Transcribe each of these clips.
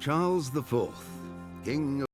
Charles IV, King of...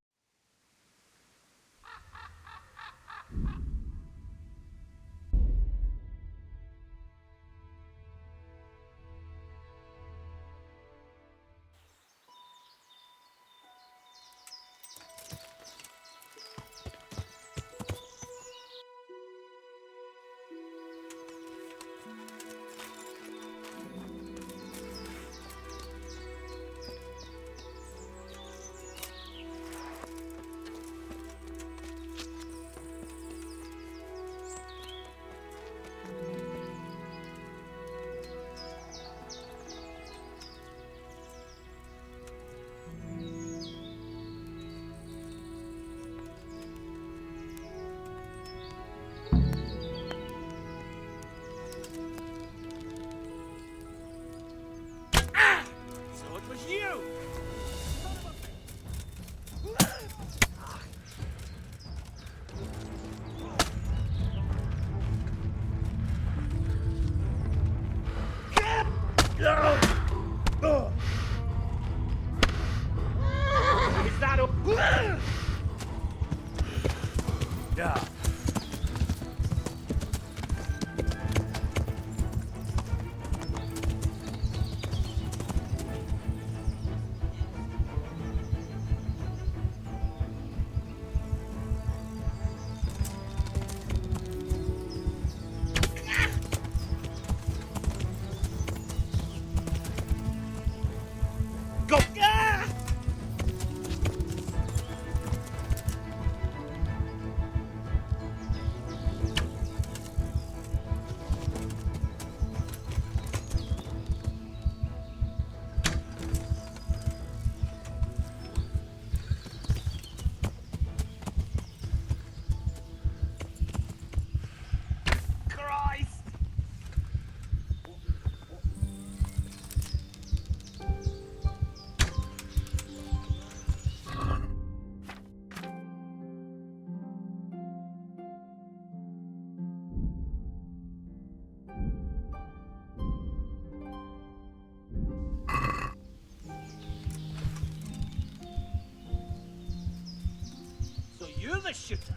You're the shooter.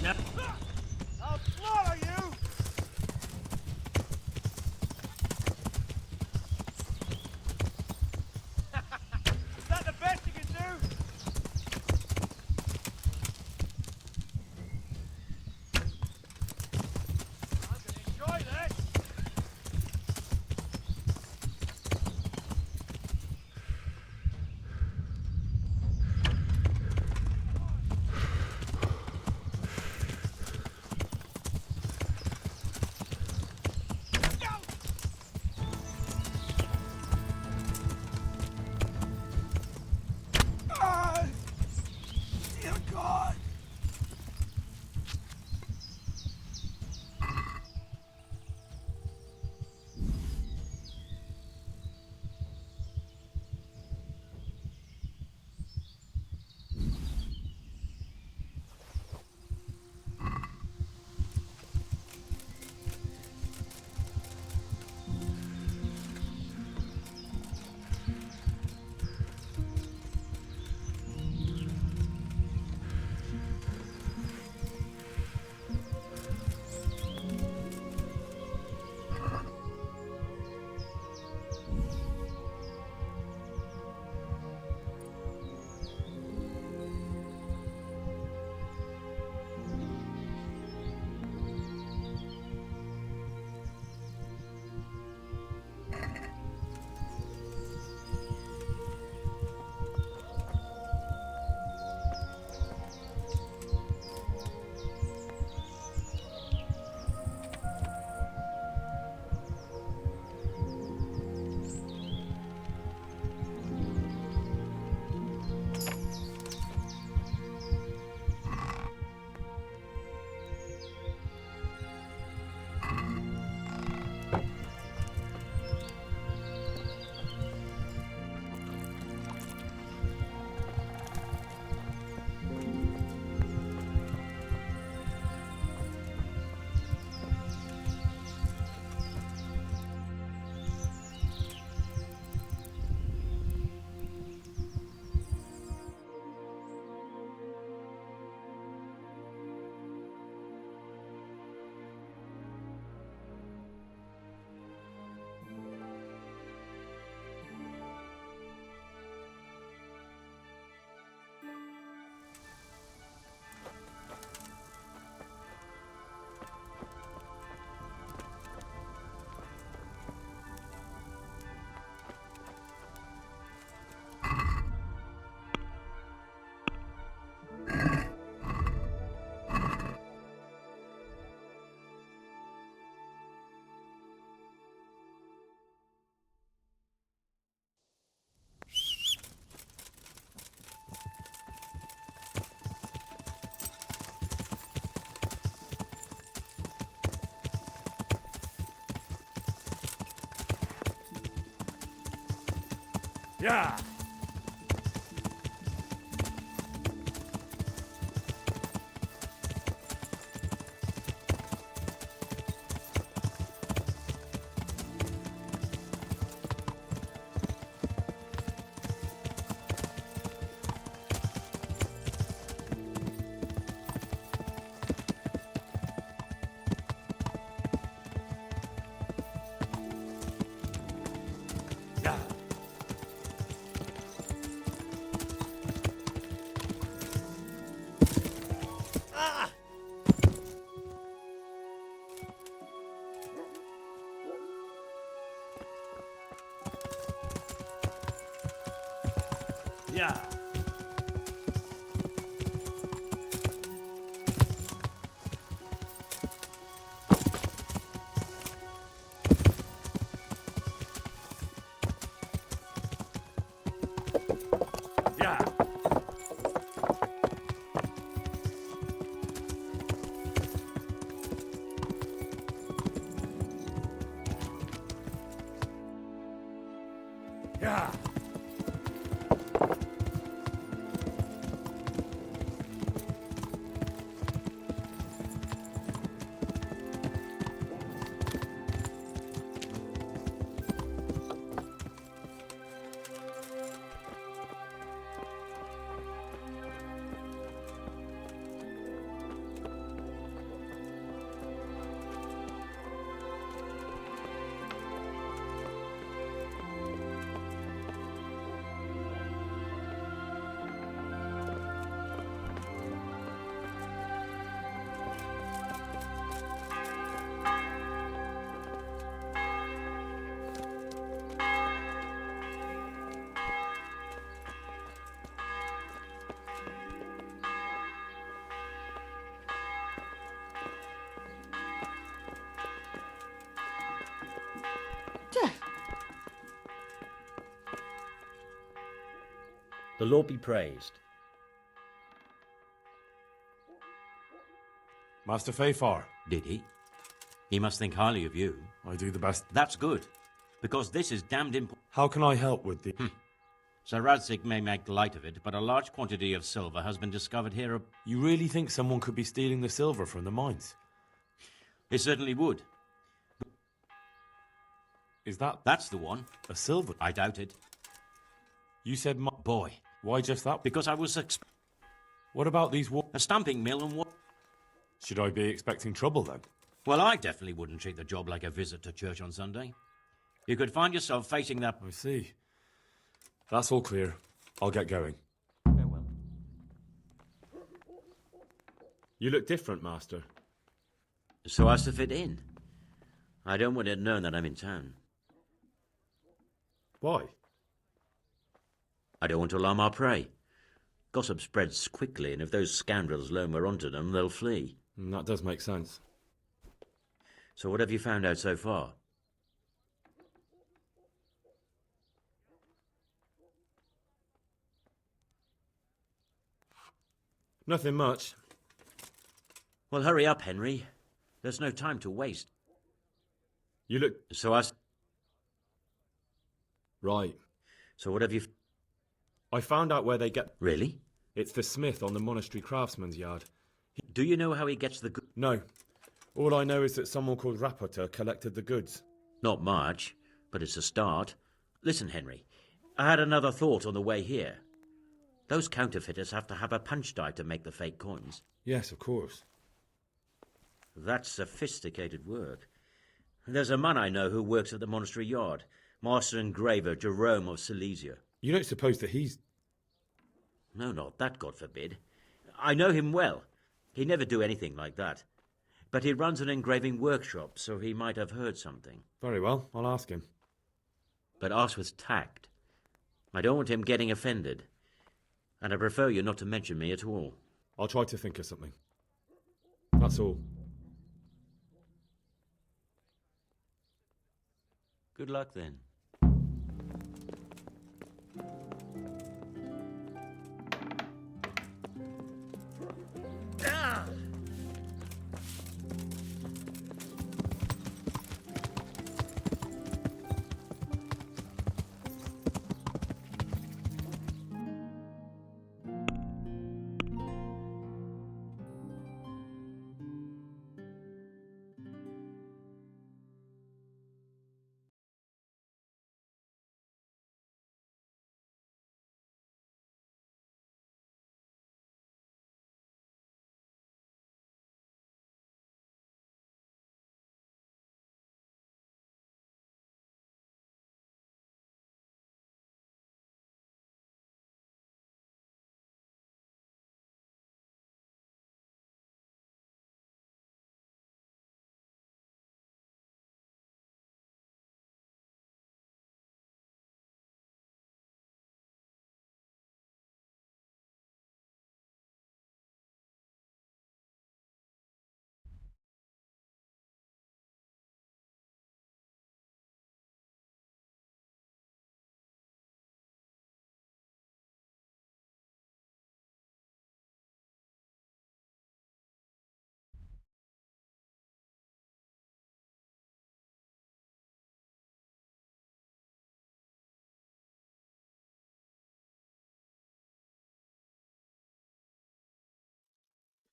No. I'll slaughter you! Is that the best you can do? I'm gonna enjoy this! Yeah. Yeah. Yeah. Yeah. Yeah. The Lord be praised. Master Fayfar, Did he? He must think highly of you. I do the best. That's good, because this is damned important. How can I help with the... Sir Radzig may make light of it, but a large quantity of silver has been discovered here. You really think someone could be stealing the silver from the mines? It certainly would. Is that That's the one. a silver? I doubt it. You said Boy, Why just that? because I was What about these a stamping mill and what? Should I be expecting trouble then? Well, I definitely wouldn't treat the job like a visit to church on Sunday. You could find yourself facing that. I see. That's all clear. I'll get going. Farewell. You look different, Master. So as to fit in. I don't want it known that I'm in town. Why? I don't want to alarm our prey. Gossip spreads quickly, and if those scoundrels learn we're onto them, they'll flee. That does make sense. So what have you found out so far? Nothing much. Well, hurry up, Henry. There's no time to waste. You look... So as... Right. So what have you... I found out where they get... Really? It's the smith on the monastery craftsman's yard. Do you know how he gets the goods? No. All I know is that someone called Rapporteur collected the goods. Not much, but it's a start. Listen, Henry. I had another thought on the way here. Those counterfeiters have to have a punch die to make the fake coins. Yes, of course. That's sophisticated work. There's a man I know who works at the monastery yard, Master Engraver Jerome of Silesia. You don't suppose that he's... No, not that, God forbid. I know him well. He'd never do anything like that. But he runs an engraving workshop, so he might have heard something. Very well, I'll ask him. But ask with tact. I don't want him getting offended. And I prefer you not to mention me at all. I'll try to think of something. That's all. Good luck, then.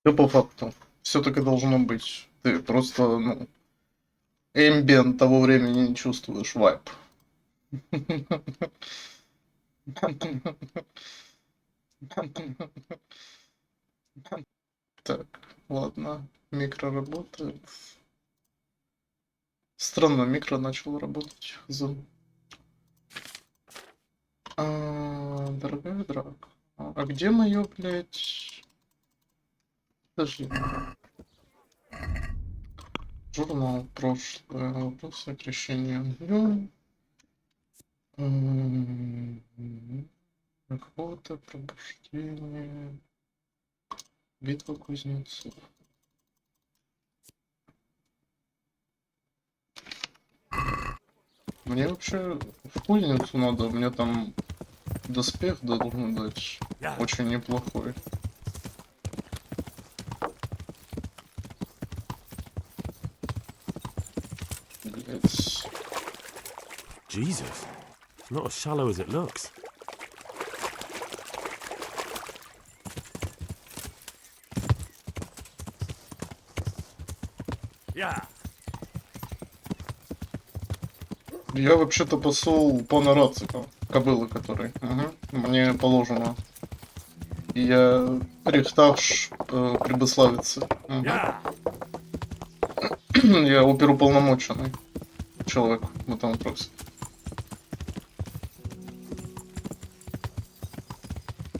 Да по факту. Все таки должно быть. Ты просто, ну, эмбиент того времени не чувствуешь, вайб. Так, ладно. Микро работает. Странно, микро начал работать. Дорогая драка. А где моё, блядь? Подожди. Журнал прошлое. Вопрос сокращения. Охота, пробуждение. Битва кузнецов. Мне вообще в кузницу надо, мне там доспех должен дать. Очень неплохой. Блять. Jesus, not as shallow as it looks. Я вообще-то посол пана Рацика, кобылы который. Мне положено. И я рихтавш прибыславицы. Я оперуполномоченный человек в этом вопросе.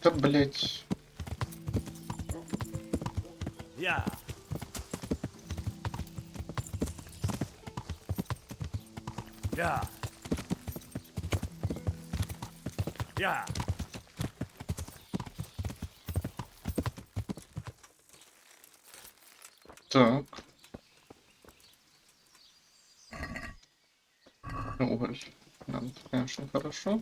Да, блять. Так. Уголь. Надо, конечно, хорошо.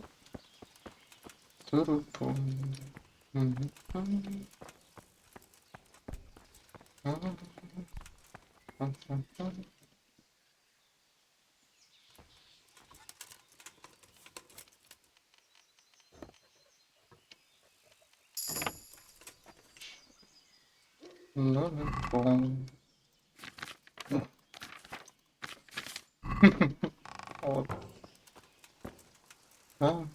Вот. Так.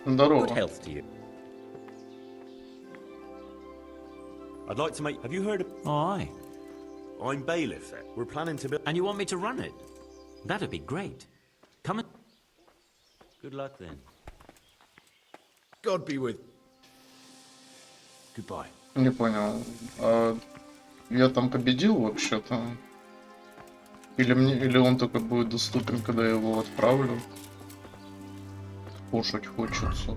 Good Здорово. health to you. I'd like to make. Have you heard of? Oh, aye. I'm bailiff there. We're planning to build. And you want me to run it? That'd be great. Come and... Good luck then. God be with. Goodbye. Не понял. А я там победил вообще-то? Или он только будет доступен, когда я его отправлю? Кушать хочется.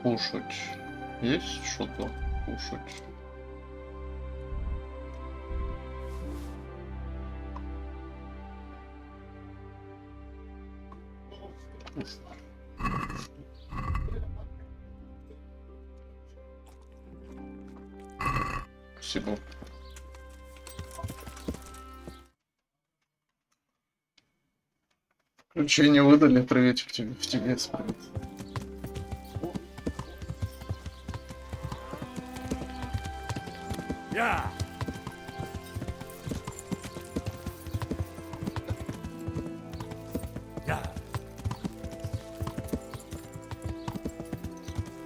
Кушать. Есть что-то кушать? Спасибо. Включение выдали, привет в тебе привет.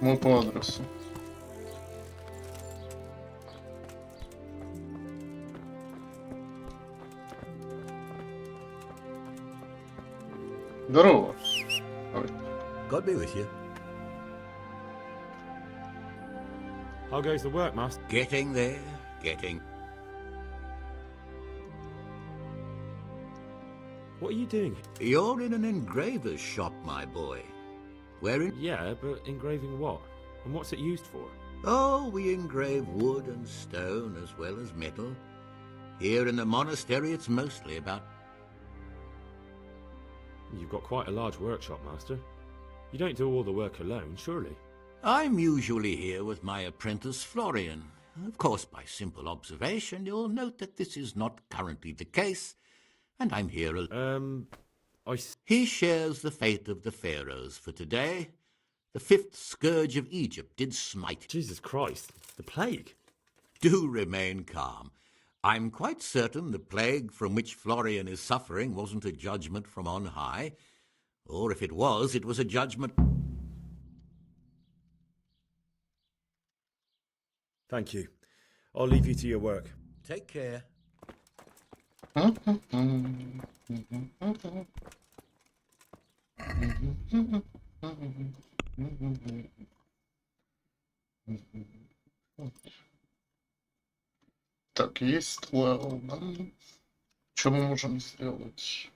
Мы по адресу. Здорово. Давай. God be with you. How goes the work, master? Getting there, getting. What are you doing? You're in an engraver's shop, my boy. Wherein? Yeah, but engraving what? And what's it used for? Oh, we engrave wood and stone as well as metal. Here in the monastery, it's mostly about... You've got quite a large workshop, Master. You don't do all the work alone, surely? I'm usually here with my apprentice, Florian. Of course, by simple observation, you'll note that this is not currently the case, and I'm here... He shares the fate of the pharaohs for today. The fifth scourge of Egypt did smite. Jesus Christ, the plague. Do remain calm. I'm quite certain the plague from which Florian is suffering wasn't a judgment from on high. Or if it was a judgment... Thank you. I'll leave you to your work. Take care. Так, есть Лордом. Что мы можем сделать?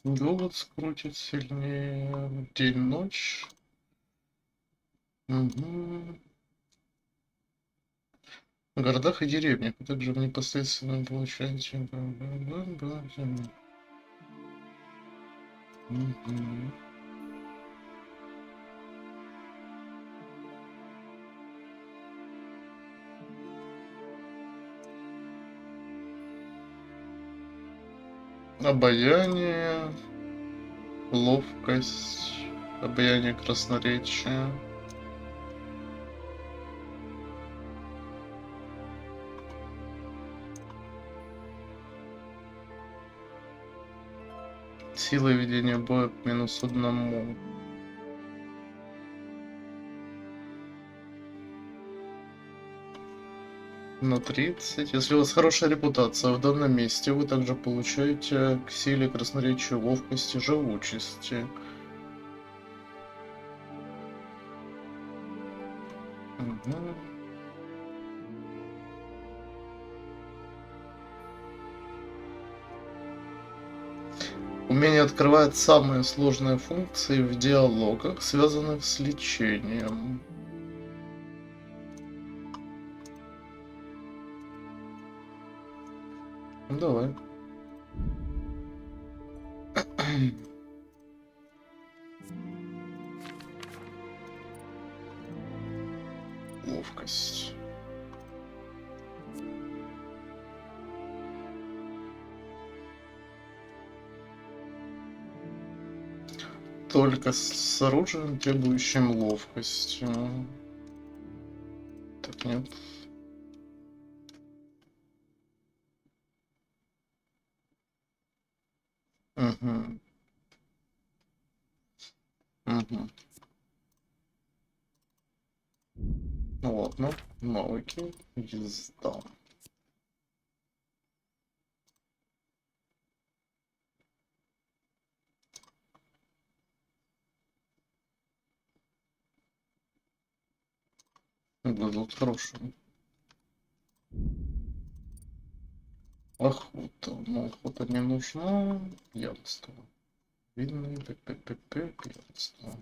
Голод скрутит сильнее. День-ночь. Угу. В городах и деревнях, а также в непосредственном получаете... Угу. Обаяние, ловкость, обаяние, красноречие. Сила ведения боя к -1. На 30. Если у вас хорошая репутация в данном месте, вы также получаете к силе, красноречию, ловкости, живучести. Угу. Умение открывает самые сложные функции в диалогах, связанных с лечением. Давай. Ловкость. Только с оружием, требующим ловкости. Так, нет. Угу. Угу. Ладно, навыки, езда. Будут хорошие. Охота. Но охота не нужна. Пьянство. Видно, пьянство.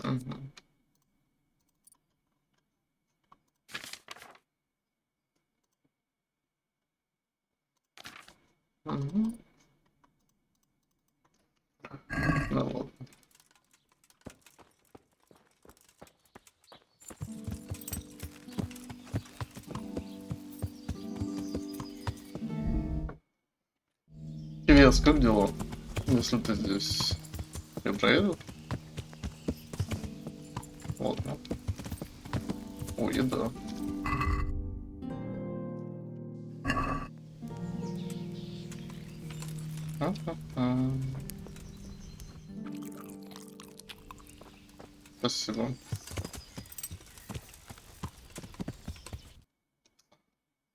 Угу. Угу. Ну ладно. Привет, как дела? Если ты здесь, я проеду. Ладно. О, еда. Спасибо.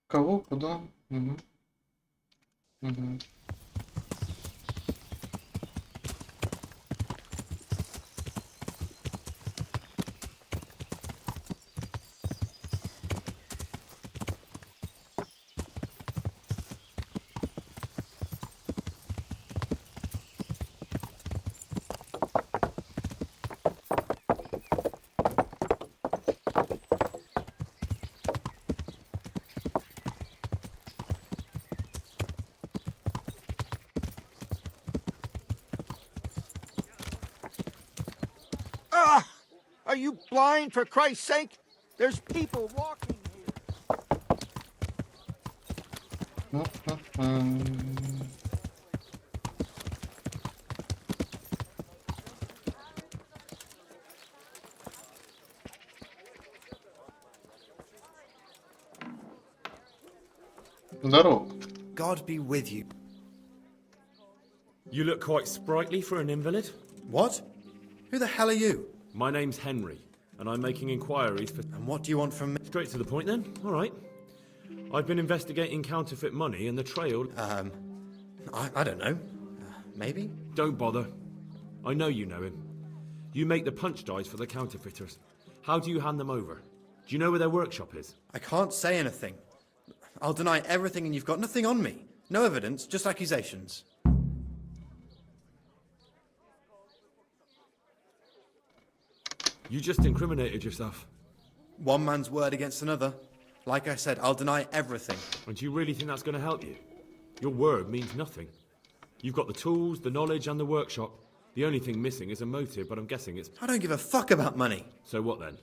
Кого? Куда? Угу. Угу. Are you blind, for Christ's sake? There's people walking here. Здорово. God be with you. You look quite sprightly for an invalid. What? Who the hell are you? My name's Henry, and I'm making inquiries for... And what do you want from me? Straight to the point then? All right. I've been investigating counterfeit money and the trail... I don't know. Maybe? Don't bother. I know you know him. You make the punch dies for the counterfeiters. How do you hand them over? Do you know where their workshop is? I can't say anything. I'll deny everything and you've got nothing on me. No evidence, just accusations. You just incriminated yourself. One man's word against another. Like I said, I'll deny everything. And do you really think that's going to help you? Your word means nothing. You've got the tools, the knowledge and the workshop. The only thing missing is a motive, but I'm guessing it's... I don't give a fuck about money. So what then?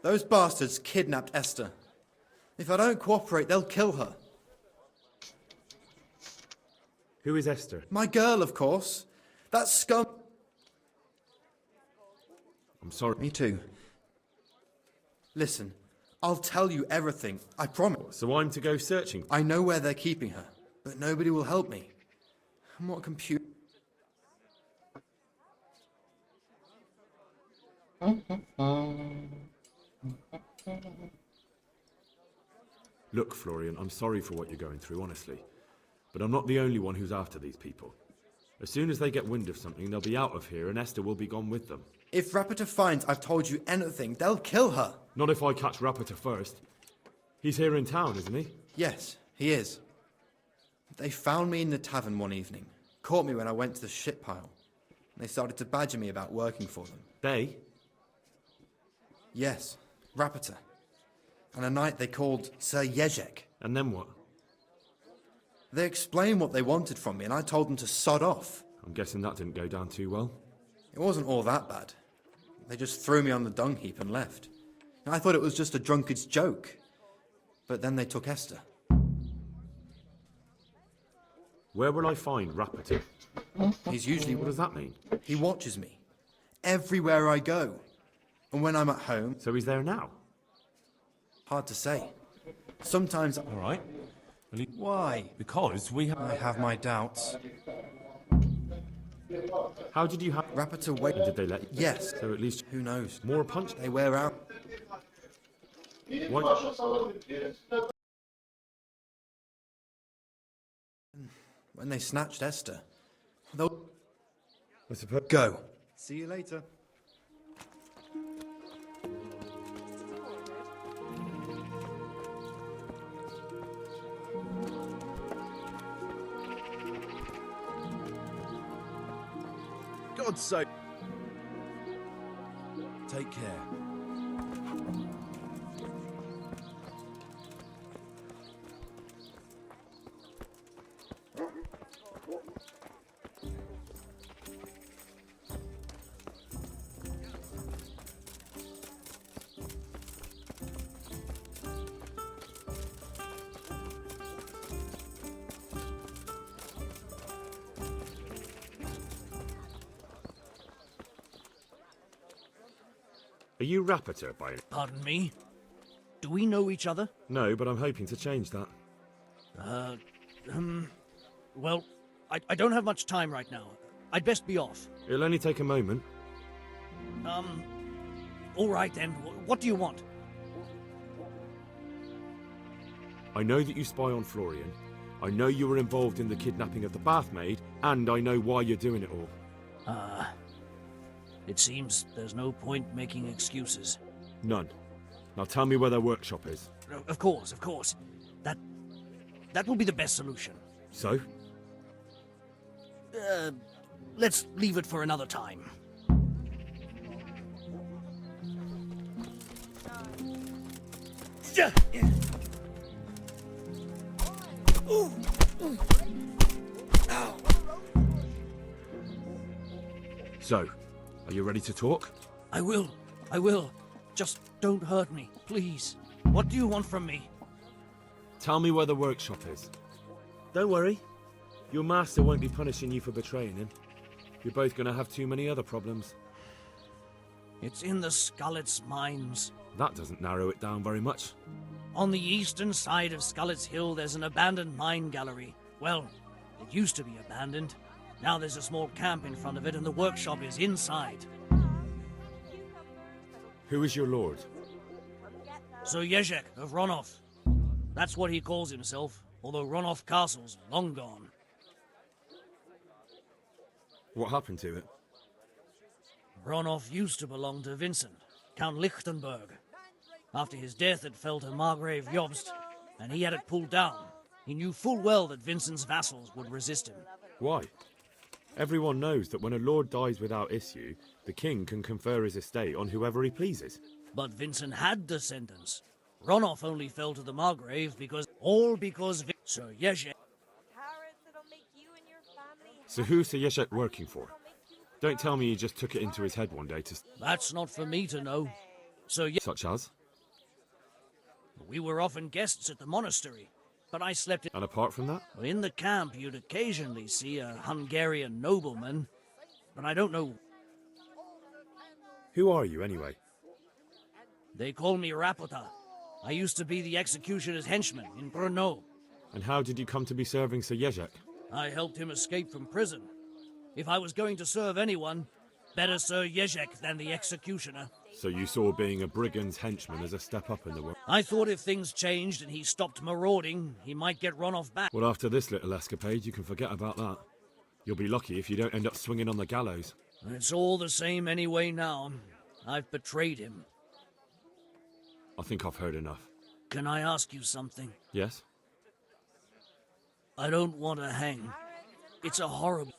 Those bastards kidnapped Esther. If I don't cooperate, they'll kill her. Who is Esther? My girl, of course. That scum... I'm sorry. Me too. Listen, I'll tell you everything, I promise. So I'm to go searching? I know where they're keeping her, but nobody will help me. And what computer... Look, Florian, I'm sorry for what you're going through, honestly. But I'm not the only one who's after these people. As soon as they get wind of something, they'll be out of here and Esther will be gone with them. If Rapiter finds I've told you anything, they'll kill her. Not if I catch Rapiter first. He's here in town, isn't he? Yes, he is. They found me in the tavern one evening, caught me when I went to the shit pile. They started to badger me about working for them. They? Yes, Rapiter. And a night they called Sir Jezek. And then what? They explained what they wanted from me and I told them to sod off. I'm guessing that didn't go down too well. It wasn't all that bad. They just threw me on the dung heap and left. I thought it was just a drunkard's joke. But then they took Esther. Where will I find Rapiter? He's usually... What does that mean? He watches me. Everywhere I go. And when I'm at home... So he's there now? Hard to say. Sometimes... All right. Why? Because we have... I have my doubts. How did you have... Rapiter wait... Did they let you? Yes. So at least... Who knows? More punch? They wear out. What? When they snatched Esther. They'll... I suppose... Go. See you later. God's sake. Take care. Are you Rapiter by... Pardon me? Do we know each other? No, but I'm hoping to change that. Well, I don't have much time right now. I'd best be off. It'll only take a moment. All right then. What do you want? I know that you spy on Florian. I know you were involved in the kidnapping of the bathmaid, and I know why you're doing it all. It seems there's no point making excuses. None. Now tell me where their workshop is. Of course. That will be the best solution. So? Let's leave it for another time. So, are you ready to talk? I will. I will. Just don't hurt me, please. What do you want from me? Tell me where the workshop is. Don't worry. Your master won't be punishing you for betraying him. You're both going to have too many other problems. It's in the Skullet's mines. That doesn't narrow it down very much. On the eastern side of Skullet's Hill, there's an abandoned mine gallery. Well, it used to be abandoned. Now there's a small camp in front of it, and the workshop is inside. Who is your lord? Sir Jezek of Ronov. That's what he calls himself, although Ronov Castle's long gone. What happened to it? Ronov used to belong to Vincent, Count Lichtenberg. After his death, it fell to Margrave Jobst, and he had it pulled down. He knew full well that Vincent's vassals would resist him. Why? Everyone knows that when a lord dies without issue, the king can confer his estate on whoever he pleases. But Vincent had descendants. Ronov only fell to the Margrave because Sir Jezek. So who's Sir Jezek working for? Don't tell me he just took it into his head one day to... That's not for me to know. Such as? We were often guests at the monastery, but I slept And apart from that? in the camp. You'd occasionally see a Hungarian nobleman, but I don't know. Who are you, anyway? They call me Rapota. I used to be the executioner's henchman in Brno. And how did you come to be serving Sir Jezek? I helped him escape from prison. If I was going to serve anyone, better Sir Jezek than the executioner. So you saw being a brigand's henchman as a step up in the world? I thought if things changed and he stopped marauding, he might get Ronov back. Well, after this little escapade, you can forget about that. You'll be lucky if you don't end up swinging on the gallows. It's all the same anyway now. I've betrayed him. I think I've heard enough. Can I ask you something? Yes? I don't want to hang. It's a horrible...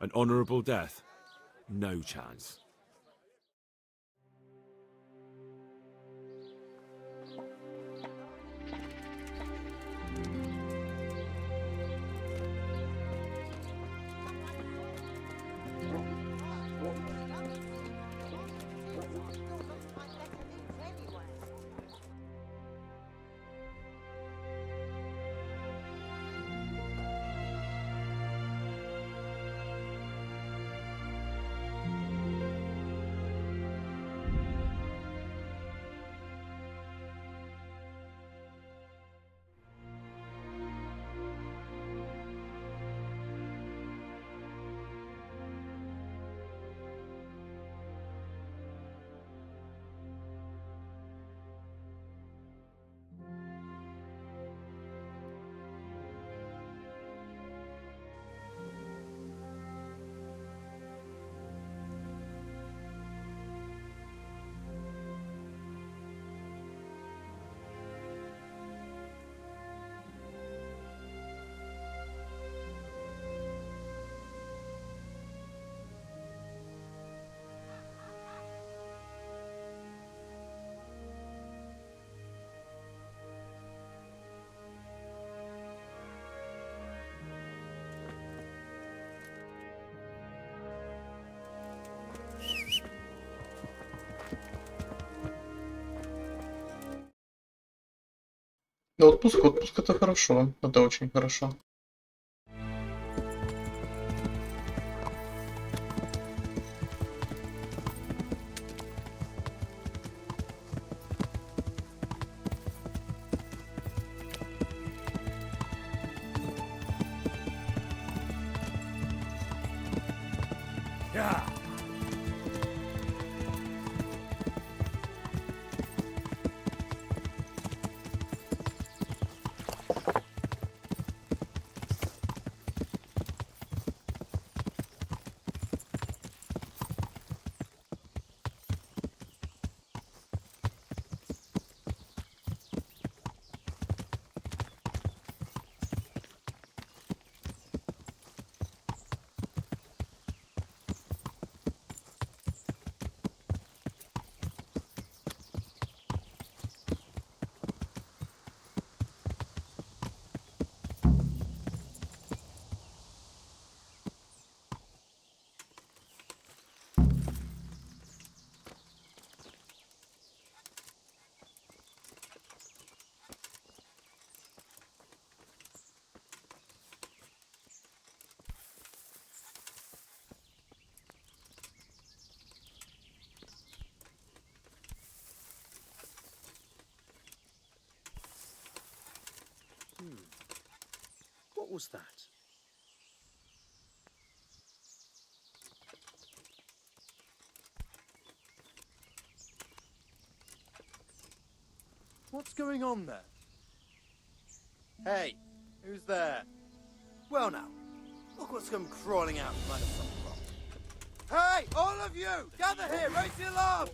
An honourable death? No chance. Отпуск, отпуск это хорошо. Это очень хорошо. What was that? What's going on there? Hey, who's there? Well now, look what's come crawling out from under some rock. Hey, all of you, gather here, raise the alarm!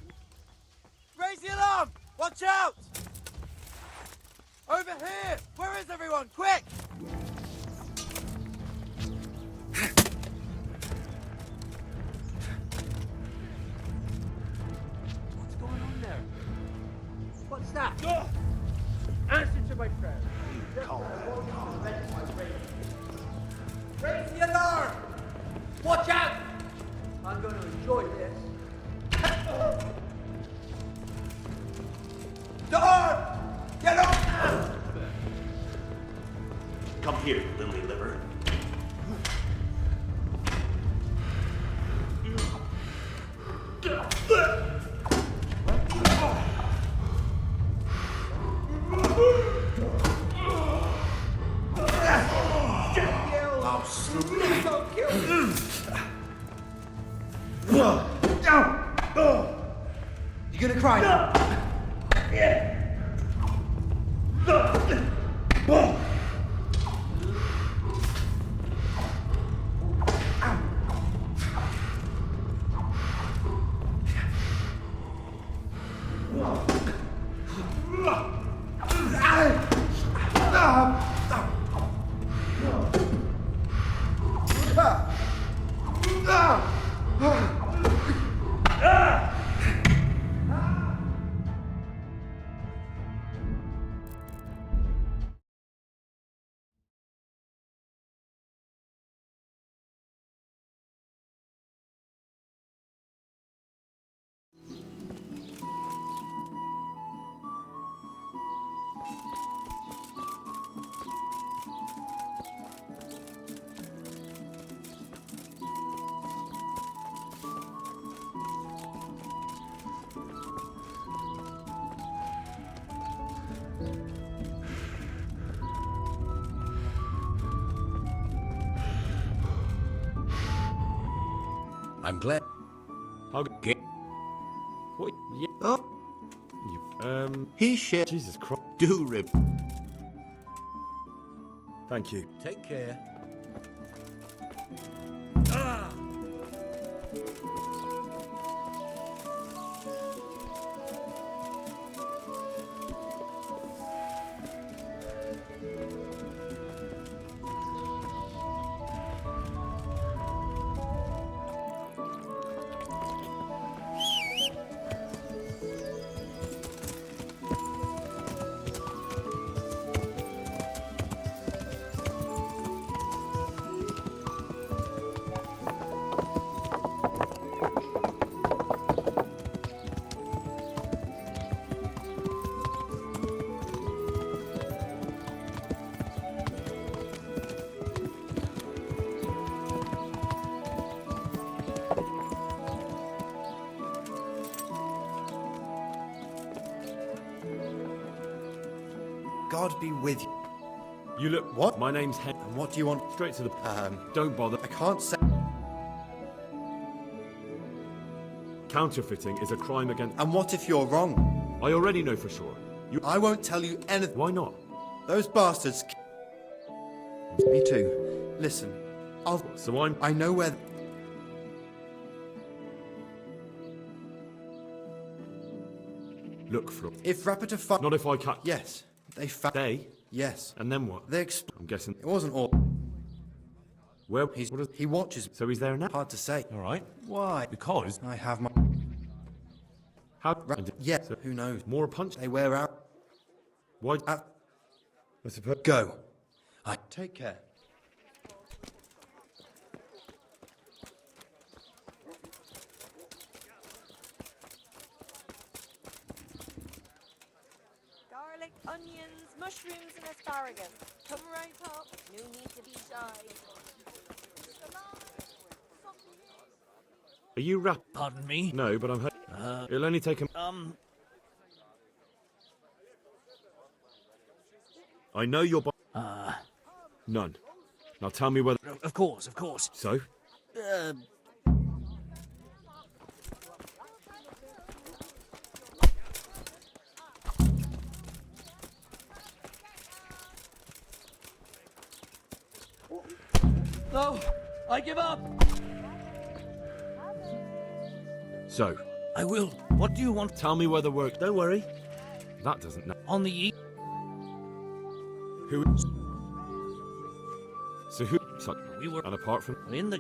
Raise the alarm! Watch out! Over here! Where is everyone? Quick! What's going on there? What's that? Answer to my prayer. Raise the alarm! Watch out! I'm going to enjoy this. Door! Get open! Come here, lily liver. I'll sleep. Don't kill me. You gonna cry now? I'm glad. I'll Get. What? Yeah. Oh, You, he shared. Jesus Christ. Do rip. Thank you. Take care. God be with you. You look. What? My name's Hen. And what do you want? Straight to the. Don't bother. I can't say. Counterfeiting is a crime against. And what if you're wrong? I already know for sure. You. I won't tell you anything. Why not? Those bastards. Me too. Listen, So I'm. I know where. Look, Flo. If Rapida Not if I cut. Yes, they found. They. Yes, And then what? they I'm guessing. It wasn't all. Where? He watches. So he's there now. Hard to say. All right. Why? Because I have my. How? Yeah. So- Who knows? More a punch. They wear out. Why? I suppose. Go. I take care. Garlic, onions, mushrooms, and asparagus. Come right up. No need to be shy. Are you rap? Pardon me? No, but I'm. It'll only take him. I know you're. None. Now tell me whether... Of course, of course. So? No, I give up. So? I will. What do you want? Tell me whether work... Don't worry. That doesn't... On the east. Who... So who... So, We were and apart from... in the...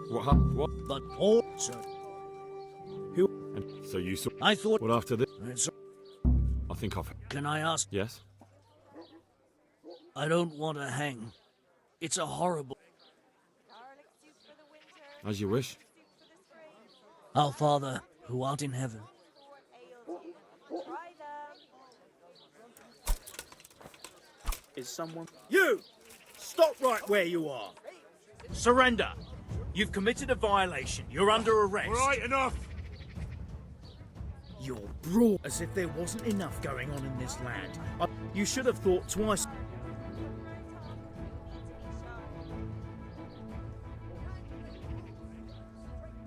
What happened? What? But all... So, Who... And so you saw... I thought... What after this? So, I think I've... can I ask? Yes? I don't want to hang. It's a horrible... Garlic soup for the winter. As you wish. Soup for the spring. Our Father, who art in heaven. Ale tea. Try them. Is someone... You! Stop right where you are! Surrender! You've committed a violation. You're under arrest. Right, enough! You're broad as if there wasn't enough going on in this land. You should have thought twice.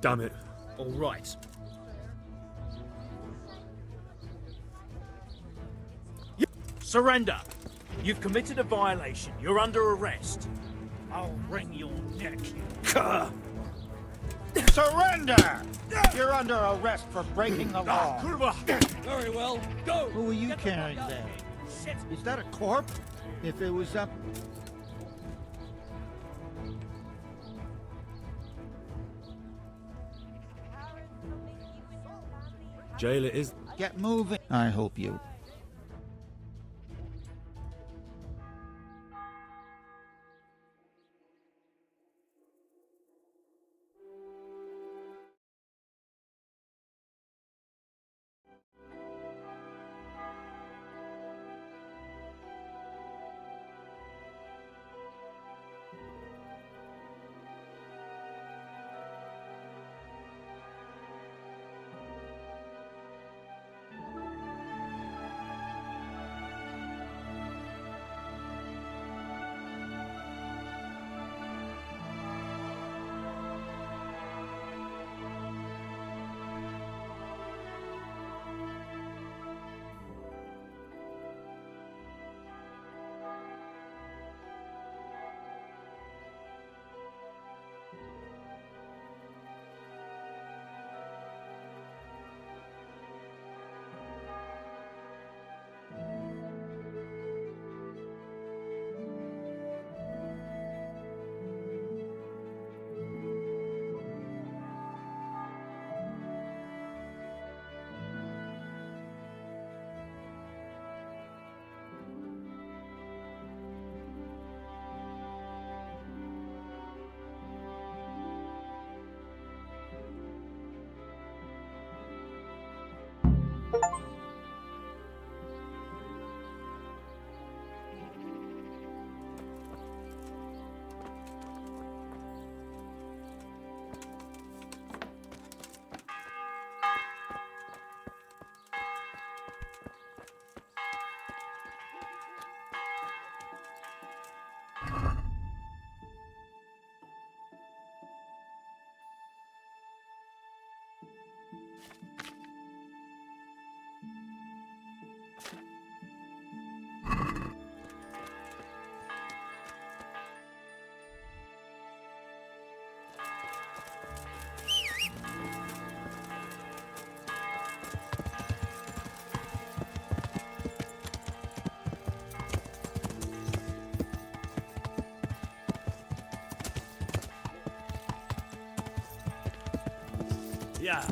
Damn it. All right. Surrender! You've committed a violation. You're under arrest. I'll wring your neck, you cur! Surrender! You're under arrest for breaking the law. Very well, go! Who are you carrying there? Is that a corpse? If it was up... Jail it is. Get moving. I hope you... Yeah.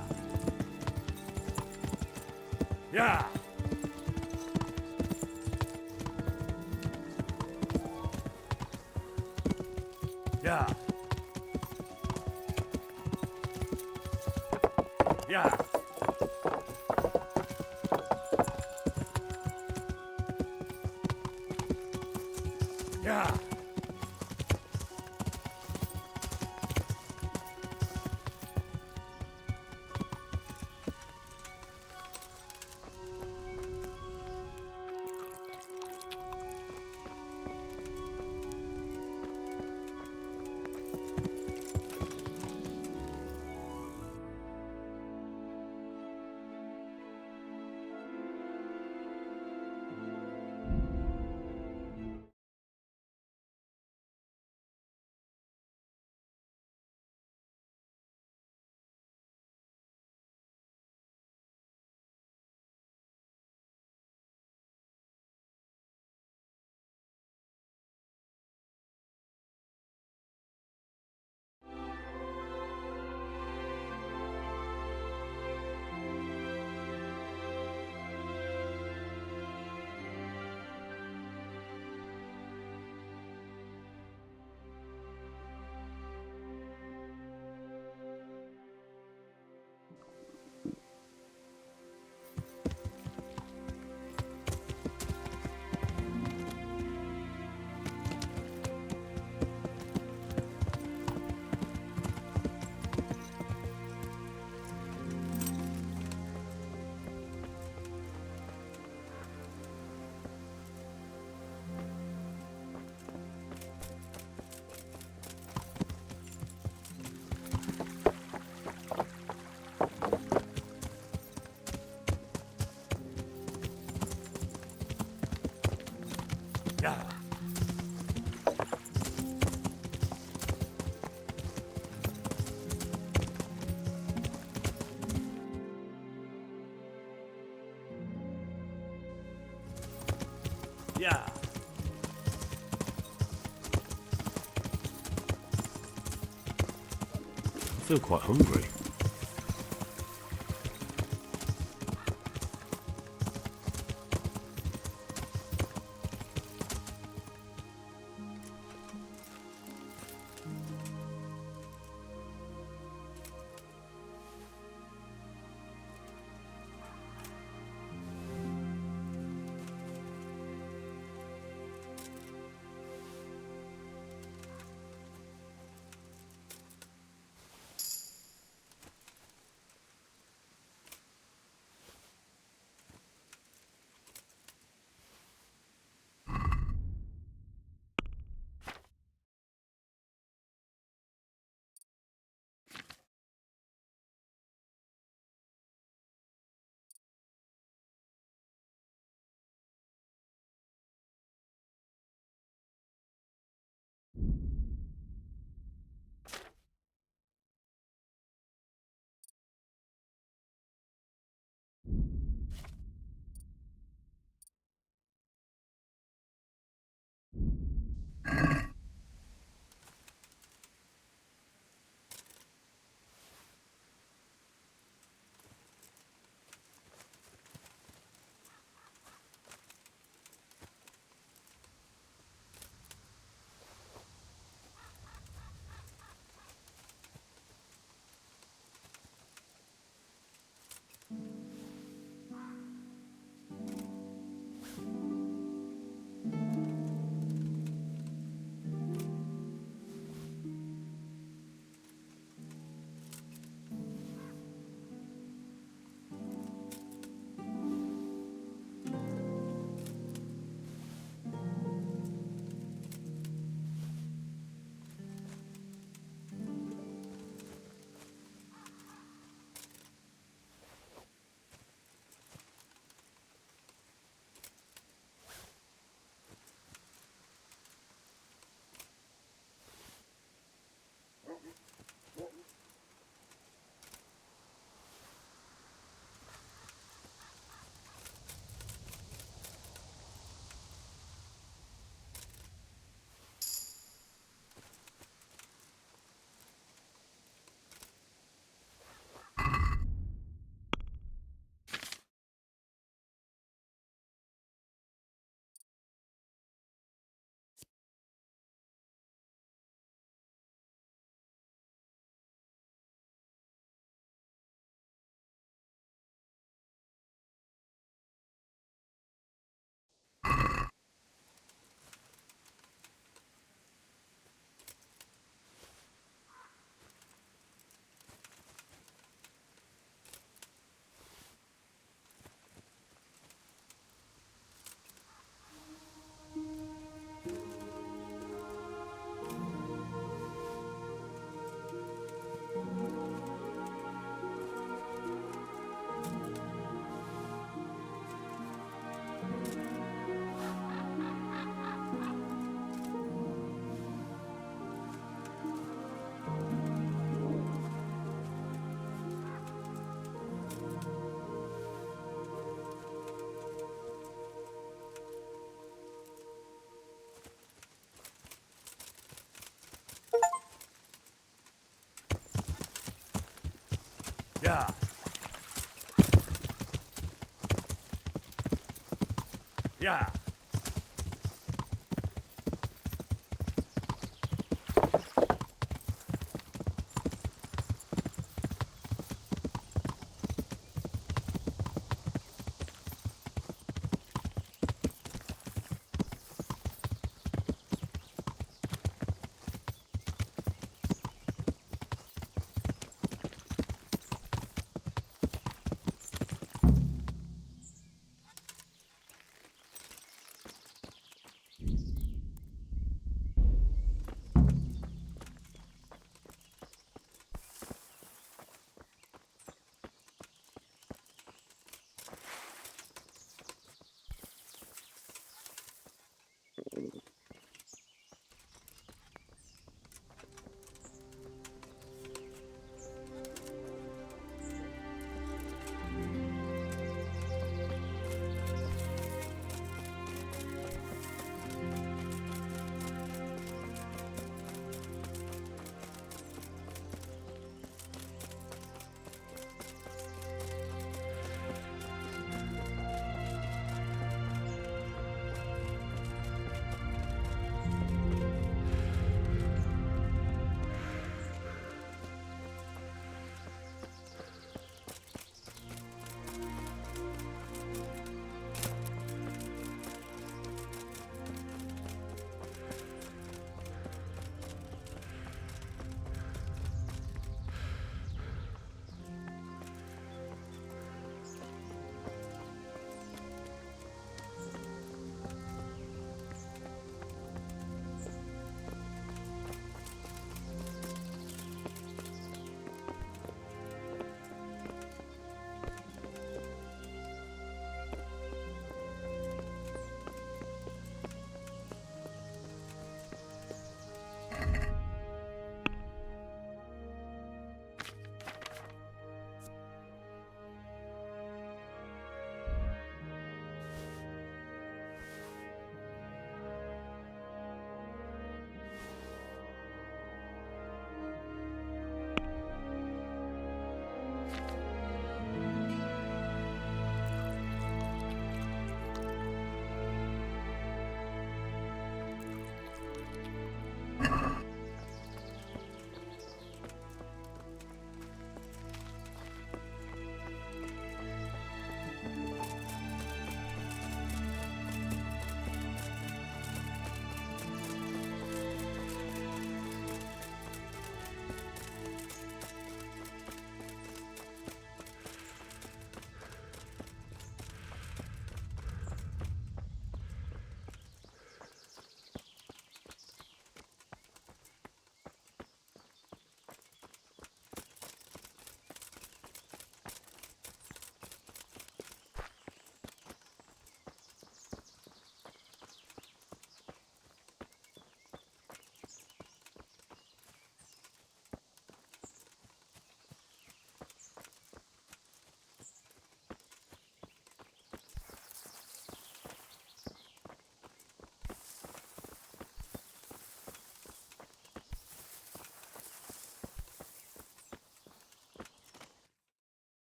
Yeah. Yeah. Yeah. Yeah. Yeah. I feel quite hungry. Yeah. Yeah.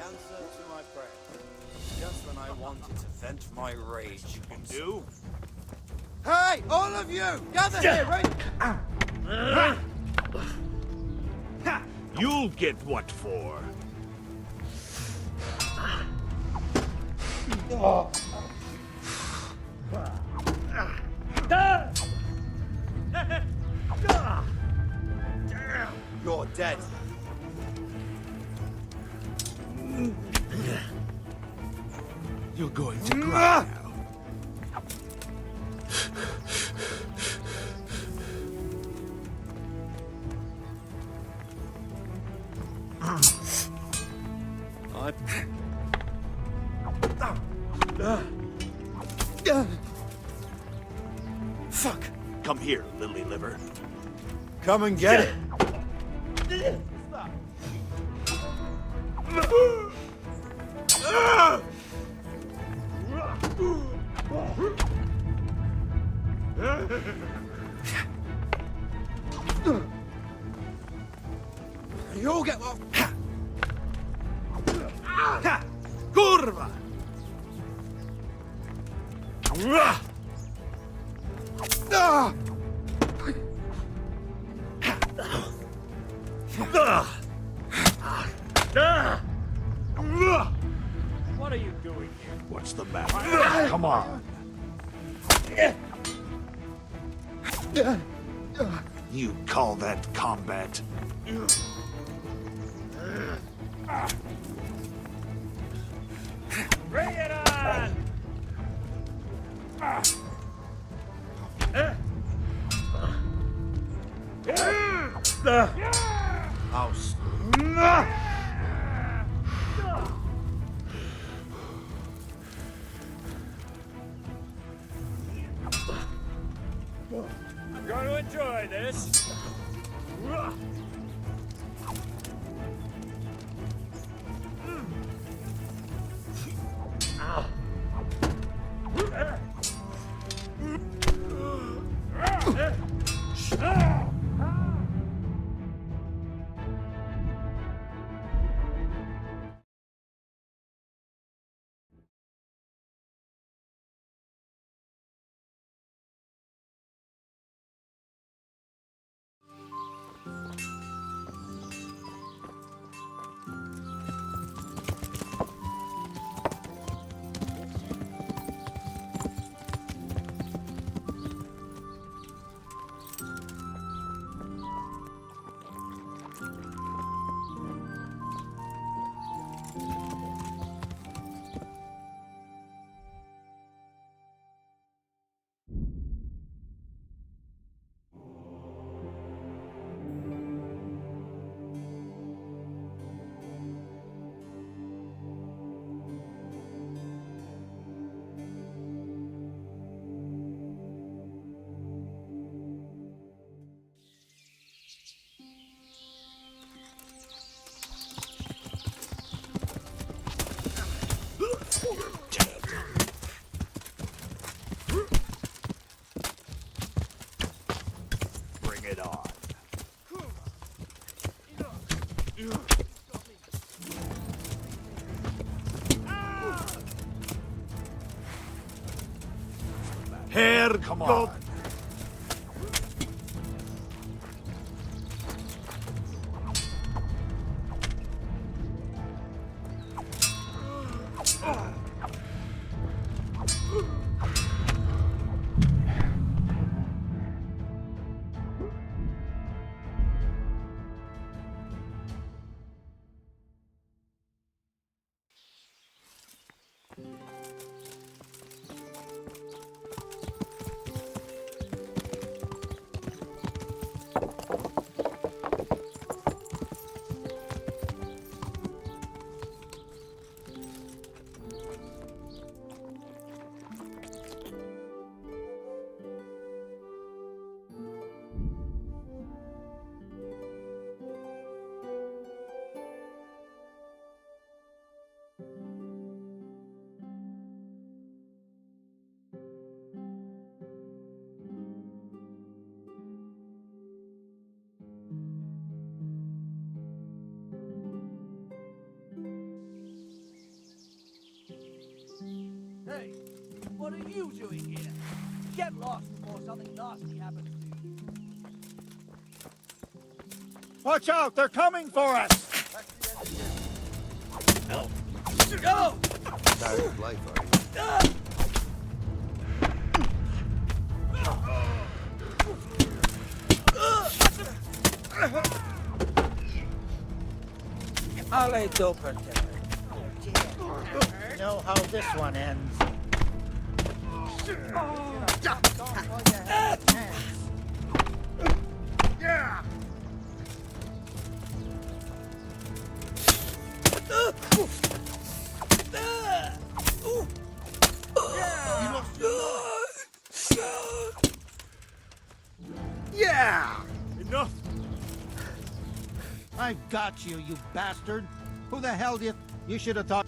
answer to my prayer. Just when I wanted to vent my rage. You can do? Hey, all of you! Gather here, right? You'll get what for. You're dead. You're going to cry now. Fuck. Come here, lily liver. Come and get it. You all get off. Kurva! What are you doing here? What's the matter? Come on. You call that combat? Bring it on! House. I'm going to enjoy this. Bring it on. Here, come on. Hey, what are you doing here? Get lost before something nasty happens to you. Watch out! They're coming for us! Go! Tired of life, are you? Ale doper You know how this one ends. Yeah! Yeah! Enough! I got you, you bastard. Who the hell do you... You should have thought...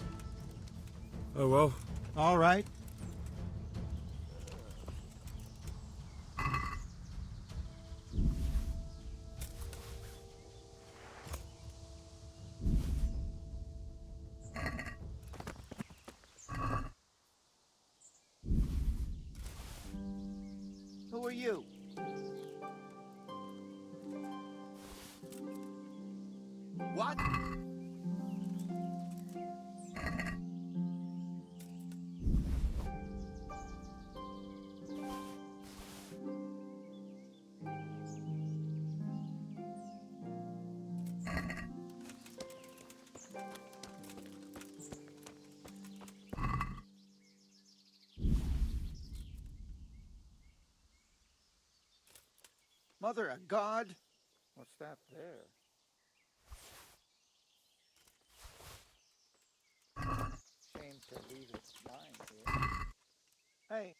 Oh well. All right. Who are you? What? Mother of God? What's that there? Shame to leave it lying here. Hey.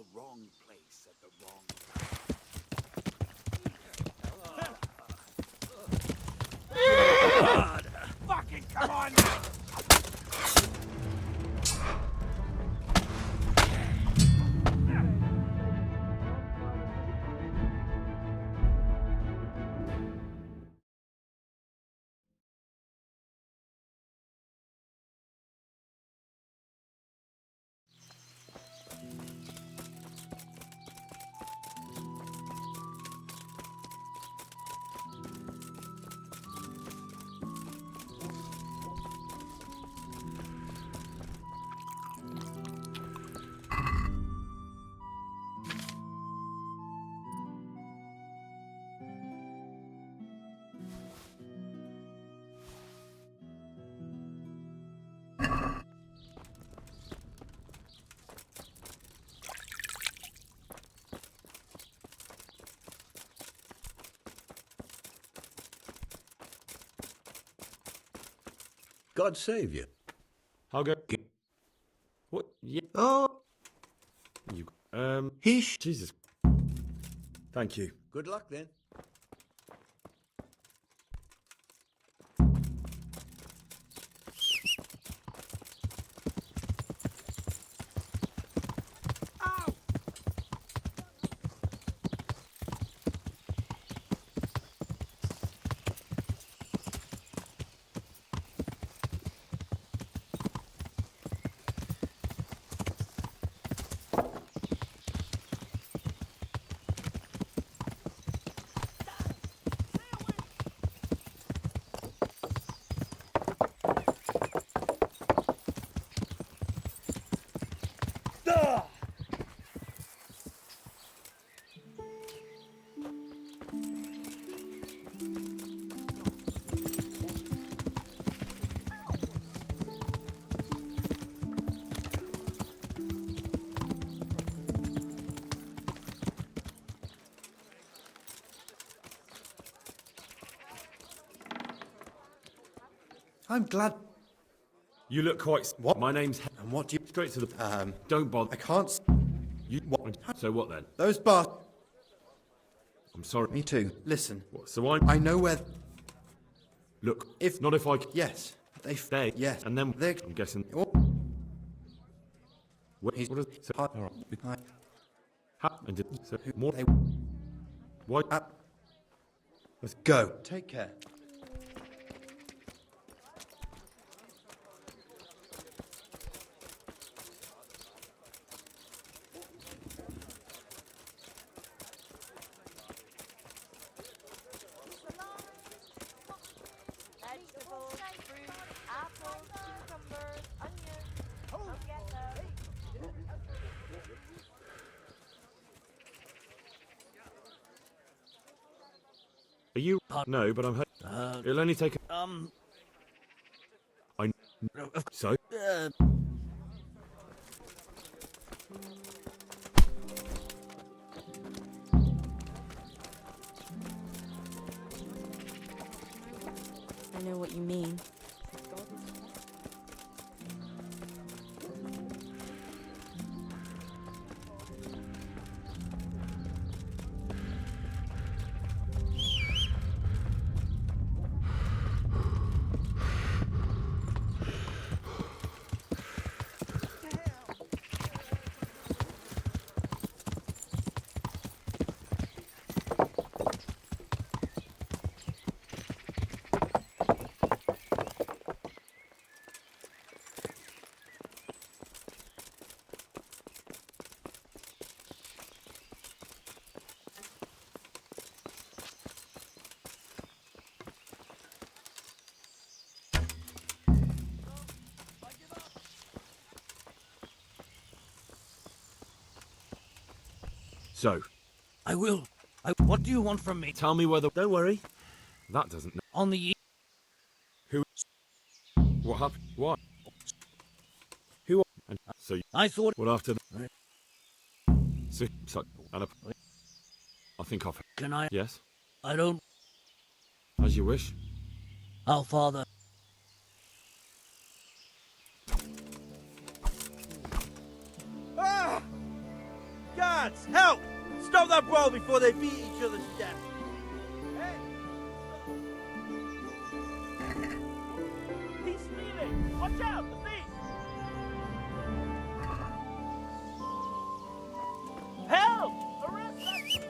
the wrong place at the wrong time. God. Fucking come on now! God save you. I'll go. What? Yeah. Oh, You. Heesh. Jesus. Thank you. Good luck then. I'm glad. You look quite. What? My name's. And what do you... Straight to the. Don't bother. I can't... You. What? So what then? Those bars... I'm sorry. Me too. Listen. What? So I'm. I know where... Look. If... Not if I. Yes. They. Yes. And then. They... I'm guessing. Oh. What is? So, All right. and did so more. They... Why? Let's go. Take care. Vegetables, fruit, apples, cucumbers, onions. Come get them. Are you? No, but I'm. It'll only take. I. So. I know what you mean. So. I will. What do you want from me? Tell me whether. Don't worry. That doesn't. On the... Who? What happened? What? Who? And so. I thought... What after? So. And I think I've. Can I... Yes. I don't... As you wish. Our father... Lads, help! Stop that brawl before they beat each other to death. Hey! He's stealing! Watch out, the thief! Help! Arrest that thief!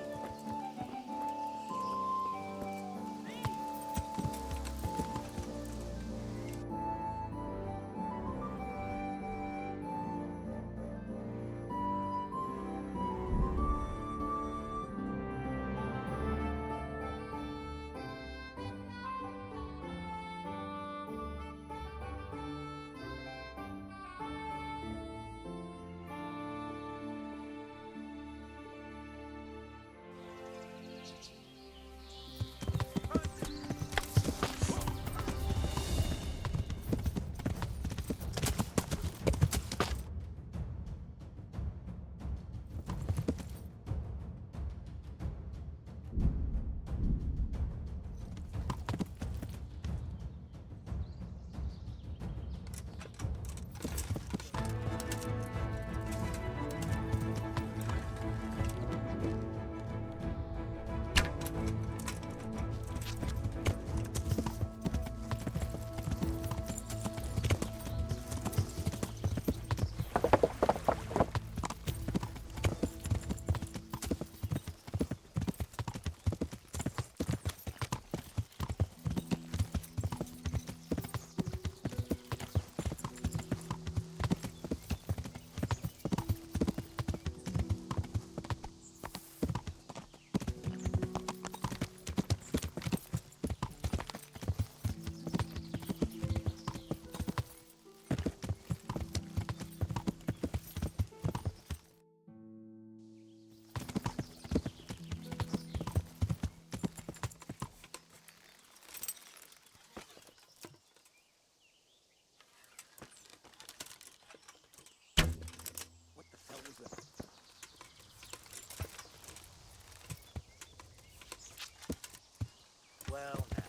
Well now,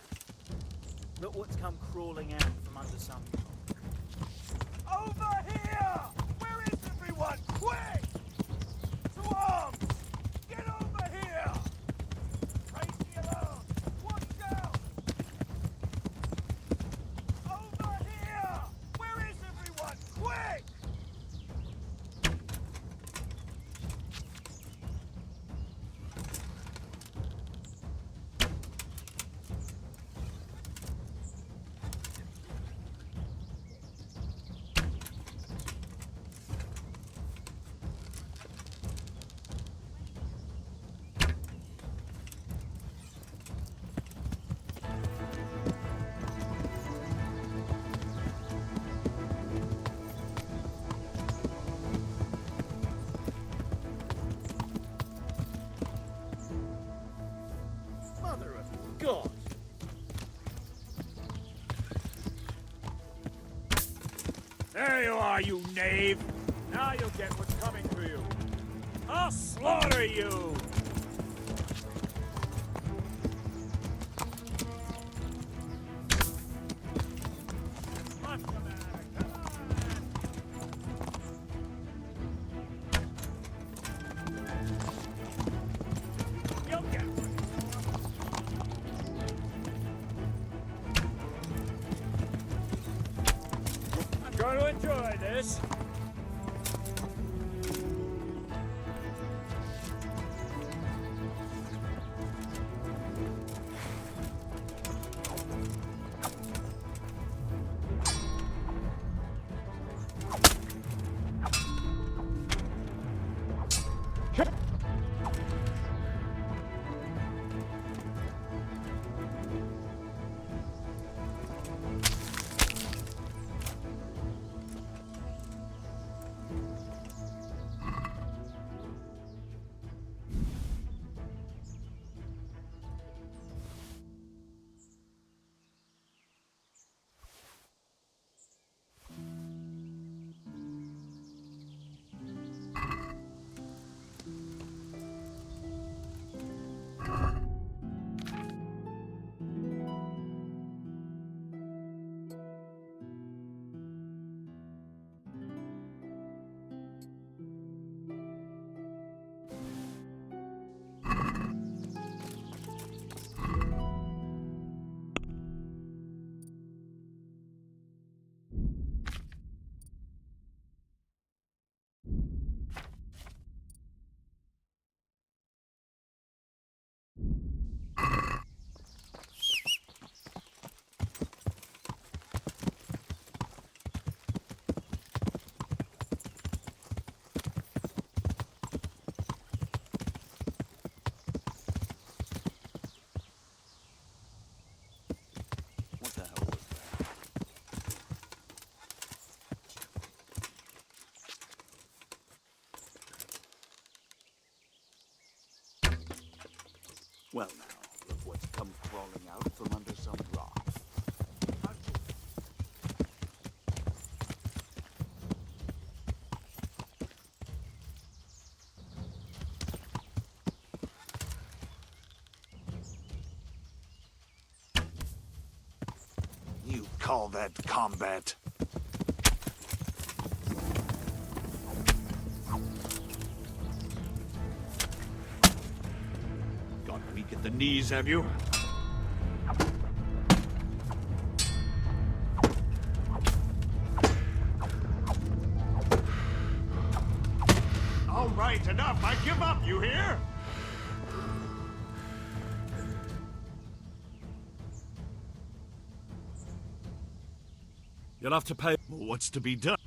look what's come crawling out from under some rock. Over here! Where is everyone? Quick! To arms! Get over here! Crazy alone! Watch out! Over here! Where is everyone? Quick! Mother of God! There you are, you knave! Now you'll get what's coming to you. I'll slaughter you! What's the matter? Come on! You'll get one. I'm going to enjoy this. Well now, look what's come crawling out from under some rock. You call that combat? Got weak at the knees, have you? All right, enough. I give up, you hear? You'll have to pay. What's to be done?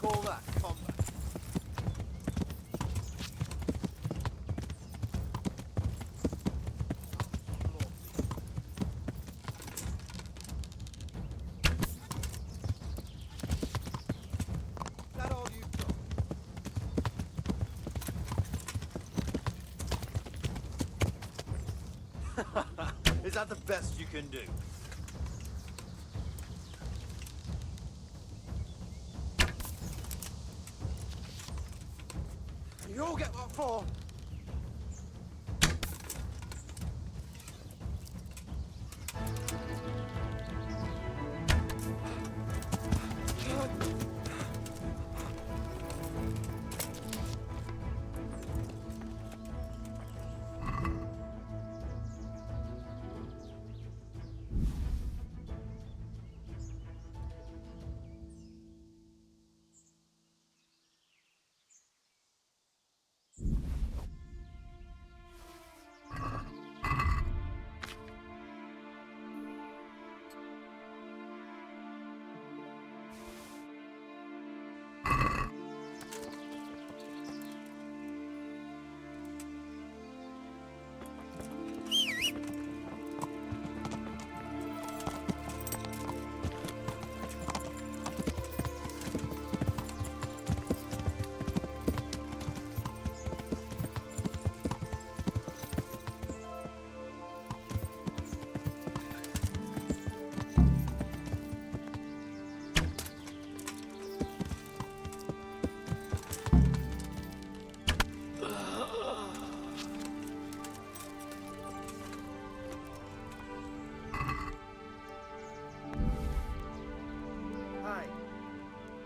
call that combat? Is that all you've got? Is that the best you can do? You all get what for?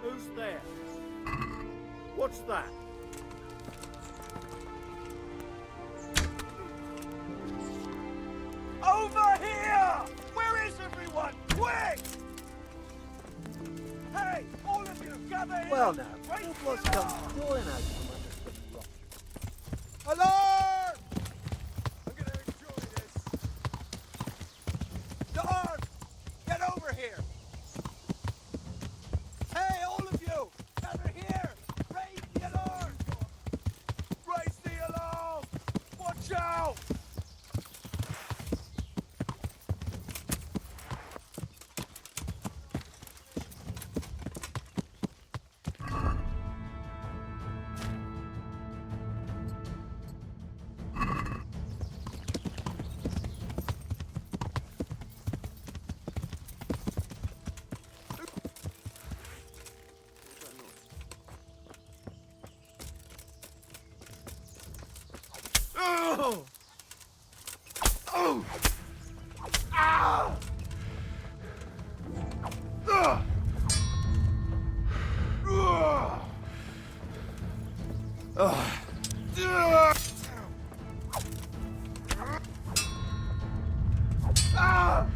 Who's there? What's that? Over here! Where is everyone? Quick! Hey, all of you, gather here! Well now, Right what's here! come crawling out from under some rock? Alarm! I'm gonna enjoy this. Dog! Get over here! Hey, all of you! Gather here! Raise the alarm! Raise the alarm! Watch out! Oh! Oh! Ah! Ugh! Ugh! Ugh! Ugh! Ah!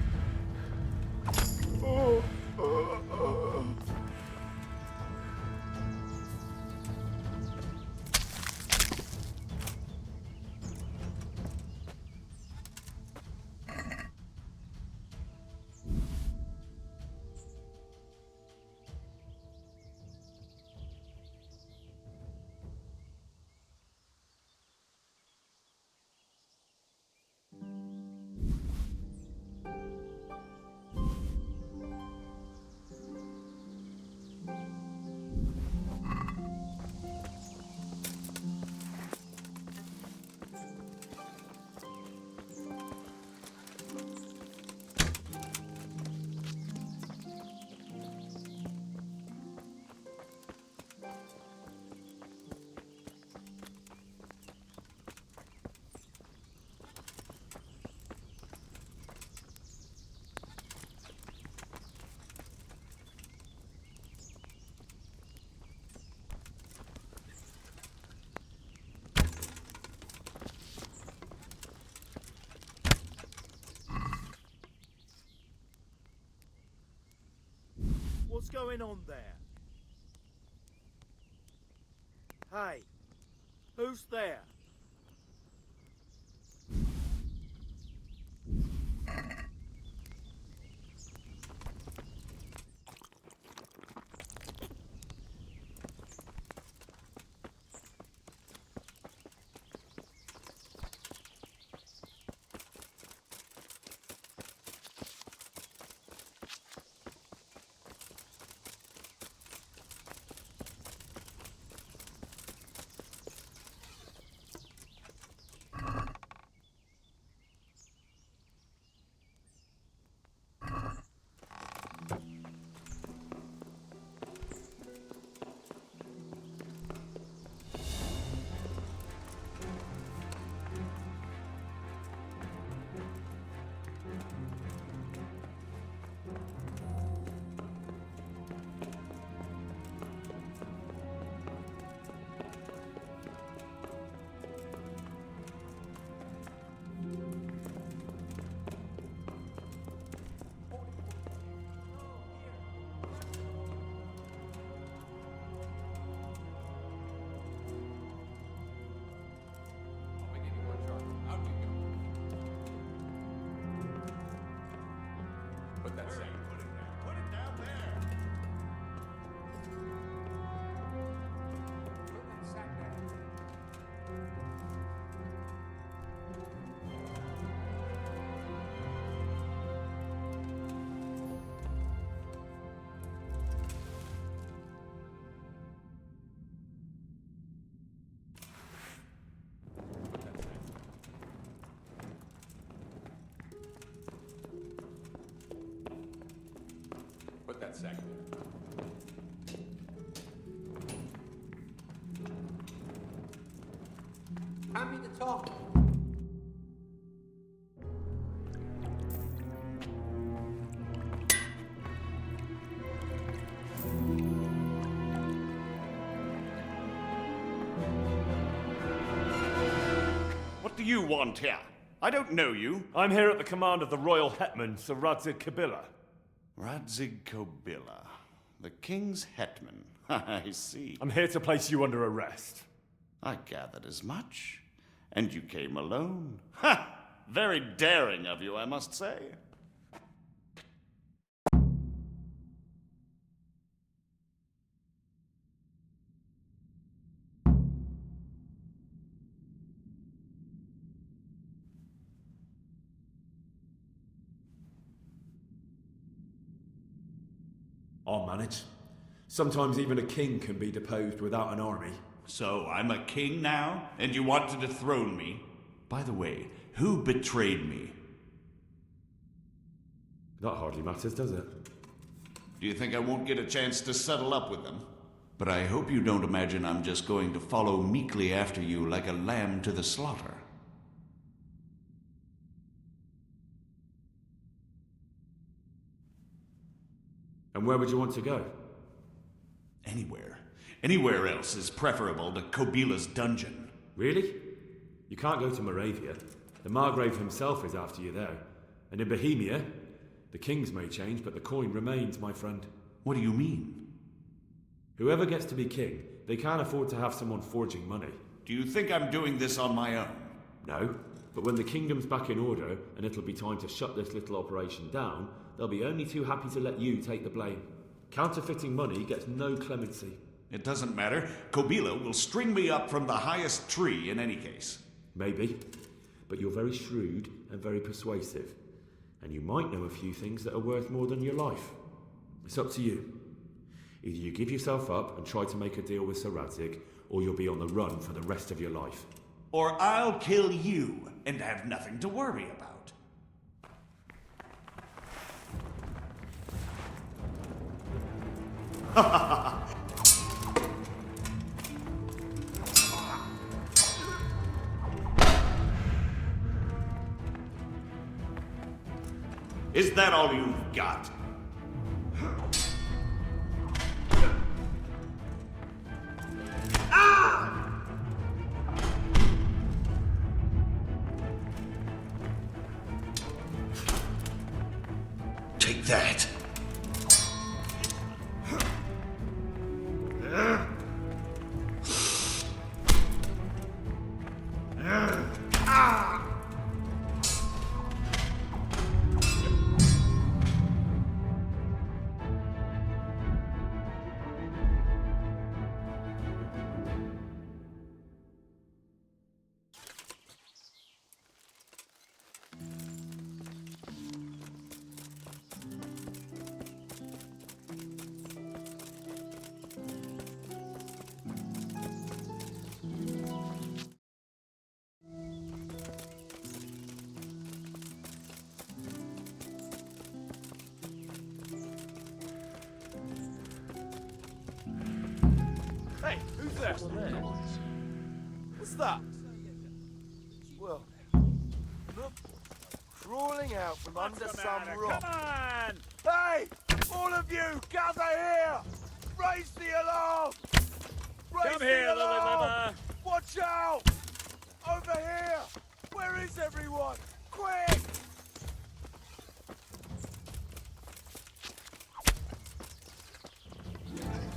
Oh! What's going on there? Hey, who's there? Put that sack there. Hand me the top. What do you want here? I don't know you. I'm here at the command of the royal hetman, Sir Radzig Kabila. Radzig Kabila, the king's hetman. I see. I'm here to place you under arrest. I gathered as much. And you came alone. Ha! Very daring of you, I must say. I'll manage. Sometimes even a king can be deposed without an army. So I'm a king now, and you want to dethrone me? By the way, who betrayed me? That hardly matters, does it? Do you think I won't get a chance to settle up with them? But I hope you don't imagine I'm just going to follow meekly after you like a lamb to the slaughter. And where would you want to go? Anywhere. Anywhere else is preferable to Kobila's dungeon. Really? You can't go to Moravia. The Margrave himself is after you there. And in Bohemia, the kings may change, but the coin remains, my friend. What do you mean? Whoever gets to be king, they can't afford to have someone forging money. Do you think I'm doing this on my own? No, but when the kingdom's back in order, and it'll be time to shut this little operation down, they'll be only too happy to let you take the blame. Counterfeiting money gets no clemency. It doesn't matter. Kobila will string me up from the highest tree in any case. Maybe, but you're very shrewd and very persuasive. And you might know a few things that are worth more than your life. It's up to you. Either you give yourself up and try to make a deal with Sir Radzig, or you'll be on the run for the rest of your life. Or I'll kill you and have nothing to worry about. Is that all you've got? Take that. Hey, who's there? What's that? Well, look, crawling out from under some rock. Come on! Hey, all of you, gather here! Raise the alarm! Raise Come the here, alarm! Lily Liver. Watch out! Over here! Where is everyone? Quick!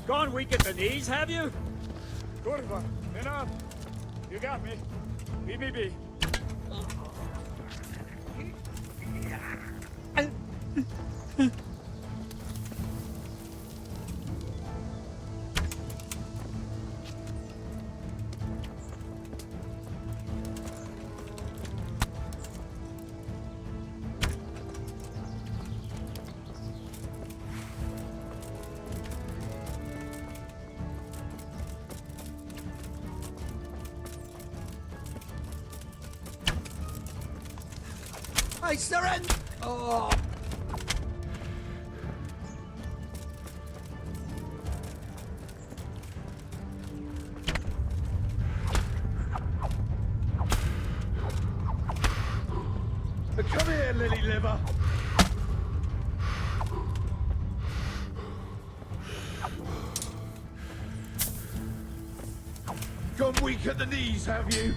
Gone weak at the knees, have you? Kurva, enough. You got me. BBB. I surrender! Oh! Come here, lily liver. Gone weak at the knees, have you?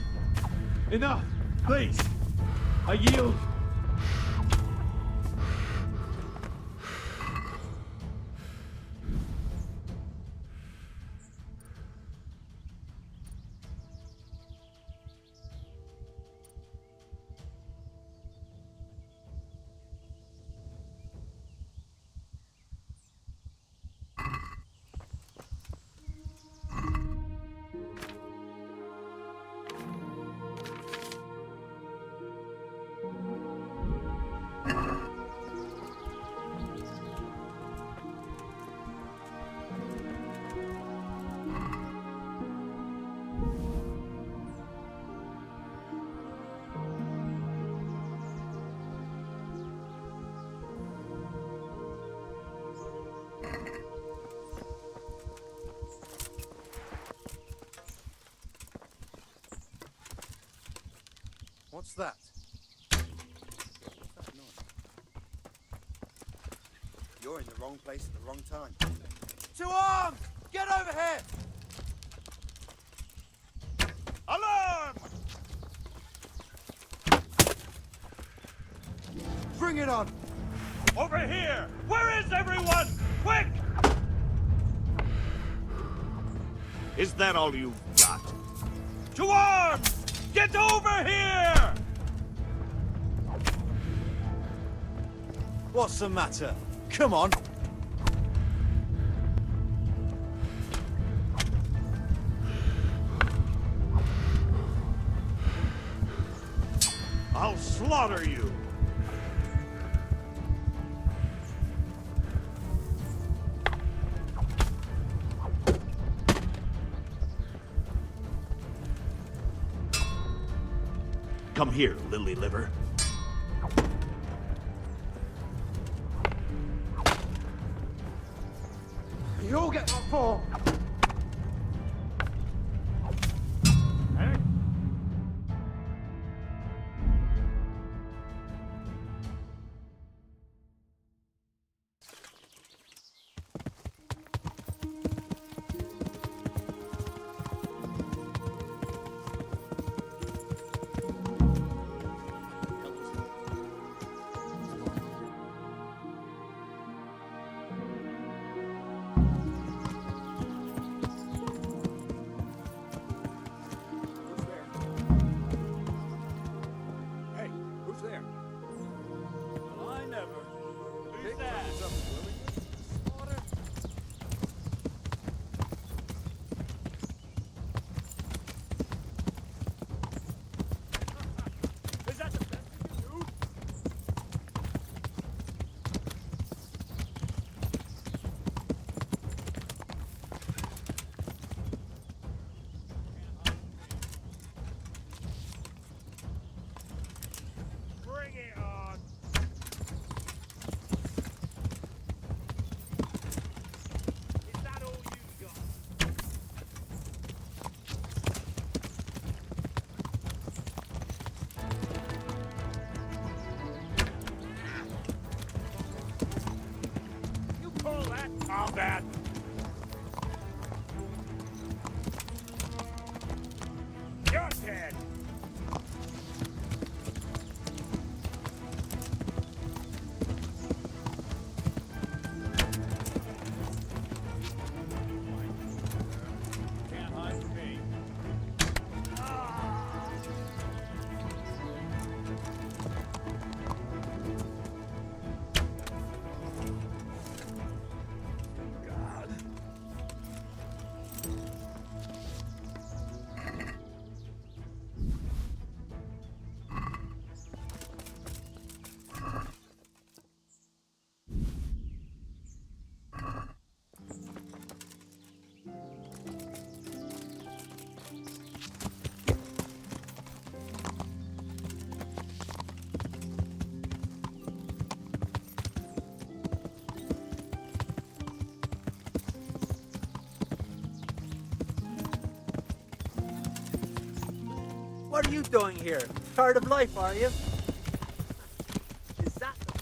Enough, please. I yield. What's that? You're in the wrong place at the wrong time. To arms! Get over here! Alarm! Bring it on! Over here! Where is everyone? Quick! Is that all you've got? To arms! Get over here! What's the matter? Come on! I'll slaughter you! Come here, lily liver. You'll get my fall! Combat! You're dead! Can't hide from me. What are you doing here? Tired of life, are you? Is that the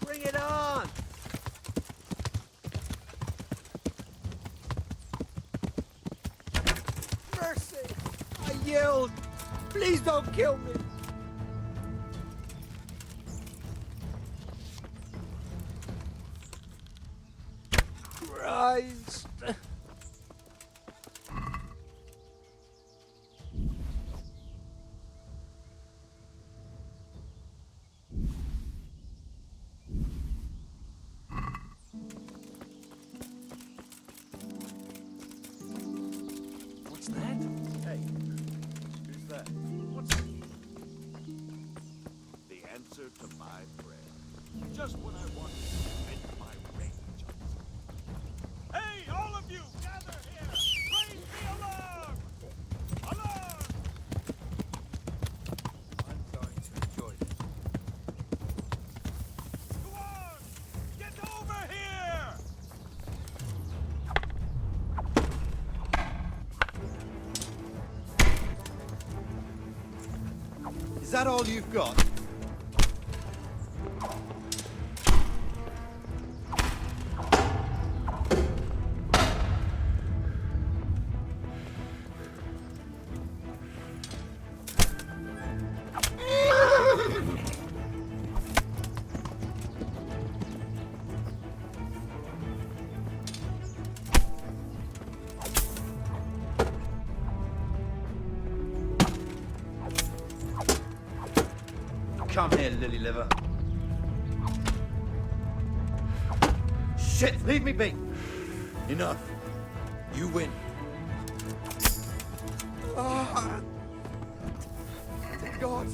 Bring it on! Mercy! I yelled! Please don't kill me! Christ! What's that? Hey, who's that? What's the answer to my prayer? Just when I wanted to vent my rage on something. Hey, all of you, gather here! Raise the alarm! Alarm! I'm going to enjoy this. Go on! Get over here! Is that all you've got? Come here, lily liver. Shit, leave me be. Enough. You win. Ah. God.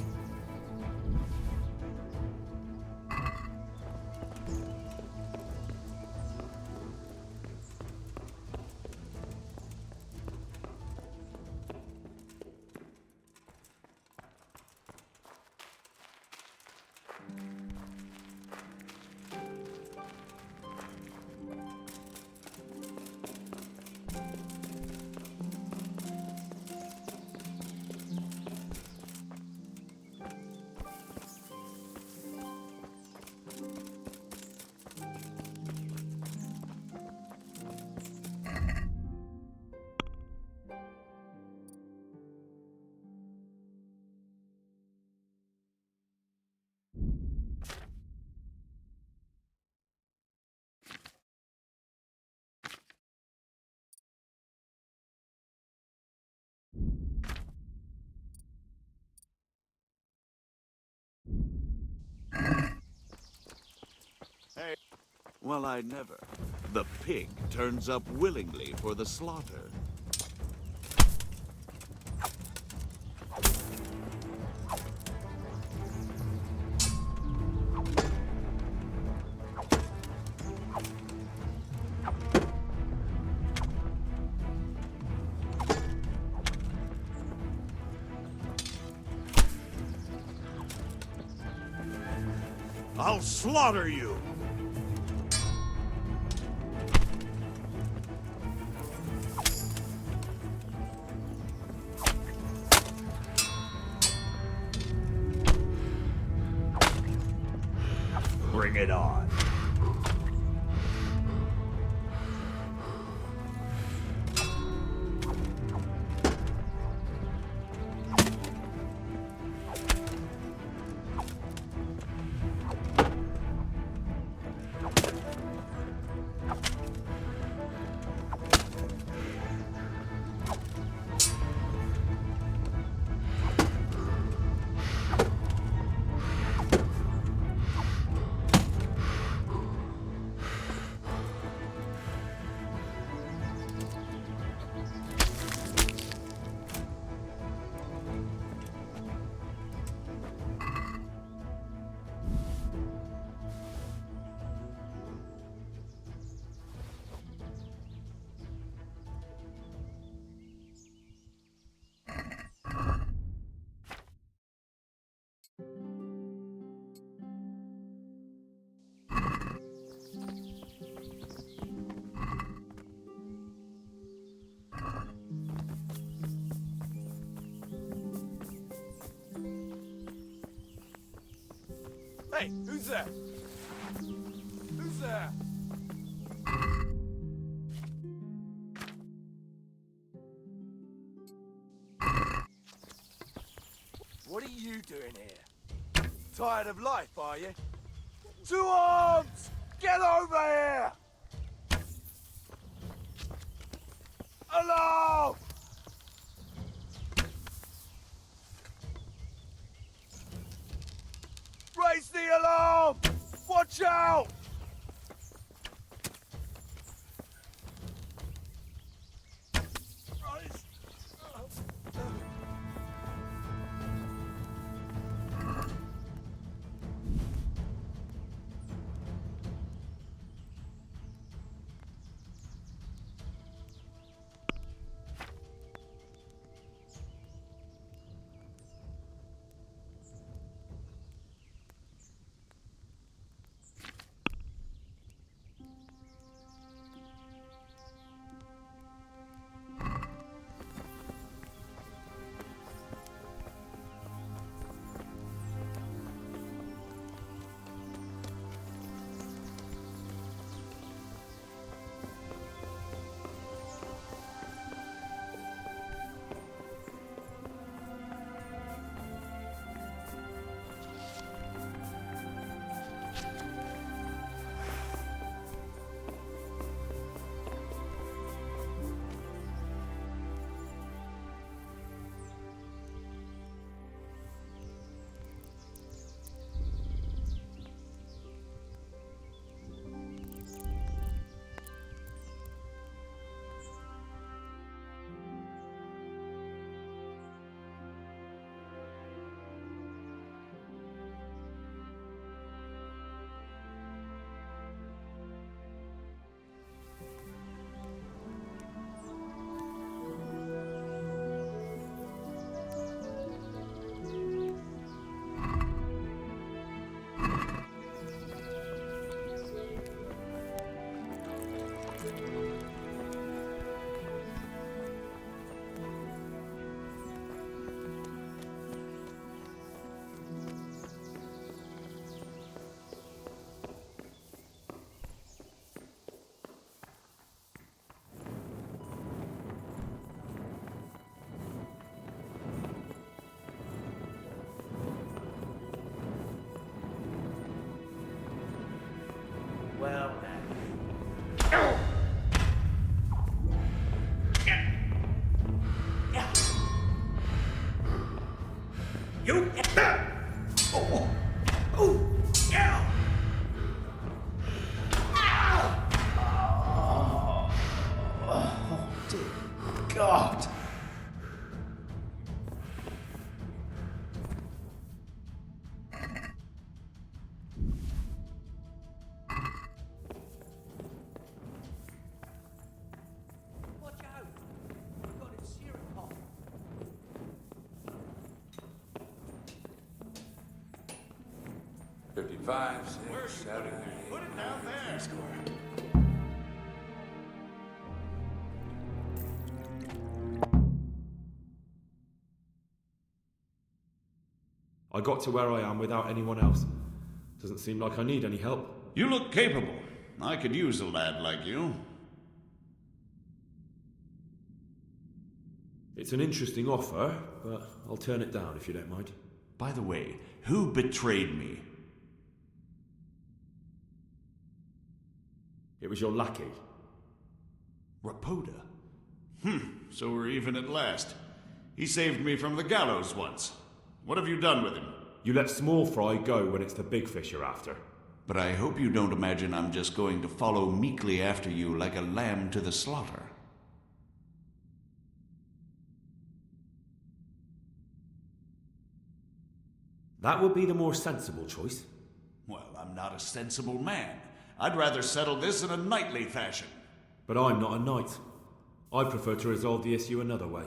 Hey. Well, I never. The pig turns up willingly for the slaughter. I'll slaughter you! Bring it on. Hey, who's there? Who's there? What are you doing here? Tired of life, are you? To arms! Get over here! Alarm! Raise the alarm! Watch out! Well, You! Oh! Oh! Yeah! oh dear God. Watch out! You've got it searing hot. 55, 6, 7, 8. Put it down there. I got to where I am without anyone else. Doesn't seem like I need any help. You look capable. I could use a lad like you. It's an interesting offer, but I'll turn it down if you don't mind. By the way, who betrayed me? It was your lackey. Rapoda? So we're even at last. He saved me from the gallows once. What have you done with him? You let small fry go when it's the big fish you're after. But I hope you don't imagine I'm just going to follow meekly after you like a lamb to the slaughter. That would be the more sensible choice. Well, I'm not a sensible man. I'd rather settle this in a knightly fashion. But I'm not a knight. I prefer to resolve the issue another way.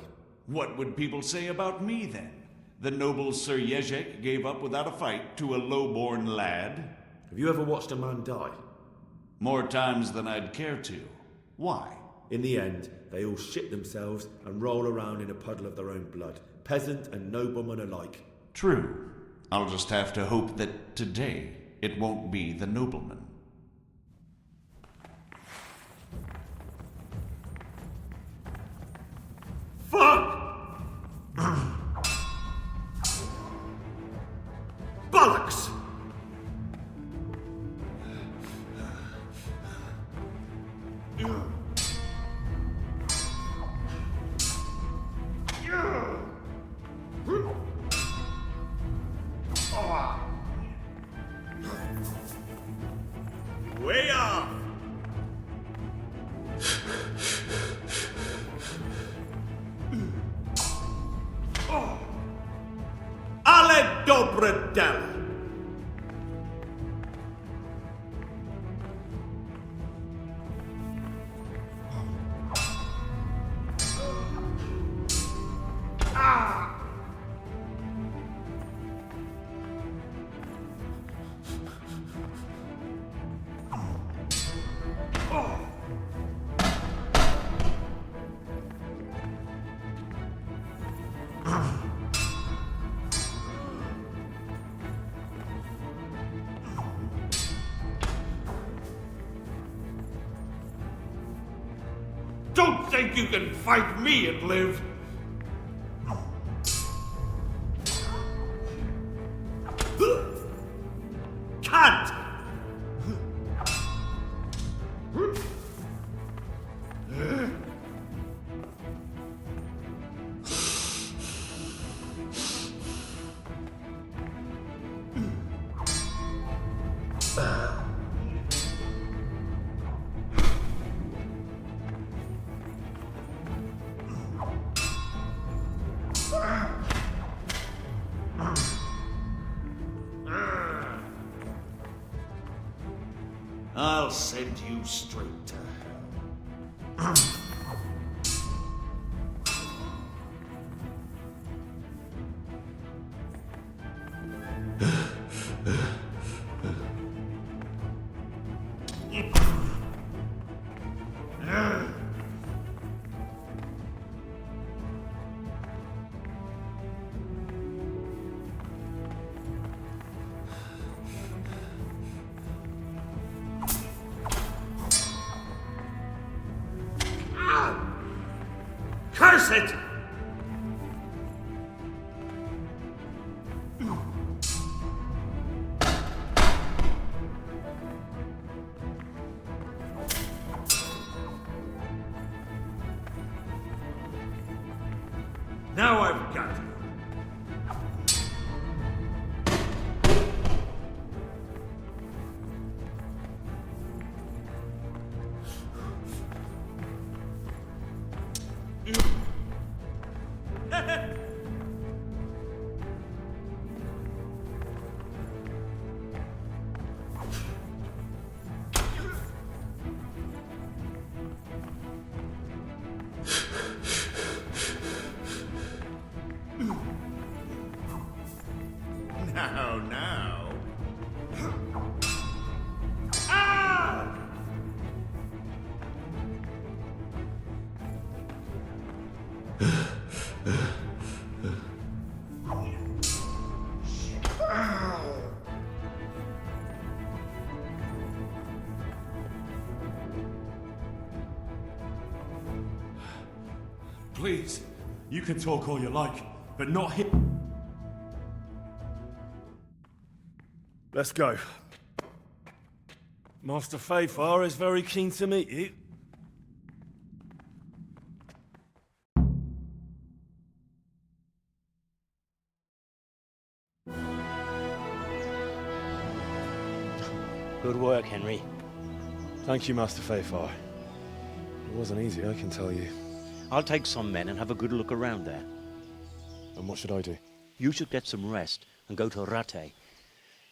What would people say about me, then? The noble Sir Jezek gave up without a fight to a low-born lad? Have you ever watched a man die? More times than I'd care to. Why? In the end, they all shit themselves and roll around in a puddle of their own blood, peasant and nobleman alike. True. I'll just have to hope that today it won't be the nobleman. Fuck! Bollocks! Way off! Ale dobre dele! Don't think you can fight me and live! Can't! I'll send you straight to hell. Curse it! Now I've got you. Now. Ah! Please, you can talk all you like, but not hit. Let's go. Master Fayfar is very keen to meet you. Good work, Henry. Thank you, Master Fayfar. It wasn't easy, I can tell you. I'll take some men and have a good look around there. And what should I do? You should get some rest and go to Rattay.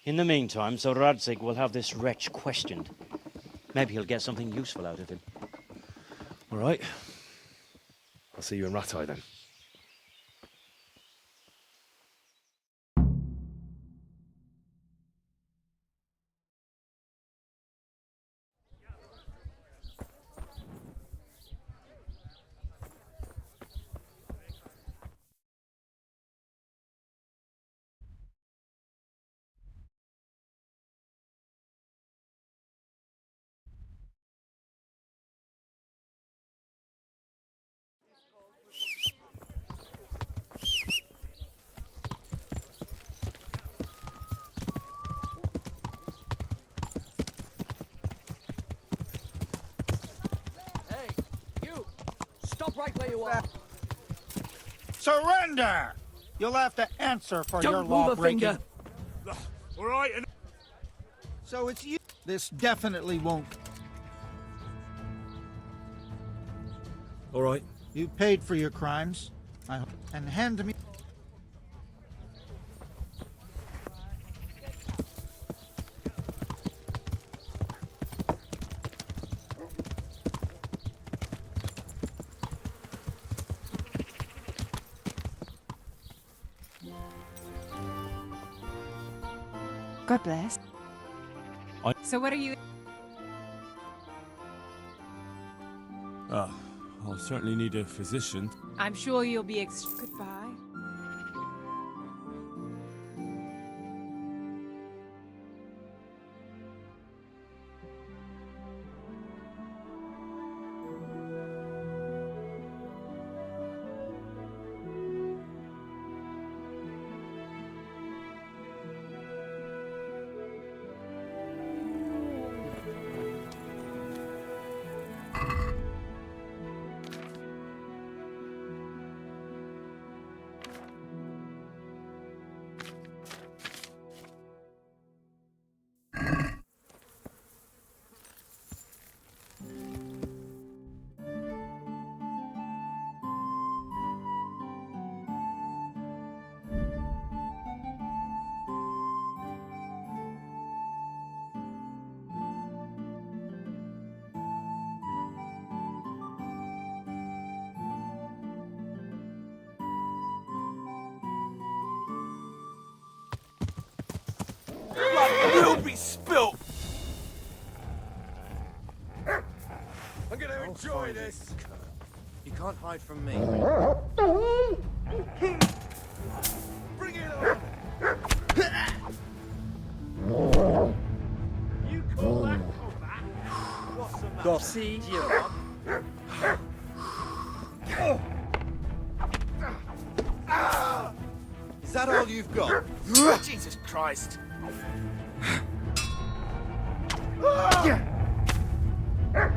In the meantime, Sir Radzig will have this wretch questioned. Maybe he'll get something useful out of him. All right. I'll see you in Rattay then. Stop right where you are. Surrender! You'll have to answer for your law-breaking. All right, and So it's you. This definitely won't. All right. You paid for your crimes. And hand me. God bless. So what are you... I'll certainly need a physician. I'm sure you'll be Goodbye. will be spilt. I'm gonna enjoy this. You can't hide from me. Bring it on. You call that combat? What's the matter? See you. Is that all you've got? Jesus Christ.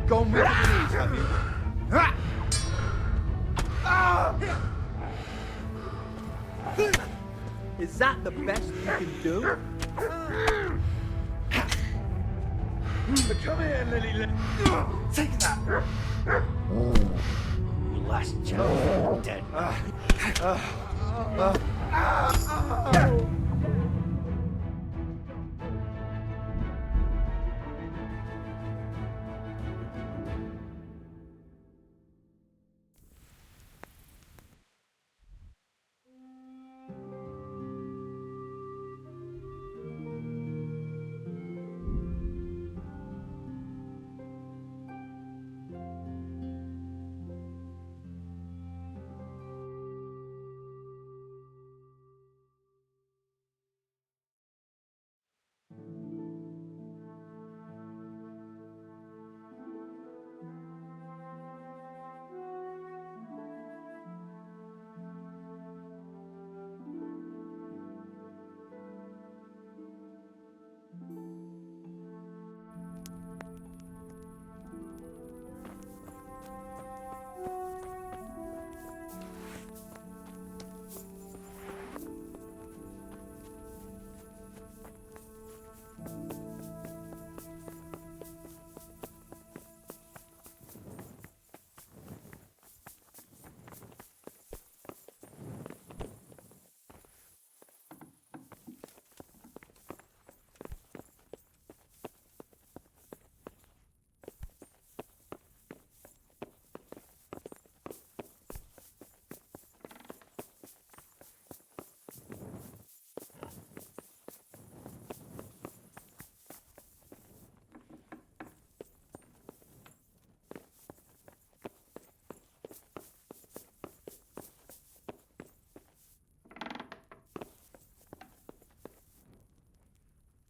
Gone with the knees, have you? Is that the best you can do? Come here, Lily. Take that. Last chance, dead.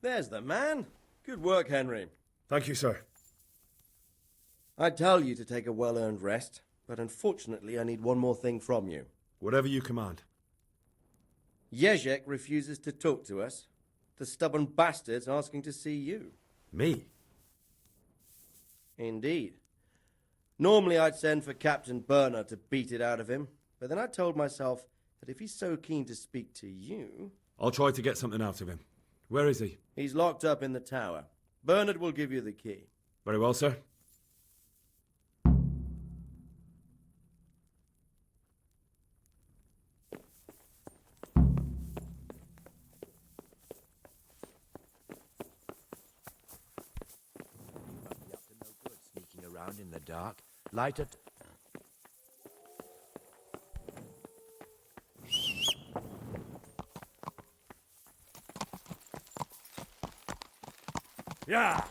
There's the man. Good work, Henry. Thank you, sir. I'd tell you to take a well-earned rest, but unfortunately I need one more thing from you. Whatever you command. Jezek refuses to talk to us. The stubborn bastard's asking to see you. Me? Indeed. Normally I'd send for Captain Burner to beat it out of him, but then I told myself that if he's so keen to speak to you... I'll try to get something out of him. Where is he? He's locked up in the tower. Bernard will give you the key. Very well, sir. Sneaking around in the dark. Light it. Yeah.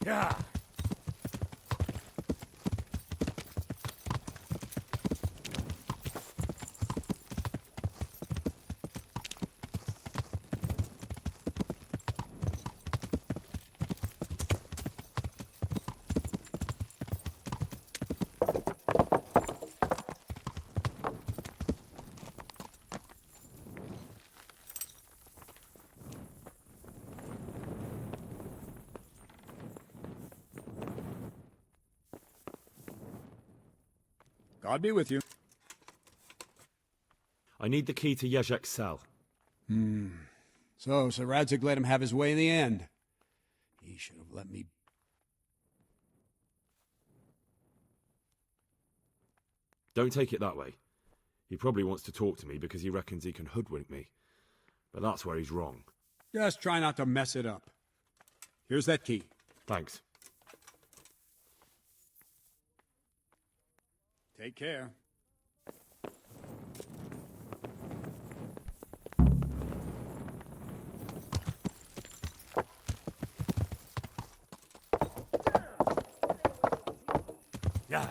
Yeah. God be with you. I need the key to Yezhek's cell. So Sir Radzig let him have his way in the end. He should have let me... Don't take it that way. He probably wants to talk to me because he reckons he can hoodwink me. But that's where he's wrong. Just try not to mess it up. Here's that key. Thanks. Take care. Yeah.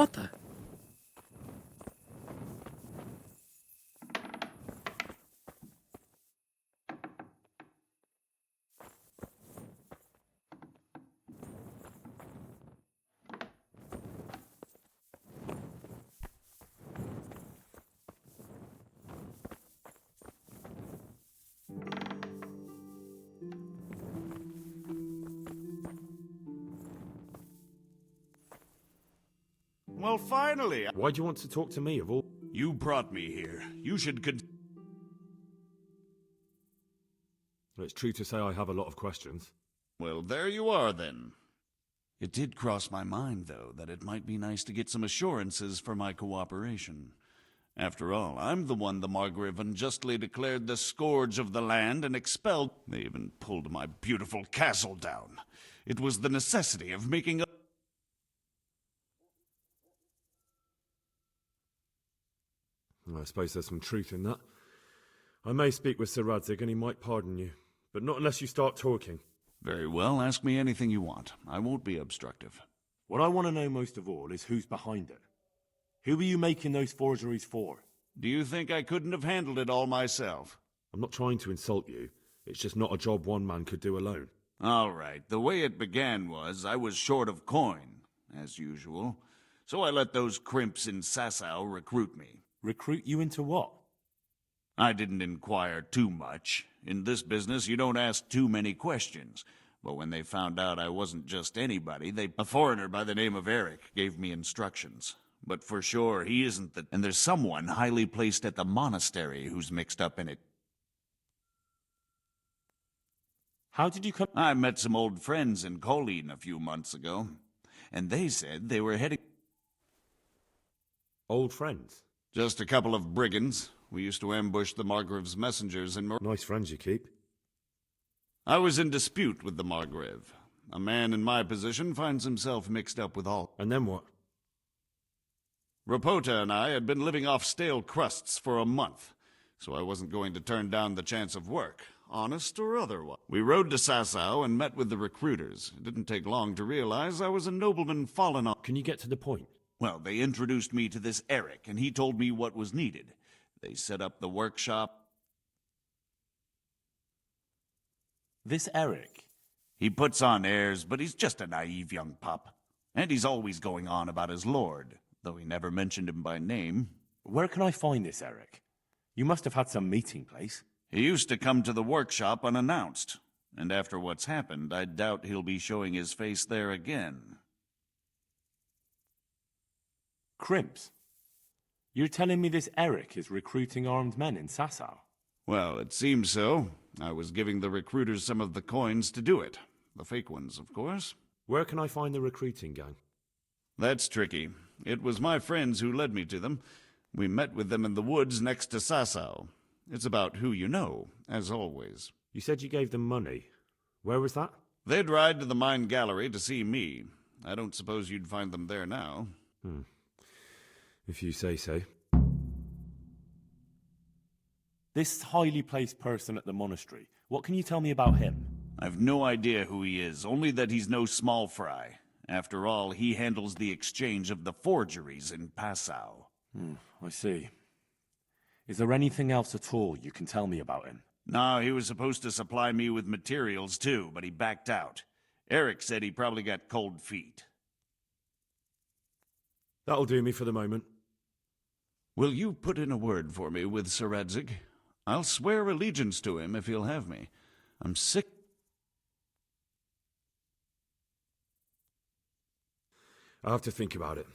What the? Well, finally. Why do you want to talk to me of all... You brought me here. You should It's true to say I have a lot of questions. Well, there you are, then. It did cross my mind, though, that it might be nice to get some assurances for my cooperation. After all, I'm the one the Margrave unjustly declared the scourge of the land and expelled. They even pulled my beautiful castle down. It was the necessity of making a... I suppose there's some truth in that. I may speak with Sir Radzig and he might pardon you, but not unless you start talking. Very well, ask me anything you want. I won't be obstructive. What I want to know most of all is who's behind it. Who are you making those forgeries for? Do you think I couldn't have handled it all myself? I'm not trying to insult you. It's just not a job one man could do alone. All right, the way it began was I was short of coin, as usual. So I let those crimps in Sasau recruit me. Recruit you into what? I didn't inquire too much. In this business, you don't ask too many questions. But when they found out I wasn't just anybody, a foreigner by the name of Eric gave me instructions. But for sure, he isn't the... And there's someone highly placed at the monastery who's mixed up in it. How did you come... I met some old friends in Colleen a few months ago, and they said they were heading... Old friends? Just a couple of brigands. We used to ambush the Margrave's messengers in... Nice friends you keep. I was in dispute with the Margrave. A man in my position finds himself mixed up with all. And then what? Rapota and I had been living off stale crusts for a month, so I wasn't going to turn down the chance of work, honest or otherwise. We rode to Sasau and met with the recruiters. It didn't take long to realize I was a nobleman fallen on. Can you get to the point? Well, they introduced me to this Eric, and he told me what was needed. They set up the workshop. This Eric? He puts on airs, but he's just a naive young pup. And he's always going on about his lord, though he never mentioned him by name. Where can I find this Eric? You must have had some meeting place. He used to come to the workshop unannounced, and after what's happened, I doubt he'll be showing his face there again. Crimps? You're telling me this Eric is recruiting armed men in Sasau? Well, it seems so. I was giving the recruiters some of the coins to do it. The fake ones, of course. Where can I find the recruiting gang? That's tricky. It was my friends who led me to them. We met with them in the woods next to Sasau. It's about who you know, as always. You said you gave them money. Where was that? They'd ride to the mine gallery to see me. I don't suppose you'd find them there now. If you say so. This highly placed person at the monastery, what can you tell me about him? I've no idea who he is, only that he's no small fry. After all, he handles the exchange of the forgeries in Passau. I see. Is there anything else at all you can tell me about him? No, he was supposed to supply me with materials too, but he backed out. Eric said he probably got cold feet. That'll do me for the moment. Will you put in a word for me with Sir Radzig? I'll swear allegiance to him if he'll have me. I'm sick. I'll have to think about it.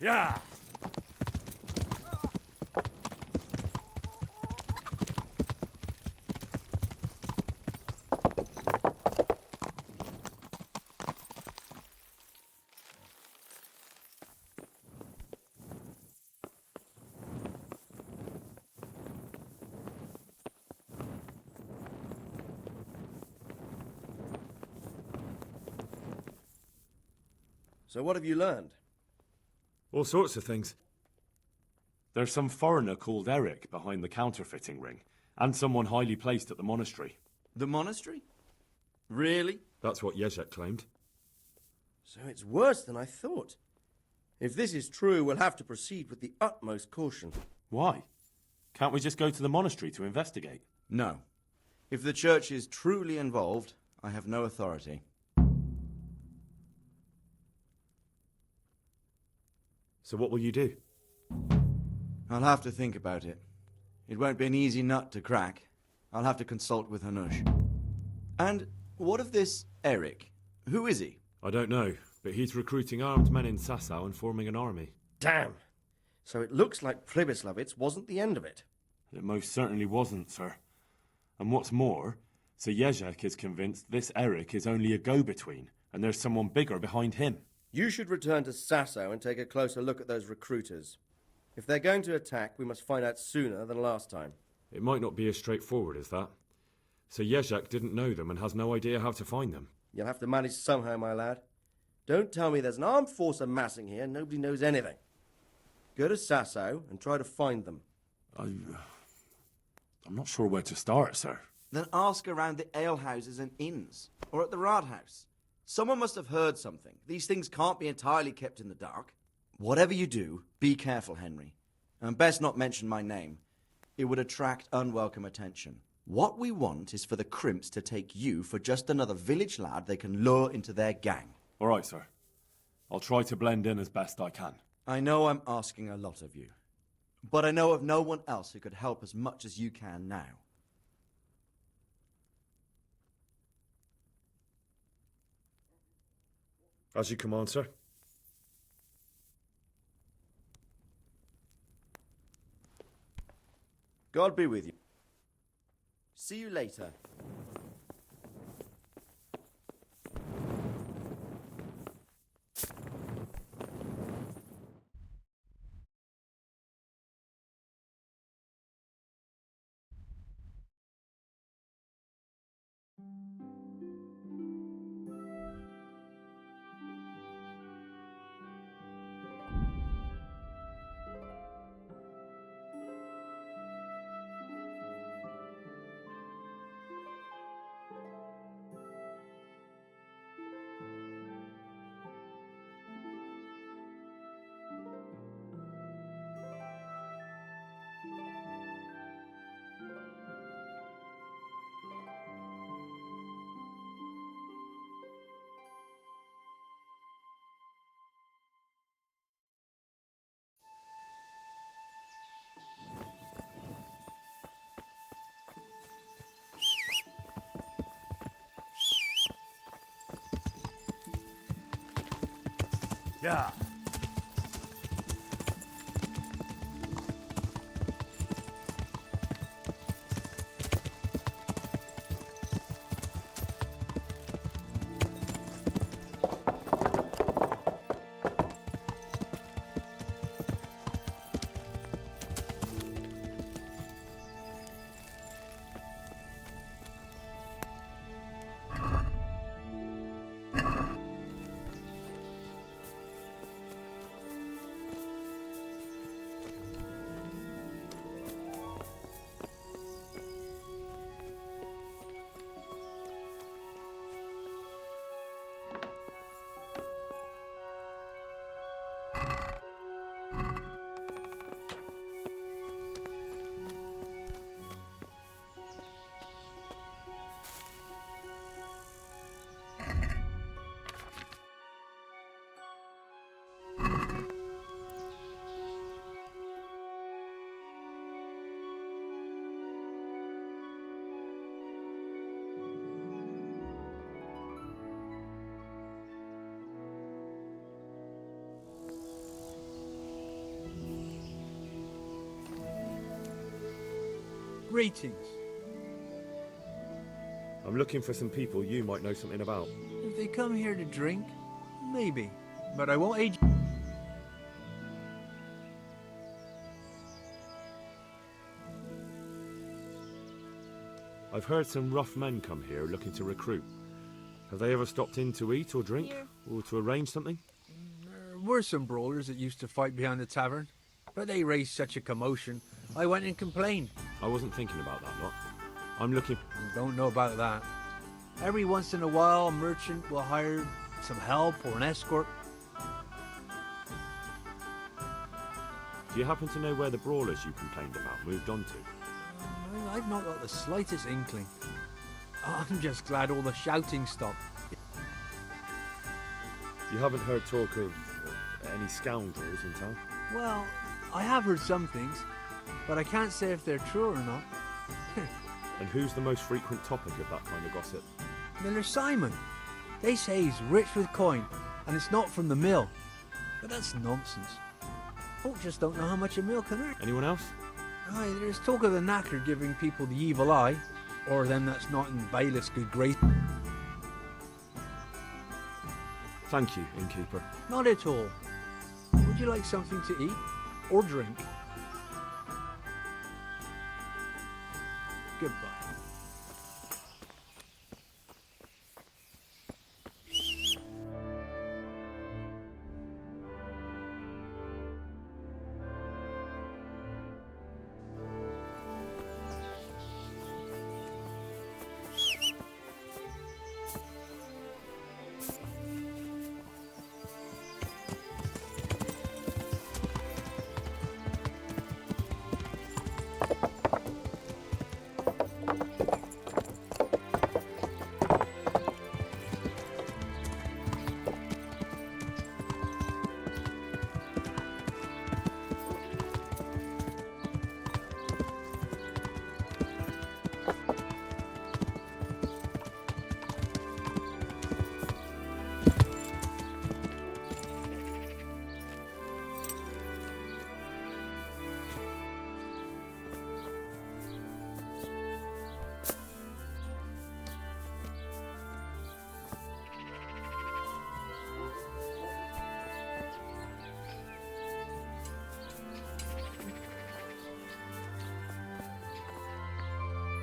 Yeah. So what have you learned? All sorts of things. There's some foreigner called Eric behind the counterfeiting ring, and someone highly placed at the monastery. The monastery? Really? That's what Jezek claimed. So it's worse than I thought. If this is true, we'll have to proceed with the utmost caution. Why? Can't we just go to the monastery to investigate? No. If the church is truly involved, I have no authority. So what will you do? I'll have to think about it. It won't be an easy nut to crack. I'll have to consult with Hanush. And what of this Eric? Who is he? I don't know, but he's recruiting armed men in Sasau and forming an army. Damn! So it looks like Pribyslavitz wasn't the end of it. It most certainly wasn't, sir. And what's more, Sir Jezek is convinced this Eric is only a go-between, and there's someone bigger behind him. You should return to Sasau and take a closer look at those recruiters. If they're going to attack, we must find out sooner than last time. It might not be as straightforward as that. Sir Jezek didn't know them and has no idea how to find them. You'll have to manage somehow, my lad. Don't tell me there's an armed force amassing here and nobody knows anything. Go to Sasau and try to find them. I'm not sure where to start, sir. Then ask around the alehouses and inns, or at the Rathaus. Someone must have heard something. These things can't be entirely kept in the dark. Whatever you do, be careful, Henry. And best not mention my name. It would attract unwelcome attention. What we want is for the crimps to take you for just another village lad they can lure into their gang. All right, sir. I'll try to blend in as best I can. I know I'm asking a lot of you, but I know of no one else who could help as much as you can now. As you command, sir. God be with you. See you later. Yeah. Greetings. I'm looking for some people you might know something about. If they come here to drink, maybe. But I won't aid you. I've heard some rough men come here looking to recruit. Have they ever stopped in to eat or drink? Or to arrange something? There were some brawlers that used to fight behind the tavern, but they raised such a commotion, I went and complained. I wasn't thinking about that lot. I'm looking... Don't know about that. Every once in a while, a merchant will hire some help or an escort. Do you happen to know where the brawlers you complained about moved on to? I've not got the slightest inkling. I'm just glad all the shouting stopped. You haven't heard talk of any scoundrels in town? Well, I have heard some things, but I can't say if they're true or not. And who's the most frequent topic of that kind of gossip? Miller Simon. They say he's rich with coin, and it's not from the mill. But that's nonsense. Folk just don't know how much a mill can earn. Anyone else? Aye, there's talk of the knacker giving people the evil eye, or them that's not in bailiff's good grace. Thank you, innkeeper. Not at all. Would you like something to eat or drink? Goodbye.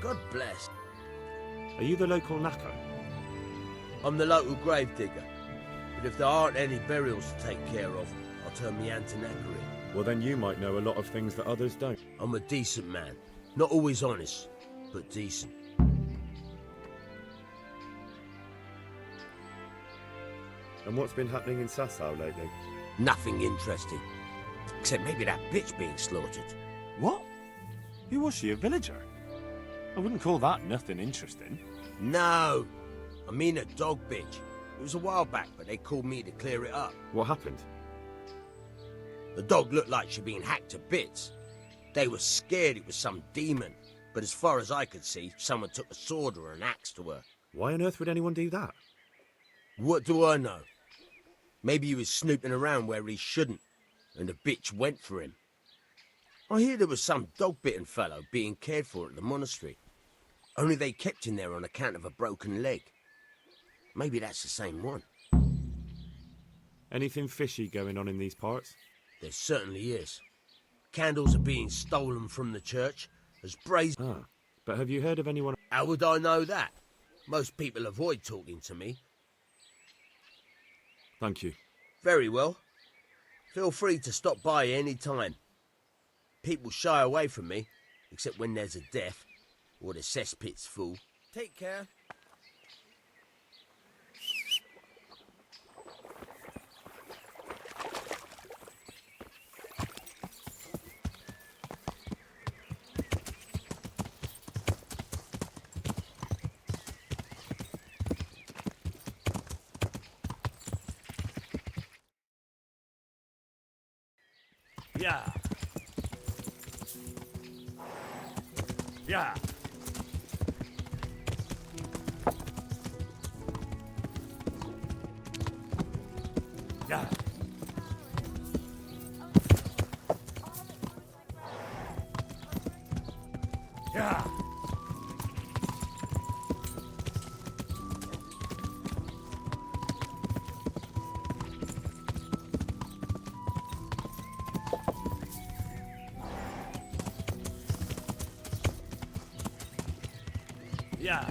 God bless. Are you the local knacker? I'm the local grave digger. But if there aren't any burials to take care of, I'll turn me hand to knackery. Well, then you might know a lot of things that others don't. I'm a decent man. Not always honest, but decent. And what's been happening in Sasau lately? Nothing interesting. Except maybe that bitch being slaughtered. What? Who was she, a villager? I wouldn't call that nothing interesting. No! I mean a dog bitch. It was a while back, but they called me to clear it up. What happened? The dog looked like she'd been hacked to bits. They were scared it was some demon, but as far as I could see, someone took a sword or an axe to her. Why on earth would anyone do that? What do I know? Maybe he was snooping around where he shouldn't, and the bitch went for him. I hear there was some dog-bitten fellow being cared for at the monastery. Only they kept him there on account of a broken leg. Maybe that's the same one. Anything fishy going on in these parts? There certainly is. Candles are being stolen from the church as brazen... Ah, but have you heard of anyone... How would I know that? Most people avoid talking to me. Thank you. Very well. Feel free to stop by any time. People shy away from me, except when there's a death, or the cesspit's full. Take care. Yeah. Yeah. Yeah. Yeah. Yeah.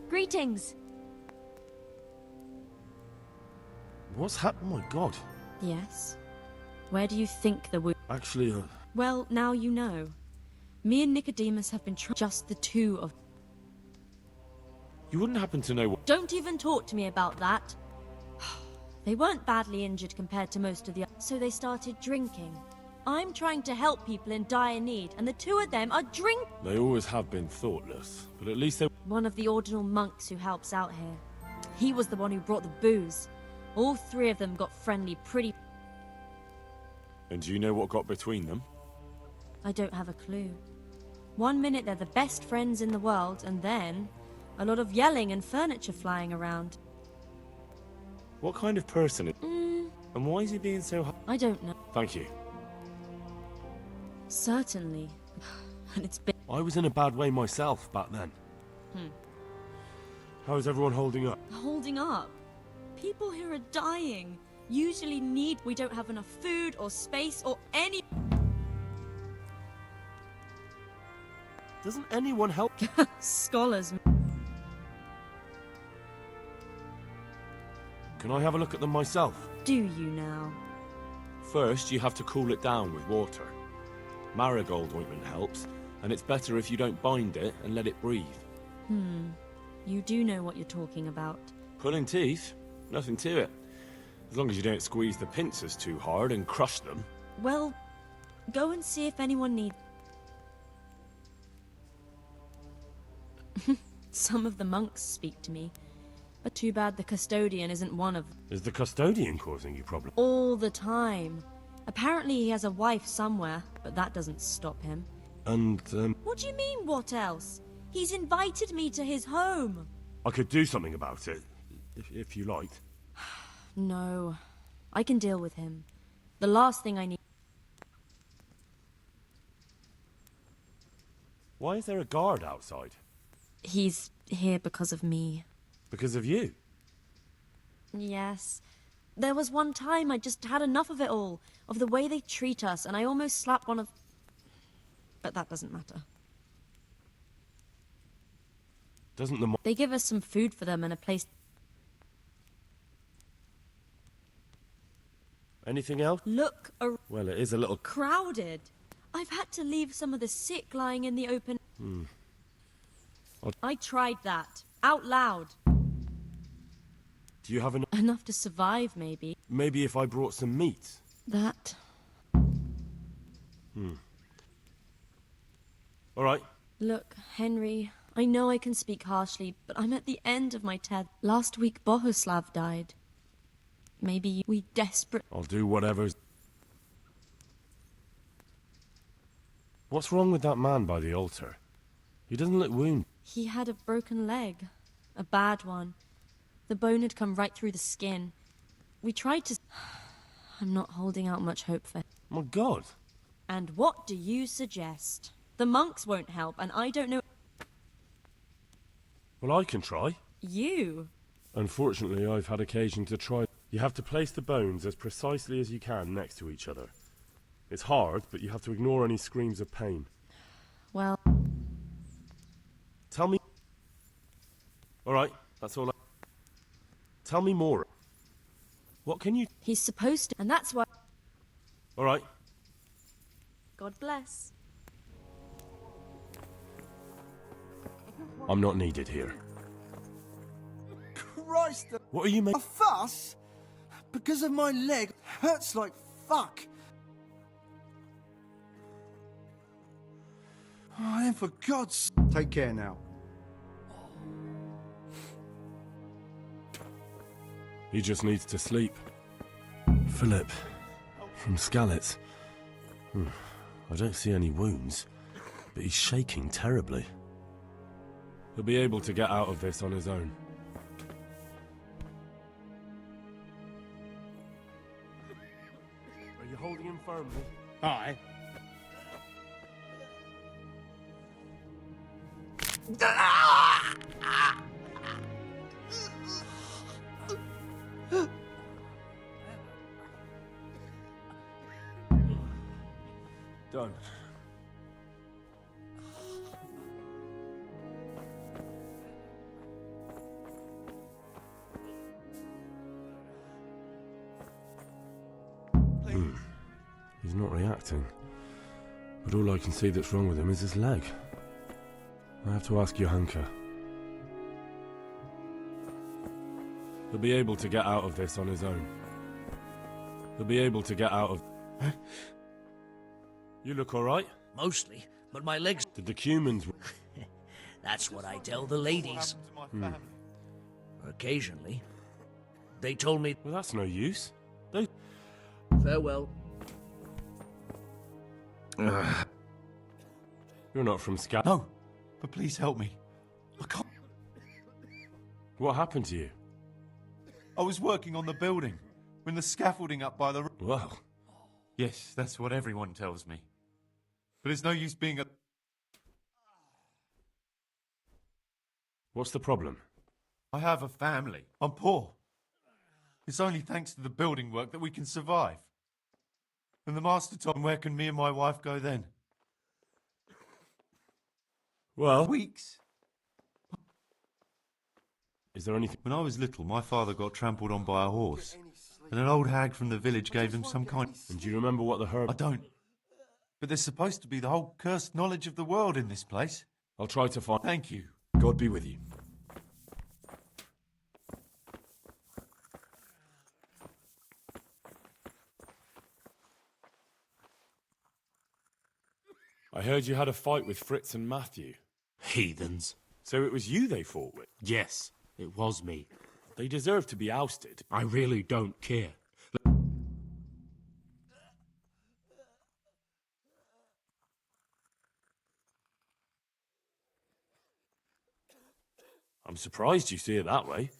Greetings. What's happened? Oh my god. Yes. Where do you think the wound? Actually, Well, now you know. Me and Nicodemus have been just the two of. you wouldn't happen to know what... Don't even talk to me about that. They weren't badly injured compared to most of the others, so they started drinking. I'm trying to help people in dire need, and the two of them are drink. They always have been thoughtless, but at least they... One of the ordinal monks who helps out here. He was the one who brought the booze. All three of them got friendly pretty... And do you know what got between them? I don't have a clue. One minute they're the best friends in the world, and then a lot of yelling and furniture flying around. What kind of person is... And why is he being so... I don't know. Thank you. Certainly. And it's been... I was in a bad way myself back then. How is everyone holding up? Holding up? People here are dying. Usually need... We don't have enough food or space or any... Doesn't anyone help? Scholars. Can I have a look at them myself? Do you now? First, you have to cool it down with water. Marigold ointment helps, and it's better if you don't bind it and let it breathe. You do know what you're talking about. Pulling teeth? Nothing to it. As long as you don't squeeze the pincers too hard and crush them. Well, go and see if anyone needs... Some of the monks speak to me. But too bad the custodian isn't one of them. Is the custodian causing you problems? All the time. Apparently he has a wife somewhere, but that doesn't stop him. And, What do you mean, what else? He's invited me to his home. I could do something about it, if you liked. No. I can deal with him. The last thing I need... Why is there a guard outside? He's here because of me. Because of you? Yes. There was one time I just had enough of it all, of the way they treat us, and I almost slapped one of... But that doesn't matter. Doesn't the... They give us some food for them and a place... Anything else? Look, Well, it is a little... crowded. I've had to leave some of the sick lying in the open... I tried that. Out loud. Do you have enough to survive, maybe? Maybe if I brought some meat? That... All right. Look, Henry, I know I can speak harshly, but I'm at the end of my tether. Last week, Bohuslav died. Maybe we desperate... I'll do whatever's... What's wrong with that man by the altar? He doesn't look wounded. He had a broken leg. A bad one. The bone had come right through the skin. We tried to... I'm not holding out much hope for him. My God. And what do you suggest? The monks won't help, and I don't know... Well, I can try. You? Unfortunately, I've had occasion to try. You have to place the bones as precisely as you can next to each other. It's hard, but you have to ignore any screams of pain. Well... Tell me... All right, that's all. Tell me more. What can you... He's supposed to, and that's why... All right. God bless. I'm not needed here. Christ! What are you making? A fuss? Because of my leg hurts like fuck. Oh, then for God's... Take care now. He just needs to sleep. Philip, from Skalitz. I don't see any wounds, but he's shaking terribly. He'll be able to get out of this on his own. Are you holding him firmly? Aye. Done. He's not reacting. But all I can see that's wrong with him is his leg. I have to ask Johanka. He'll be able to get out of this on his own. He'll be able to get out of... Huh? You look alright? Mostly, but my legs... Did the humans... That's what I tell the ladies. Occasionally. They told me... Well, that's no use. They... Farewell. You're not from Scat... No, but please help me. I can't... What happened to you? I was working on the building, when the scaffolding up by the... Well... Yes, that's what everyone tells me. But it's no use being a... What's the problem? I have a family. I'm poor. It's only thanks to the building work that we can survive. And the master told me, where can me and my wife go then? Well... Weeks. Is there anything... When I was little, my father got trampled on by a horse. And an old hag from the village gave him some kind... And do you remember what the herb... I don't. But there's supposed to be the whole cursed knowledge of the world in this place. I'll try to find... Thank you. God be with you. I heard you had a fight with Fritz and Matthew. Heathens. So it was you they fought with? Yes, it was me. They deserve to be ousted. I really don't care. I'm surprised you see it that way.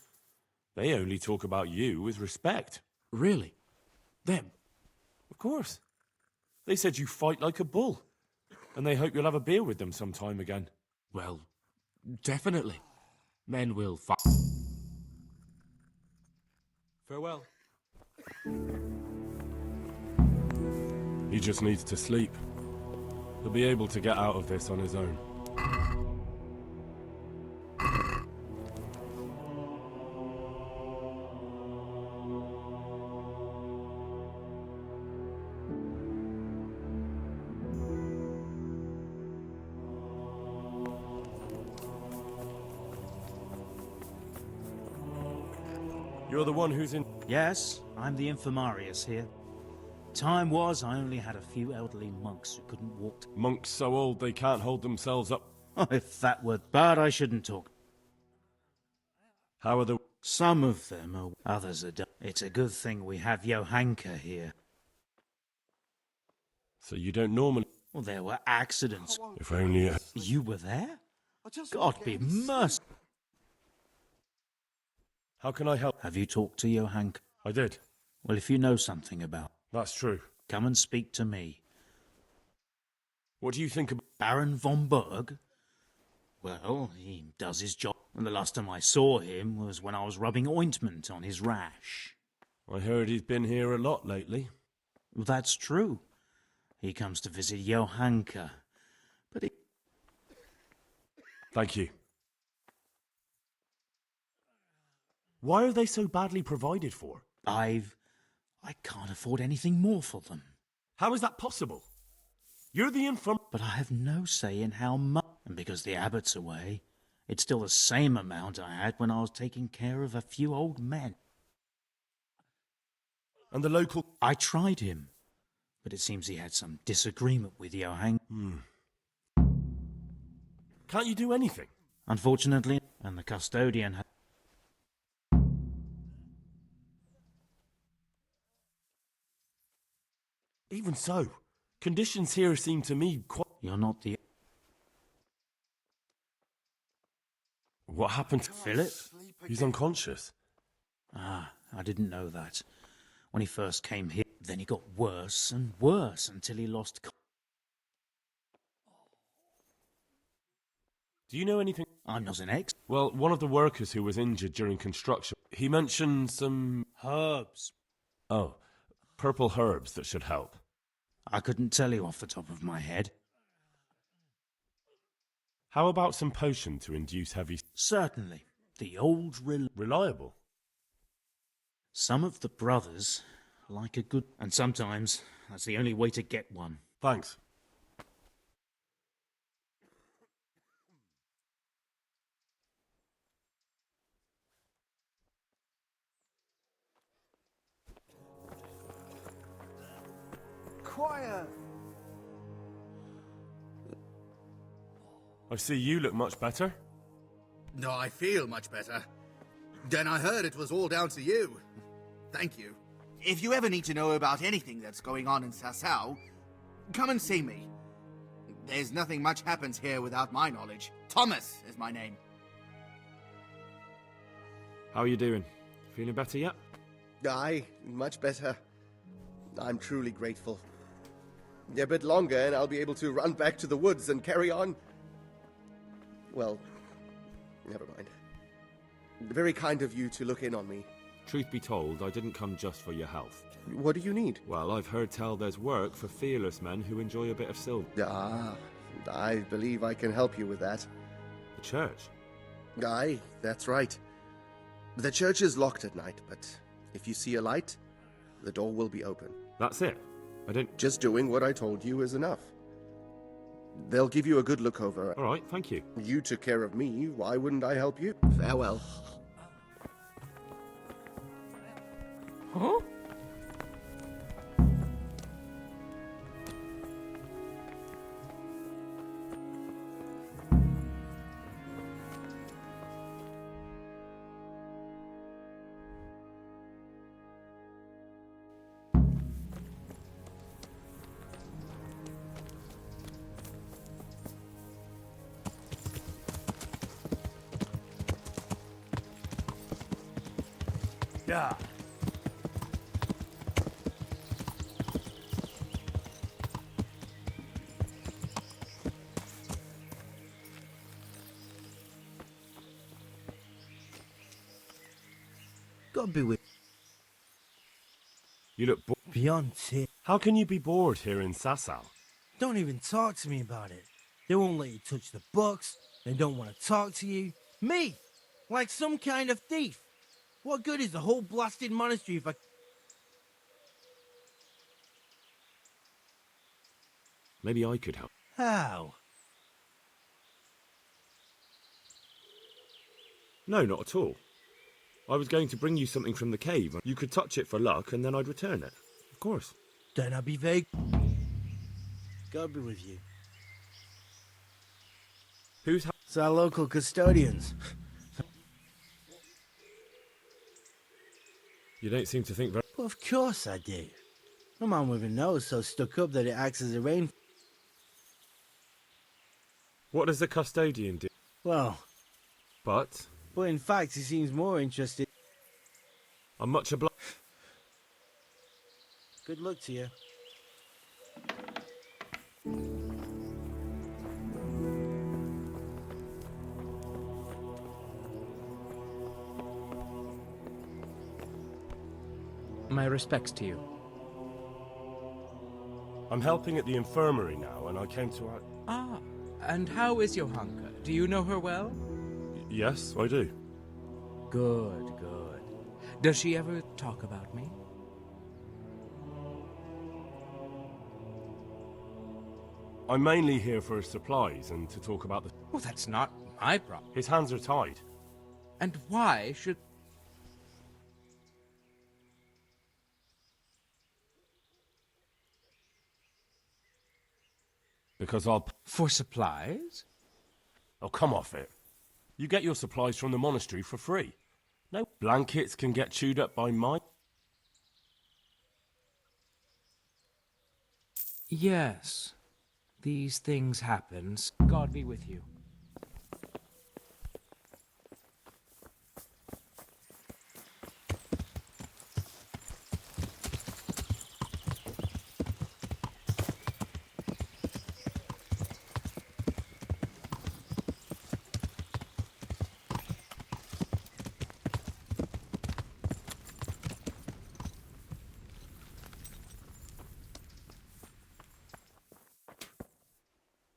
They only talk about you with respect. Really? Them? Of course. They said you fight like a bull. And they hope you'll have a beer with them sometime again. Well, definitely. Men will fight. Farewell. He just needs to sleep. He'll be able to get out of this on his own. You're the one who's in... Yes, I'm the infirmarius here. Time was I only had a few elderly monks who couldn't walk. Monks so old they can't hold themselves up. Oh, if that were bad, I shouldn't talk. How are the... Some of them are... Others are... It's a good thing we have Johanka here. So you don't normally... Well, there were accidents. If only... You were there? God be merciful. How can I help? Have you talked to Johanka? I did. Well, if you know something about... That's true. Come and speak to me. What do you think about... Baron von Berg? Well, he does his job. And the last time I saw him was when I was rubbing ointment on his rash. I heard he's been here a lot lately. Well, that's true. He comes to visit Johanka. But he... Thank you. Why are they so badly provided for? I can't afford anything more for them. How is that possible? You're the infirm... But I have no say in how much... And because the abbot's away, it's still the same amount I had when I was taking care of a few old men. And the local... I tried him, but it seems he had some disagreement with Johann. Can't you do anything? Unfortunately, and the custodian had... Even so, conditions here seem to me quite... You're not the... What happened to Philip? He's unconscious. Ah, I didn't know that. When he first came here, then he got worse and worse until he lost... Do you know anything? I'm not an ex... Well, one of the workers who was injured during construction, he mentioned some... Herbs. Oh, purple herbs that should help. I couldn't tell you off the top of my head. How about some potion to induce heavy... Certainly. The old... Reliable? Some of the brothers like a good... And sometimes that's the only way to get one. Thanks. Quiet! I see you look much better. No, I feel much better. Then I heard it was all down to you. Thank you. If you ever need to know about anything that's going on in Sasau, come and see me. There's nothing much happens here without my knowledge. Thomas is my name. How are you doing? Feeling better yet? Aye, much better. I'm truly grateful. A bit longer and I'll be able to run back to the woods and carry on. Well, never mind. Very kind of you to look in on me. Truth be told, I didn't come just for your health. What do you need? Well, I've heard tell there's work for fearless men who enjoy a bit of silver. Ah, I believe I can help you with that. The church? Aye, that's right. The church is locked at night, but if you see a light, the door will be open. That's it? I didn't... Just doing what I told you is enough. They'll give you a good look over. All right, thank you. You took care of me, why wouldn't I help you? Farewell. Huh? Yeah. God be with You look bored. beyond it. How can you be bored here in Sasau? Don't even talk to me about it. They won't let you touch the books. They don't want to talk to you. Me! Like some kind of thief. What good is the whole blasted monastery if I... Maybe I could help. How? No, not at all. I was going to bring you something from the cave. You could touch it for luck, and then I'd return it. Of course. Then I'll be vague. God be with you. Who's... It's our local custodians. You don't seem to think very... Well, of course I do. No man with a nose so stuck up that it acts as a rain... What does the custodian do? Well... But in fact, he seems more interested... I'm much obliged... Good luck to you. My respects to you. I'm helping at the infirmary now, and I came to... Ah, and how is Johanka? Do you know her well? Yes, I do. Good, good. Does she ever talk about me? I'm mainly here for supplies and to talk about the... Well, that's not my problem. His hands are tied. And why should... Because I'll... For supplies? Oh, come off it. You get your supplies from the monastery for free. No blankets can get chewed up by mine. Yes. These things happen. God be with you.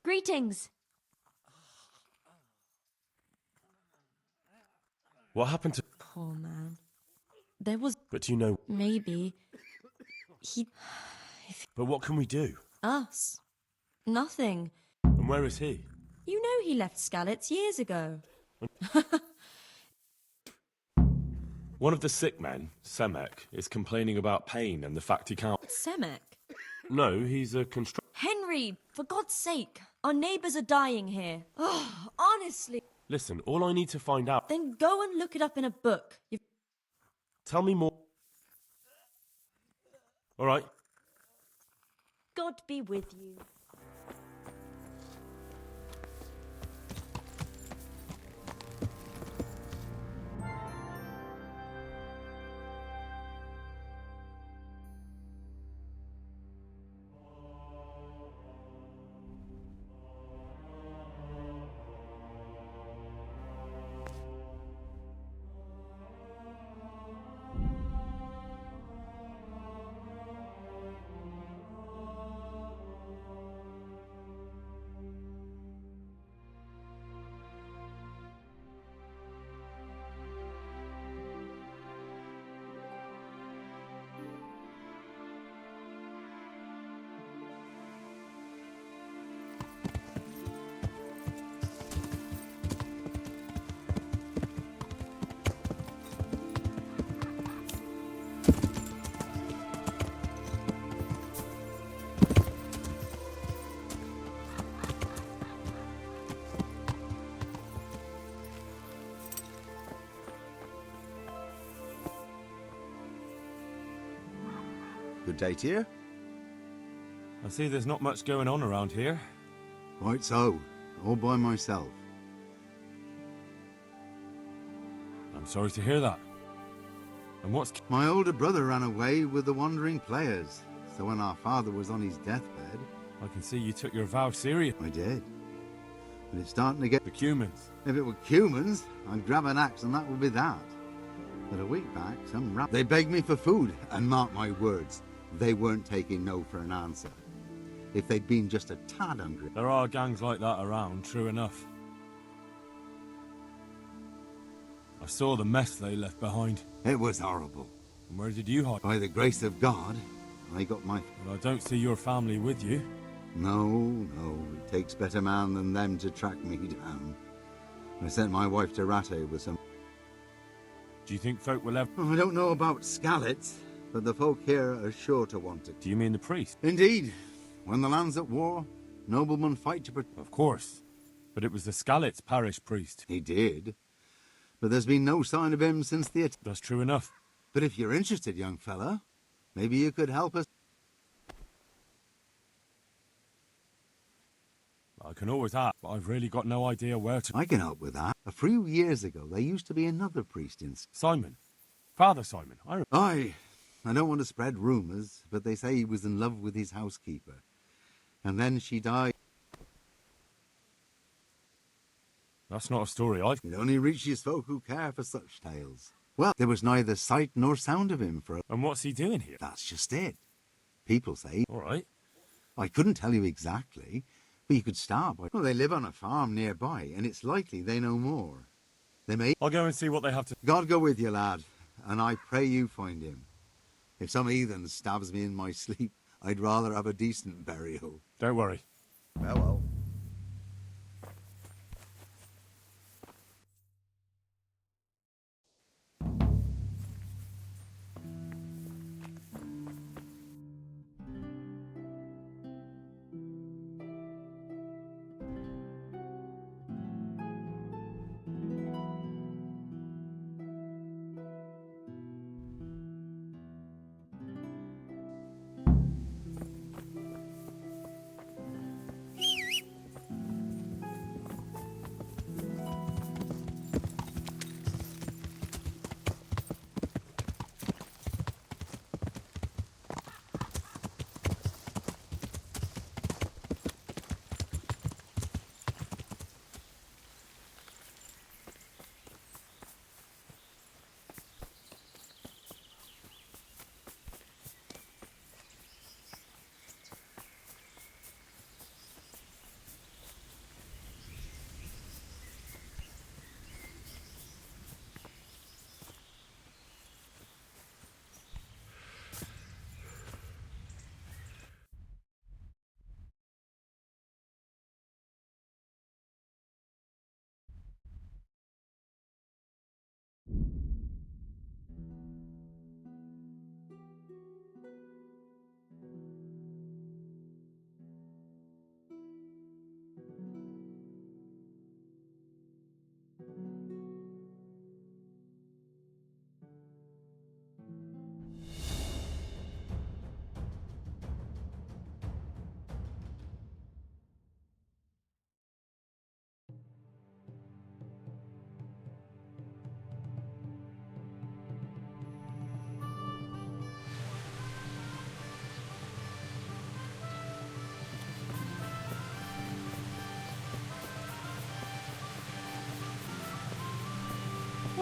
Greetings. What happened to... Poor man. There was... But you know... Maybe... He... But what can we do? Us. Nothing. And where is he? You know he left Skalitz years ago. One of the sick men, Semek, is complaining about pain and the fact he can't... Semek? No, he's a Henry, for God's sake. Our neighbours are dying here. Oh, honestly. Listen, all I need to find out... Then go and look it up in a book. Tell me more. All right. God be with you. Good day to you. I see there's not much going on around here. Quite so. All by myself. I'm sorry to hear that. And what's... My older brother ran away with the wandering players. So when our father was on his deathbed... I can see you took your vow serious. I did. And it's starting to get... The Cumans. If it were Cumans, I'd grab an axe and that would be that. But a week back, They begged me for food, and mark my words, they weren't taking no for an answer. If they'd been just a tad hungry... There are gangs like that around, true enough. I saw the mess they left behind. It was horrible. And where did you hide? By the grace of God, I got my... Well, I don't see your family with you. No, it takes better man than them to track me down. I sent my wife to Ratte with some... Do you think folk will ever... Oh, I don't know about Skalitz, but the folk here are sure to want it. Do you mean the priest? Indeed. When the land's at war, noblemen fight to protect... Of course. But it was the Skalitz parish priest. He did. But there's been no sign of him since the... That's true enough. But if you're interested, young fella, maybe you could help us... I can always ask, but I've really got no idea where to... I can help with that. A few years ago, there used to be another priest in... Simon. Father Simon. Aye. I don't want to spread rumours, but they say he was in love with his housekeeper. And then she died. That's not a story I've... It only reaches folk who care for such tales. Well, there was neither sight nor sound of him for... And what's he doing here? That's just it. People say... All right. I couldn't tell you exactly, but you could start by... Well, they live on a farm nearby, and it's likely they know more. They may... I'll go and see what they have to... God go with you, lad, and I pray you find him. If some heathen stabs me in my sleep, I'd rather have a decent burial. Don't worry. Well.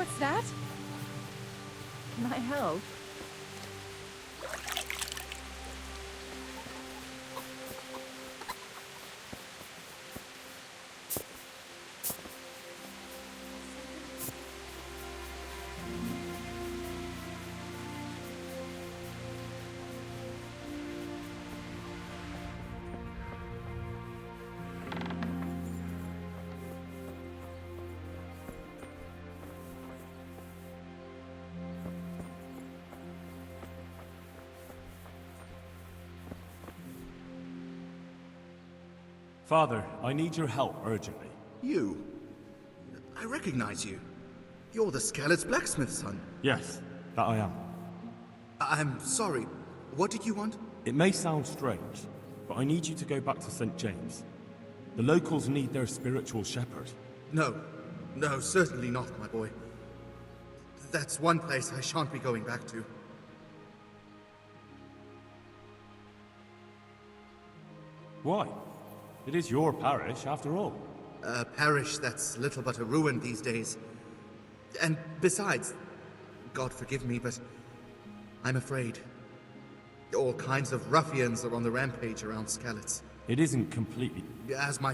What's that? Can I help? Father, I need your help urgently. You? I recognize you. You're the Skalitz blacksmith's son. Yes, that I am. I'm sorry. What did you want? It may sound strange, but I need you to go back to St. James. The locals need their spiritual shepherd. No. No, certainly not, my boy. That's one place I shan't be going back to. Why? It is your parish, after all. A parish that's little but a ruin these days. And besides, God forgive me, but I'm afraid. All kinds of ruffians are on the rampage around Skalitz. It isn't completely... As my...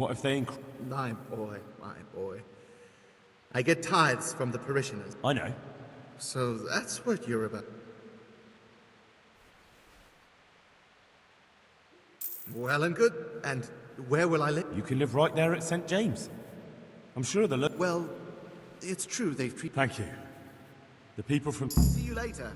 What if they My boy, my boy. I get tithes from the parishioners. I know. So that's what you're about. Well and good. And where will I live? You can live right there at St. James. I'm sure the Well, it's true they've treated... Thank you. The people from... See you later.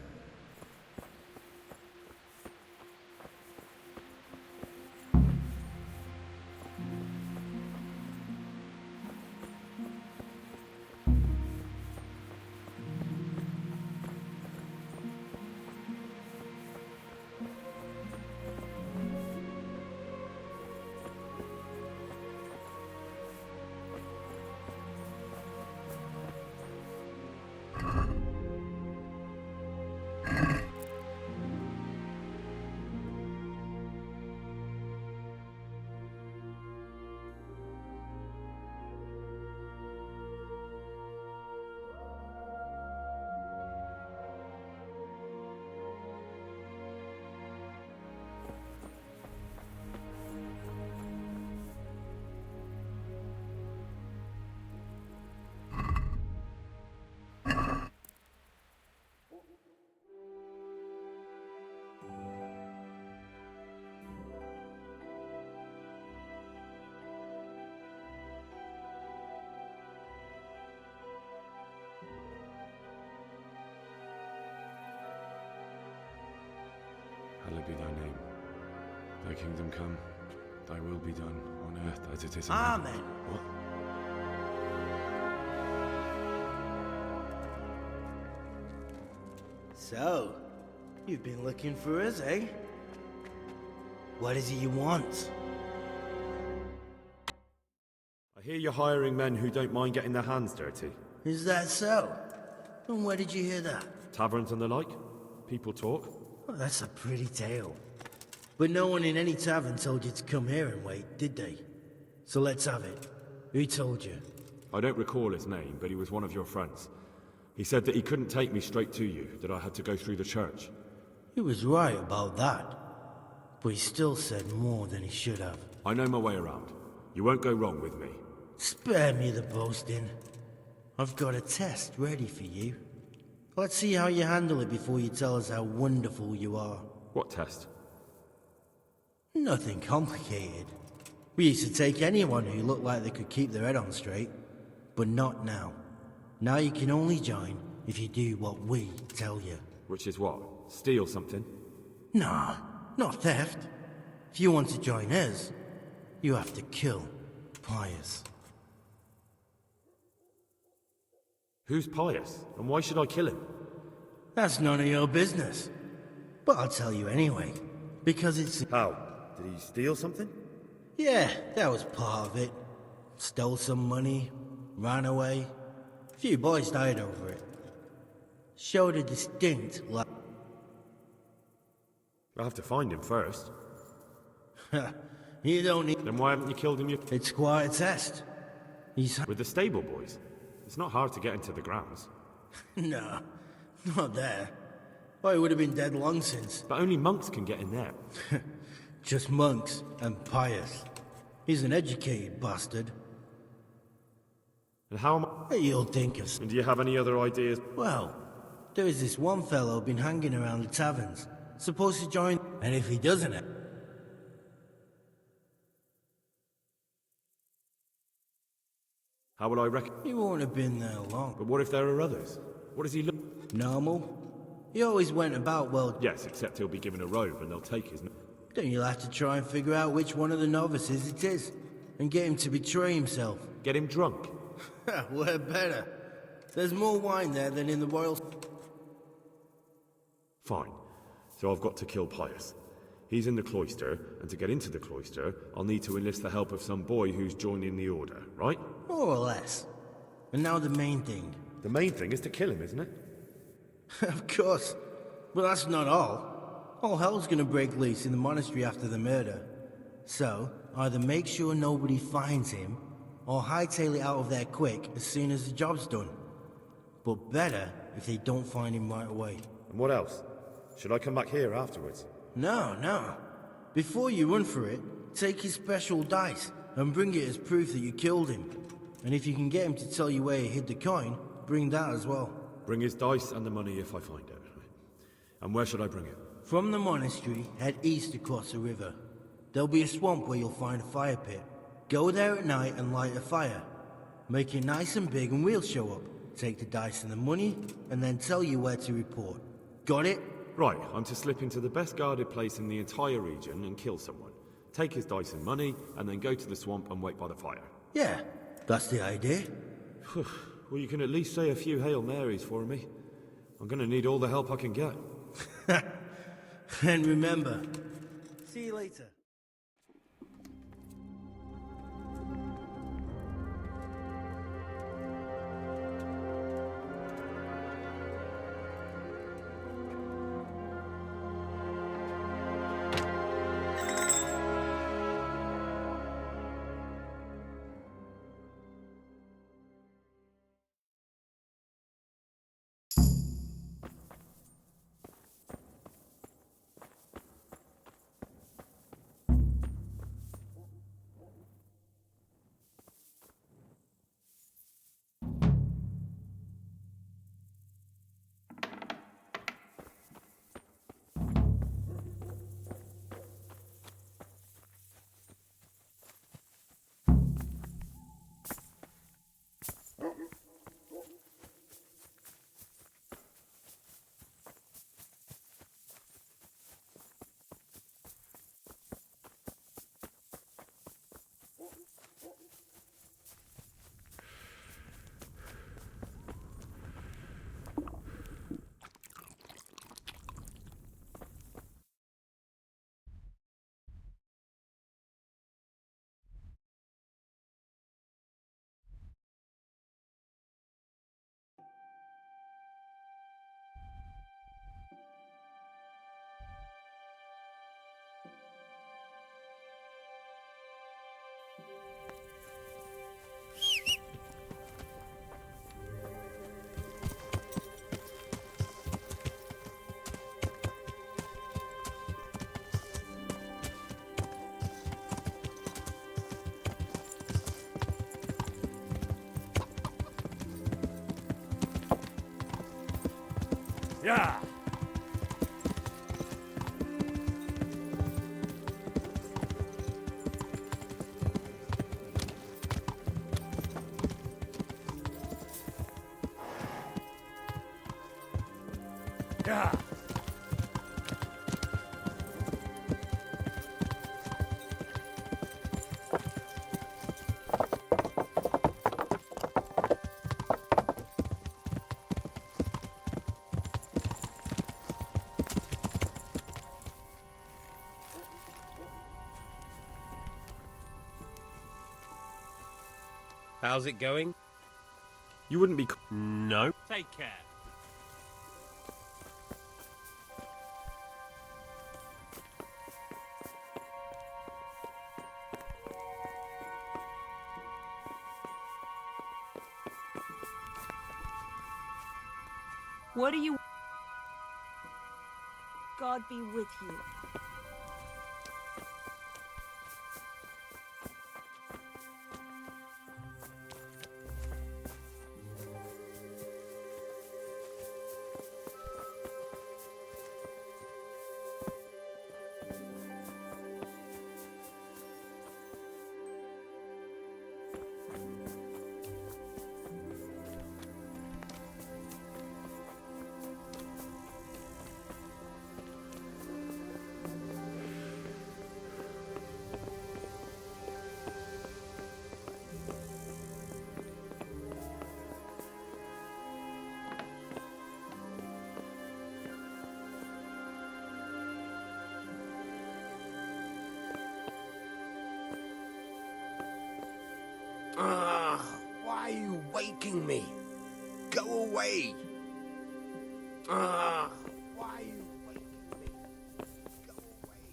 Hallowed be thy name. Thy kingdom come. Thy will be done on earth as it is in Amen. heaven. What? So, you've been looking for us, eh? What is it you want? I hear you're hiring men who don't mind getting their hands dirty. Is that so? And where did you hear that? Taverns and the like. People talk. Well, that's a pretty tale. But no one in any tavern told you to come here and wait, did they? So let's have it. Who told you? I don't recall his name, but he was one of your friends. He said that he couldn't take me straight to you, that I had to go through the church. He was right about that. But he still said more than he should have. I know my way around. You won't go wrong with me. Spare me the boasting. I've got a test ready for you. Let's see how you handle it before you tell us how wonderful you are. What test? Nothing complicated. We used to take anyone who looked like they could keep their head on straight. But not now. Now you can only join if you do what we tell you. Which is what? Steal something? Nah, not theft. If you want to join us, you have to kill Pius. Who's Pius? And why should I kill him? That's none of your business. But I'll tell you anyway, because it's... How? Did he steal something? Yeah, that was part of it. Stole some money, ran away. A few boys died over it. Showed a distinct lack... I'll have to find him first. You don't need... Then why haven't you killed him yet? It's quite a test. He's... With the stable boys? It's not hard to get into the grounds. No, not there. I would have been dead long since. But only monks can get in there. Just monks and Pius. He's an educated bastard. And how am I... You'll think of... And do you have any other ideas? Well, there is this one fellow been hanging around the taverns. Supposed to join... And if he doesn't... How will I reckon? He won't have been there long. But what if there are others? What does he look... Normal. He always went about well... Yes, except he'll be given a robe and they'll take his... Then you'll have to try and figure out which one of the novices it is. And get him to betray himself. Get him drunk? We're better. There's more wine there than in the royal... Fine. So I've got to kill Pius. He's in the cloister, and to get into the cloister, I'll need to enlist the help of some boy who's joining the order, right? More or less. And now the main thing. The main thing is to kill him, isn't it? Of course. But that's not all. All hell's gonna break loose in the monastery after the murder. So, either make sure nobody finds him, or hightail it out of there quick as soon as the job's done. But better if they don't find him right away. And what else? Should I come back here afterwards? No. Before you run for it, take his special dice. and bring it as proof that you killed him. And if you can get him to tell you where he hid the coin, bring that as well. Bring his dice and the money if I find it. And where should I bring it? From the monastery, head east across the river. There'll be a swamp where you'll find a fire pit. Go there at night and light a fire. Make it nice and big and we'll show up. Take the dice and the money, and then tell you where to report. Got it? Right, I'm to slip into the best guarded place in the entire region and kill someone. Take his dice and money, and then go to the swamp and wait by the fire. Yeah, that's the idea. Well, you can at least say a few Hail Marys for me. I'm gonna need all the help I can get. And remember, see you later. Yeah! Yeah! How's it going? You wouldn't be... No. Take care. What do you... God be with you. Why are you waking me? Go away! Why are you waking me? Go away!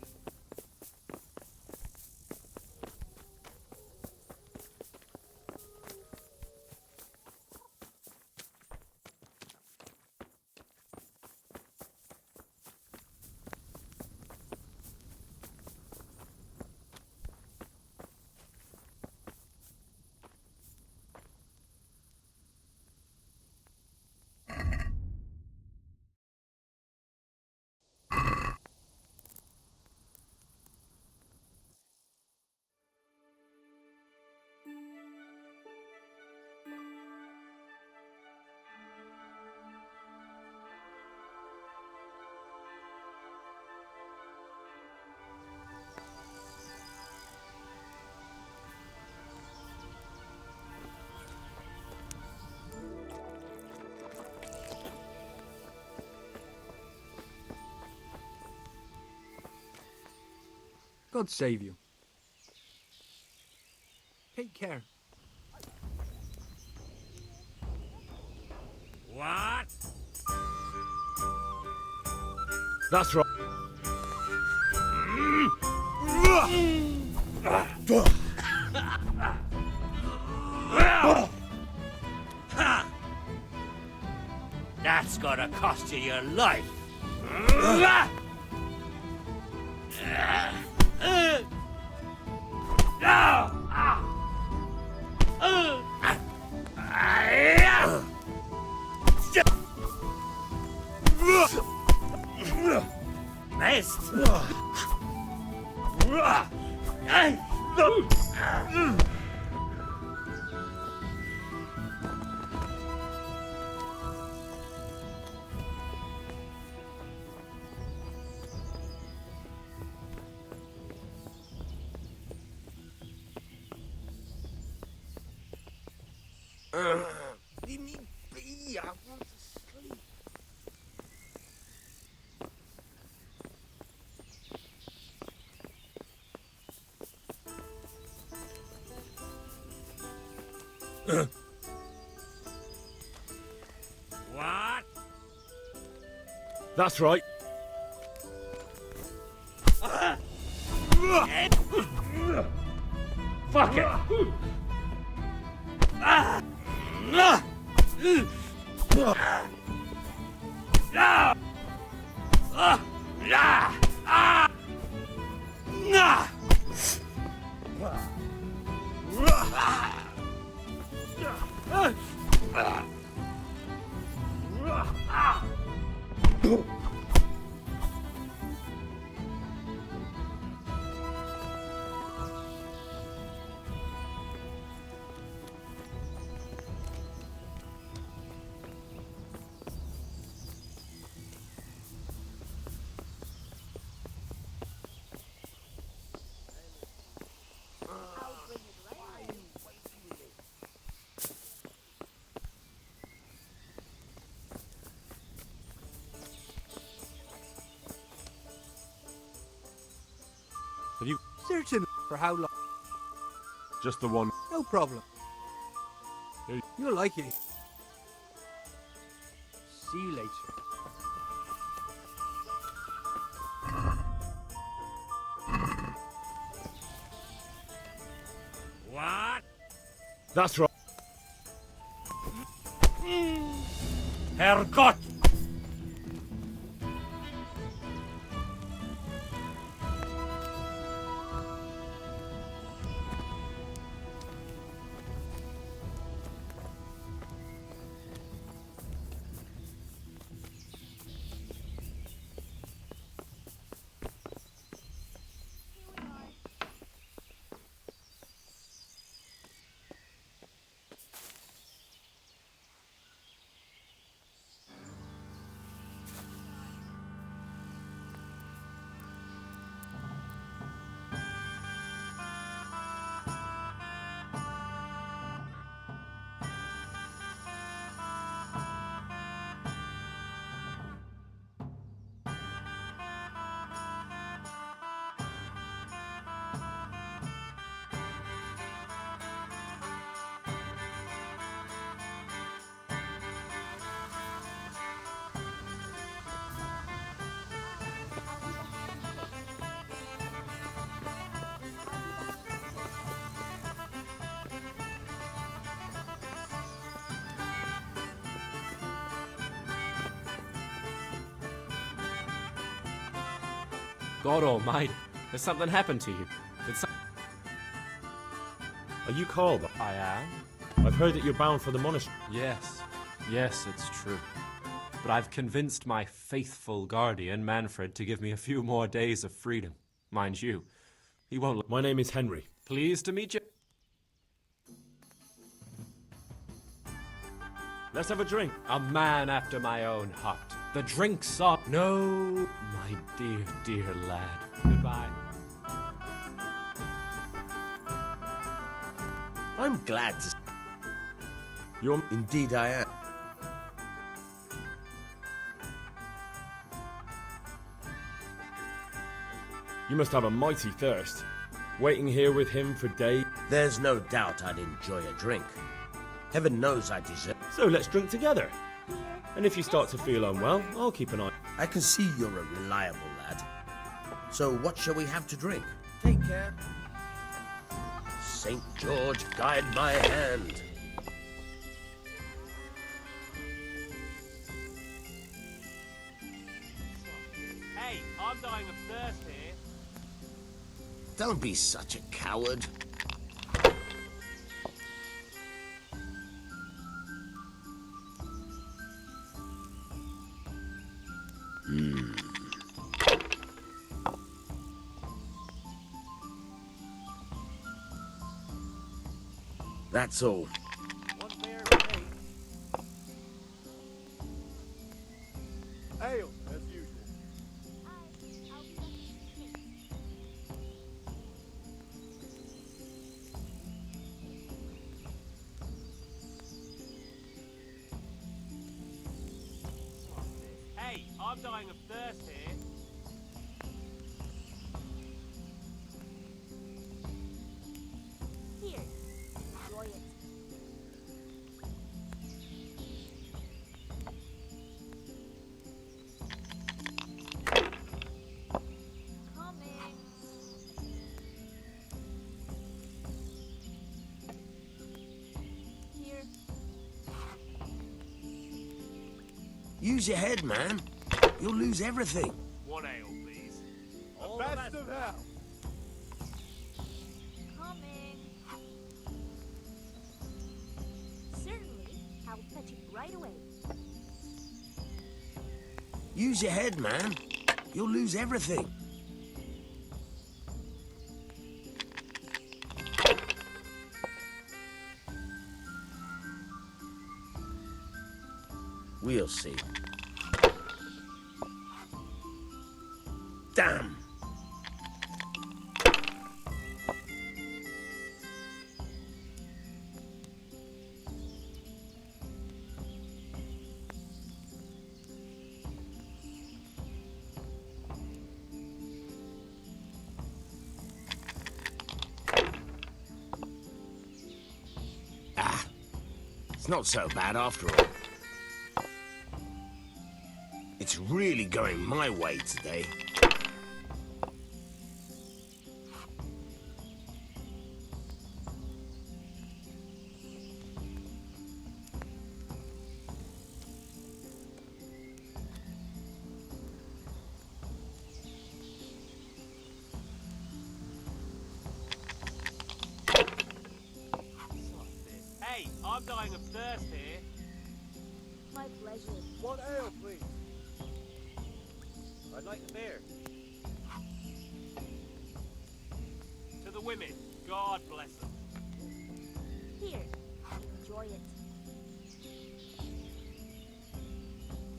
God save you. Take care. What? That's right. That's gonna cost you your life. Missed. Leave me be. I want to sleep. What? That's right. Fuck it. Have you searching for how long? Just the one. No problem. You'll like it. See you later. What? That's right. Herrgott! God almighty, has something happened to you? Are you called? I am. I've heard that you're bound for the monastery. Yes, it's true. But I've convinced my faithful guardian, Manfred, to give me a few more days of freedom. Mind you, he won't... My name is Henry. Pleased to meet you. Let's have a drink. A man after my own heart. The drinks are... No, my dear, dear lad. Goodbye. I'm glad to... You're... Indeed I am. You must have a mighty thirst. Waiting here with him for days. There's no doubt I'd enjoy a drink. Heaven knows I deserve. So let's drink together. And if you start to feel unwell, I'll keep an eye. I can see you're a reliable lad. So what shall we have to drink? Take care. St. George, guide my hand. Hey, I'm dying of thirst here. Don't be such a coward. That's all. One beer with me. Ale, as usual. Hey, I'm dying of thirst here. Here, enjoy it. Coming. Here. Use your head, man. You'll lose everything. One ale, please. All the best of hell. Coming. Certainly, I'll fetch it right away. Use your head, man. You'll lose everything. We'll see. Damn! It's not so bad after all. It's really going my way today. Hey, I'm dying of thirst here. My pleasure. One ale, please. I'd like a beer. To the women, God bless them. Here, enjoy it.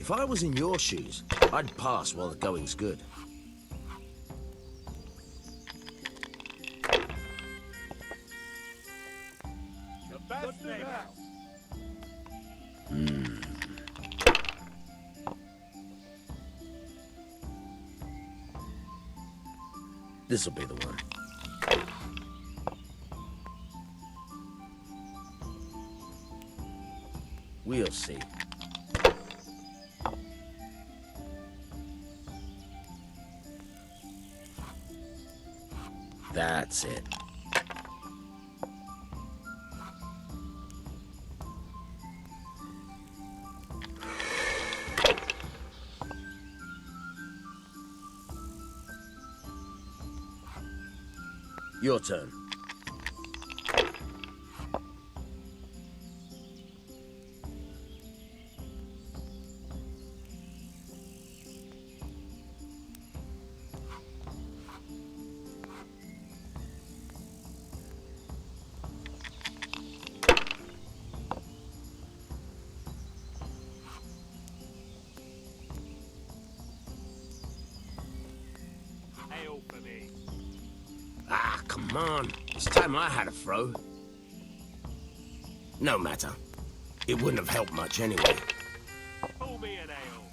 If I was in your shoes, I'd pass while the going's good. The best of hell. This'll be the one. We'll see. That's it. Your turn. Ale for me. Ah, come on. It's time I had a throw. No matter. It wouldn't have helped much anyway. Pull me an ale.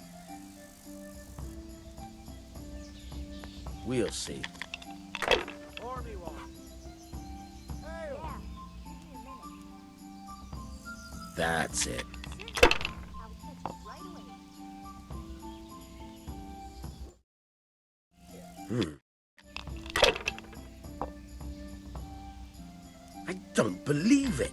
We'll see. That's it. I don't believe it.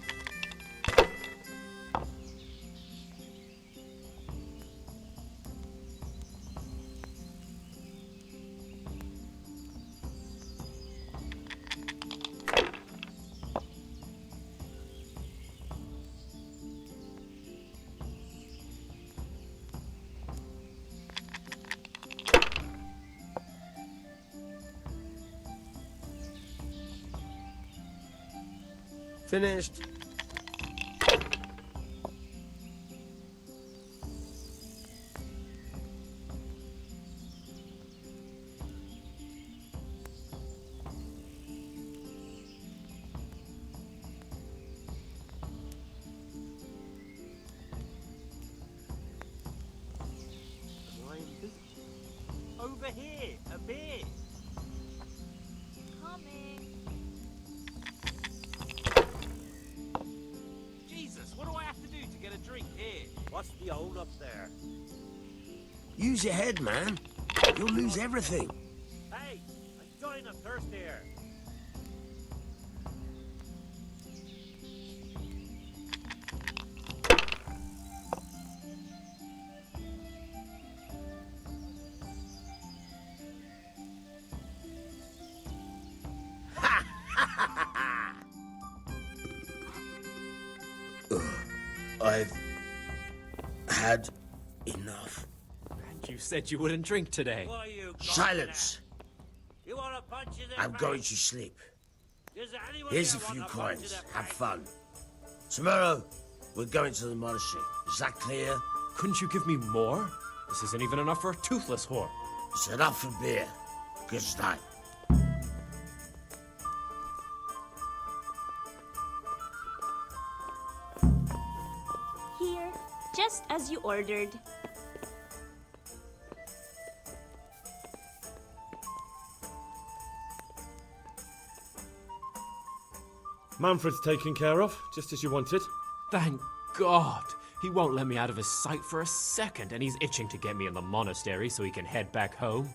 Finished. Over here, a beer. Coming. Jesus, what do I have to do to get a drink here? What's the hold up there? Use your head, man. You'll lose everything. Hey, I'm dying of thirst here. I've had enough. And you said you wouldn't drink today. What are you? Silence! You want a punch in the I'm face? going to sleep. Does anyone Here's a here few want punch in coins. the Have face? fun. Tomorrow, we're going to the monastery. Is that clear? Couldn't you give me more? This isn't even enough for a toothless whore. It's enough for beer. Good night. Here, just as you ordered. Manfred's taken care of, just as you wanted. Thank God. He won't let me out of his sight for a second, and he's itching to get me in the monastery so he can head back home.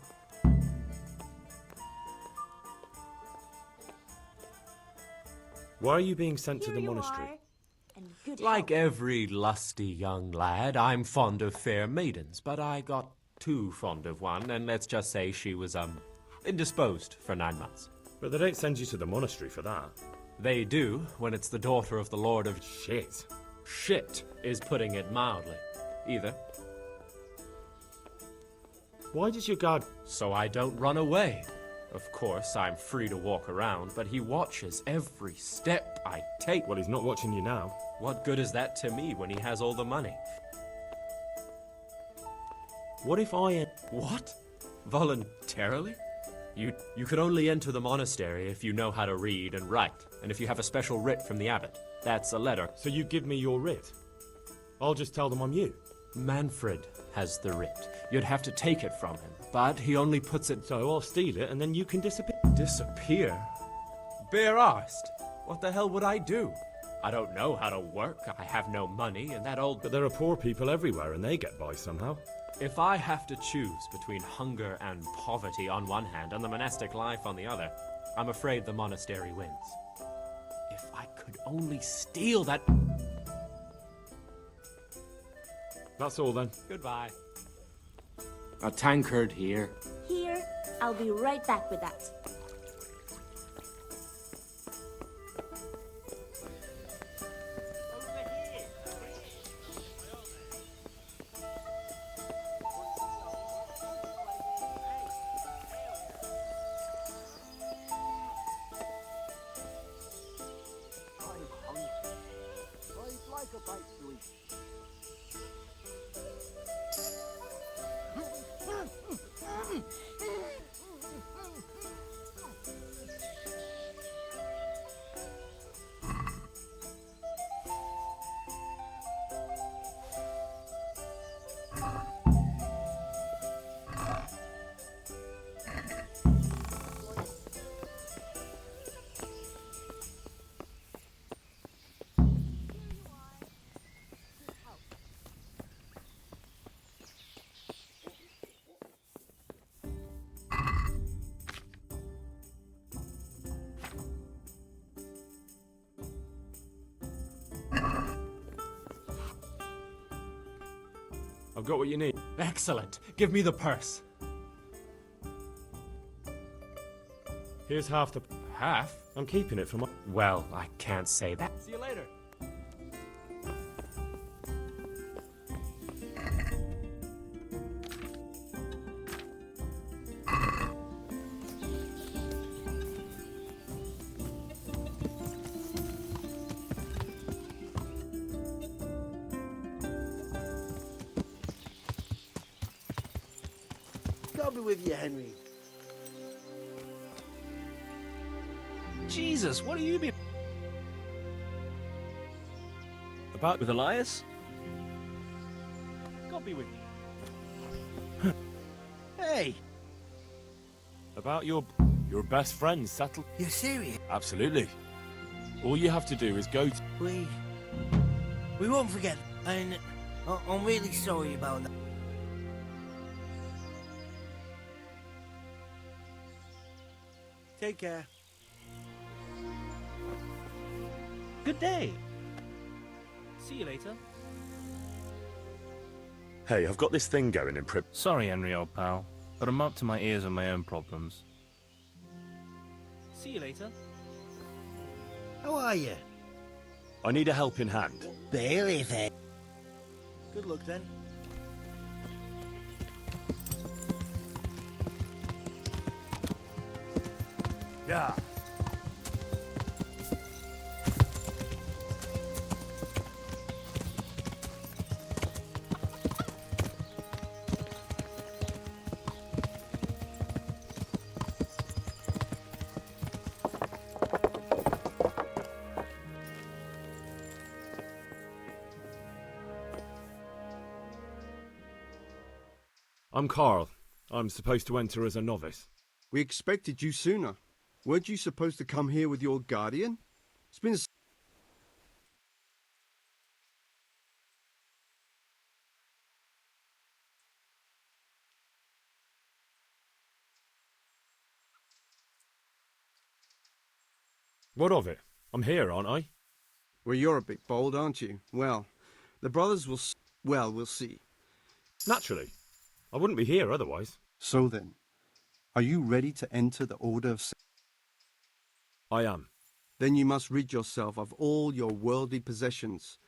Why are you being sent to Here the you monastery? are, and good Like health. every lusty young lad, I'm fond of fair maidens, but I got too fond of one, and let's just say she was, indisposed for 9 months. But they don't send you to the monastery for that. They do, when it's the daughter of the Lord of... Shit. Shit is putting it mildly. Either. Why does your guard... So I don't run away. Of course, I'm free to walk around, but he watches every step I take. Well, he's not watching you now. What good is that to me when he has all the money? What if I... What? Voluntarily? You could only enter the monastery if you know how to read and write, and if you have a special writ from the abbot. That's a letter. So you give me your writ? I'll just tell them I'm you. Manfred has the writ. You'd have to take it from him, but he only puts it... So I'll steal it, and then you can disappear. Disappear? Bare-arsed? What the hell would I do? I don't know how to work, I have no money, and that old... But there are poor people everywhere, and they get by somehow. If I have to choose between hunger and poverty on one hand and the monastic life on the other, I'm afraid the monastery wins. If I could only steal that... That's all then. Goodbye. A tankard here. Here, I'll be right back with that. I've got what you need. Excellent. Give me the purse. Here's half the... Half? I'm keeping it for my... Well, I can't say that. See you later. God be with you, Henry. Jesus, what are you been... About... With Elias? God be with you. Hey! About your best friend settled... You're serious? Absolutely. All you have to do is go to... We won't forget. And I'm really sorry about that. Take care. Good day. See you later. Hey, I've got this thing going in Sorry, Henry, old pal, but I'm up to my ears in my own problems. See you later. How are you? I need a helping hand. Barely there. Good luck then. Yeah. I'm Carl. I'm supposed to enter as a novice. We expected you sooner. Weren't you supposed to come here with your guardian? It's been... What of it? I'm here, aren't I? Well, you're a bit bold, aren't you? Well, the brothers will... Well, we'll see. Naturally. I wouldn't be here otherwise. So then, are you ready to enter the Order of... I am. Then you must rid yourself of all your worldly possessions.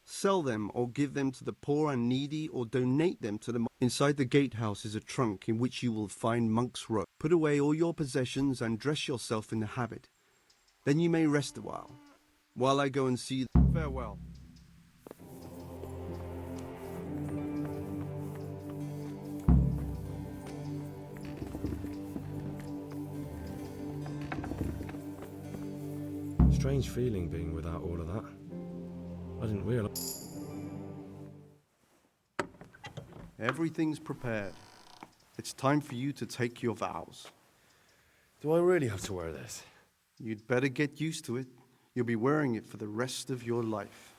Sell them or give them to the poor and needy or donate them to the... Inside the gatehouse is a trunk in which you will find monk's robe. Put away all your possessions and dress yourself in the habit. Then you may rest a while I go and see... Farewell. Strange feeling being without all of that. I didn't realise. Everything's prepared. It's time for you to take your vows. Do I really have to wear this? You'd better get used to it. You'll be wearing it for the rest of your life.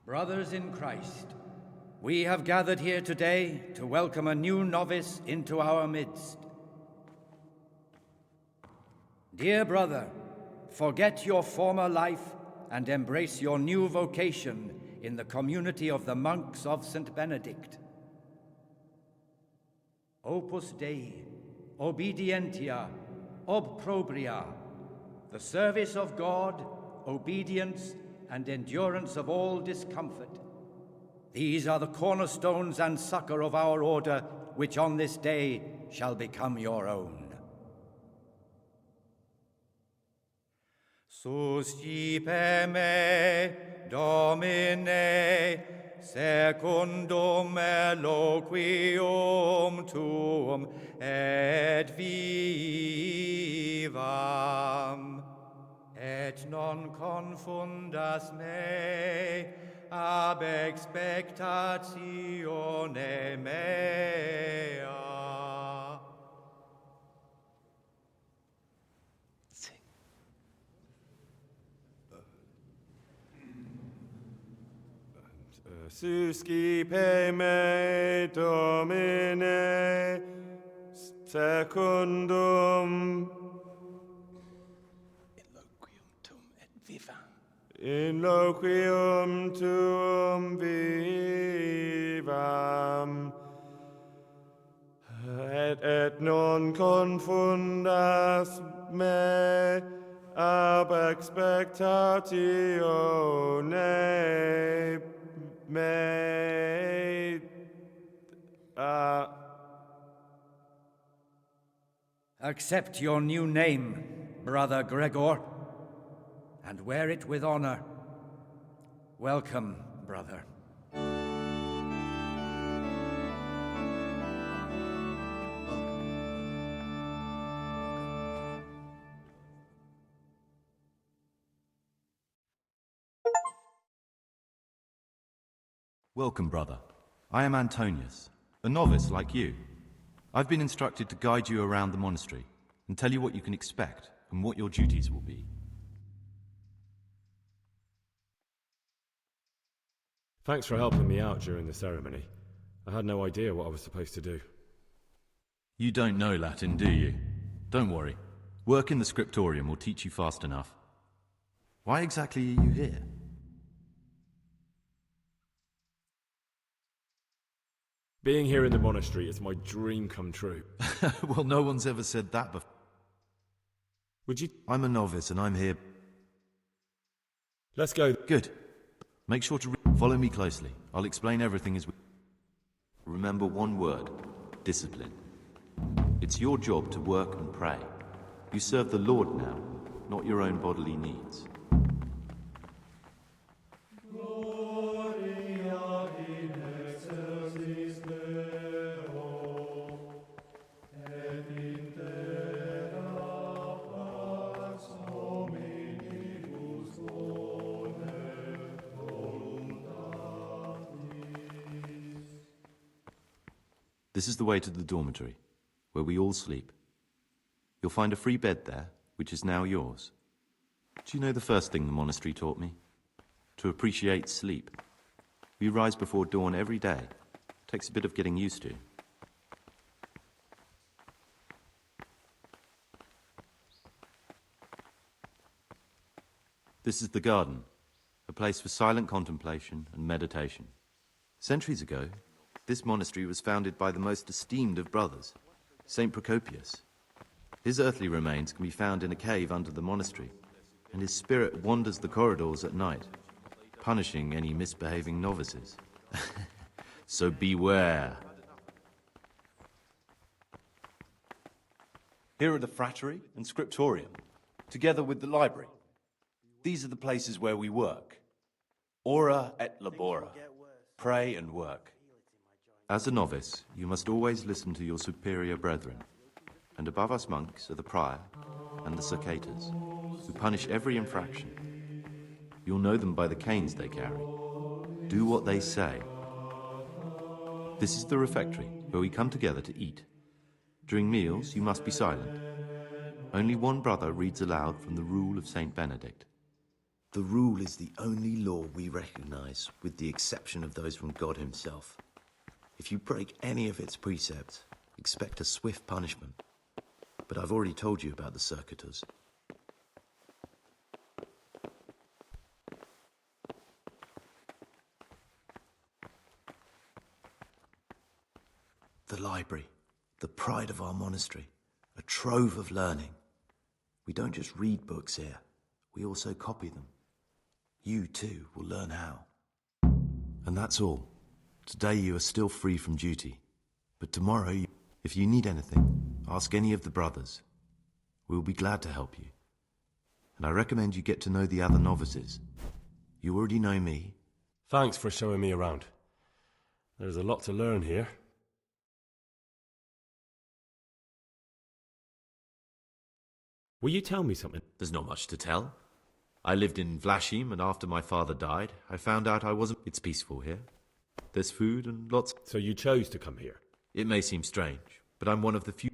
Brothers in Christ, we have gathered here today to welcome a new novice into our midst. Dear brother, forget your former life and embrace your new vocation in the community of the monks of St. Benedict. Opus Dei, obedientia, obprobria, the service of God, obedience, and endurance of all discomfort. These are the cornerstones and succor of our order, which on this day shall become your own. Suscipe me, Domine, secundum eloquium tuum, et vivam, et non confundas me ab expectatione mea. Suscipe me, Domine, secundum in loquium tuum vivam, et non confundas me ab expectatione mea. Accept your new name, Brother Gregor, and wear it with honor. Welcome, brother. Welcome, brother. I am Antonius, a novice like you. I've been instructed to guide you around the monastery and tell you what you can expect and what your duties will be. Thanks for helping me out during the ceremony. I had no idea what I was supposed to do. You don't know Latin, do you? Don't worry. Work in the scriptorium will teach you fast enough. Why exactly are you here? Being here in the monastery is my dream come true. Well, no one's ever said that before. Would you... I'm a novice and I'm here... Let's go. Good. Make sure to follow me closely. I'll explain everything as we... Remember one word. Discipline. It's your job to work and pray. You serve the Lord now, not your own bodily needs. This is the way to the dormitory, where we all sleep. You'll find a free bed there, which is now yours. Do you know the first thing the monastery taught me? To appreciate sleep. We rise before dawn every day. Takes a bit of getting used to. This is the garden, a place for silent contemplation and meditation. Centuries ago, this monastery was founded by the most esteemed of brothers, Saint Procopius. His earthly remains can be found in a cave under the monastery, and his spirit wanders the corridors at night, punishing any misbehaving novices. So beware. Here are the frattery and scriptorium, together with the library. These are the places where we work. Ora et labora. Pray and work. As a novice, you must always listen to your superior brethren, and above us monks are the prior and the circators, who punish every infraction. You'll know them by the canes they carry. Do what they say. This is the refectory, where we come together to eat. During meals, you must be silent. Only one brother reads aloud from the Rule of St. Benedict. The Rule is the only law we recognize, with the exception of those from God himself. If you break any of its precepts, expect a swift punishment. But I've already told you about the circuitous. The library, the pride of our monastery, a trove of learning. We don't just read books here, we also copy them. You too will learn how. And that's all. Today you are still free from duty. But tomorrow, if you need anything, ask any of the brothers. We will be glad to help you. And I recommend you get to know the other novices. You already know me. Thanks for showing me around. There's a lot to learn here. Will you tell me something? There's not much to tell. I lived in Vlashim, and after my father died, I found out I wasn't... It's peaceful here. There's food and lots... So you chose to come here? It may seem strange, but I'm one of the few...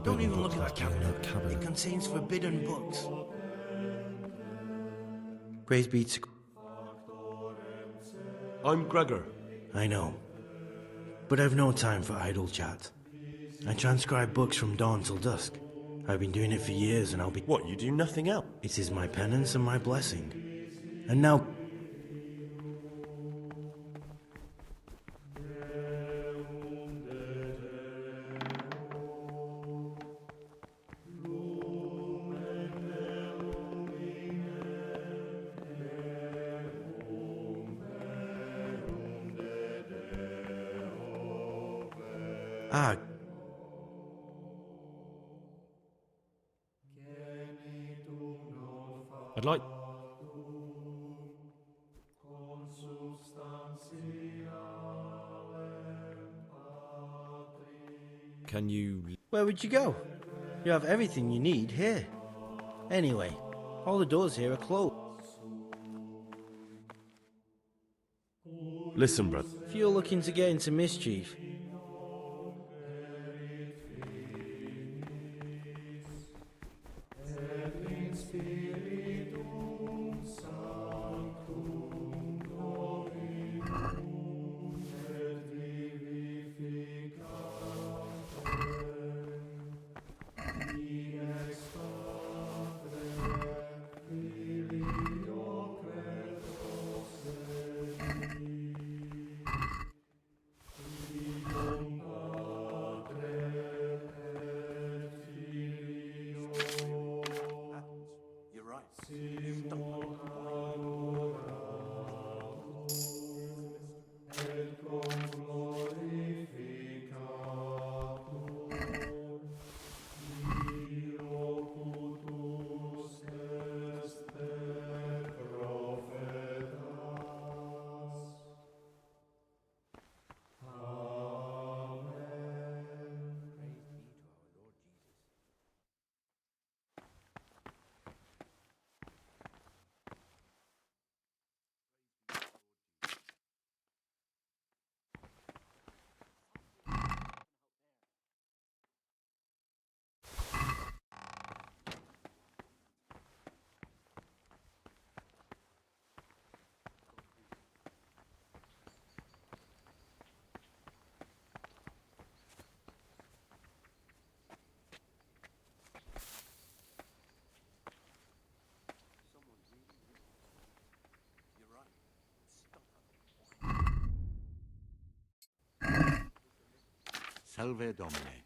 Don't even look at the cabinet. It contains forbidden books. Praise be to... I'm Gregor. I know. But I've no time for idle chat. I transcribe books from dawn till dusk. I've been doing it for years and I'll be... What, you do nothing else? It is my penance and my blessing. And now... Ah. I'd like... Can you... Where would you go? You have everything you need here. Anyway, all the doors here are closed. Listen, brother. If you're looking to get into mischief, Salve Domine.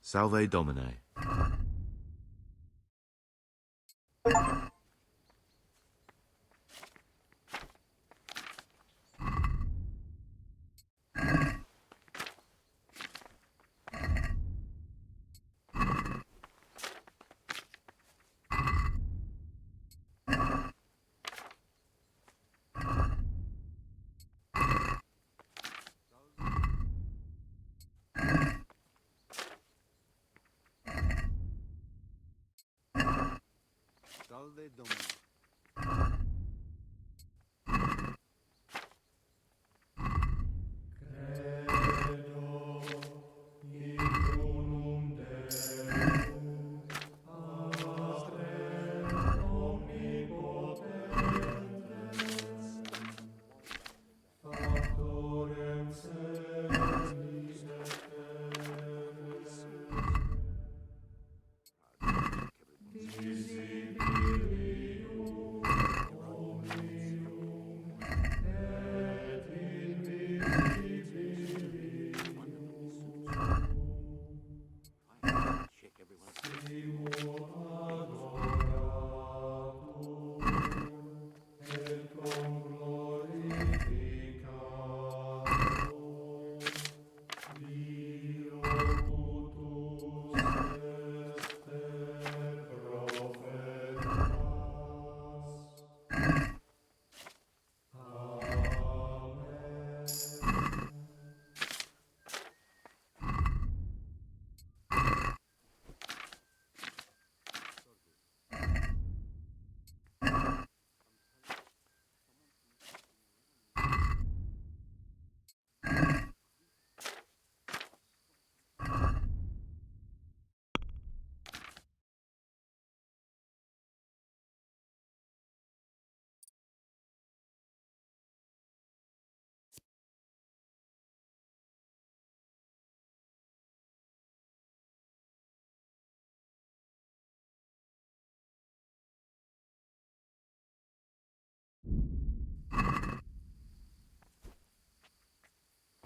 Salve Domine. Salve Domine.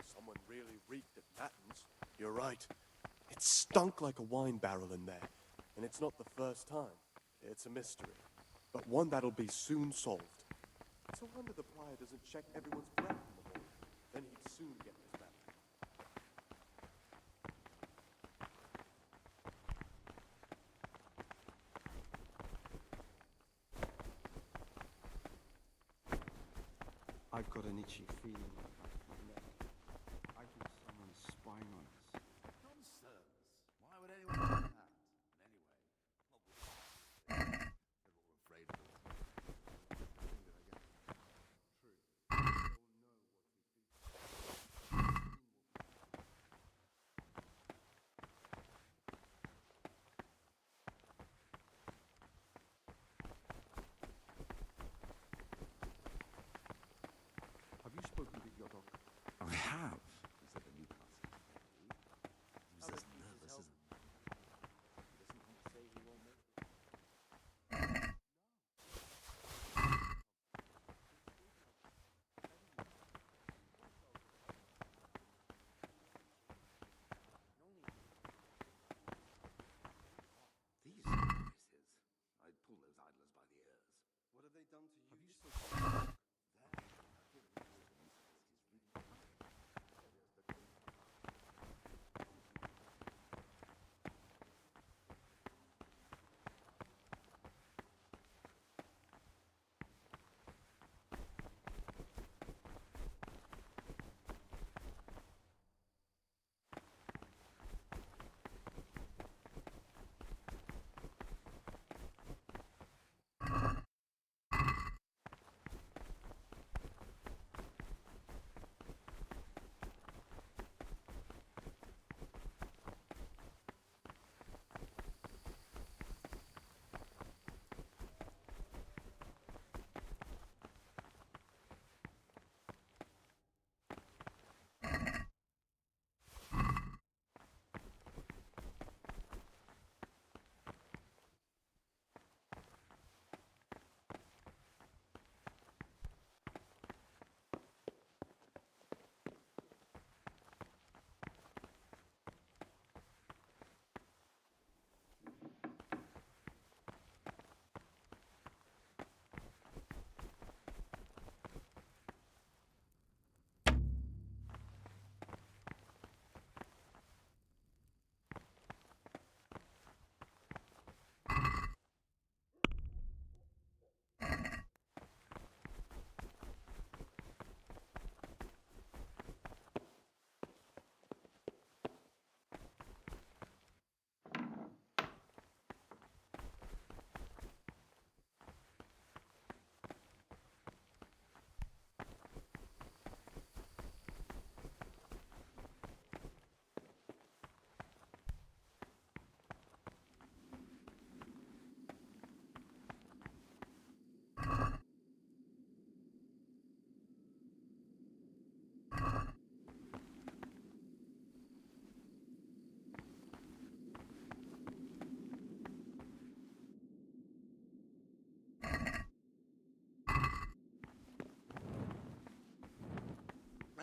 Someone really reeked at Matins. You're right. It stunk like a wine barrel in there. And it's not the first time. It's a mystery. But one that'll be soon solved. It's a wonder the prior doesn't check everyone's breath in the morning. Then he'd soon get his back. I've got an itchy feeling. I think someone's spying on us. Nonsense. Why would anyone do that? And anyway, they're all afraid of us. Have you spoken to your doctor? I have. He said the Newcastle. He was just nervous, isn't he? He doesn't want to say he won't make it. These voices. I'd pull those idlers by the ears. What have they done to you? Have you spoken to your doctor?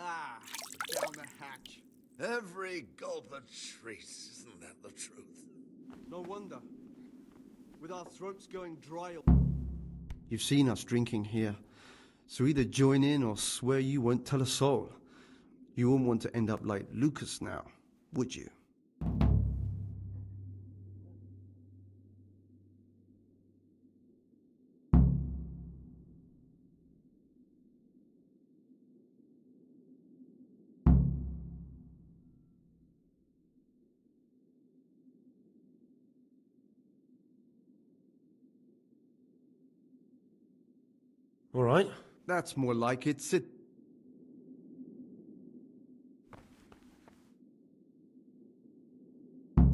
Ah, down the hatch. Every gulp a treat, isn't that the truth? No wonder. With our throats going dry. You've seen us drinking here, so either join in or swear you won't tell a soul. You won't want to end up like Lucas now, would you? All right. That's more like it. Sit.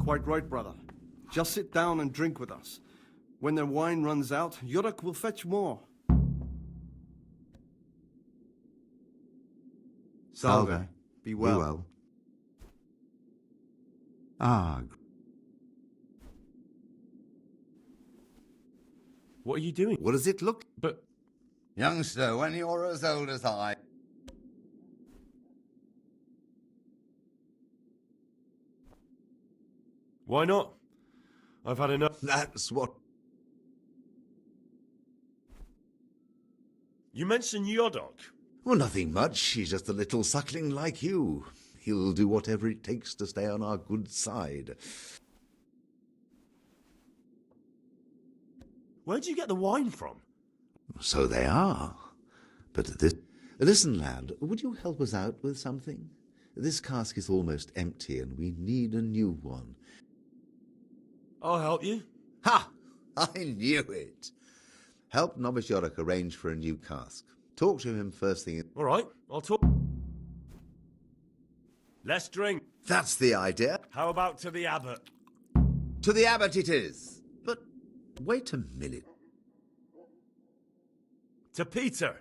Quite right, brother. Just sit down and drink with us. When the wine runs out, Yorick will fetch more. Salve. Be well. Ah. What are you doing? What does it look? But Youngster, when you're as old as I... Why not? I've had enough. That's what... You mentioned Yodok. Well, nothing much. He's just a little suckling like you. He'll do whatever it takes to stay on our good side. Where'd you get the wine from? So they are. But this... Listen, lad, would you help us out with something? This cask is almost empty and we need a new one. I'll help you. Ha! I knew it. Help Novice Yorick arrange for a new cask. Talk to him first thing... All right, I'll talk. Let's drink. That's the idea. How about to the abbot? To the abbot it is. But wait a minute. To Peter.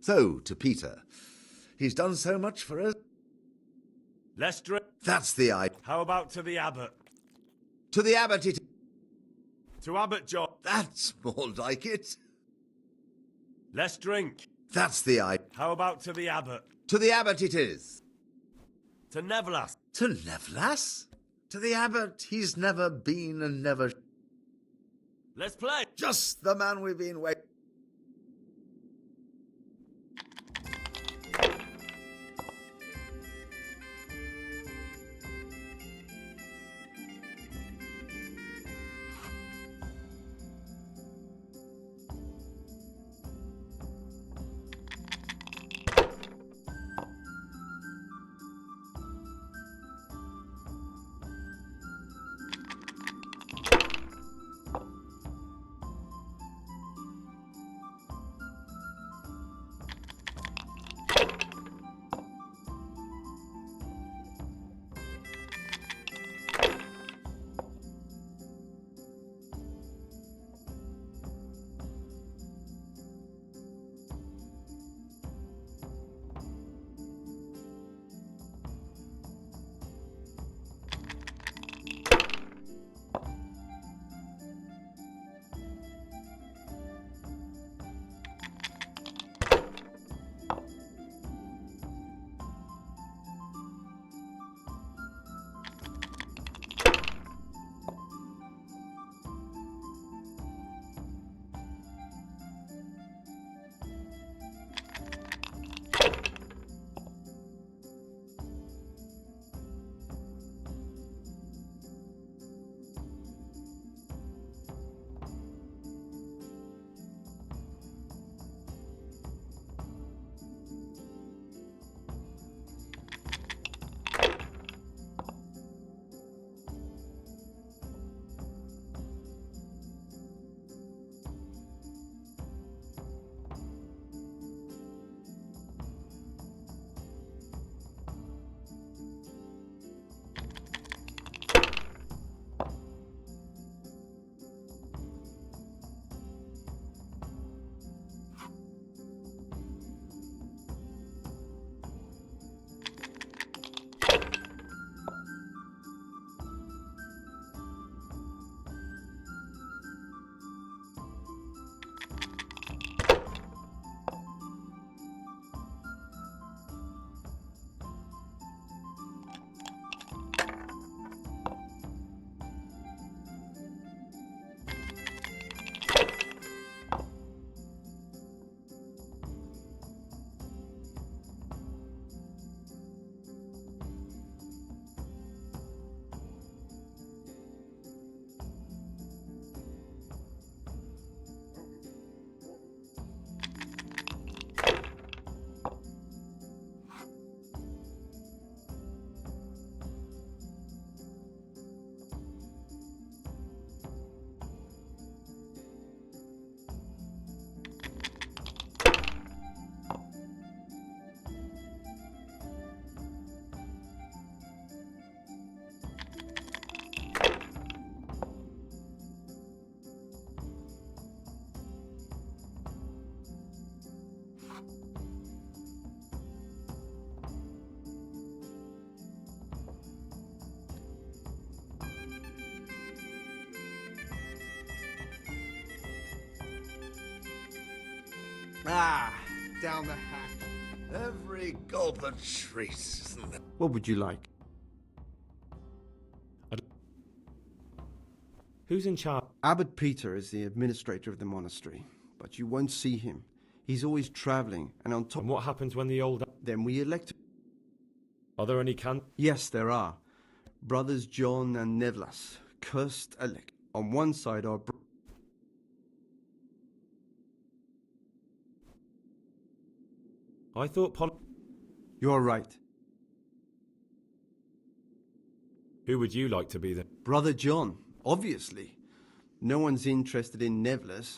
So, to Peter. He's done so much for us. Let's drink. That's the idea. How about to the abbot? To the abbot it... To Abbot John. That's more like it. Let's drink. That's the idea. How about to the abbot? To the abbot it is. To Nevlas. To Nevlas? To the abbot. He's never been and never... Let's play. Just the man we've been waiting... Down the hatch. Every gulp a treat. What would you like? Who's in charge? Abbot Peter is the administrator of the monastery, but you won't see him. He's always travelling, and on top... And what happens when the old... Then we elect... Are there any Yes, there are. Brothers John and Nevlas, cursed elect. On one side are... I thought You're right. Who would you like to be then? Brother John, obviously. No one's interested in Nevlas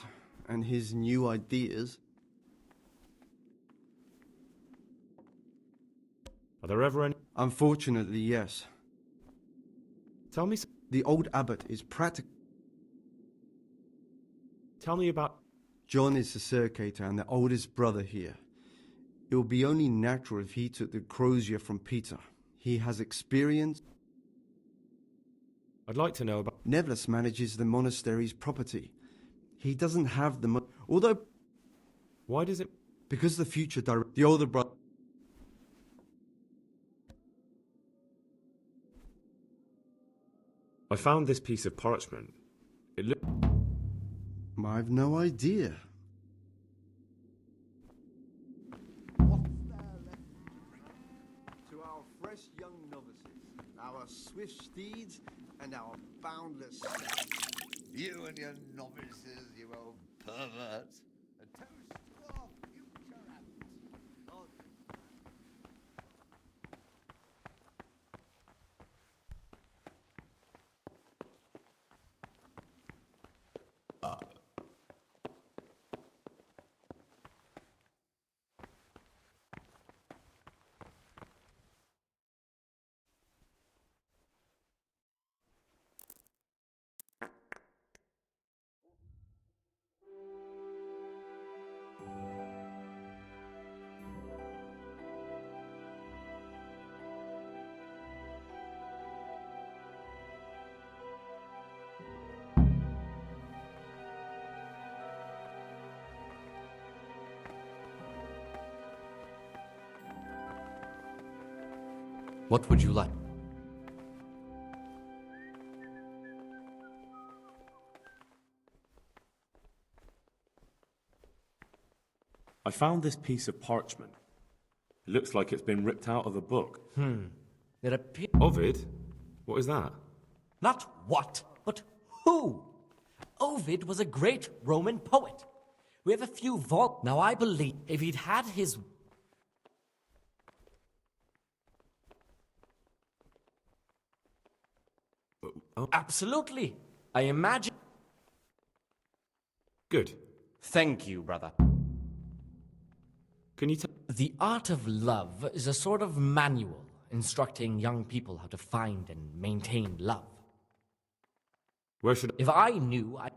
and his new ideas. Are there ever any... Unfortunately, yes. Tell me... The old abbot is practical. Tell me about... John is the circator and the oldest brother here. It would be only natural if he took the crozier from Peter. He has experience... I'd like to know about... Nevlas manages the monastery's property. He doesn't have the money. Although... Why does it... Because the future the older brother... I found this piece of parchment. It looked... I've no idea. To our fresh young novices, our swift steeds, and our boundless... You and your novices, you old perverts. A toast to our future abbots. What would you like? I found this piece of parchment. It looks like it's been ripped out of a book. It appears... Ovid? What is that? Not what, but who? Ovid was a great Roman poet. We have a few Now I believe if he'd had his... Absolutely. I imagine... Good. Thank you, brother. Can you tell... The art of love is a sort of manual instructing young people how to find and maintain love. Where should... If I knew, I...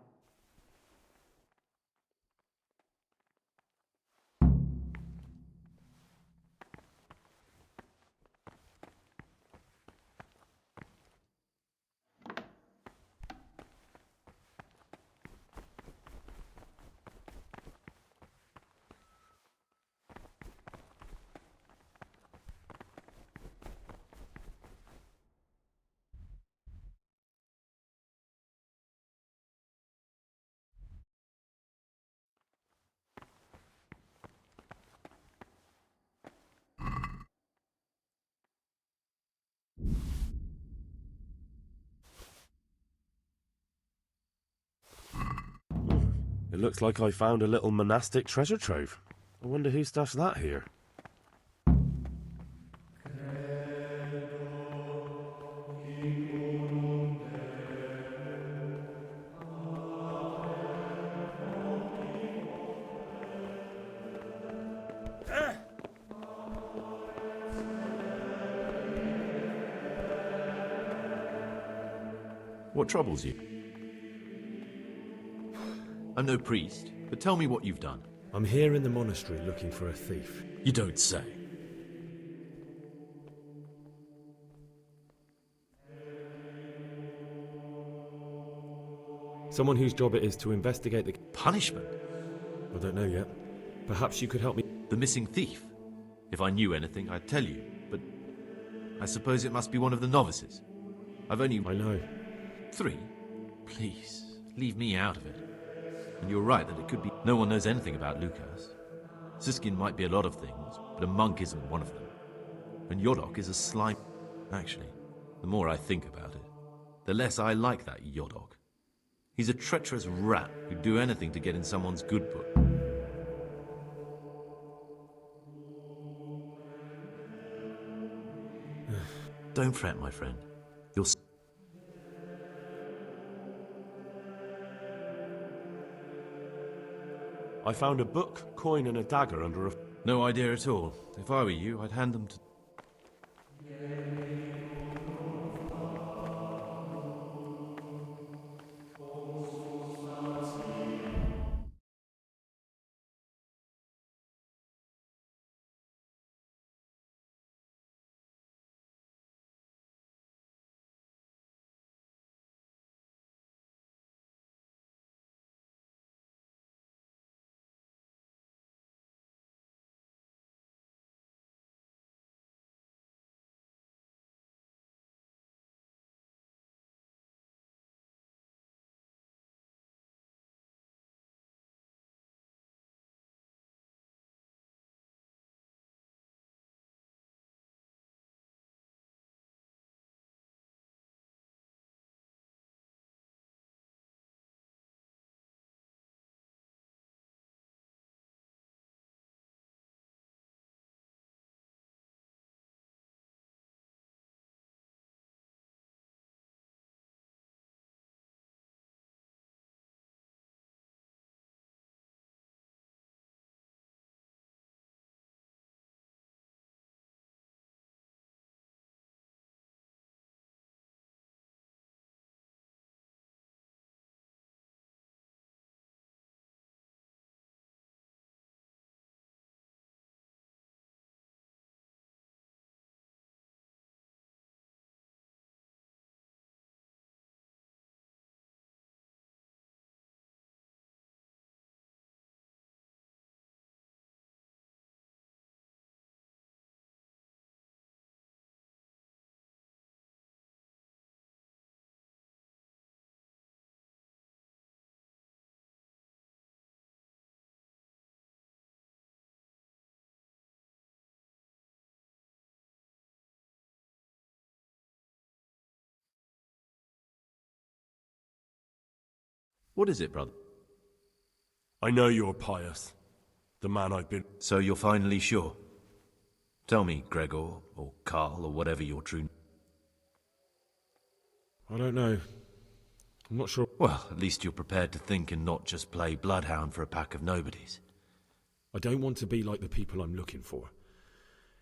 It looks like I found a little monastic treasure trove. I wonder who stashed that here. What troubles you? I'm no priest, but tell me what you've done. I'm here in the monastery looking for a thief. You don't say. Someone whose job it is to investigate the... Punishment? I don't know yet. Perhaps you could help me. The missing thief? If I knew anything, I'd tell you, but I suppose it must be one of the novices. I've only... I know. 3? Please, leave me out of it. And you're right that it could be... No one knows anything about Lucas. Siskin might be a lot of things, but a monk isn't one of them. And Yodok is a slime... Actually, the more I think about it, the less I like that Yodok. He's a treacherous rat who'd do anything to get in someone's good book. Don't fret, my friend. You'll... I found a book, coin, and a dagger under a... No idea at all. If I were you, I'd hand them to... What is it, brother? I know you're pious. The man I've been... So you're finally sure? Tell me, Gregor, or Carl, or whatever your true... I don't know. I'm not sure. Well, at least you're prepared to think and not just play bloodhound for a pack of nobodies. I don't want to be like the people I'm looking for.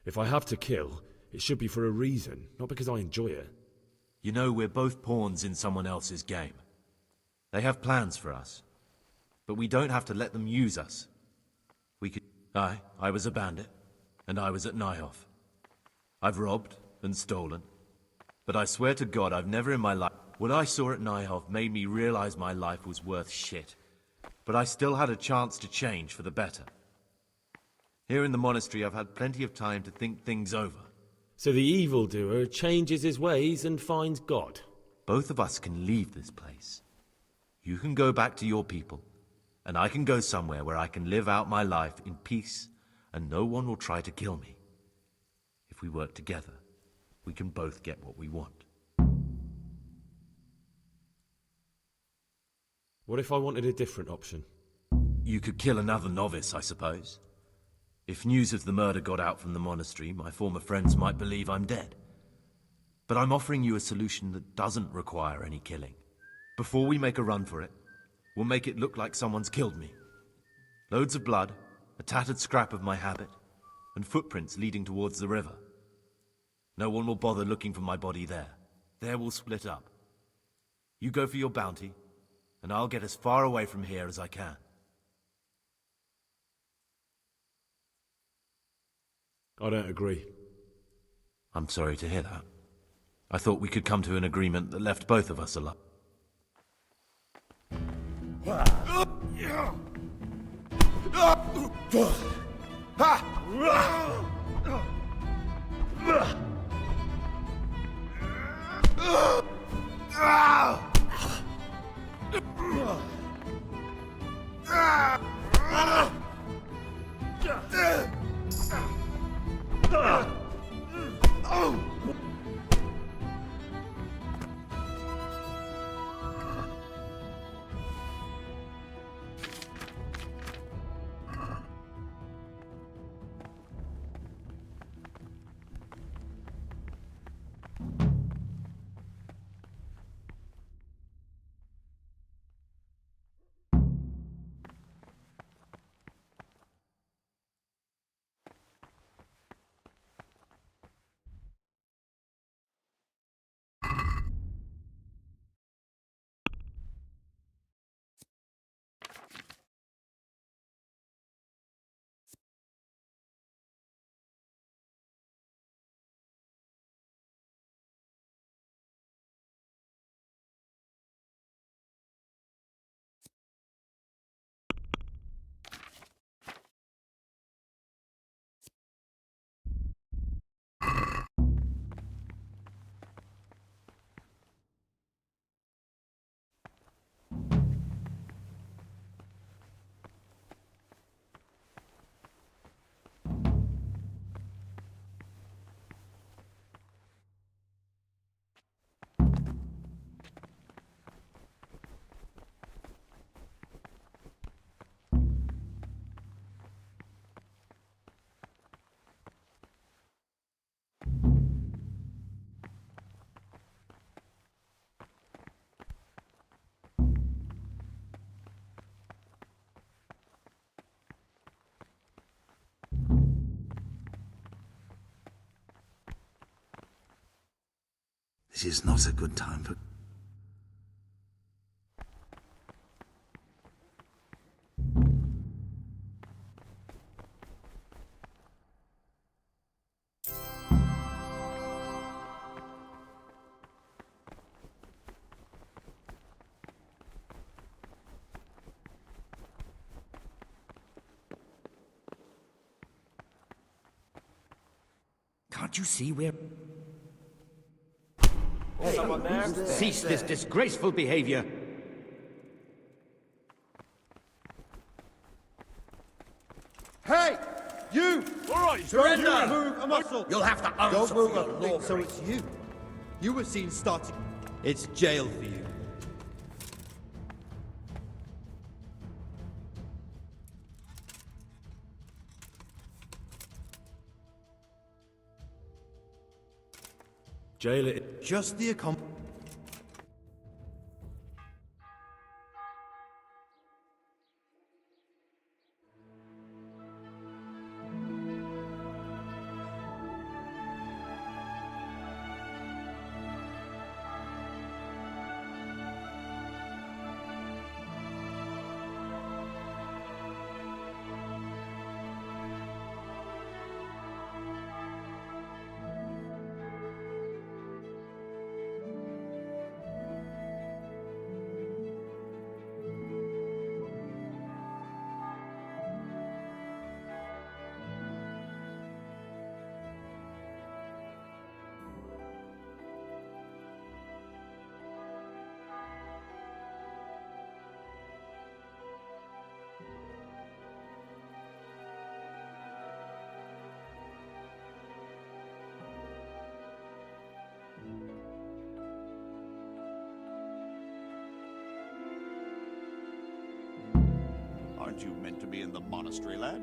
If I have to kill, it should be for a reason, not because I enjoy it. You know, we're both pawns in someone else's game. They have plans for us, but we don't have to let them use us. We could... I was a bandit, and I was at Nyhoff. I've robbed and stolen, but I swear to God I've never in my life... What I saw at Nyhoff made me realize my life was worth shit, but I still had a chance to change for the better. Here in the monastery I've had plenty of time to think things over. So the evildoer changes his ways and finds God? Both of us can leave this place. You can go back to your people, and I can go somewhere where I can live out my life in peace, and no one will try to kill me. If we work together, we can both get what we want. What if I wanted a different option? You could kill another novice, I suppose. If news of the murder got out from the monastery, my former friends might believe I'm dead. But I'm offering you a solution that doesn't require any killing. Before we make a run for it, we'll make it look like someone's killed me. Loads of blood, a tattered scrap of my habit, and footprints leading towards the river. No one will bother looking for my body there. There we'll split up. You go for your bounty, and I'll get as far away from here as I can. I don't agree. I'm sorry to hear that. I thought we could come to an agreement that left both of us alive. This is not a good time for... Can't you see we're... Someone there? Cease this disgraceful behavior. Hey! You! All right, Surrender! Don't move a muscle! You'll have to answer Don't move for a your thing, so lawbearing. it's you. You were seen starting... It's jail for you. Jail it. Just the Aren't you meant to be in the monastery, lad?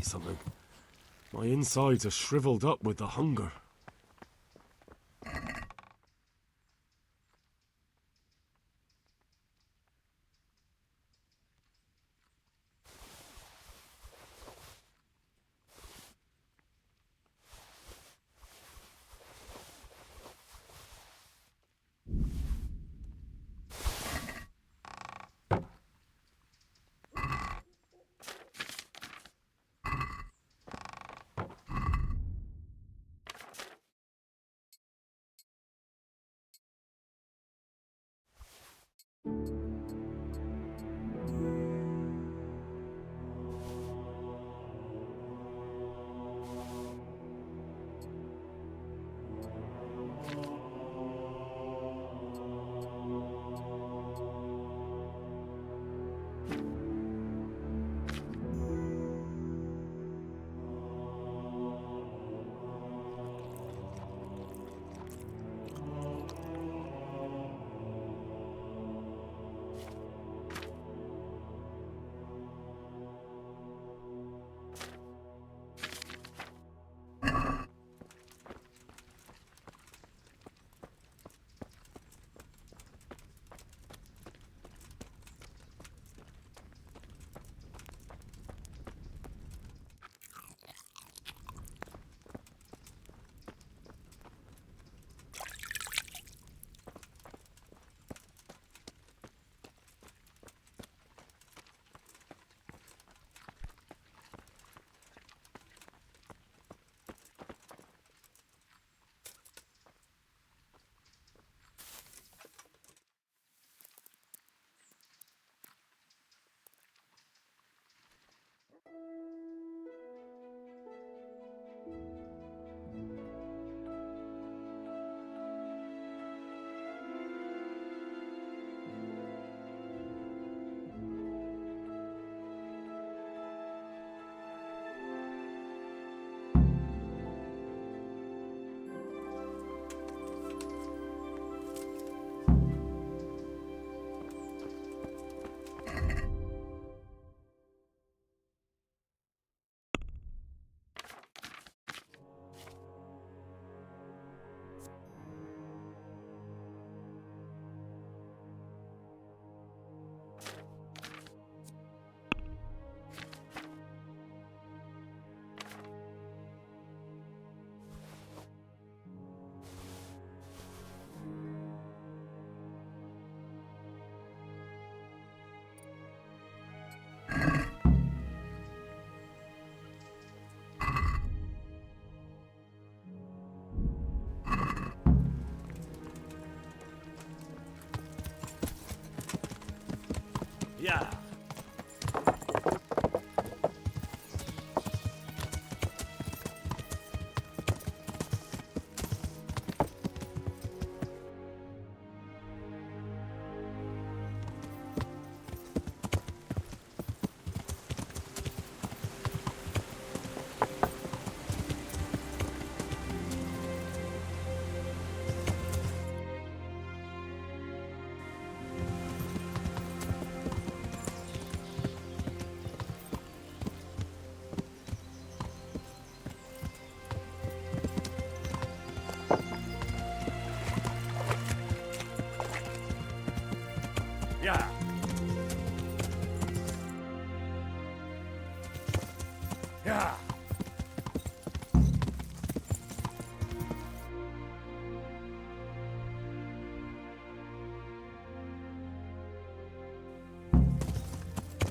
eat something. My insides are shriveled up with the hunger. Yeah. Yeah. Yeah.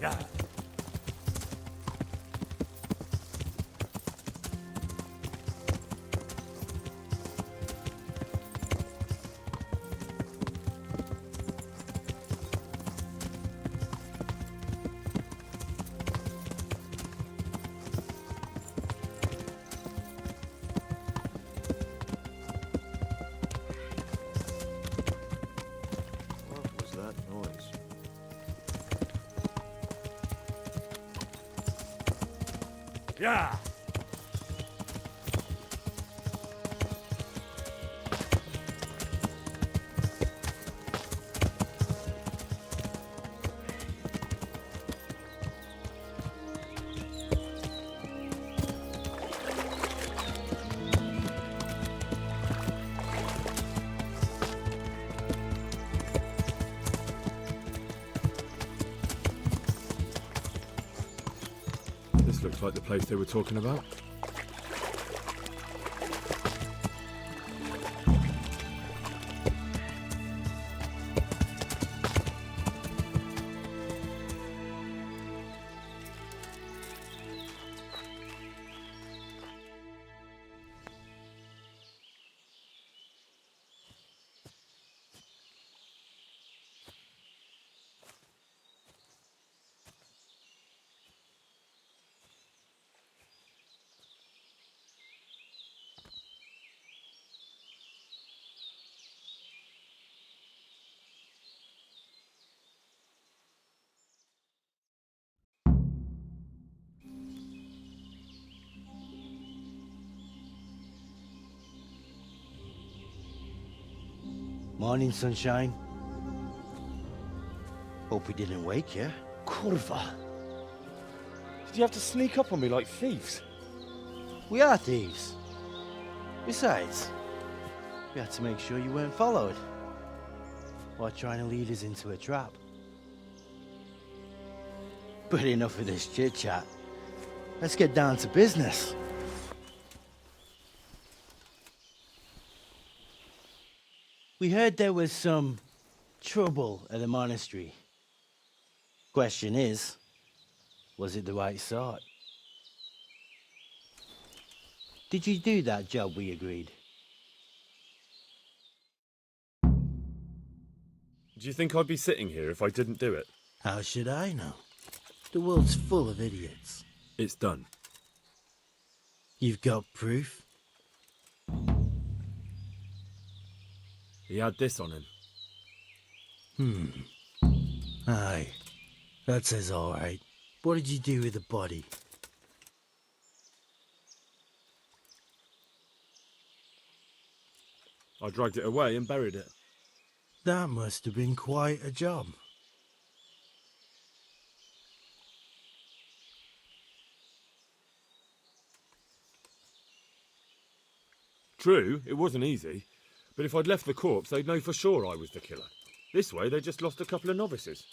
Yeah. What was that noise? Yeah. looks like the place they were talking about. Morning, sunshine. Hope we didn't wake you. Kurva! Did you have to sneak up on me like thieves? We are thieves. Besides, we had to make sure you weren't followed. Or trying to lead us into a trap. But enough of this chit-chat. Let's get down to business. We heard there was some trouble at the monastery. Question is, was it the right sort? Did you do that job we agreed? Do you think I'd be sitting here if I didn't do it? How should I know? The world's full of idiots. It's done. You've got proof? He had this on him. Aye. That says all right. What did you do with the body? I dragged it away and buried it. That must have been quite a job. True, it wasn't easy. But if I'd left the corpse, they'd know for sure I was the killer. This way, they just lost a couple of novices.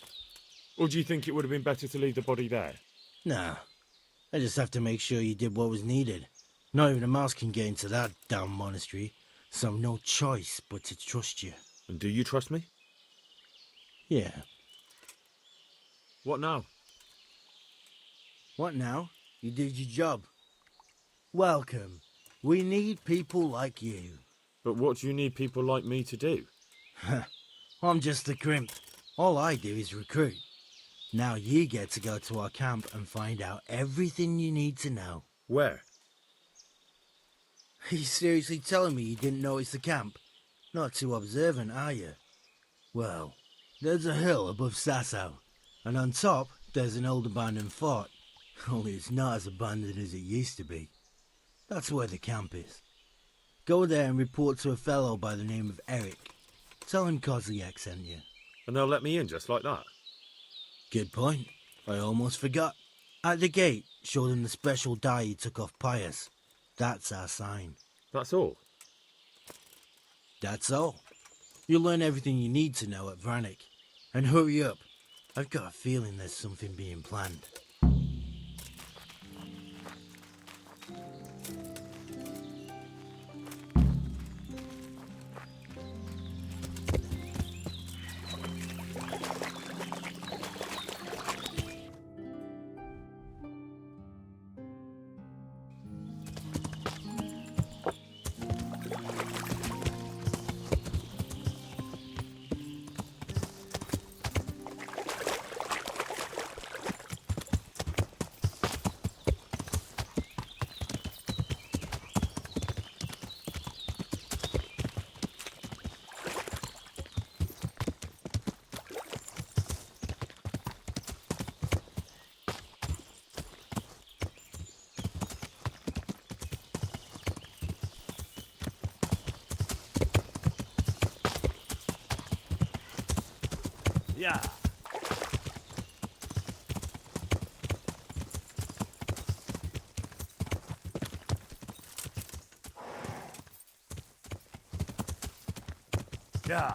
Or do you think it would have been better to leave the body there? Nah. I just have to make sure you did what was needed. Not even a mouse can get into that damn monastery, so I've no choice but to trust you. And do you trust me? Yeah. What now? What now? You did your job. Welcome. We need people like you. But what do you need people like me to do? I'm just the crimp. All I do is recruit. Now you get to go to our camp and find out everything you need to know. Where? Are you seriously telling me you didn't notice the camp? Not too observant, are you? Well, there's a hill above Sasau, and on top there's an old abandoned fort. Only it's not as abandoned as it used to be. That's where the camp is. Go there and report to a fellow by the name of Eric. Tell him Kozliak sent you. And they'll let me in just like that? Good point. I almost forgot. At the gate, show them the special dye you took off Pius. That's our sign. That's all? That's all. You'll learn everything you need to know at Vranik. And hurry up. I've got a feeling there's something being planned. Yeah. Yeah.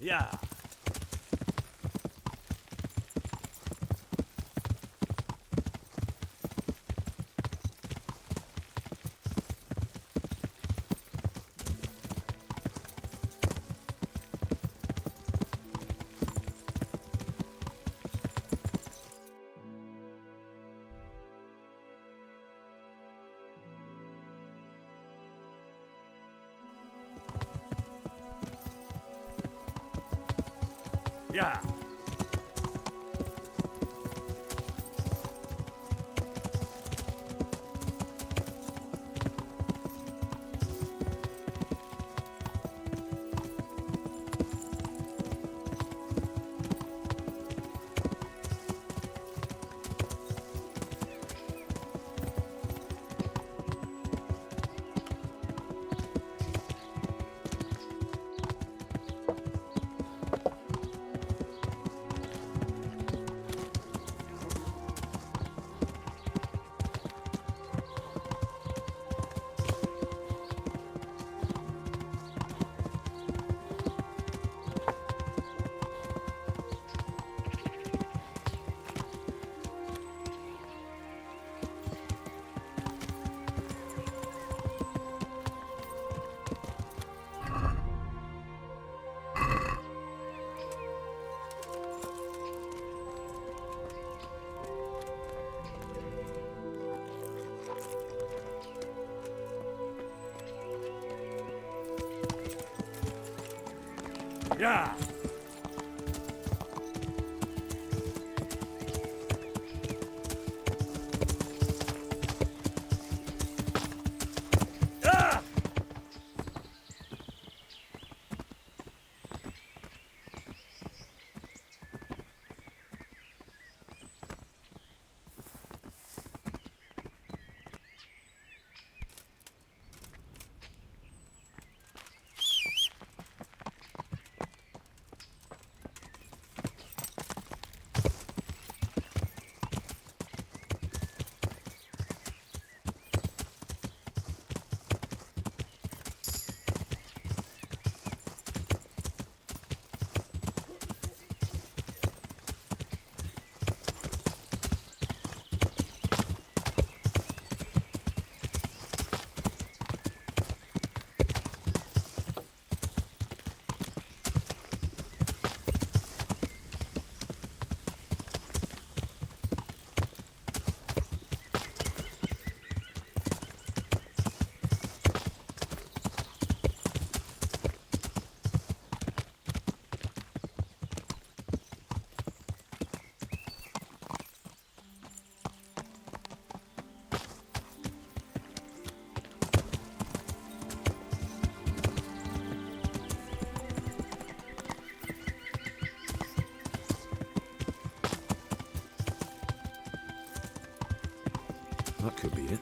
Yeah. Yeah. Yeah. That could be it.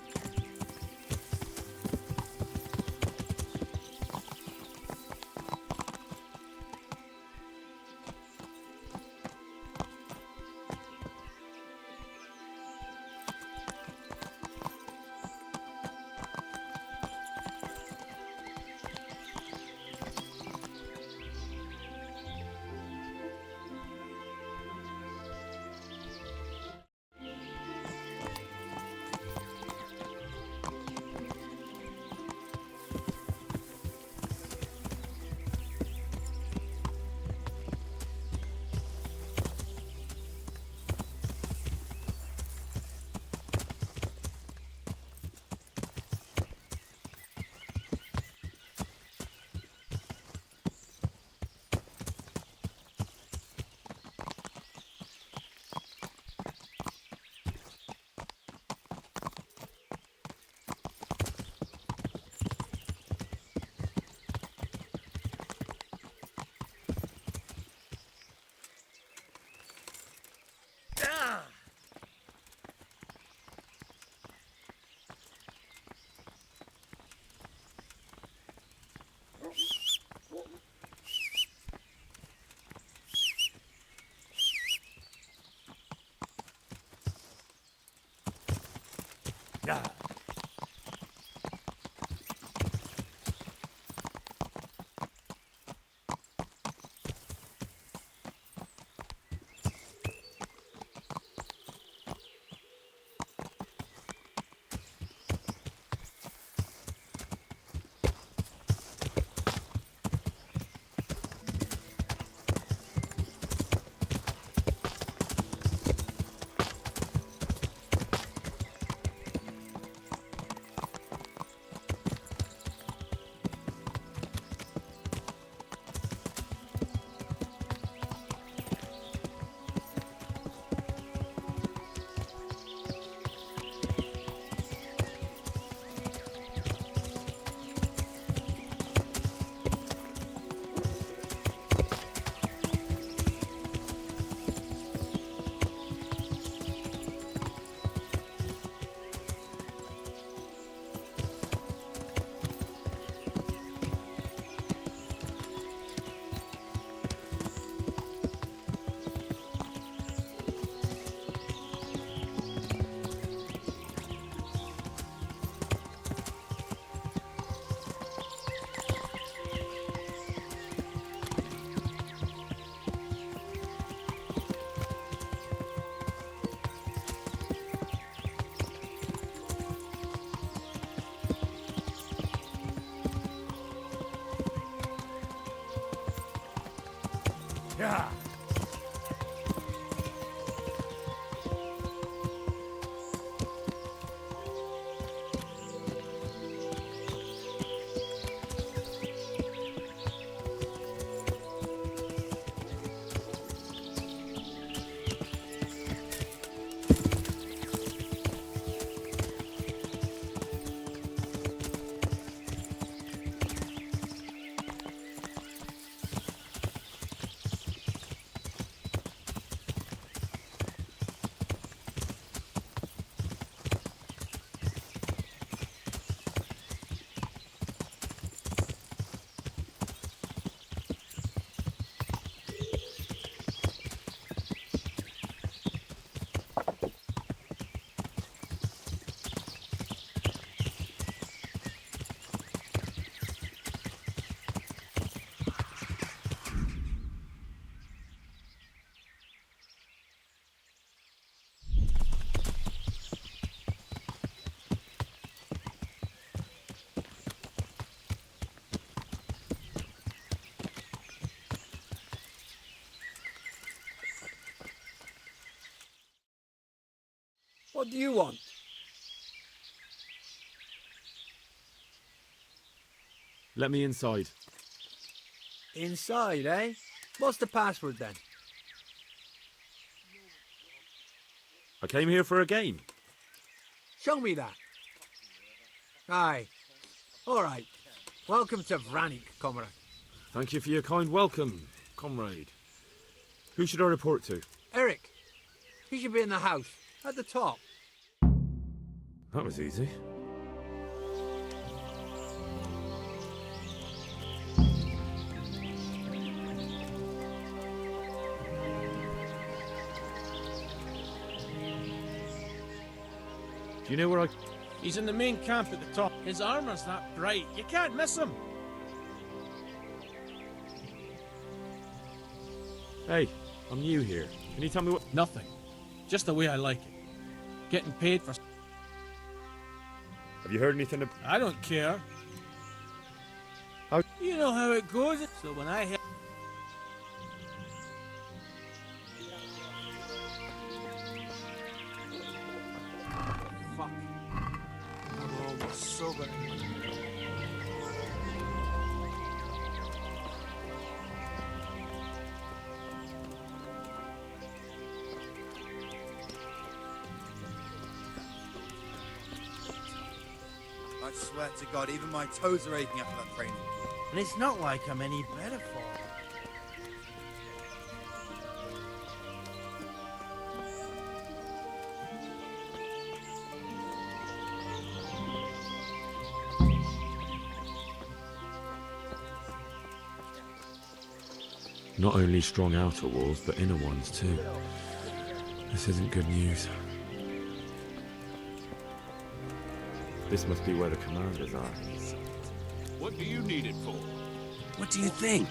Yeah. Yeah. What do you want? Let me inside. Inside, eh? What's the password then? I came here for a game. Show me that. Aye. All right. Welcome to Vranik, comrade. Thank you for your kind welcome, comrade. Who should I report to? Eric. He should be in the house, at the top. That was easy. Do you know where I... He's in the main camp at the top. His armor's that bright, you can't miss him. Hey, I'm new here. Can you tell me what... Nothing. Just the way I like it. Getting paid for... Have you heard anything of... I don't care. How... You know how it goes. So when I hear... Fuck. I'm almost sober. I swear to God, even my toes are aching after that training. And it's not like I'm any better for it. Not only strong outer walls, but inner ones too. This isn't good news. This must be where the commanders are. What do you need it for? What do you think?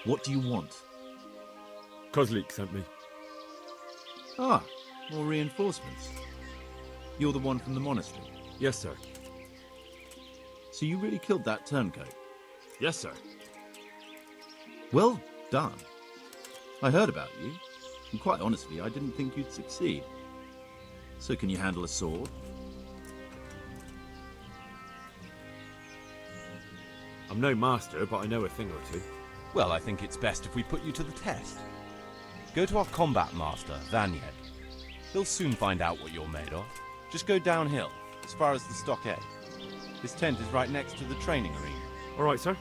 What do you want? Kozlik sent me. Ah, more reinforcements. You're the one from the monastery? Yes, sir. So you really killed that turncoat? Yes, sir. Well done. I heard about you, and quite honestly, I didn't think you'd succeed. So can you handle a sword? I'm no master, but I know a thing or two. Well, I think it's best if we put you to the test. Go to our combat master, Vanyed. He'll soon find out what you're made of. Just go downhill, as far as the stockade. His tent is right next to the training arena. All right, sir.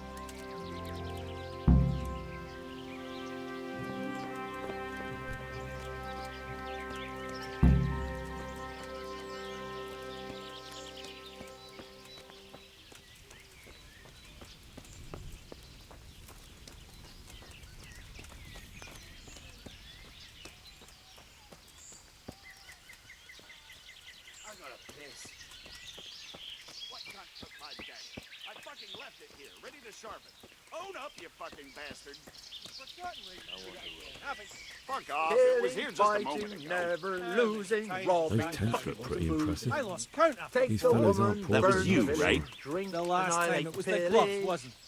I gotta piss. What cunt took my dagger? I fucking left it here, ready to sharpen. Own up, you fucking bastard. Fuck off. It was here just a moment ago. Never losing, robbing. Those tents look pretty impressive. I lost count after Take These the fellas woman, aren't poor burn business. the You, village, right? drink the last time annihilate it was the pillage. gloves, wasn't it?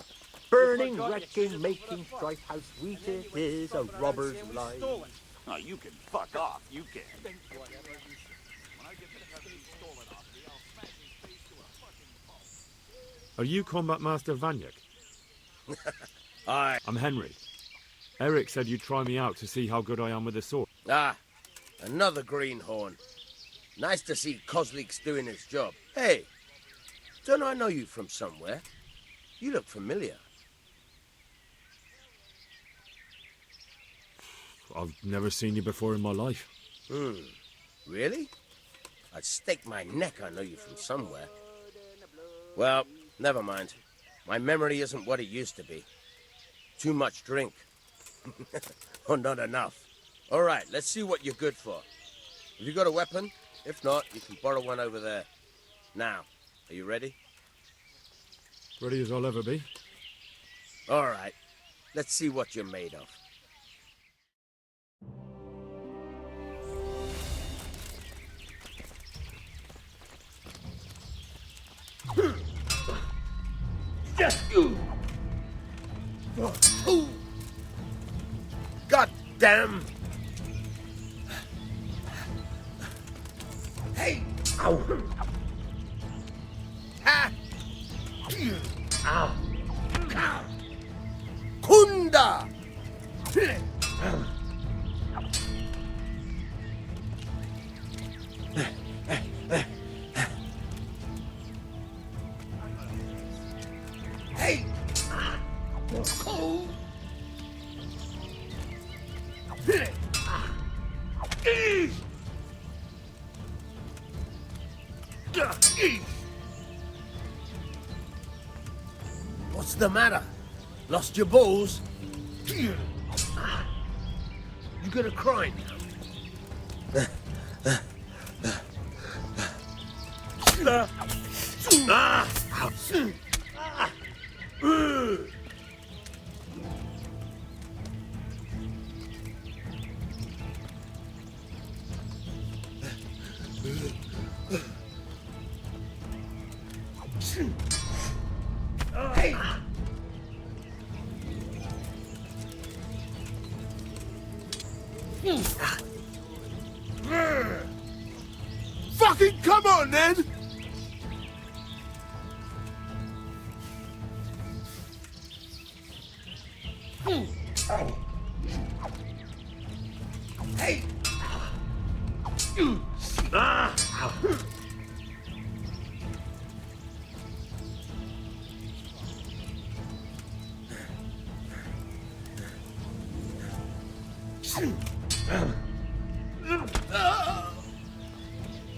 Burning, Forgot you wrecking, should've making fucked. strife, how sweet it Anyway, is, a fucking around robber's saying we life. stole it. Oh, you can fuck off. You can. Are you Combat Master Vanyek? Aye. I'm Henry. Eric said you'd try me out to see how good I am with the sword. Ah, another greenhorn. Nice to see Kozlik's doing his job. Hey, don't I know you from somewhere? You look familiar. I've never seen you before in my life. Really? I'd stake my neck I know you from somewhere. Well, never mind. My memory isn't what it used to be. Too much drink. Or not enough. All right, let's see what you're good for. Have you got a weapon? If not, you can borrow one over there. Now, are you ready? Ready as I'll ever be. All right, let's see what you're made of. Just you! God damn! Hey! Ow! Ha! Ow! Kunda! Hey! What's the matter? Lost your balls? You gonna cry now? Hey! Fucking come on, then! Hey!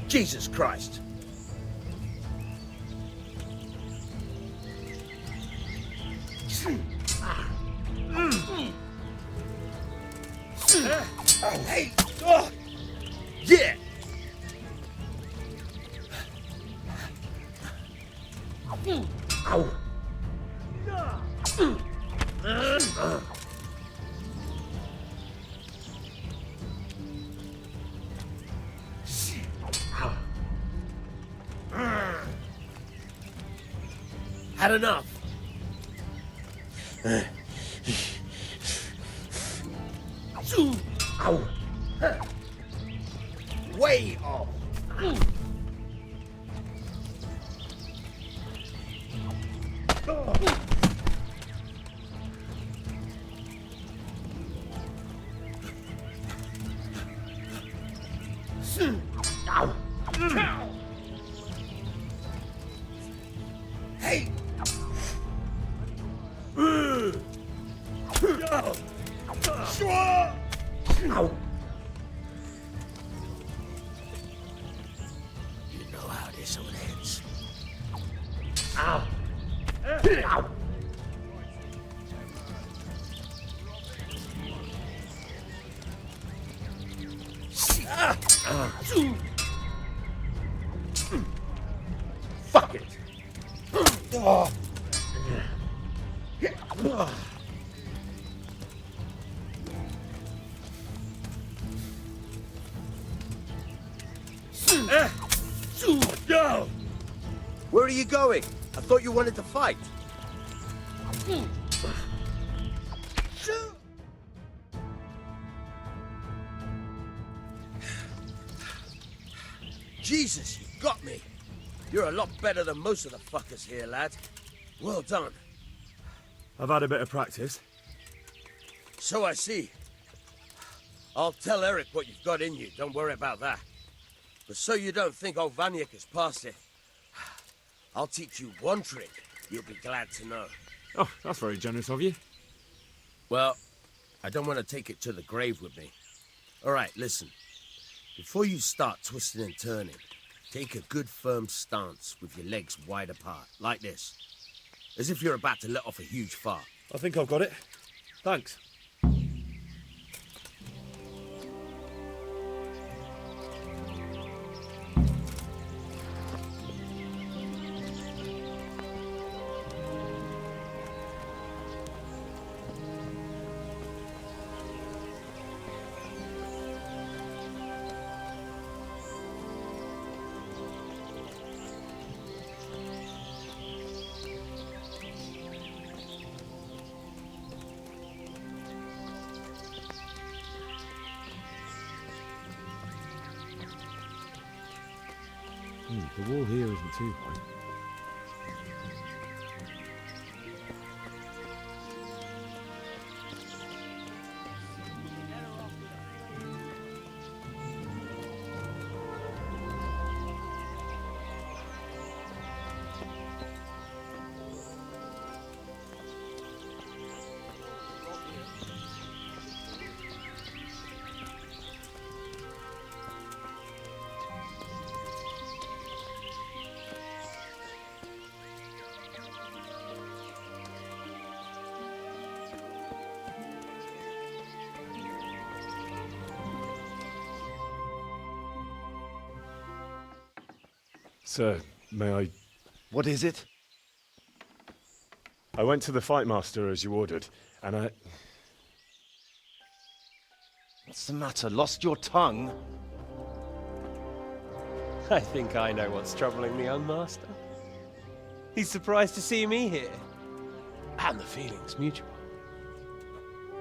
Jesus Christ! Hey! Yeah! Ow! Had enough. Ow. Way off. Ow. Hey. Ow. You know how this one ends. Ow. Ow. Fuck it. Where are you going? I thought you wanted to fight. Jesus, you got me. You're a lot better than most of the fuckers here, lad. Well done. I've had a bit of practice. So I see. I'll tell Eric what you've got in you, don't worry about that. But so you don't think old Vanyek has passed it, I'll teach you one trick you'll be glad to know. Oh, that's very generous of you. Well, I don't want to take it to the grave with me. All right, listen. Before you start twisting and turning, take a good firm stance with your legs wide apart, like this. As if you're about to let off a huge fart. I think I've got it. Thanks. The wall here isn't too high. Sir, may I... What is it? I went to the fight master as you ordered, and I... What's the matter? Lost your tongue? I think I know what's troubling the young master. He's surprised to see me here. And the feeling's mutual.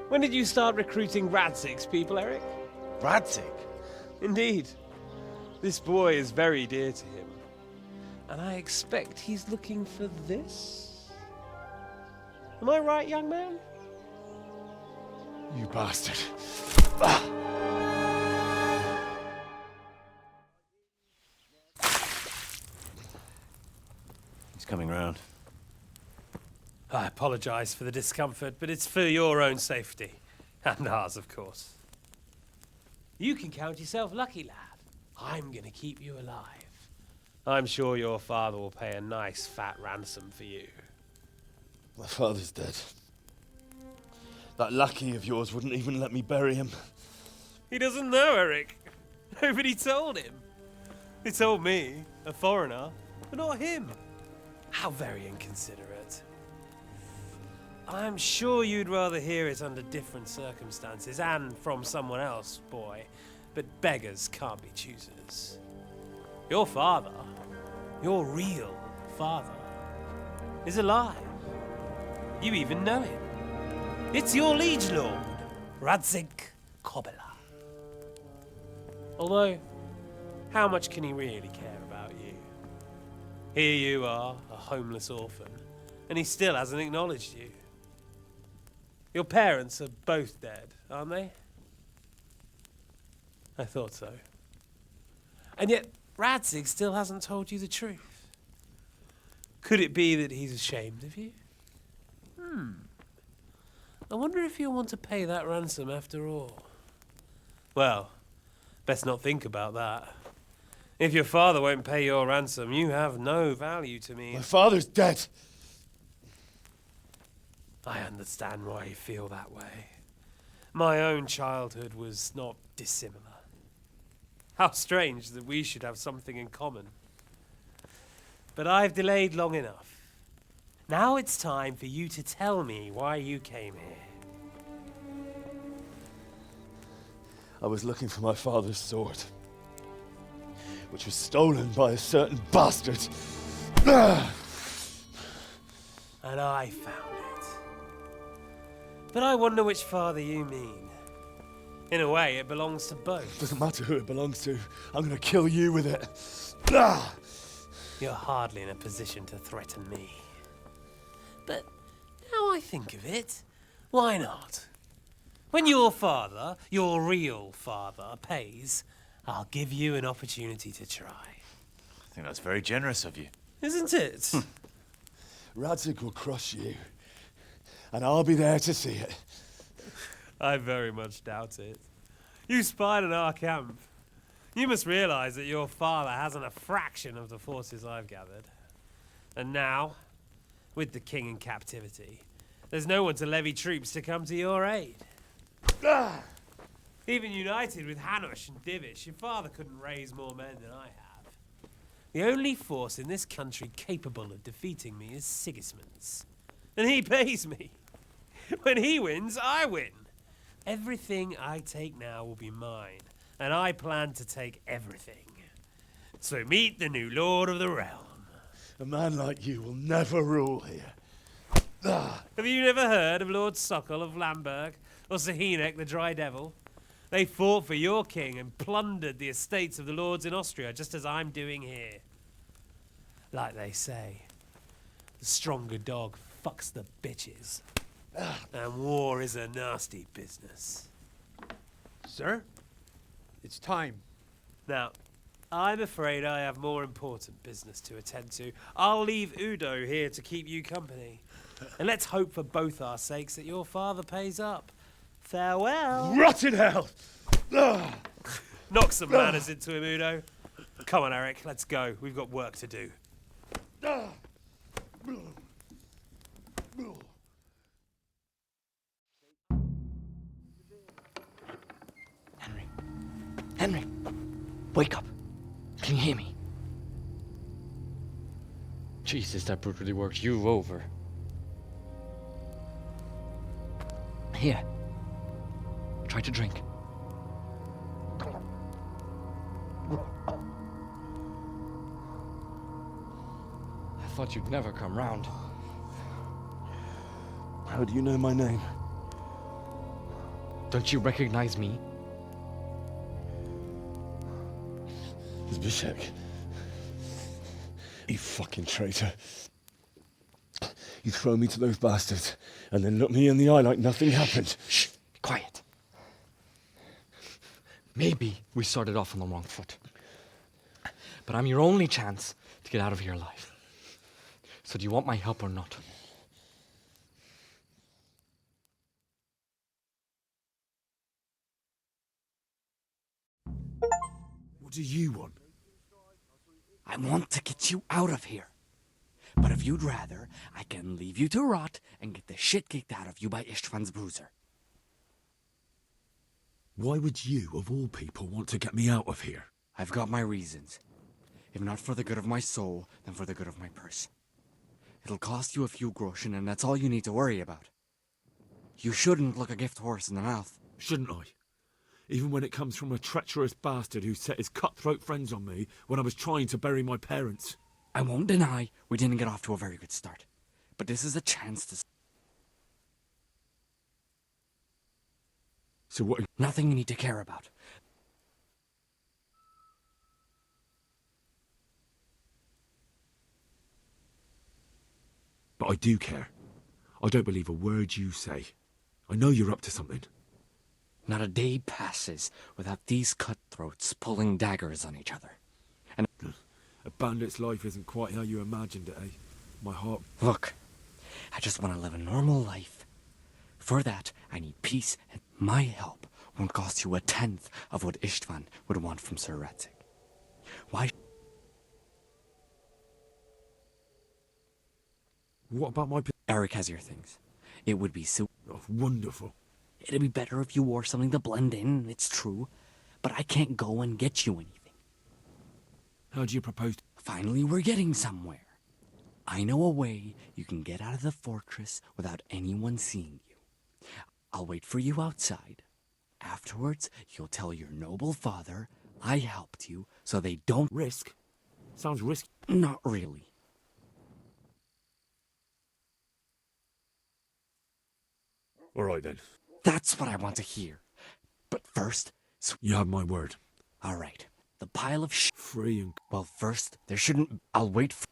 When did you start recruiting Radzig's people, Eric? Radzig? Indeed. This boy is very dear to him. And I expect he's looking for this? Am I right, young man? You bastard. He's coming round. I apologize for the discomfort, but it's for your own safety. And ours, of course. You can count yourself lucky, lad. I'm gonna keep you alive. I'm sure your father will pay a nice fat ransom for you. My father's dead. That lackey of yours wouldn't even let me bury him. He doesn't know, Eric. Nobody told him. They told me, a foreigner, but not him. How very inconsiderate. I'm sure you'd rather hear it under different circumstances and from someone else, boy. But beggars can't be choosers. Your father, your real father, is alive. You even know him. It's your liege lord, Radzig Kobyla. Although, how much can he really care about you? Here you are, a homeless orphan, and he still hasn't acknowledged you. Your parents are both dead, aren't they? I thought so. And yet, Radzig still hasn't told you the truth. Could it be that he's ashamed of you? I wonder if you'll want to pay that ransom after all. Well, best not think about that. If your father won't pay your ransom, you have no value to me. My father's dead. I understand why you feel that way. My own childhood was not dissimilar. How strange that we should have something in common. But I've delayed long enough. Now it's time for you to tell me why you came here. I was looking for my father's sword, which was stolen by a certain bastard. And I found it. But I wonder which father you mean. In a way, it belongs to both. Doesn't matter who it belongs to. I'm gonna kill you with it. You're hardly in a position to threaten me. But now I think of it, why not? When your father, your real father, pays, I'll give you an opportunity to try. I think that's very generous of you. Isn't it? Radzig will crush you. And I'll be there to see it. I very much doubt it. You spied on our camp. You must realize that your father hasn't a fraction of the forces I've gathered. And now, with the king in captivity, there's no one to levy troops to come to your aid. Even united with Hanush and Divish, your father couldn't raise more men than I have. The only force in this country capable of defeating me is Sigismund's. And he pays me. When he wins, I win. Everything I take now will be mine, and I plan to take everything. So meet the new Lord of the Realm. A man like you will never rule here. Have you never heard of Lord Sokol of Lamberg, or Sahinek the Dry Devil? They fought for your king and plundered the estates of the lords in Austria, just as I'm doing here. Like they say, the stronger dog fucks the bitches. And war is a nasty business. Sir, it's time. Now, I'm afraid I have more important business to attend to. I'll leave Udo here to keep you company. And let's hope for both our sakes that your father pays up. Farewell. Rot in hell! Knock some manners into him, Udo. Come on, Eric, let's go. We've got work to do. Henry, wake up. Can you hear me? Jesus, that brutally worked you over. Here. Try to drink. I thought you'd never come round. How do you know my name? Don't you recognize me? Zbyszek. You fucking traitor. You throw me to those bastards and then look me in the eye like nothing happened. Shh! Be quiet. Maybe we started off on the wrong foot. But I'm your only chance to get out of here alive. So do you want my help or not? What do you want? I want to get you out of here. But if you'd rather, I can leave you to rot and get the shit kicked out of you by Ishtvan's bruiser. Why would you, of all people, want to get me out of here? I've got my reasons. If not for the good of my soul, then for the good of my purse. It'll cost you a few groschen, and that's all you need to worry about. You shouldn't look a gift horse in the mouth. Shouldn't I? Even when it comes from a treacherous bastard who set his cutthroat friends on me when I was trying to bury my parents. I won't deny we didn't get off to a very good start. But this is a chance to... So what... Nothing you need to care about. But I do care. I don't believe a word you say. I know you're up to something. Not a day passes without these cutthroats pulling daggers on each other. And a bandit's life isn't quite how you imagined it, eh? My heart... Look, I just want to live a normal life. For that, I need peace, and my help won't cost you a tenth of what Istvan would want from Sir Radzig. Why... What about my... Eric has your things. It would be so... Oh, wonderful. It'd be better if you wore something to blend in, it's true. But I can't go and get you anything. How do you propose... Finally, we're getting somewhere. I know a way you can get out of the fortress without anyone seeing you. I'll wait for you outside. Afterwards, you'll tell your noble father I helped you so they don't... Risk? Sounds risky. Not really. All right then. That's what I want to hear. But first... You have my word. All right. The pile of Free and... Well, first, there shouldn't... I'll wait for...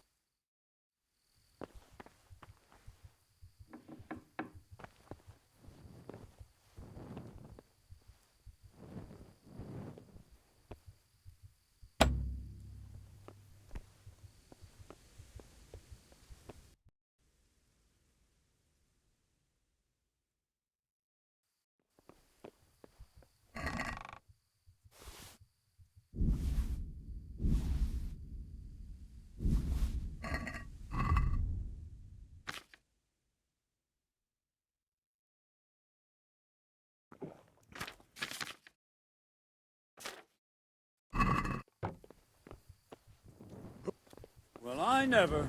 Well, I never.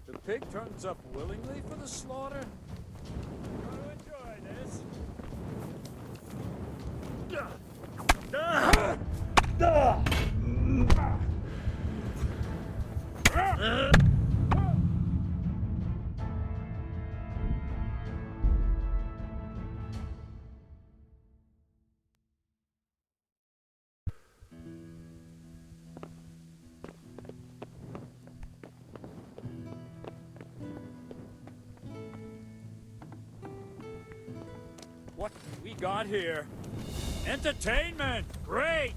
The pig turns up willingly for the slaughter. Gotta enjoy this. What we got here? Entertainment! Great!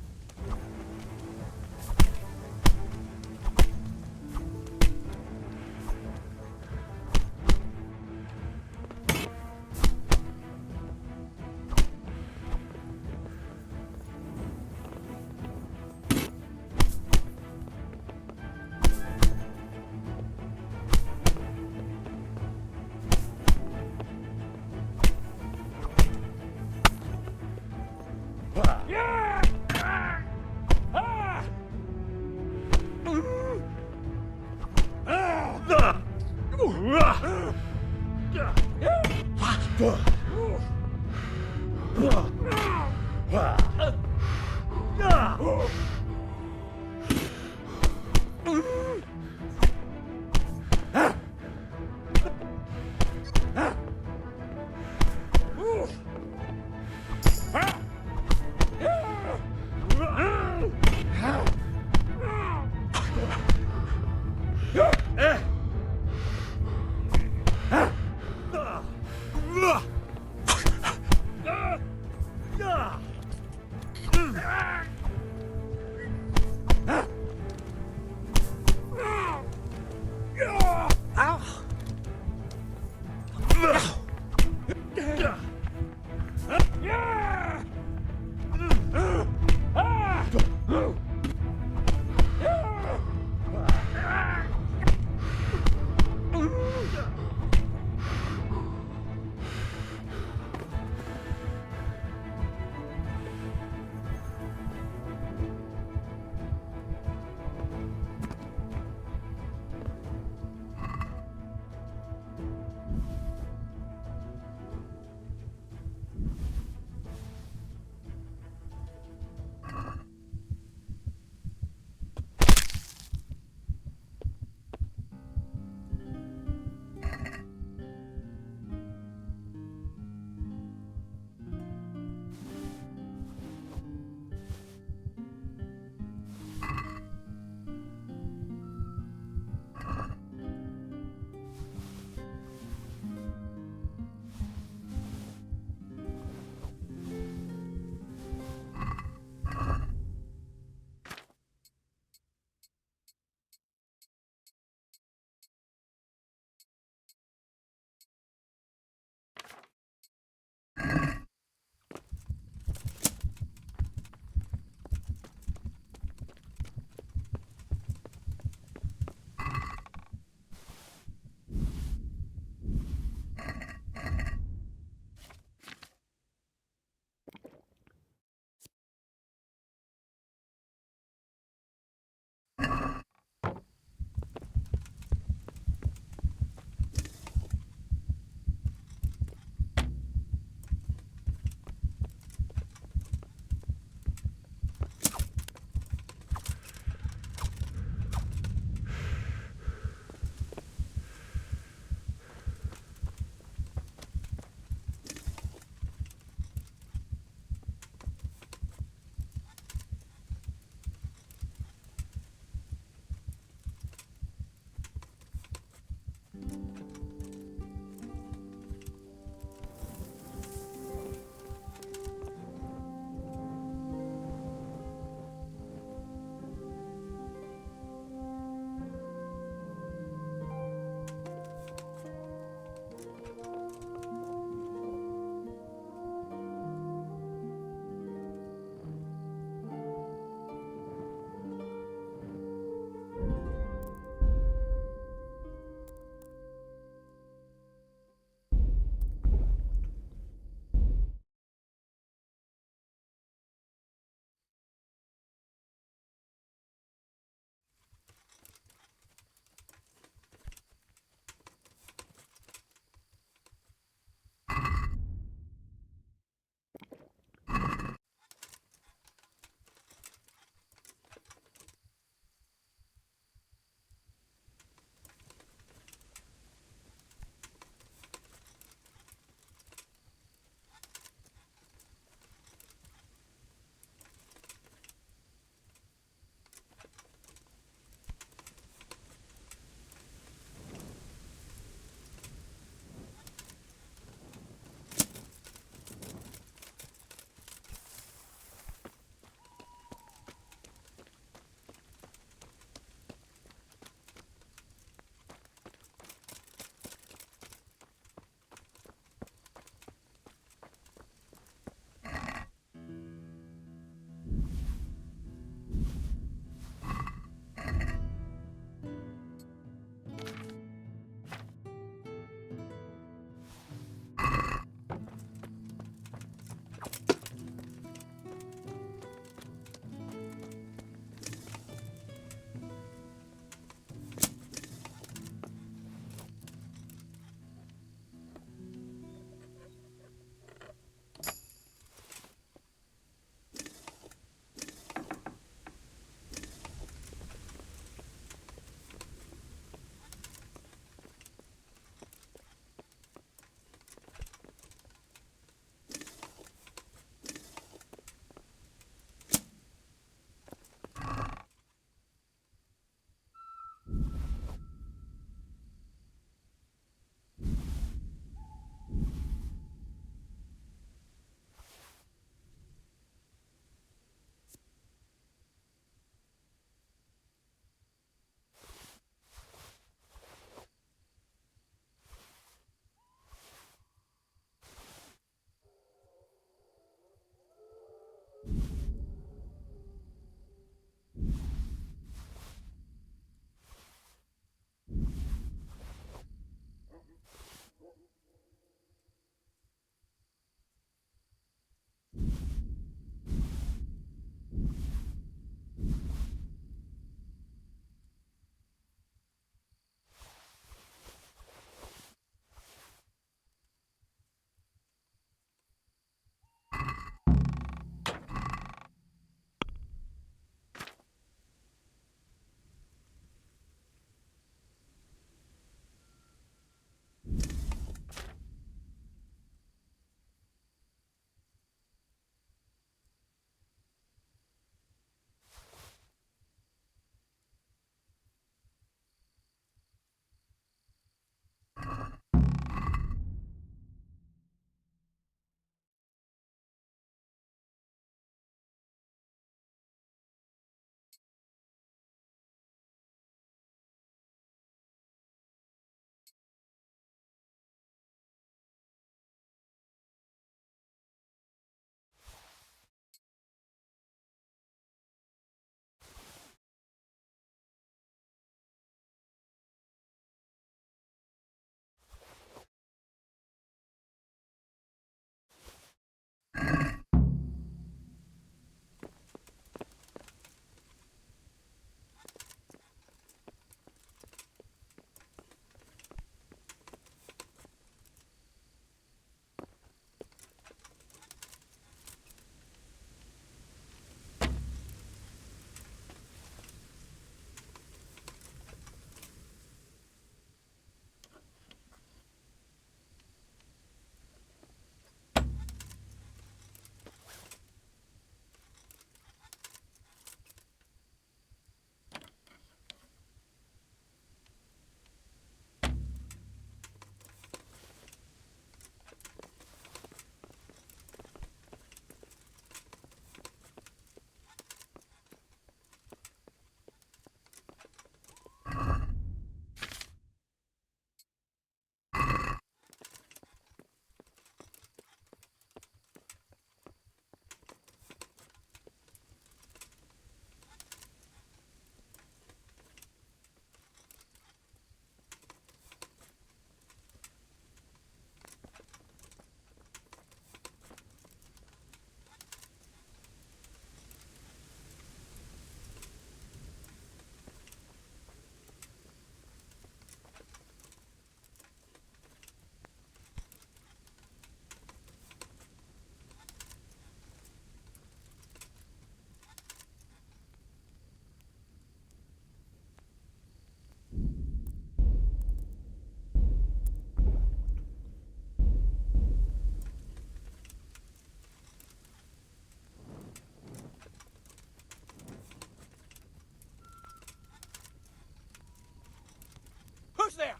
Who's there?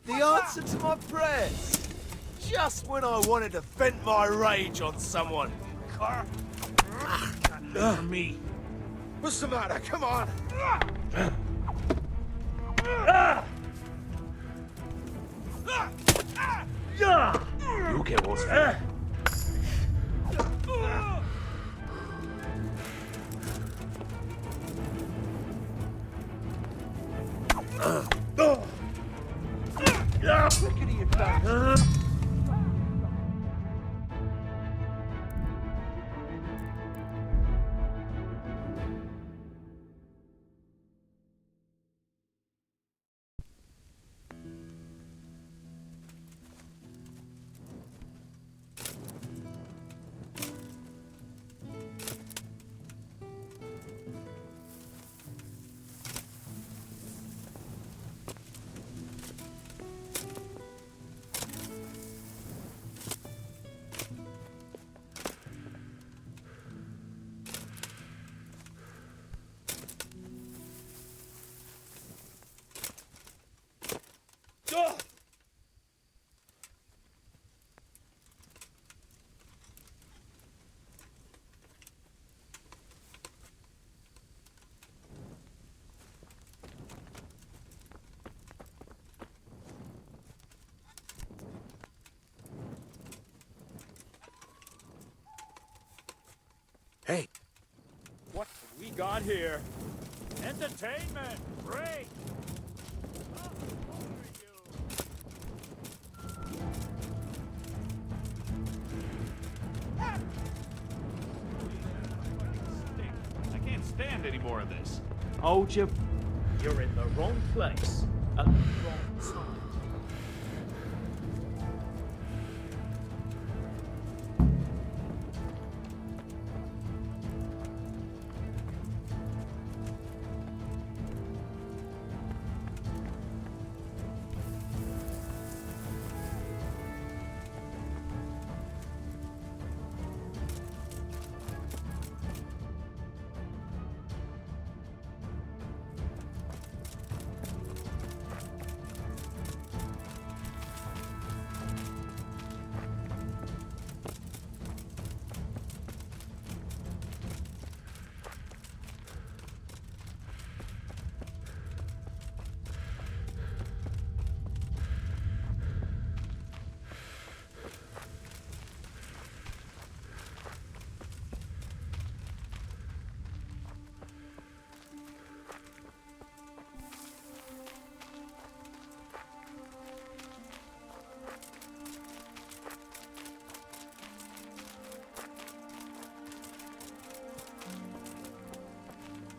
The answer to my prayers. Just when I wanted to vent my rage on someone. Me. What's the matter? Come on. You'll get what's fair. Hey. What have we got here? Entertainment! Great! I can't stand any more of this. Hold your... You're in the wrong place. At the wrong time.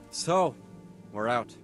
So, we're out.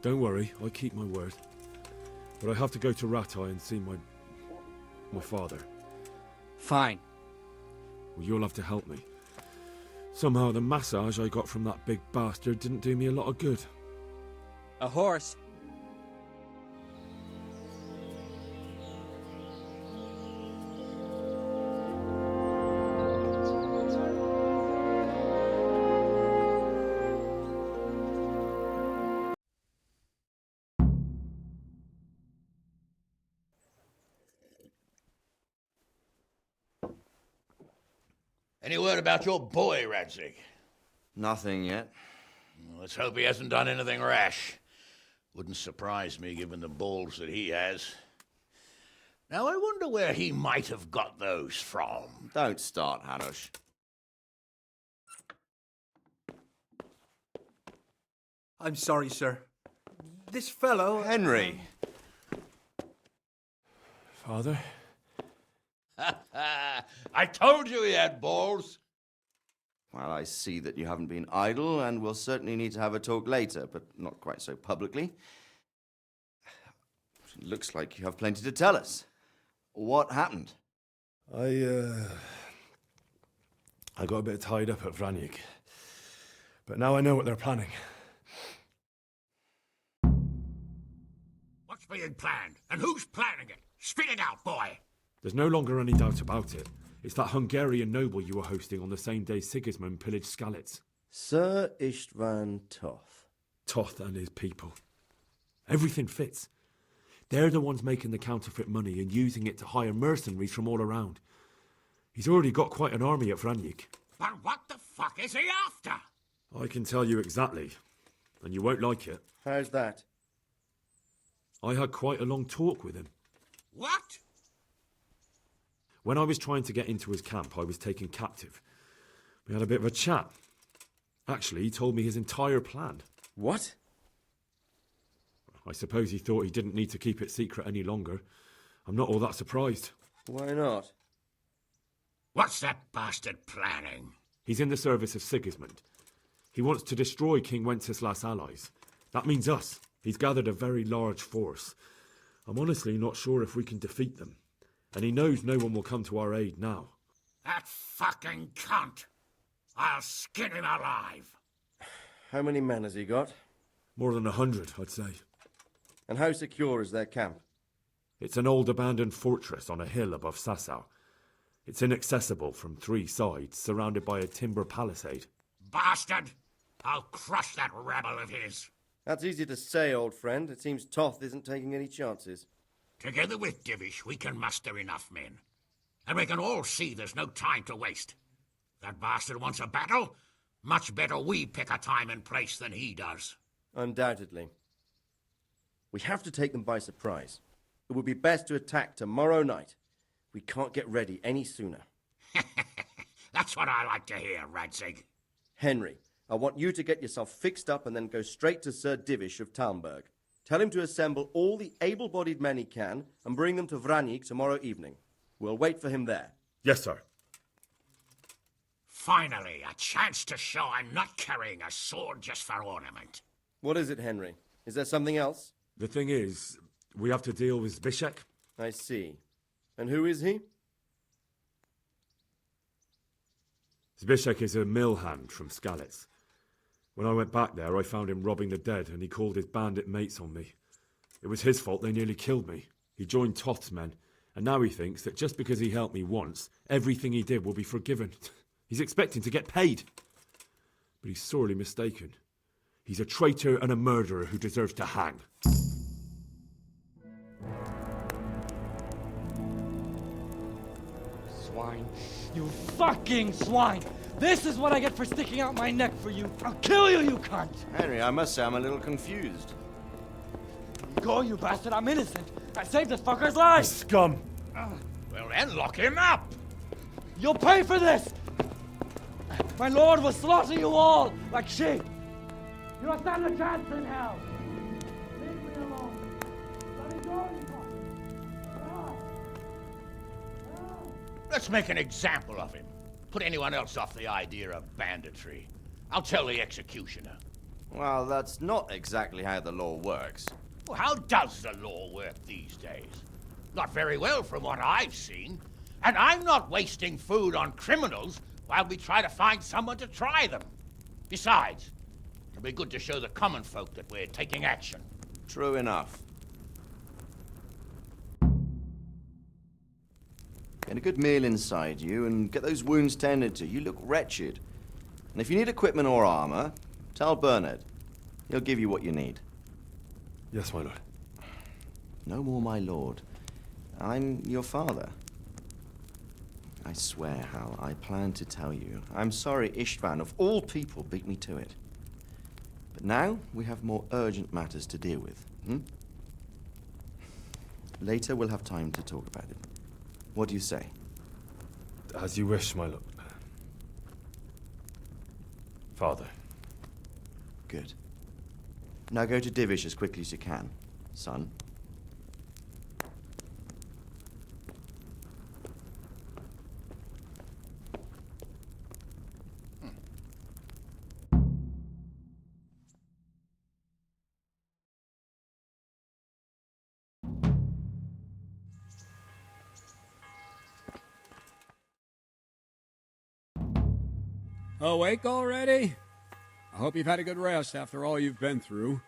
Don't worry, I keep my word. But I have to go to Ratai and see my father. Fine. Well, you'll have to help me. Somehow the massage I got from that big bastard didn't do me a lot of good. A horse. Any word about your boy, Radzig? Nothing yet. Let's hope he hasn't done anything rash. Wouldn't surprise me, given the balls that he has. Now, I wonder where he might have got those from. Don't start, Hanush. I'm sorry, sir. This fellow... Henry! Father? I told you he had balls. Well, I see that you haven't been idle, and we'll certainly need to have a talk later, but not quite so publicly. It looks like you have plenty to tell us. What happened? I got a bit tied up at Vranyig. But now I know what they're planning. What's being planned? And who's planning it? Spit it out, boy. There's no longer any doubt about it. It's that Hungarian noble you were hosting on the same day Sigismund pillaged Skalitz. Sir Istvan Toth. Toth and his people. Everything fits. They're the ones making the counterfeit money and using it to hire mercenaries from all around. He's already got quite an army at Vranyig. But what the fuck is he after? I can tell you exactly, and you won't like it. How's that? I had quite a long talk with him. What? When I was trying to get into his camp, I was taken captive. We had a bit of a chat. Actually, he told me his entire plan. What? I suppose he thought he didn't need to keep it secret any longer. I'm not all that surprised. Why not? What's that bastard planning? He's in the service of Sigismund. He wants to destroy King Wenceslas' allies. That means us. He's gathered a very large force. I'm honestly not sure if we can defeat them. And he knows no one will come to our aid now. That fucking cunt! I'll skin him alive! How many men has he got? More than 100, I'd say. And how secure is their camp? It's an old abandoned fortress on a hill above Sasau. It's inaccessible from 3 sides, surrounded by a timber palisade. Bastard! I'll crush that rebel of his! That's easy to say, old friend. It seems Toth isn't taking any chances. Together with Divish, we can muster enough men. And we can all see there's no time to waste. That bastard wants a battle. Much better we pick a time and place than he does. Undoubtedly. We have to take them by surprise. It would be best to attack tomorrow night. We can't get ready any sooner. That's what I like to hear, Radzig. Henry, I want you to get yourself fixed up and then go straight to Sir Divish of Talmberg. Tell him to assemble all the able-bodied men he can and bring them to Vranyig tomorrow evening. We'll wait for him there. Yes, sir. Finally, a chance to show I'm not carrying a sword just for ornament. What is it, Henry? Is there something else? The thing is, we have to deal with Zbyszek. I see. And who is he? Zbyszek is a mill hand from Skalitz. When I went back there, I found him robbing the dead, and he called his bandit mates on me. It was his fault they nearly killed me. He joined Toth's men, and now he thinks that just because he helped me once, everything he did will be forgiven. He's expecting to get paid. But he's sorely mistaken. He's a traitor and a murderer who deserves to hang. Swine. You fucking swine! This is what I get for sticking out my neck for you. I'll kill you, you cunt! Henry, I must say I'm a little confused. Go, you bastard. I'm innocent. I saved this fucker's life. Scum. Well, then lock him up! You'll pay for this! My lord will slaughter you all like sheep. You don't stand a chance in hell. Leave me alone. Let me go, you fuck. Let's make an example of him. Put anyone else off the idea of banditry. I'll tell the executioner. Well, that's not exactly how the law works. Well, how does the law work these days? Not very well from what I've seen. And I'm not wasting food on criminals while we try to find someone to try them. Besides, it'll be good to show the common folk that we're taking action. True enough. Get a good meal inside you and get those wounds tended to. You look wretched. And if you need equipment or armor, tell Bernard. He'll give you what you need. Yes, my lord. No more, my lord. I'm your father. I swear, Hal, I plan to tell you. I'm sorry Istvan, of all people, beat me to it. But now we have more urgent matters to deal with. Later we'll have time to talk about it. What do you say? As you wish, my lord. Father. Good. Now go to Divish as quickly as you can, son. Awake already? I hope you've had a good rest after all you've been through.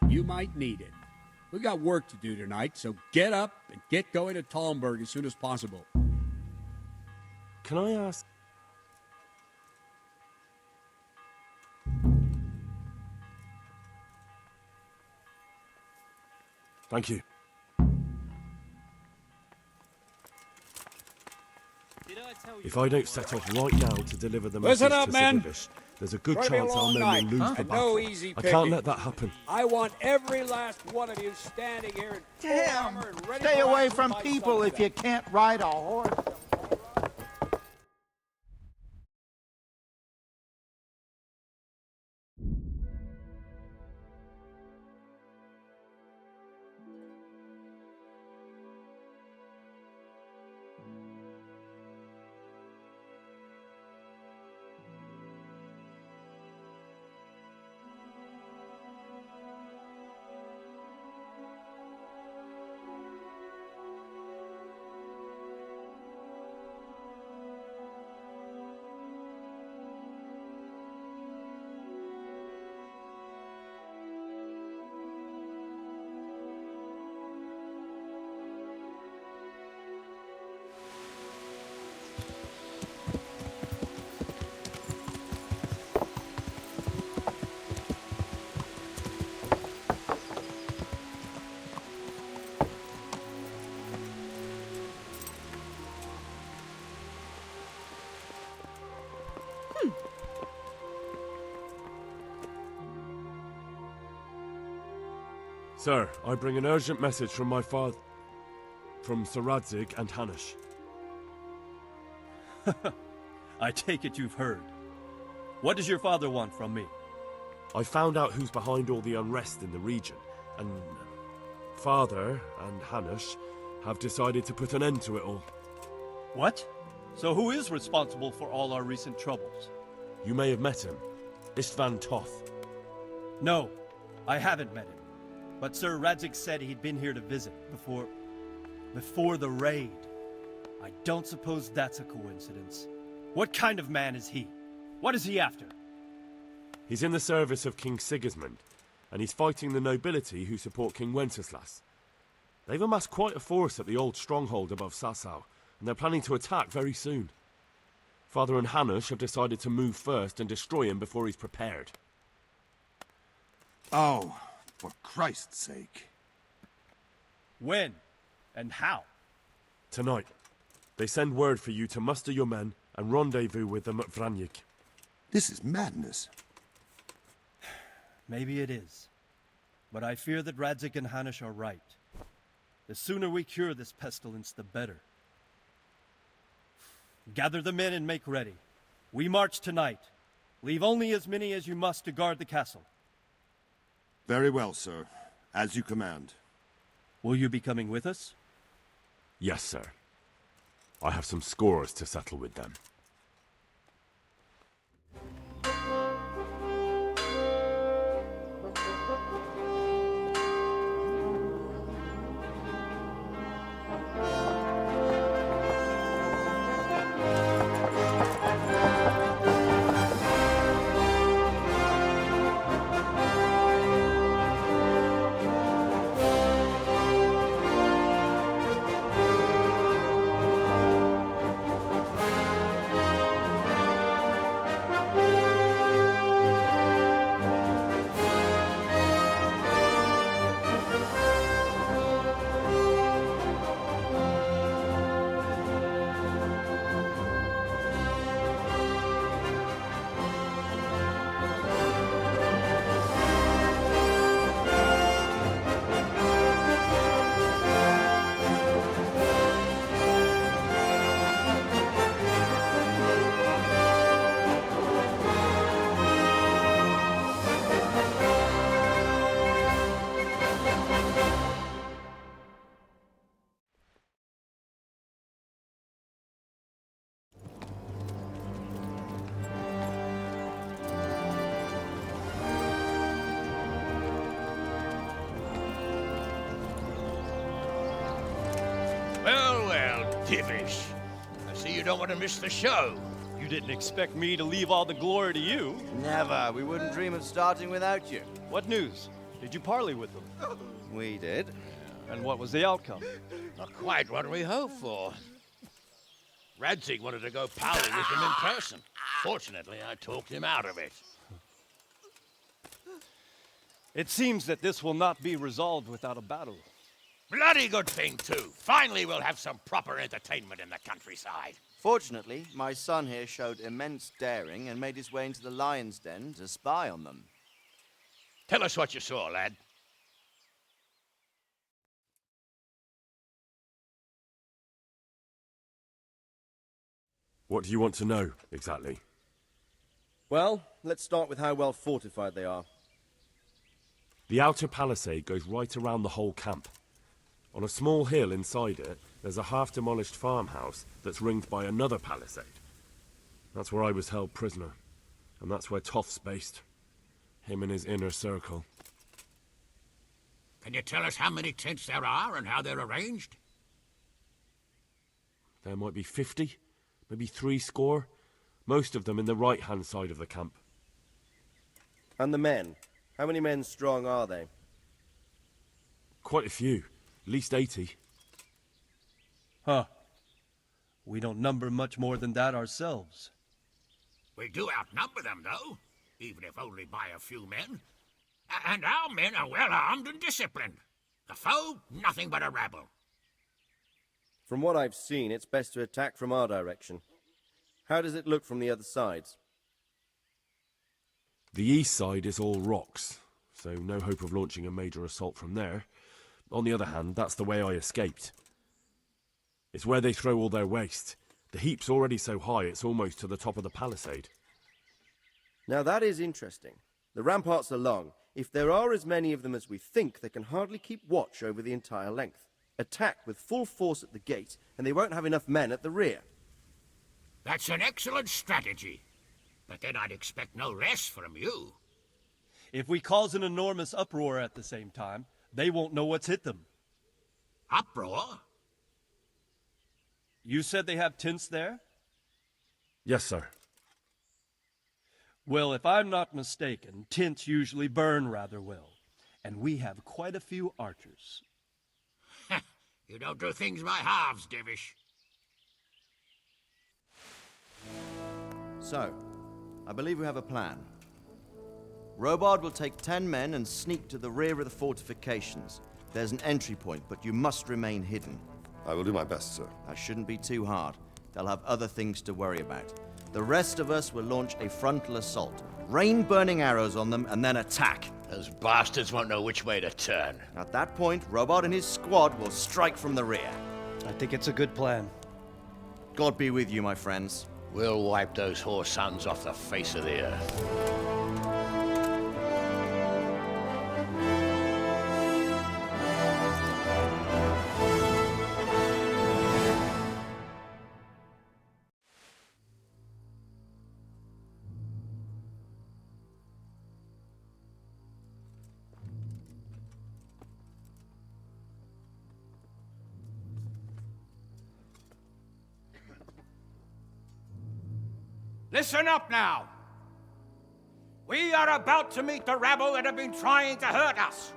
You might need it. We got work to do tonight, so get up and get going to Talmberg as soon as possible. Can I ask... Thank you. If I don't set off right now to deliver the message Listen up, to men. Sir, there's a good It's gonna be a chance our long men night, will lose the and battle. no easy I picking. can't let that happen. I want every last one of you standing here in full Damn! armor and ready Stay for away action from by people if you sunset. can't ride a horse. Sir, I bring an urgent message from my father, from Sir Radzig and Hanush. I take it you've heard. What does your father want from me? I found out who's behind all the unrest in the region, and Father and Hanush have decided to put an end to it all. What? So who is responsible for all our recent troubles? You may have met him, Istvan Toth. No, I haven't met him. But Sir Radzig said he'd been here to visit before the raid. I don't suppose that's a coincidence. What kind of man is he? What is he after? He's in the service of King Sigismund, and he's fighting the nobility who support King Wenceslas. They've amassed quite a force at the old stronghold above Sasau, and they're planning to attack very soon. Father and Hanush have decided to move first and destroy him before he's prepared. Oh, for Christ's sake. When? And how? Tonight. They send word for you to muster your men and rendezvous with them at Vranyik. This is madness. Maybe it is. But I fear that Radzig and Hanush are right. The sooner we cure this pestilence, the better. Gather the men and make ready. We march tonight. Leave only as many as you must to guard the castle. Very well, sir. As you command. Will you be coming with us? Yes, sir. I have some scores to settle with them. Divish. I see you don't want to miss the show. You didn't expect me to leave all the glory to you. Never. We wouldn't dream of starting without you. What news? Did you parley with them? We did. And what was the outcome? Not quite what we hoped for. Radzig wanted to go parley with him in person. Fortunately, I talked him out of it. It seems that this will not be resolved without a battle. Bloody good thing, too. Finally, we'll have some proper entertainment in the countryside. Fortunately, my son here showed immense daring and made his way into the lion's den to spy on them. Tell us what you saw, lad. What do you want to know, exactly? Well, let's start with how well fortified they are. The outer palisade goes right around the whole camp. On a small hill inside it, there's a half-demolished farmhouse that's ringed by another palisade. That's where I was held prisoner, and that's where Toff's based. Him and his inner circle. Can you tell us how many tents there are and how they're arranged? There might be 50, maybe 70. Most of them in the right-hand side of the camp. And the men? How many men strong are they? Quite a few. At least 80. Huh. We don't number much more than that ourselves. We do outnumber them, though, even if only by a few men. And our men are well armed and disciplined. The foe, nothing but a rabble. From what I've seen, it's best to attack from our direction. How does it look from the other sides? The east side is all rocks, so no hope of launching a major assault from there. On the other hand, that's the way I escaped. It's where they throw all their waste. The heap's already so high it's almost to the top of the palisade. Now that is interesting. The ramparts are long. If there are as many of them as we think, they can hardly keep watch over the entire length. Attack with full force at the gate, and they won't have enough men at the rear. That's an excellent strategy. But then I'd expect no less from you. If we cause an enormous uproar at the same time, they won't know what's hit them. Uproar? You said they have tents there? Yes, sir. Well, if I'm not mistaken, tents usually burn rather well. And we have quite a few archers. You don't do things by halves, Divish. So, I believe we have a plan. Robard will take 10 men and sneak to the rear of the fortifications. There's an entry point, but you must remain hidden. I will do my best, sir. That shouldn't be too hard. They'll have other things to worry about. The rest of us will launch a frontal assault. Rain burning arrows on them and then attack. Those bastards won't know which way to turn. At that point, Robard and his squad will strike from the rear. I think it's a good plan. God be with you, my friends. We'll wipe those whore sons off the face of the earth. Listen up now. We are about to meet the rabble that have been trying to hurt us.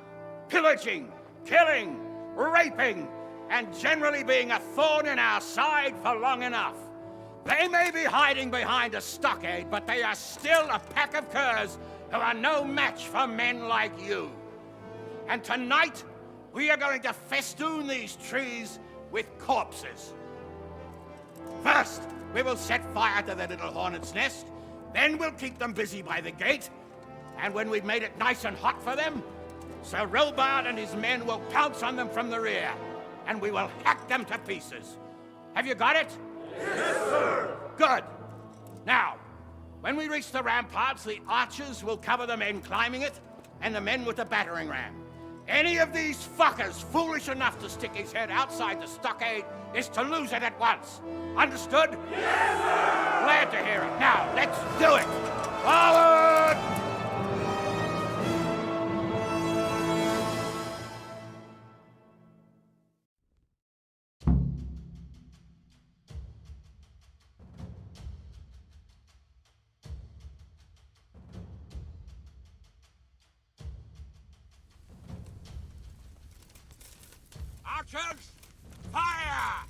Pillaging, killing, raping, and generally being a thorn in our side for long enough. They may be hiding behind a stockade, but they are still a pack of curs who are no match for men like you. And tonight, we are going to festoon these trees with corpses. First, we will set fire to their little hornet's nest. Then we'll keep them busy by the gate. And when we've made it nice and hot for them, Sir Robard and his men will pounce on them from the rear. And we will hack them to pieces. Have you got it? Yes, sir! Good. Now, when we reach the ramparts, the archers will cover the men climbing it, and the men with the battering ram. Any of these fuckers foolish enough to stick his head outside the stockade is to lose it at once. Understood? Yes, sir! Glad to hear it. Now, let's do it! Forward! Archers, fire!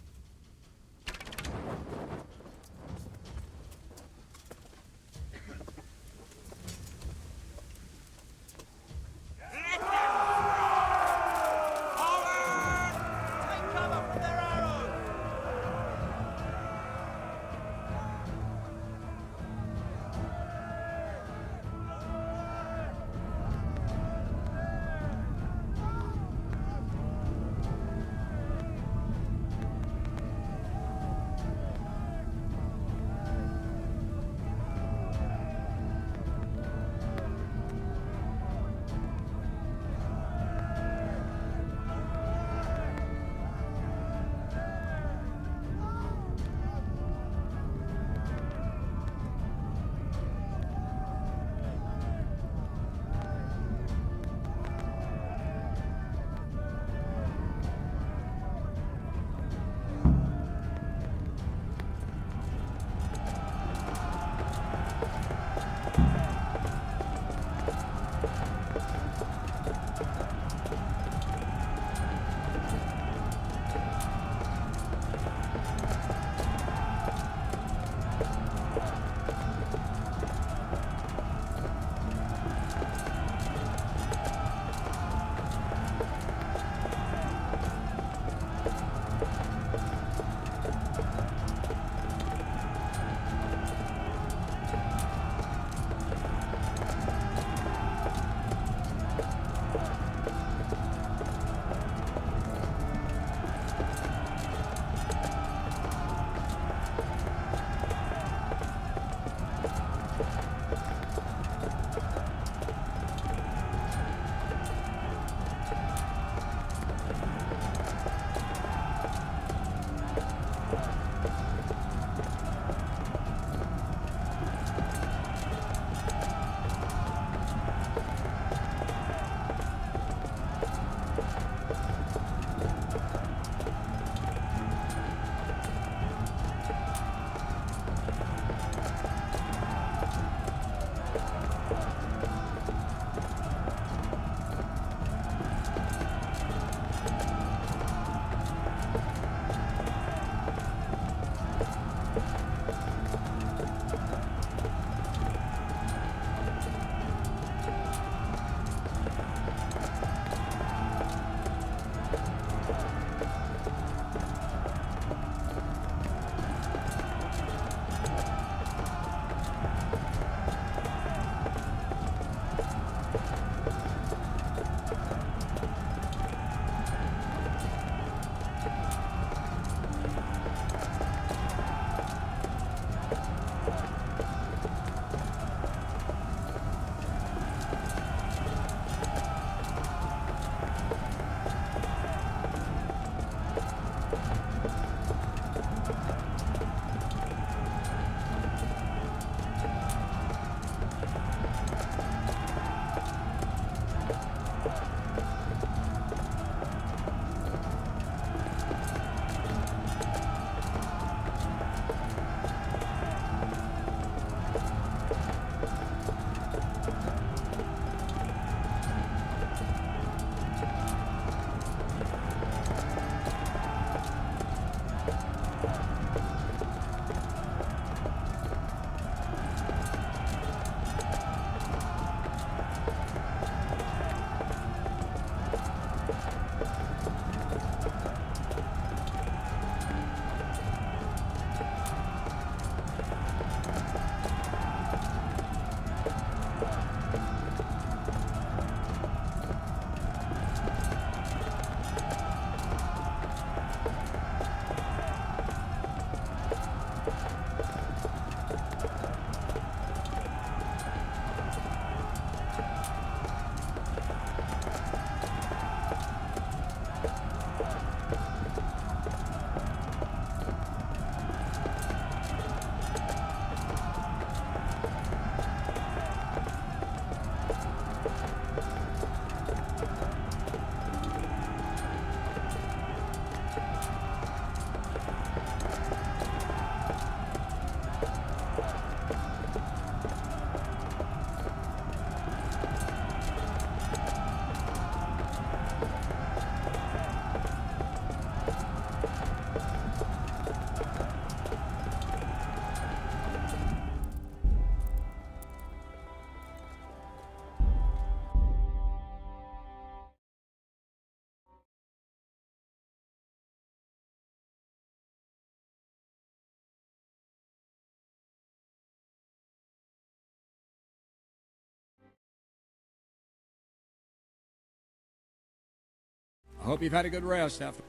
hope you've had a good rest after...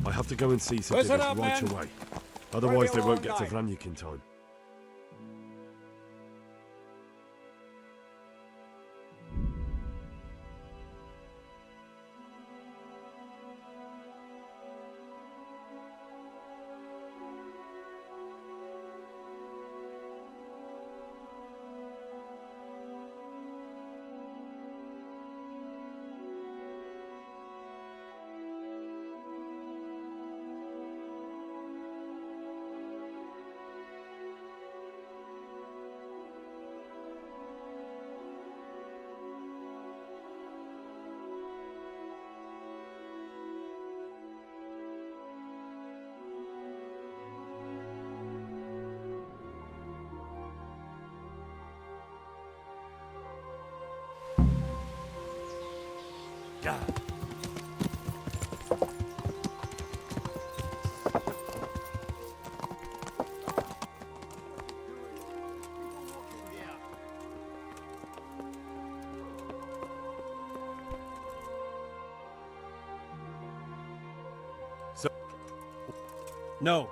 I have to go and see Sir Listen Divis up, right men. away. Otherwise Very they won't long get to night. Vranyuk in time. So, No.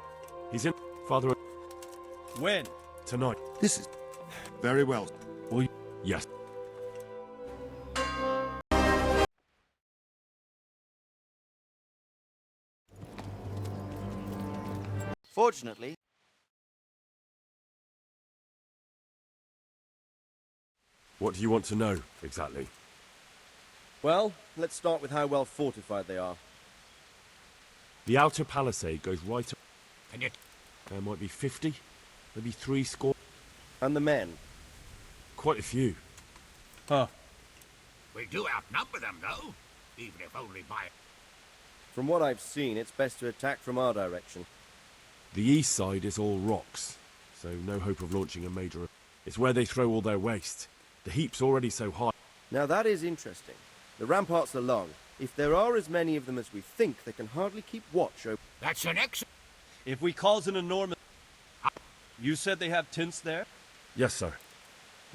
he's in. Father, When? tonight. This is very well. Will you? Yes. Fortunately, What do you want to know, exactly? well, let's start with how well fortified they are. The outer palisade goes right up. Can you... There might be 50, maybe 3 score. And the men? Quite a few. Huh. We do outnumber them, though, even if only by... From what I've seen, it's best to attack from our direction. The east side is all rocks, so no hope of launching a major... It's where they throw all their waste. The heap's already so high. Now that is interesting. The ramparts are long. If there are as many of them as we think, they can hardly keep watch over... That's an excellent... If we cause an enormous... You said they have tents there? Yes, sir.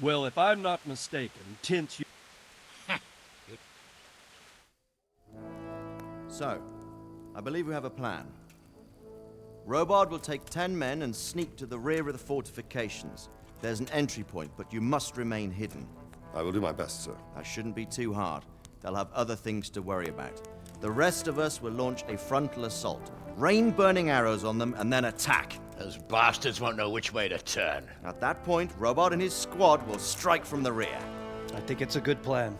Well, if I'm not mistaken, tents... So, I believe we have a plan. Robard will take 10 men and sneak to the rear of the fortifications. There's an entry point, but you must remain hidden. I will do my best, sir. That shouldn't be too hard. They'll have other things to worry about. The rest of us will launch a frontal assault. Rain burning arrows on them and then attack. Those bastards won't know which way to turn. At that point, Robard and his squad will strike from the rear. I think it's a good plan.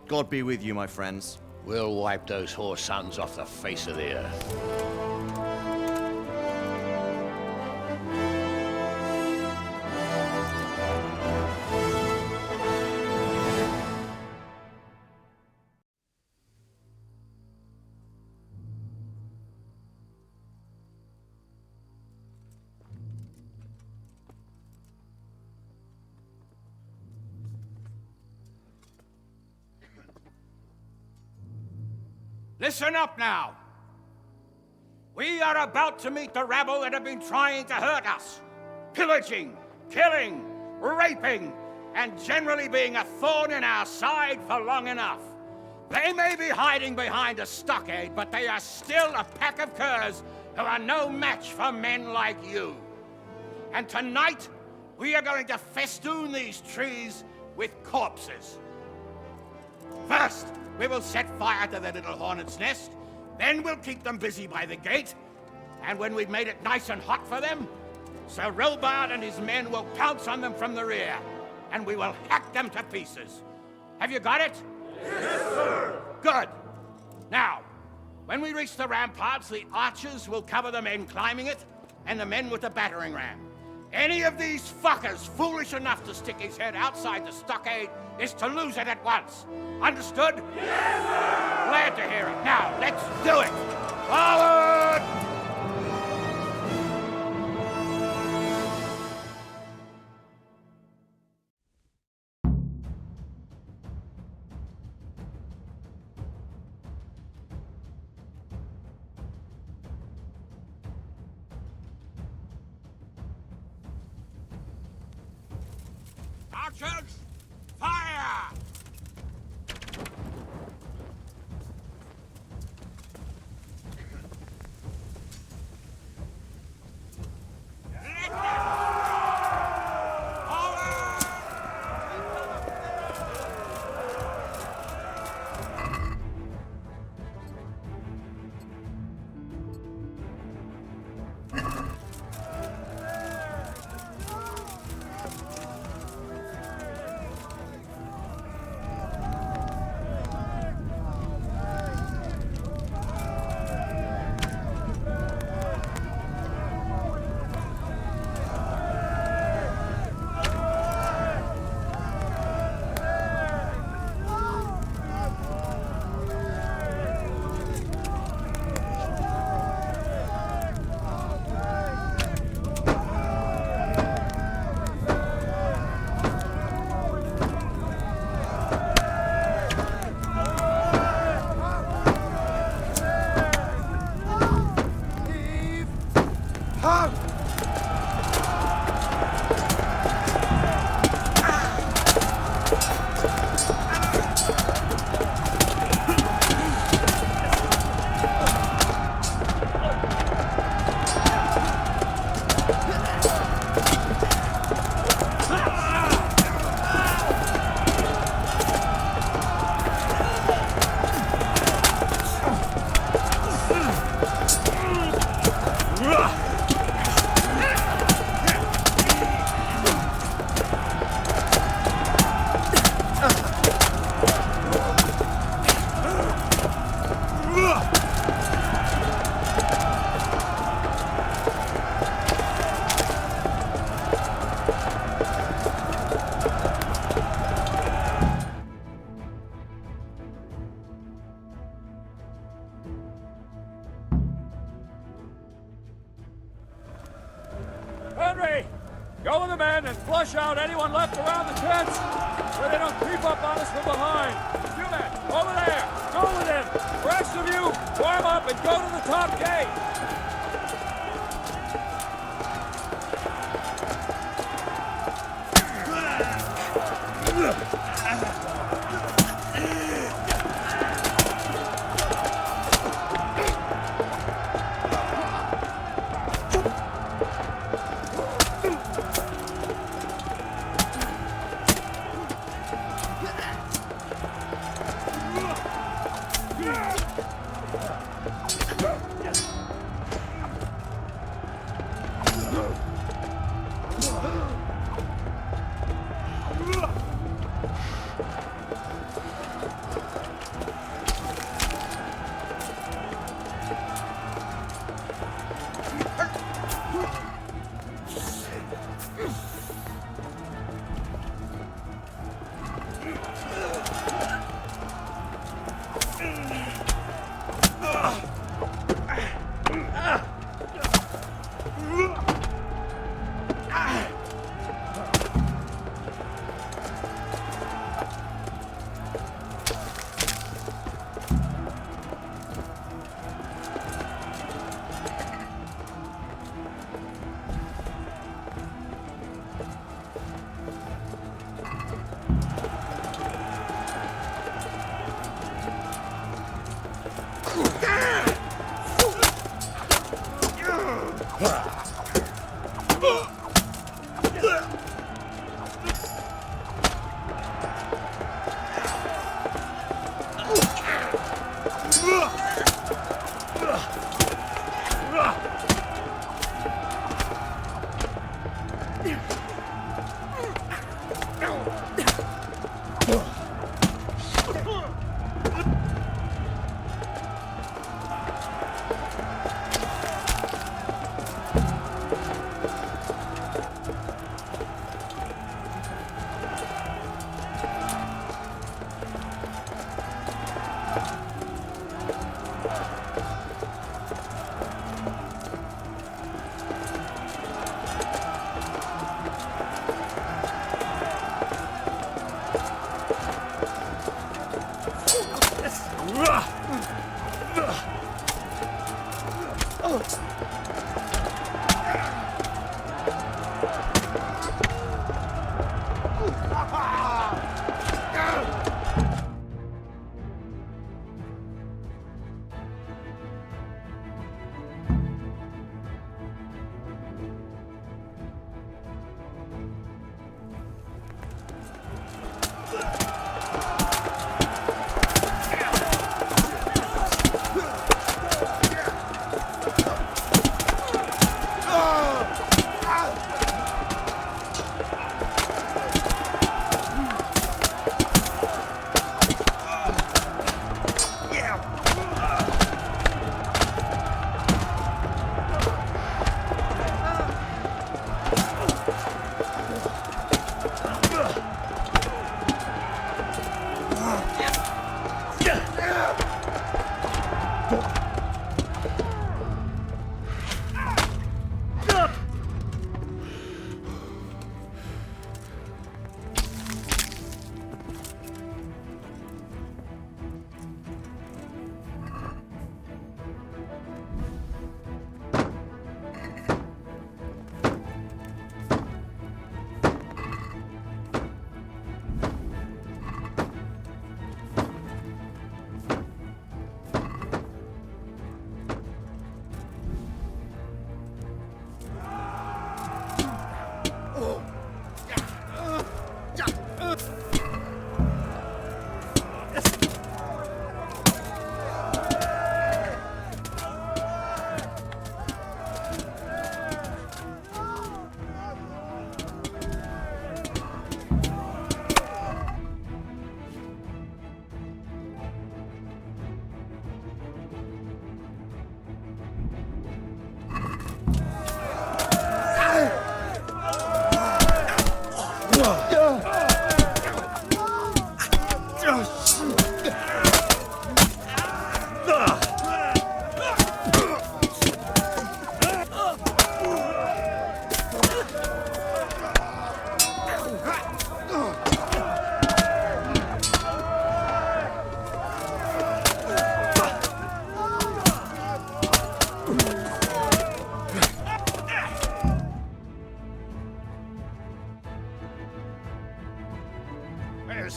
God be with you, my friends. We'll wipe those whore sons off the face of the earth. Listen up now. We are about to meet the rabble that have been trying to hurt us. Pillaging, killing, raping, and generally being a thorn in our side for long enough. They may be hiding behind a stockade, but they are still a pack of curs who are no match for men like you. And tonight, we are going to festoon these trees with corpses. First, we will set fire to their little hornet's nest. Then we'll keep them busy by the gate. And when we've made it nice and hot for them, Sir Robard and his men will pounce on them from the rear. And we will hack them to pieces. Have you got it? Yes, sir! Good. Now, when we reach the ramparts, the archers will cover the men climbing it, and the men with the battering ram. Any of these fuckers foolish enough to stick his head outside the stockade is to lose it at once. Understood? Yes, sir! Glad to hear it. Now, let's do it! Forward! Archers, fire! Henry! Go with the men and flush out anyone left around the tents so they don't creep up on us from behind. You men, over there! Go with him! The rest of you, form up and go to the top gate!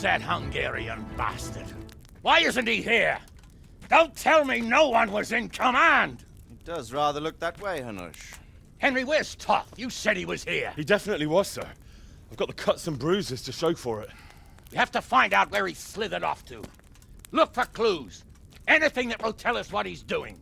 that Hungarian bastard? Why isn't he here? Don't tell me no one was in command! It does rather look that way, Hanush. Henry, where's Toth? You said he was here. He definitely was, sir. I've got the cuts and bruises to show for it. We have to find out where he slithered off to. Look for clues. Anything that will tell us what he's doing.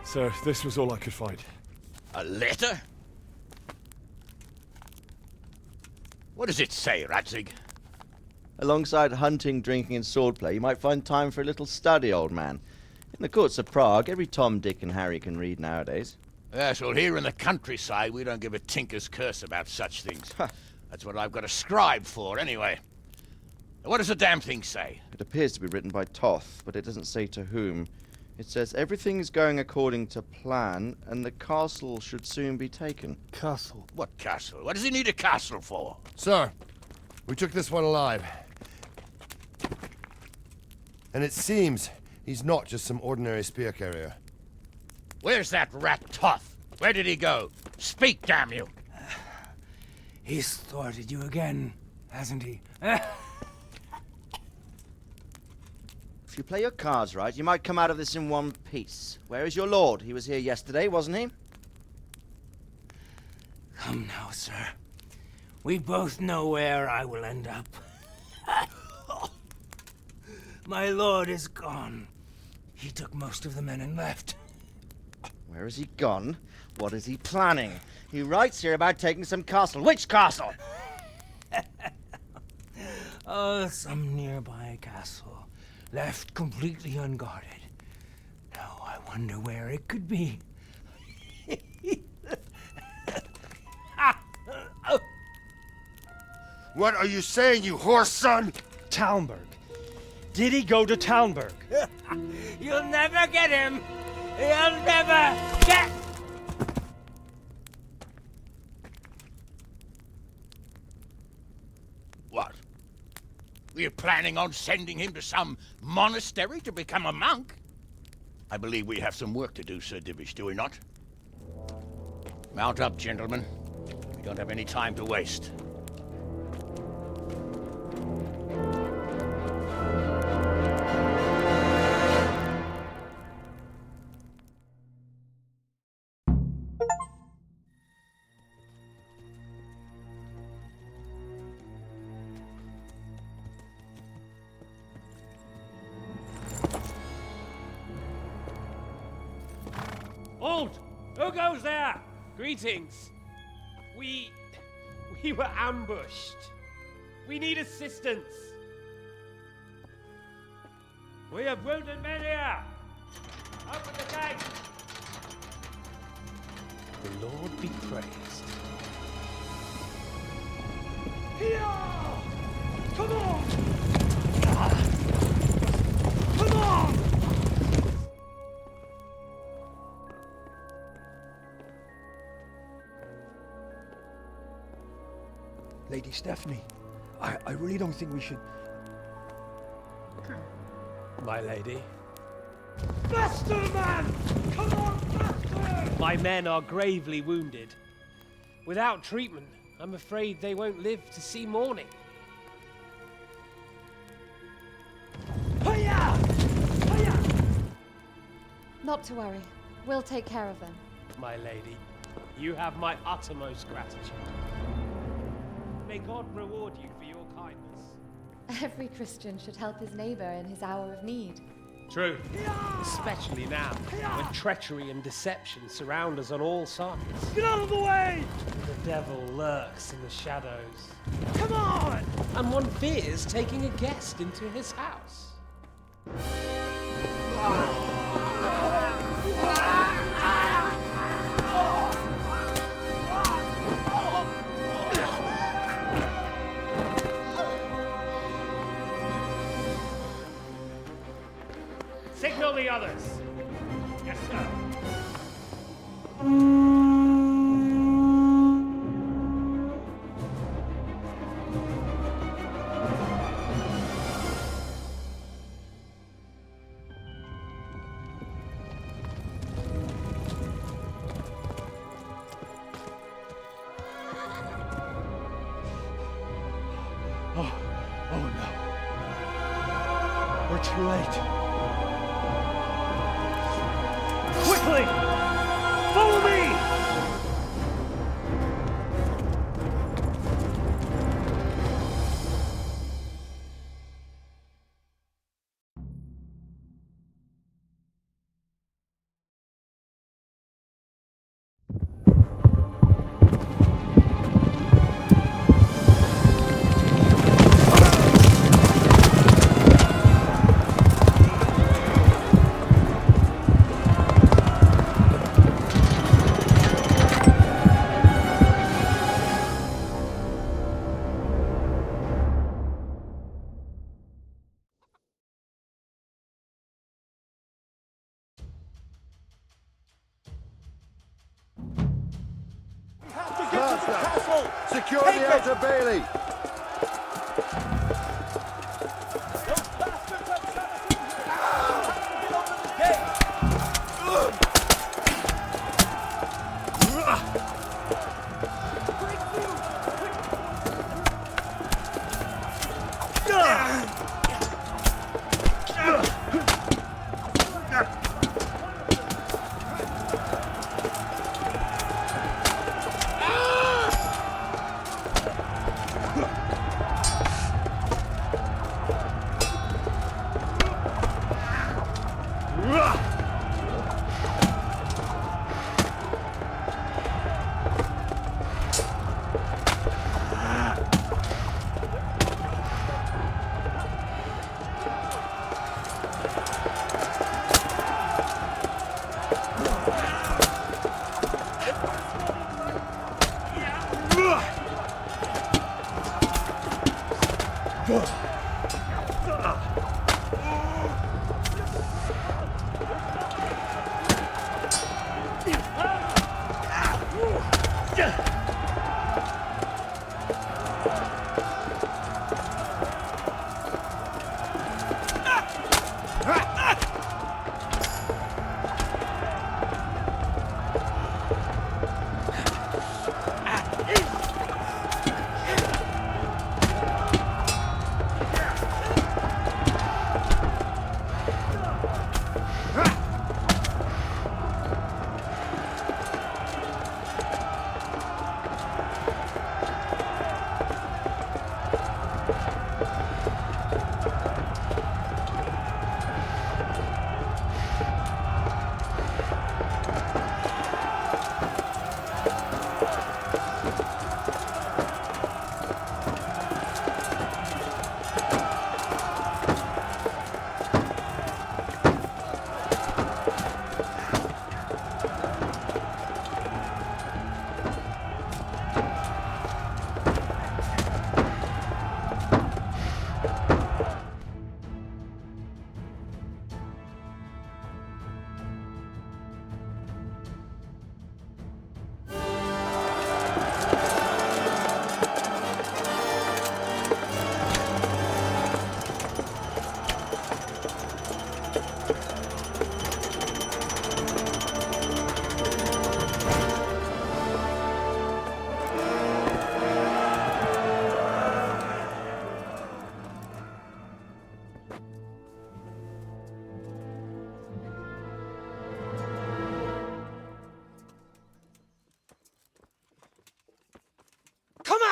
Sir, this was all I could find. A letter? What does it say, Radzig? Alongside hunting, drinking, and swordplay, you might find time for a little study, old man. In the courts of Prague, every Tom, Dick, and Harry can read nowadays. Yes, well, here in the countryside, we don't give a tinker's curse about such things. That's what I've got a scribe for, anyway. What does the damn thing say? It appears to be written by Toth, but it doesn't say to whom. It says everything is going according to plan, and the castle should soon be taken. Castle? What castle? What does he need a castle for? Sir, we took this one alive. And it seems he's not just some ordinary spear carrier. Where's that rat Toth? Where did he go? Speak, damn you! He's thwarted you again, hasn't he? If you play your cards right, you might come out of this in one piece. Where is your lord? He was here yesterday, wasn't he? Come now, sir. We both know where I will end up. My lord is gone. He took most of the men and left. Where has he gone? What is he planning? He writes here about taking some castle. Which castle? Oh, some nearby castle. Left completely unguarded. Now I wonder where it could be. What are you saying, you horse son? Talmberg. Did he go to Talmberg? You'll never get him! You'll never get... What? We're planning on sending him to some monastery to become a monk? I believe we have some work to do, Sir Divish, do we not? Mount up, gentlemen. We don't have any time to waste. Halt! Who goes there? Greetings. We were ambushed. We need assistance. We have wounded men here. Open the gate. The Lord be praised. Here! Come on! Come on! Lady Stephanie, I really don't think we should... My lady. Faster, man! Come on, faster! My men are gravely wounded. Without treatment, I'm afraid they won't live to see morning. Hiya! Hiya! Not to worry. We'll take care of them. My lady, you have my uttermost gratitude. May God reward you for your kindness. Every Christian should help his neighbor in his hour of need. True. Especially now, when treachery and deception surround us on all sides. Get out of the way! The devil lurks in the shadows. Come on! And one fears taking a guest into his house. Signal the others. Yes, sir. Oh no. We're too late. Quickly! Follow me! Secure the outer bailey!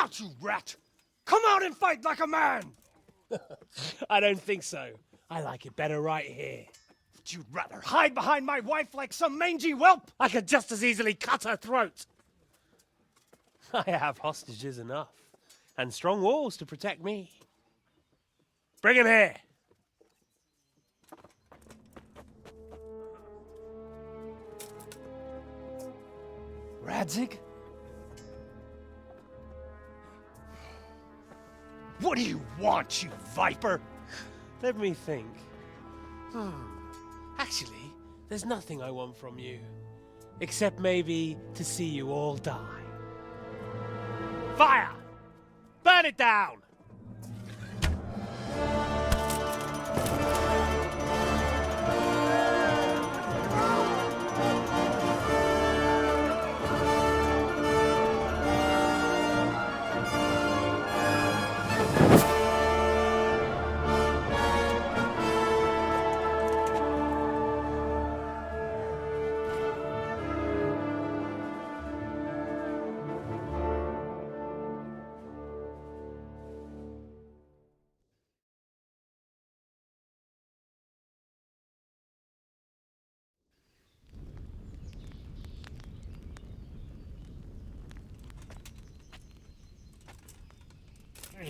out, you rat! Come out and fight like a man! I don't think so. I like it better right here. Would you rather hide behind my wife like some mangy whelp? I could just as easily cut her throat. I have hostages enough, and strong walls to protect me. Bring him here. Radzig? What do you want, you viper? Let me think. Actually, there's nothing I want from you. Except maybe to see you all die. Fire! Burn it down!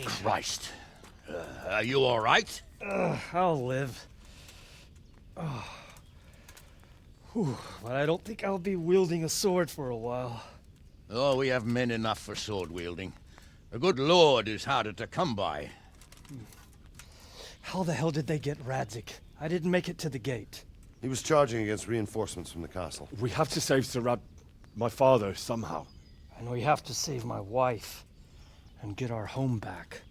Christ. Are you all right? I'll live. Whew, but I don't think I'll be wielding a sword for a while. Oh, we have men enough for sword wielding. A good lord is harder to come by. How the hell did they get Radzig? I didn't make it to the gate. He was charging against reinforcements from the castle. We have to save Sir my father, somehow. And we have to save my wife and get our home back.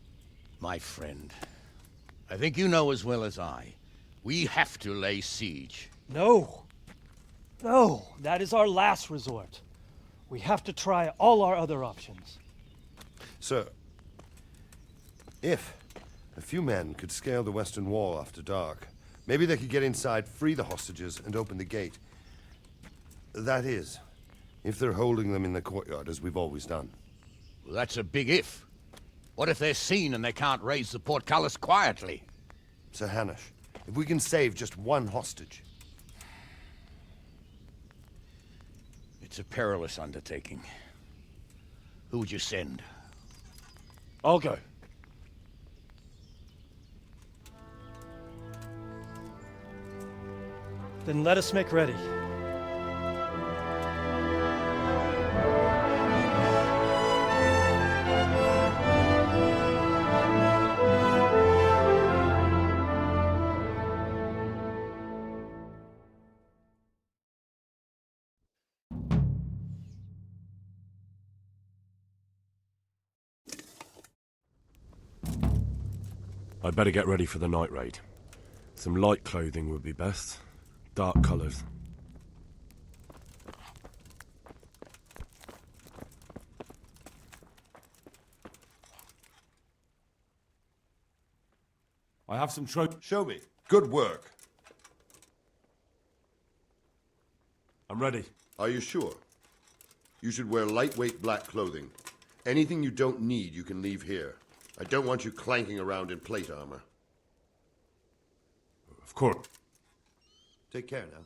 My friend, I think you know as well as I. We have to lay siege. No. No, that is our last resort. We have to try all our other options. Sir, if a few men could scale the western wall after dark, maybe they could get inside, free the hostages, and open the gate. That is, if they're holding them in the courtyard, as we've always done. Well, that's a big if. What if they're seen and they can't raise the portcullis quietly? Sir Hanush, if we can save just one hostage. It's a perilous undertaking. Who would you send? I'll go. Then let us make ready. I'd better get ready for the night raid. Some light clothing would be best. Dark colours. I have some Show me. Good work. I'm ready. Are you sure? You should wear lightweight black clothing. Anything you don't need, you can leave here. I don't want you clanking around in plate armor. Of course. Take care now.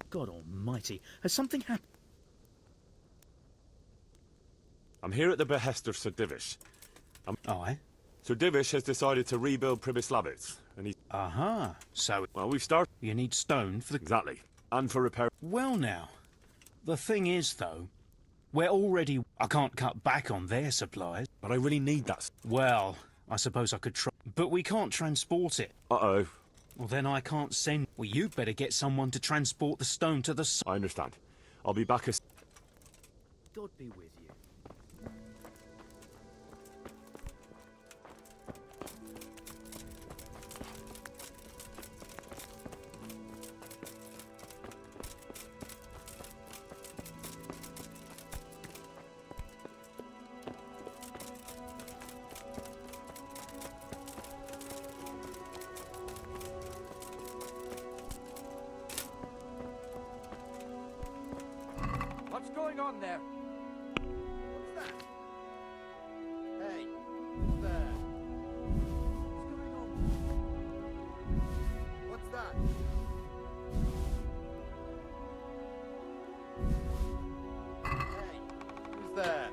God almighty, has something happened? I'm here at the behest of Sir Divish. Aye? Sir Divish has decided to rebuild Pribyslavitz, and he... Aha, so... Well, we've started... You need stone for the... Exactly. And for repair... Well now, the thing is, though, we're already... I can't cut back on their supplies. But I really need that... Well, I suppose I could try... But we can't transport it. Uh-oh. Well, then I can't send... Well, you'd better get someone to transport the stone to the... I understand. I'll be back as... God be with you. on there? What's that? Hey, who's there? What's going on? What's that? Hey, who's there?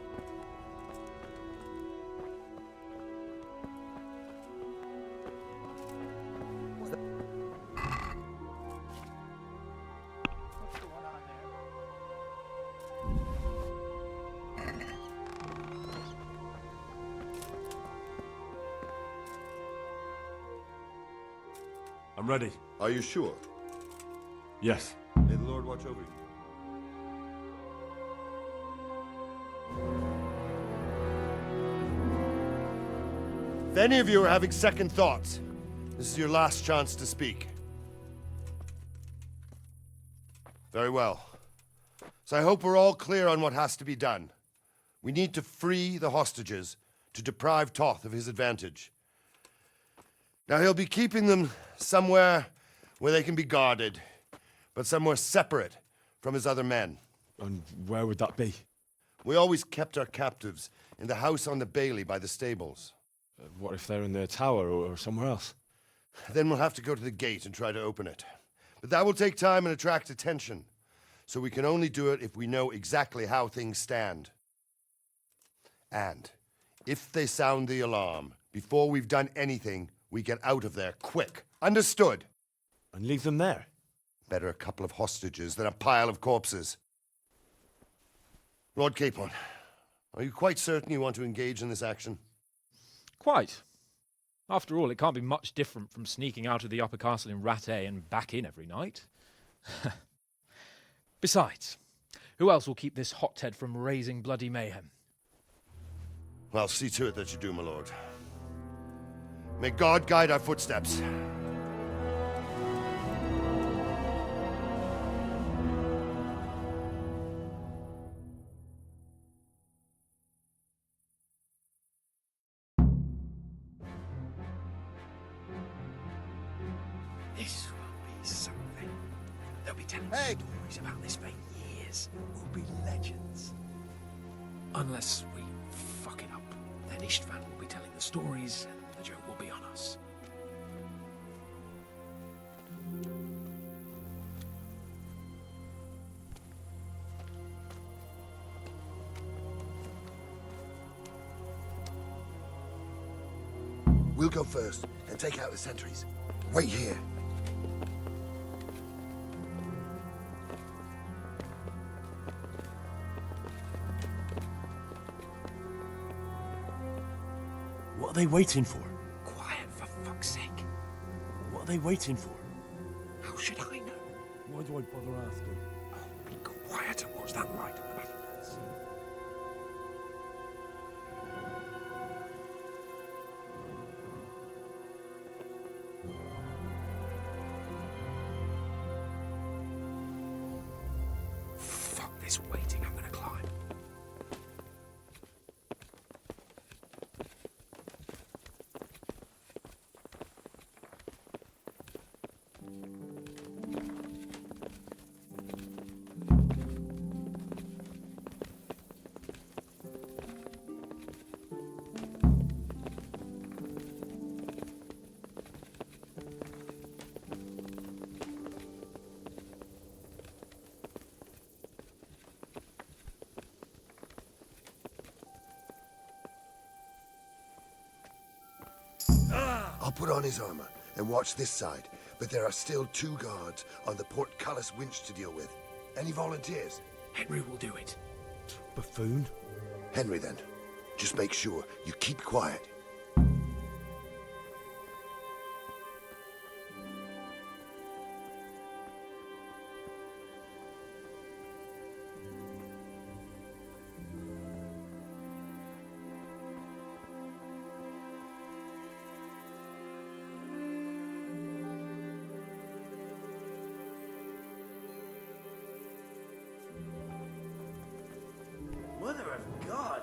What's that? What's going on there? I'm ready. Are you sure? Yes. May the Lord watch over you. If any of you are having second thoughts, this is your last chance to speak. Very well. So I hope we're all clear on what has to be done. We need to free the hostages to deprive Toth of his advantage. Now he'll be keeping them somewhere where they can be guarded, but somewhere separate from his other men. And where would that be? We always kept our captives in the house on the Bailey by the stables. What if they're in their tower or somewhere else? Then we'll have to go to the gate and try to open it. But that will take time and attract attention. So we can only do it if we know exactly how things stand. And if they sound the alarm, before we've done anything, we get out of there quick. Understood? And leave them there? Better a couple of hostages than a pile of corpses. Lord Capon, are you quite certain you want to engage in this action? Quite. After all, it can't be much different from sneaking out of the upper castle in Rattay and back in every night. Besides, who else will keep this hothead from raising bloody mayhem? Well, see to it that you do, my lord. May God guide our footsteps. This will be something. They'll be telling stories about this for years. We'll be legends. Unless we fuck it up, then Istvan will be telling the stories and the joke will be on us. We'll go first and take out the sentries. Wait here. What are they waiting for? Quiet, for fuck's sake. What are they waiting for? How should I know? Why do I bother asking? Oh, be quiet and watch that light on the battlements. Fuck this waiting, I'm gonna climb. I'll put on his armor and watch this side, but there are still 2 guards on the portcullis winch to deal with. Any volunteers? Henry will do it. Buffoon? Henry, then. Just make sure you keep quiet. Mother of God!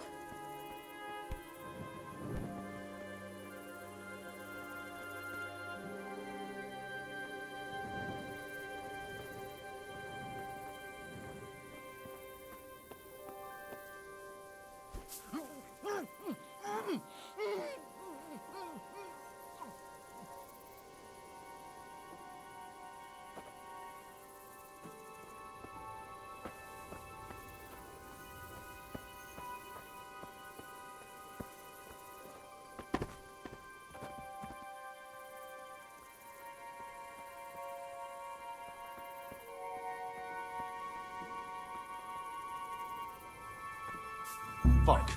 Fuck.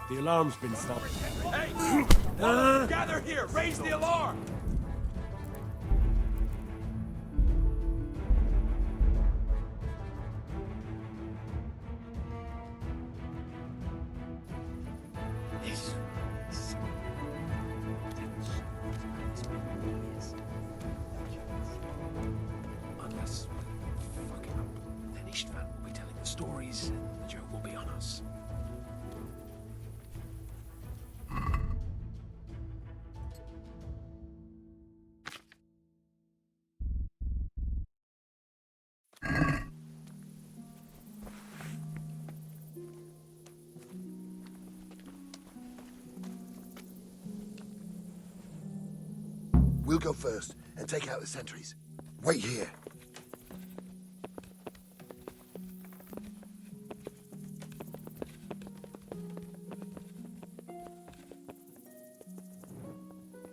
The alarm's been stopped. Hey! Gather here! Raise the alarm! This Unless we fuck it up, then Istvan will be telling the stories and the joke will be on us. We'll go first and take out the sentries. Wait here.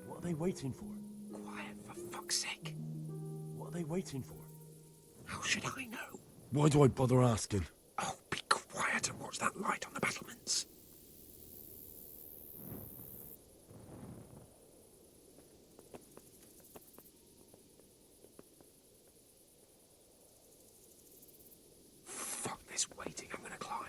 What are they waiting for? Quiet, for fuck's sake. What are they waiting for? How should I know? Why do I bother asking? Oh, be quiet and watch that light on the battlements. Fuck this waiting, I'm gonna climb.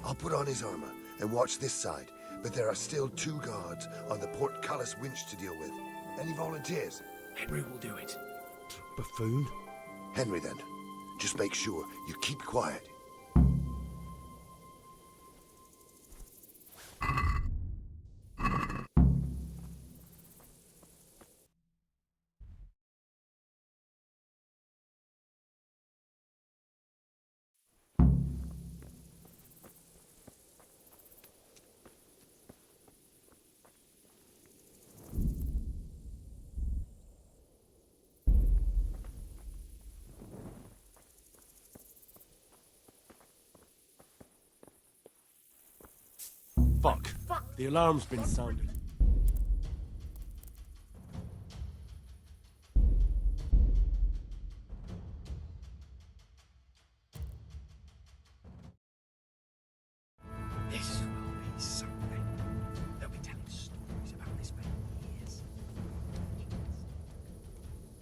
I'll put on his armor and watch this side, but there are still 2 guards on the portcullis winch to deal with. Any volunteers? Henry will do it. Buffoon? Henry, then. Just make sure you keep quiet. Fuck. The alarm's been sounded. This will be something. They'll be telling stories about this for years.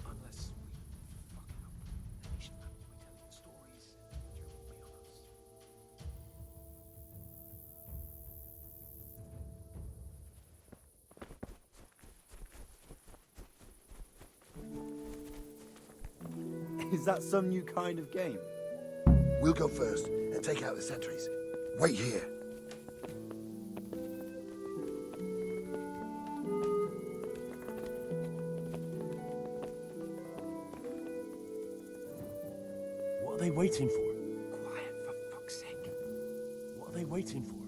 Unless we fuck it up, then Ishmael will be telling the stories and the joke will be on us. Is that some new kind of game? We'll go first and take out the sentries. Wait here. What are they waiting for? Quiet, for fuck's sake. What are they waiting for?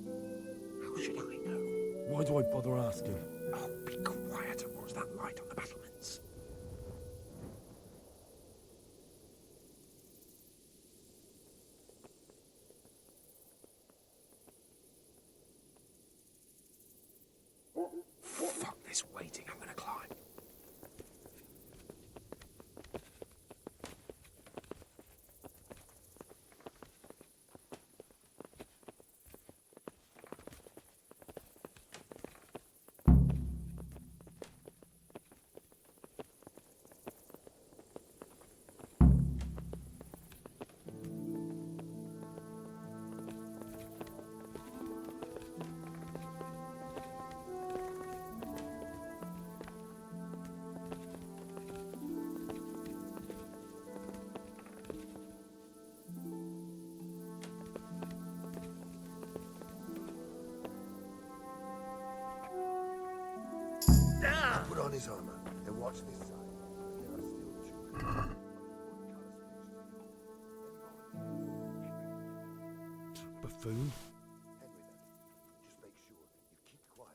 How should I know? Why do I bother asking? Oh, be quiet and watch that light on the battlements. Fuck this waiting, I'm gonna climb. on his armor and watch this side. There are still two. Buffoon? Just make sure you keep quiet.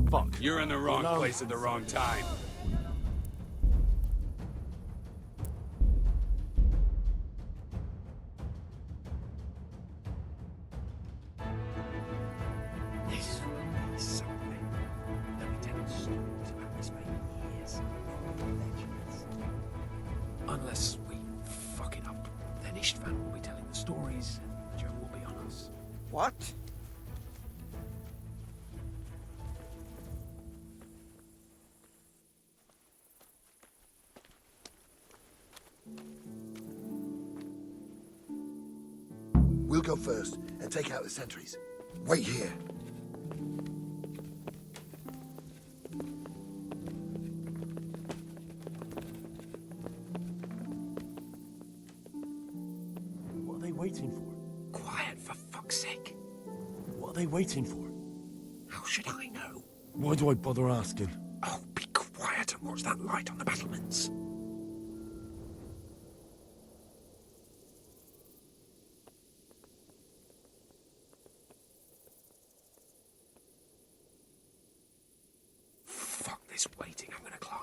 Fuck. You're in the wrong No. place at the wrong time. This is something that we tell stories about this for years. Legends. Unless we fuck it up, then Istvan will be telling the stories and the joke will be on us. What? We'll go first and take out the sentries. Wait here. What are they waiting for? Quiet, for fuck's sake. What are they waiting for? How should I know? Why do I bother asking? Oh, be quiet and watch that light on the battlements. Fuck this waiting, I'm gonna climb.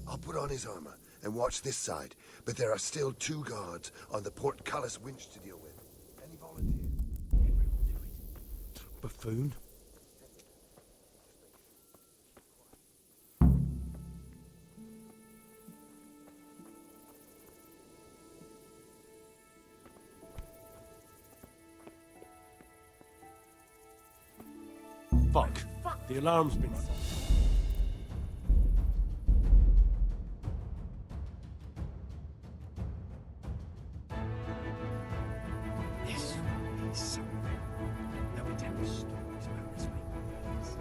I'll put on his armor and watch this side, but there are still two guards on the portcullis winch to deal with. Any volunteers? Buffoon? Fuck. The alarm's been... This is something that we tell stories about this for years.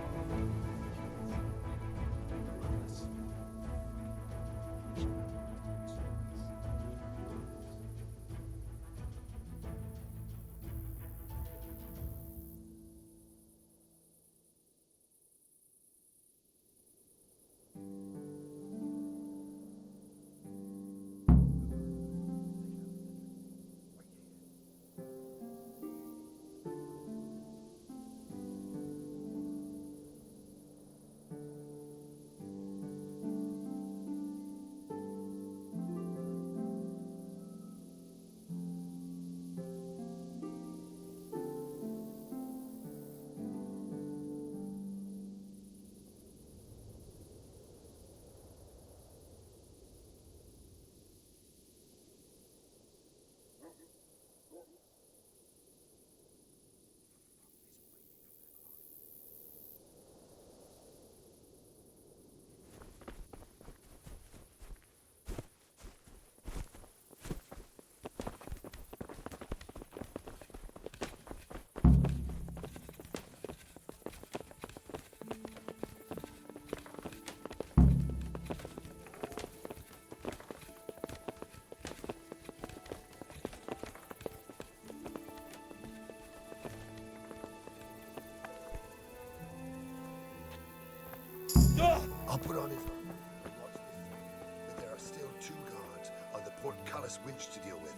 put on his armor and watch this. But there are still 2 guards on the portcullis winch to deal with.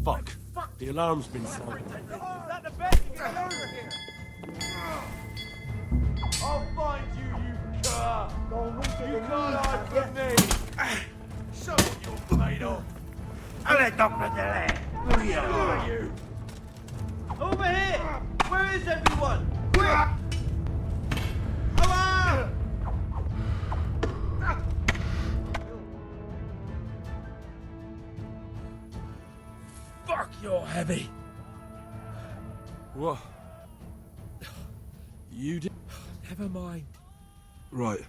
Fuck. The alarm's been sounded. Is that the best you get over here? I'll find you, you cur! You can't hide from me! Show what you're made of! Who are you? Over here! Where is everyone? Quick! Come on! Fuck, you're heavy. What? You did? Never mind. Right.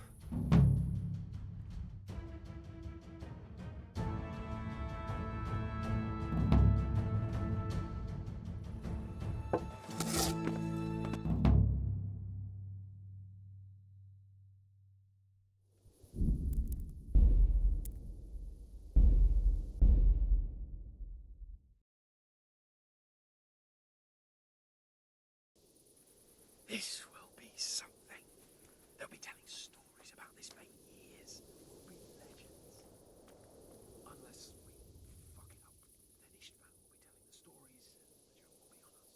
This will be something. They'll be telling stories about this for years. We'll be legends. Unless we fuck it up, then Istvan will be telling the stories and the joke will be on us.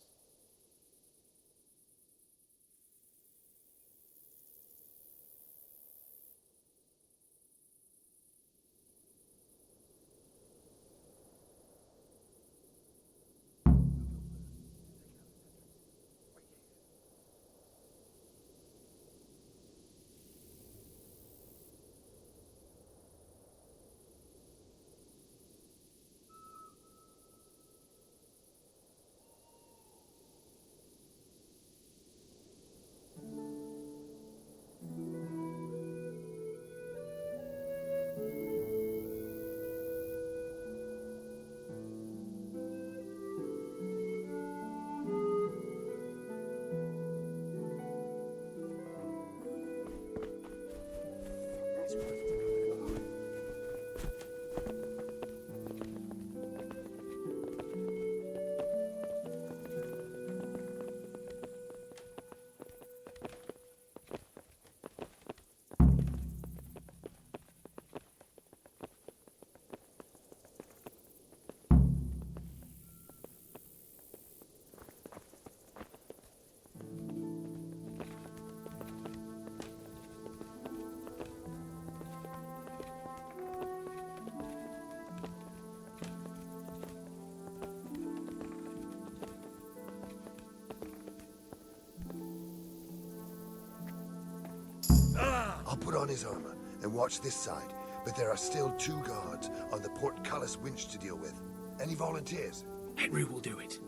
on his armor and watch this side, but there are still 2 guards on the portcullis winch to deal with. Any volunteers? Henry will do it.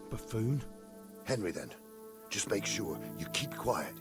Buffoon? Henry, then. Just make sure you keep quiet.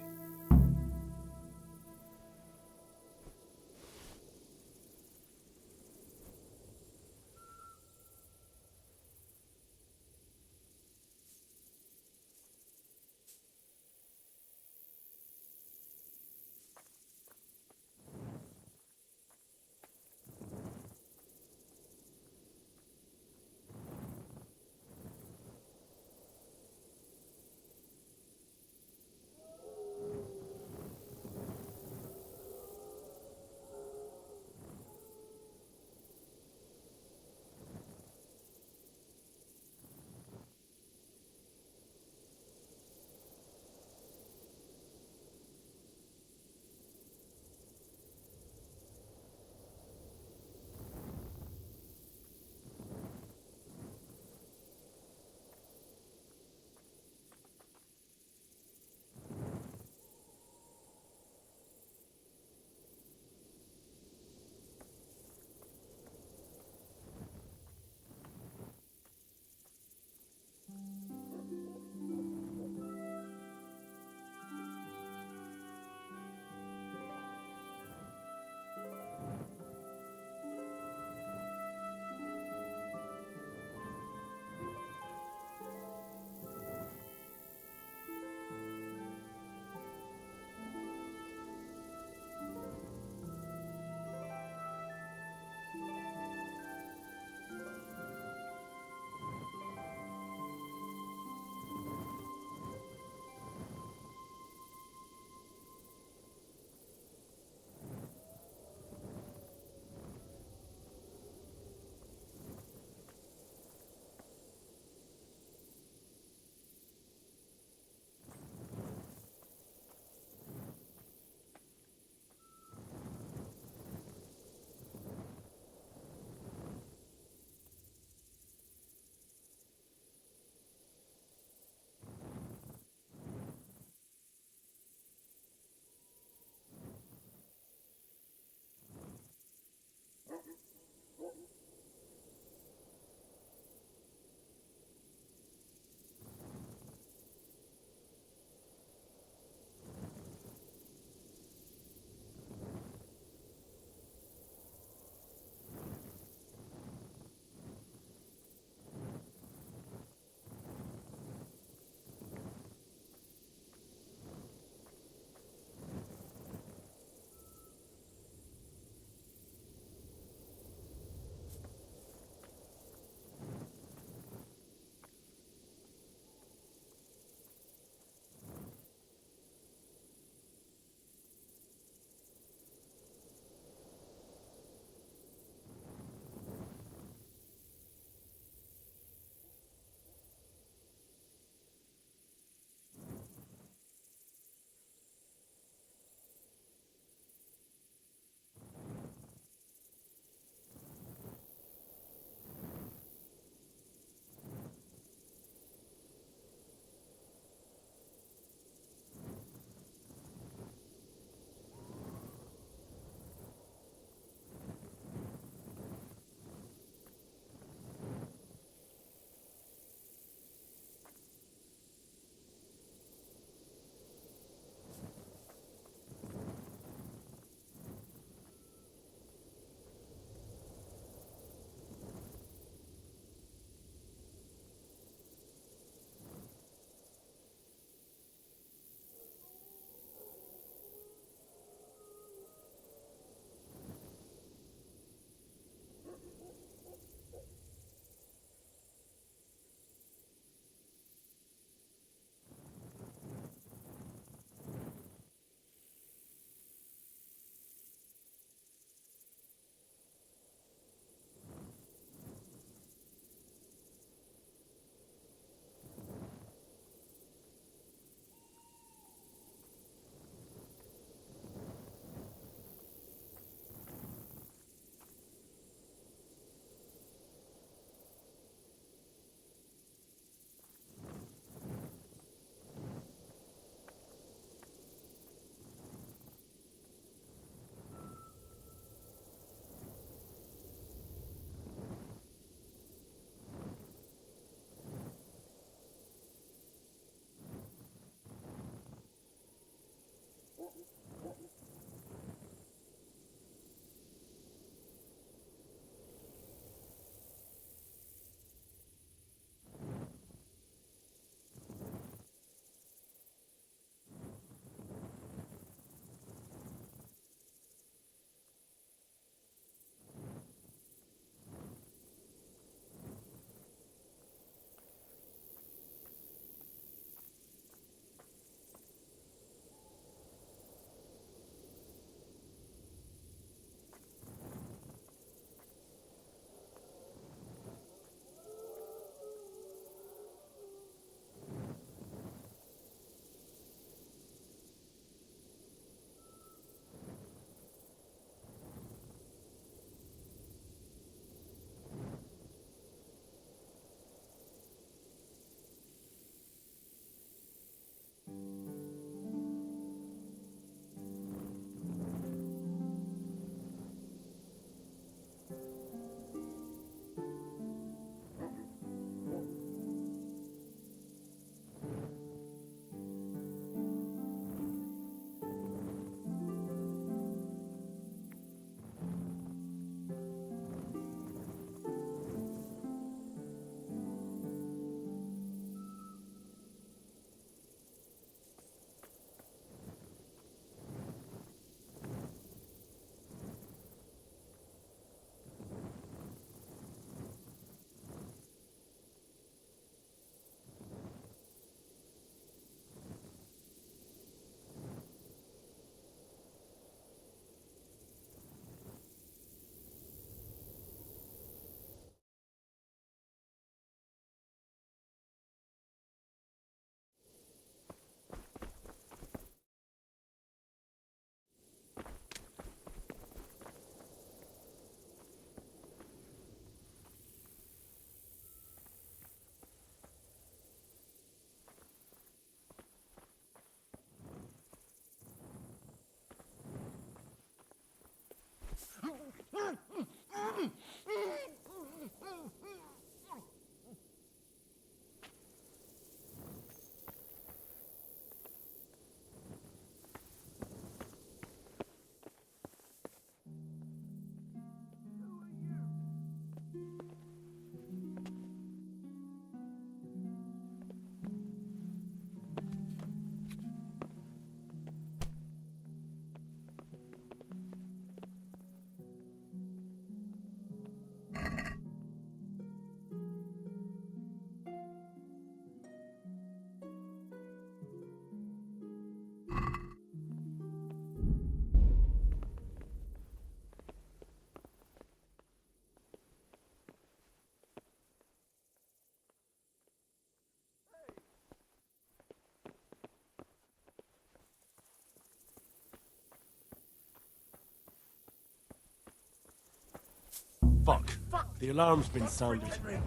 Fuck. The alarm's been sounded. Where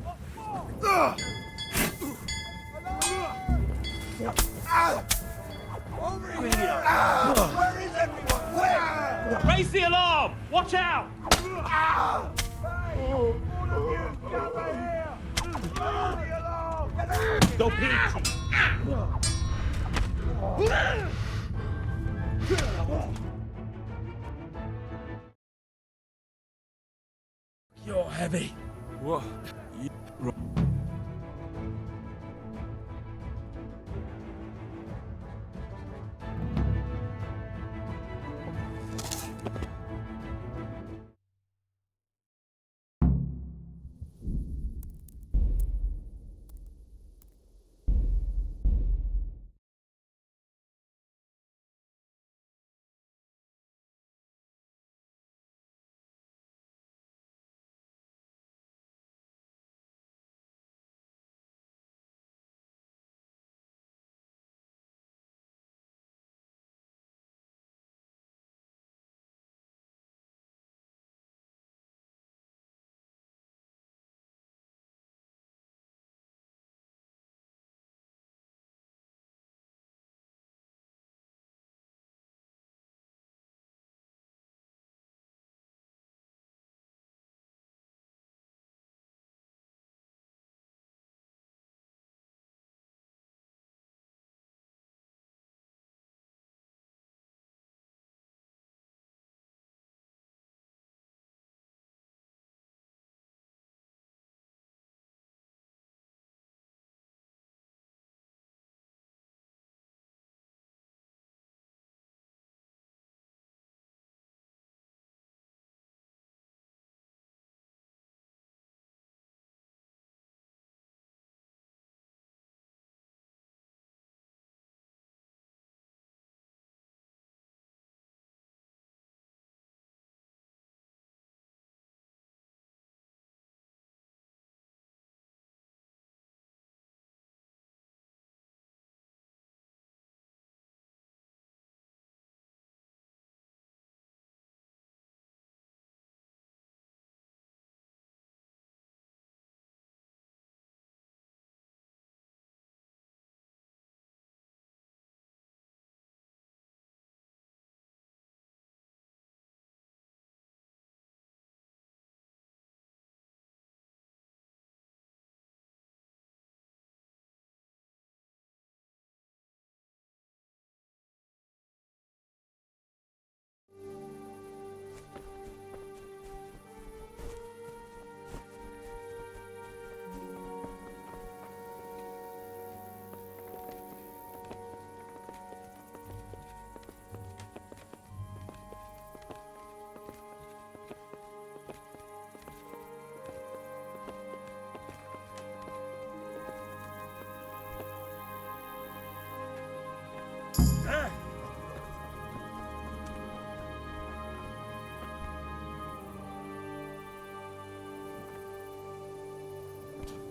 is everyone? Where? Raise the alarm! Watch out! Go, Pete! You're heavy. What?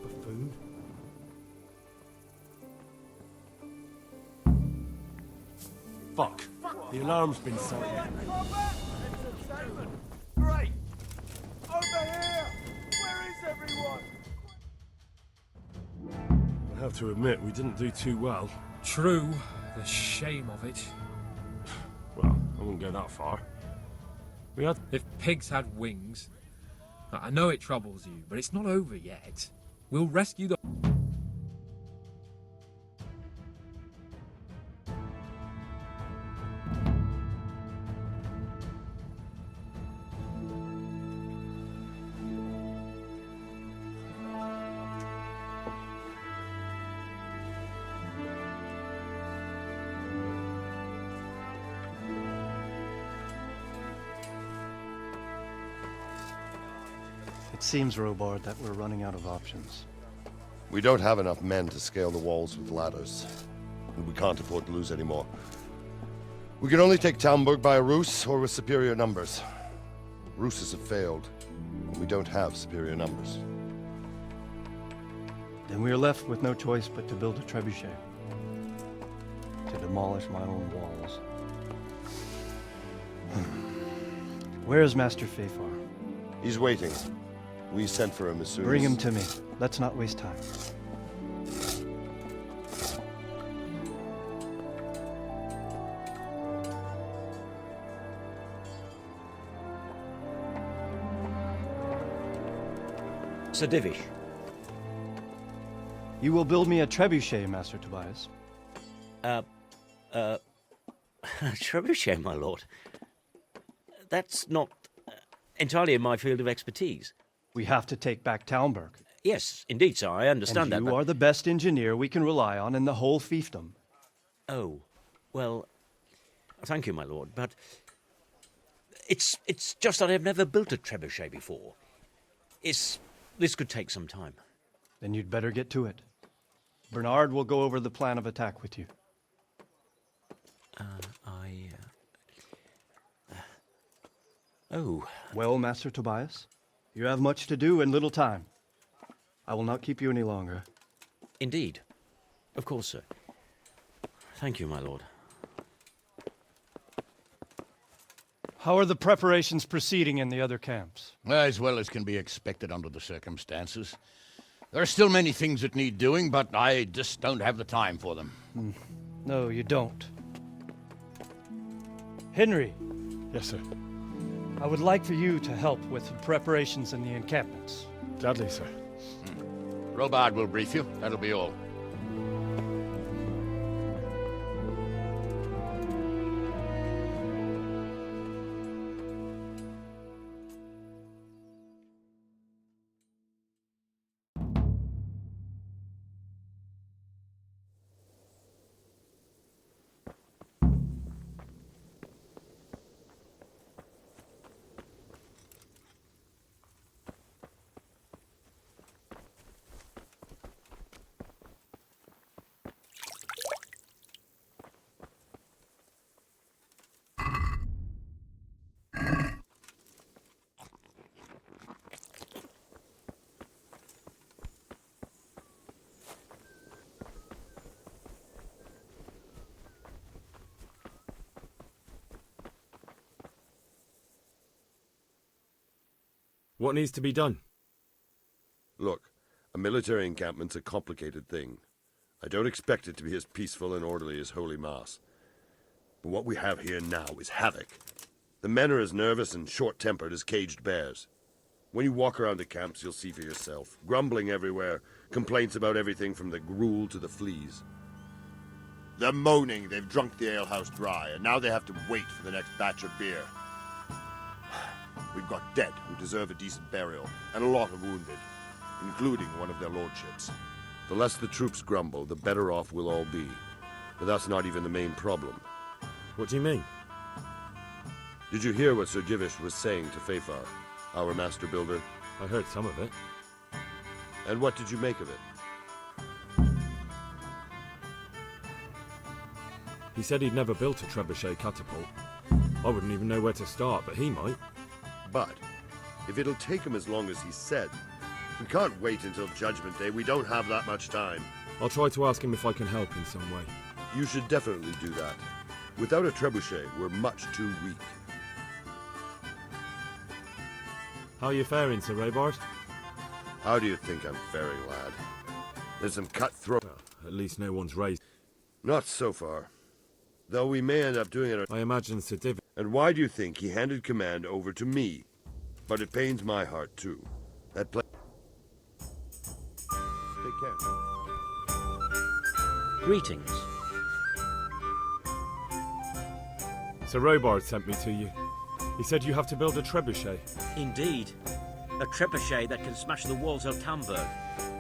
Buffoon. Fuck. The alarm's been sounded. Great! Over here! Where is everyone? I have to admit, we didn't do too well. True. The shame of it. Well, I wouldn't go that far. We had... If pigs had wings... I know it troubles you, but it's not over yet. We'll rescue the... It seems, Robard, that we're running out of options. We don't have enough men to scale the walls with ladders. And we can't afford to lose any more. We can only take Talmberg by a ruse or with superior numbers. Ruses have failed. And we don't have superior numbers. Then we are left with no choice but to build a trebuchet. To demolish my own walls. Where is Master Fafar? He's waiting. We sent for him as soon as... Bring him to me. Let's not waste time. Sir Divish. You will build me a trebuchet, Master Tobias. Trebuchet, my lord. That's not entirely in my field of expertise. We have to take back Talmberg. Yes, indeed, sir, I understand that. You are the best engineer we can rely on in the whole fiefdom. Oh, well, thank you, my lord, but it's just that I've never built a trebuchet before. This could take some time. Then you'd better get to it. Bernard will go over the plan of attack with you. Oh. Well, Master Tobias, you have much to do and little time. I will not keep you any longer. Indeed. Of course, sir. Thank you, my lord. How are the preparations proceeding in the other camps? As well as can be expected under the circumstances. There are still many things that need doing, but I just don't have the time for them. No, you don't. Henry. Yes, sir. I would like for you to help with the preparations in the encampments. Gladly, sir. Robard will brief you. That'll be all. What needs to be done? Look, a military encampment's a complicated thing. I don't expect it to be as peaceful and orderly as Holy Mass. But what we have here now is havoc. The men are as nervous and short-tempered as caged bears. When you walk around the camps, you'll see for yourself. Grumbling everywhere, complaints about everything from the gruel to the fleas. They're moaning they've drunk the alehouse dry, and now they have to wait for the next batch of beer. We've got dead who deserve a decent burial, and a lot of wounded, including one of their lordships. The less the troops grumble, the better off we'll all be. But that's not even the main problem. What do you mean? Did you hear what Sir Divish was saying to Fafar, our master builder? I heard some of it. And what did you make of it? He said he'd never built a trebuchet catapult. I wouldn't even know where to start, but he might. But if it'll take him as long as he said, we can't wait until Judgment Day. We don't have that much time. I'll try to ask him if I can help in some way. You should definitely do that. Without a trebuchet, we're much too weak. How are you faring, Sir Robard? How do you think I'm faring, lad? There's some cutthroat... Well, at least no one's raised. Not so far. Though we may end up doing it... I imagine Sir Divish... And why do you think he handed command over to me? But it pains my heart, too. That place... Take care. Greetings. Sir Robard sent me to you. He said you have to build a trebuchet. Indeed. A trebuchet that can smash the walls of Talmberg.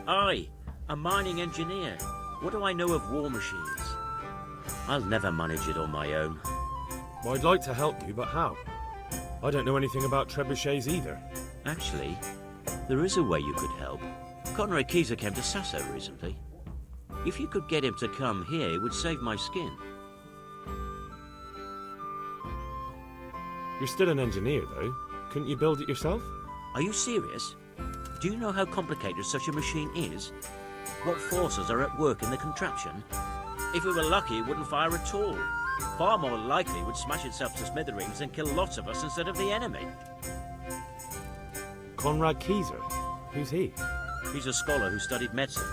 I, a mining engineer. What do I know of war machines? I'll never manage it on my own. Well, I'd like to help you, but how? I don't know anything about trebuchets either. Actually, there is a way you could help. Conrad Keyser came to Sasso recently. If you could get him to come here, it would save my skin. You're still an engineer, though. Couldn't you build it yourself? Are you serious? Do you know how complicated such a machine is? What forces are at work in the contraption? If we were lucky, it wouldn't fire at all. Far more likely it would smash itself to smithereens and kill lots of us instead of the enemy. Conrad Keyser? Who's he? He's a scholar who studied medicine,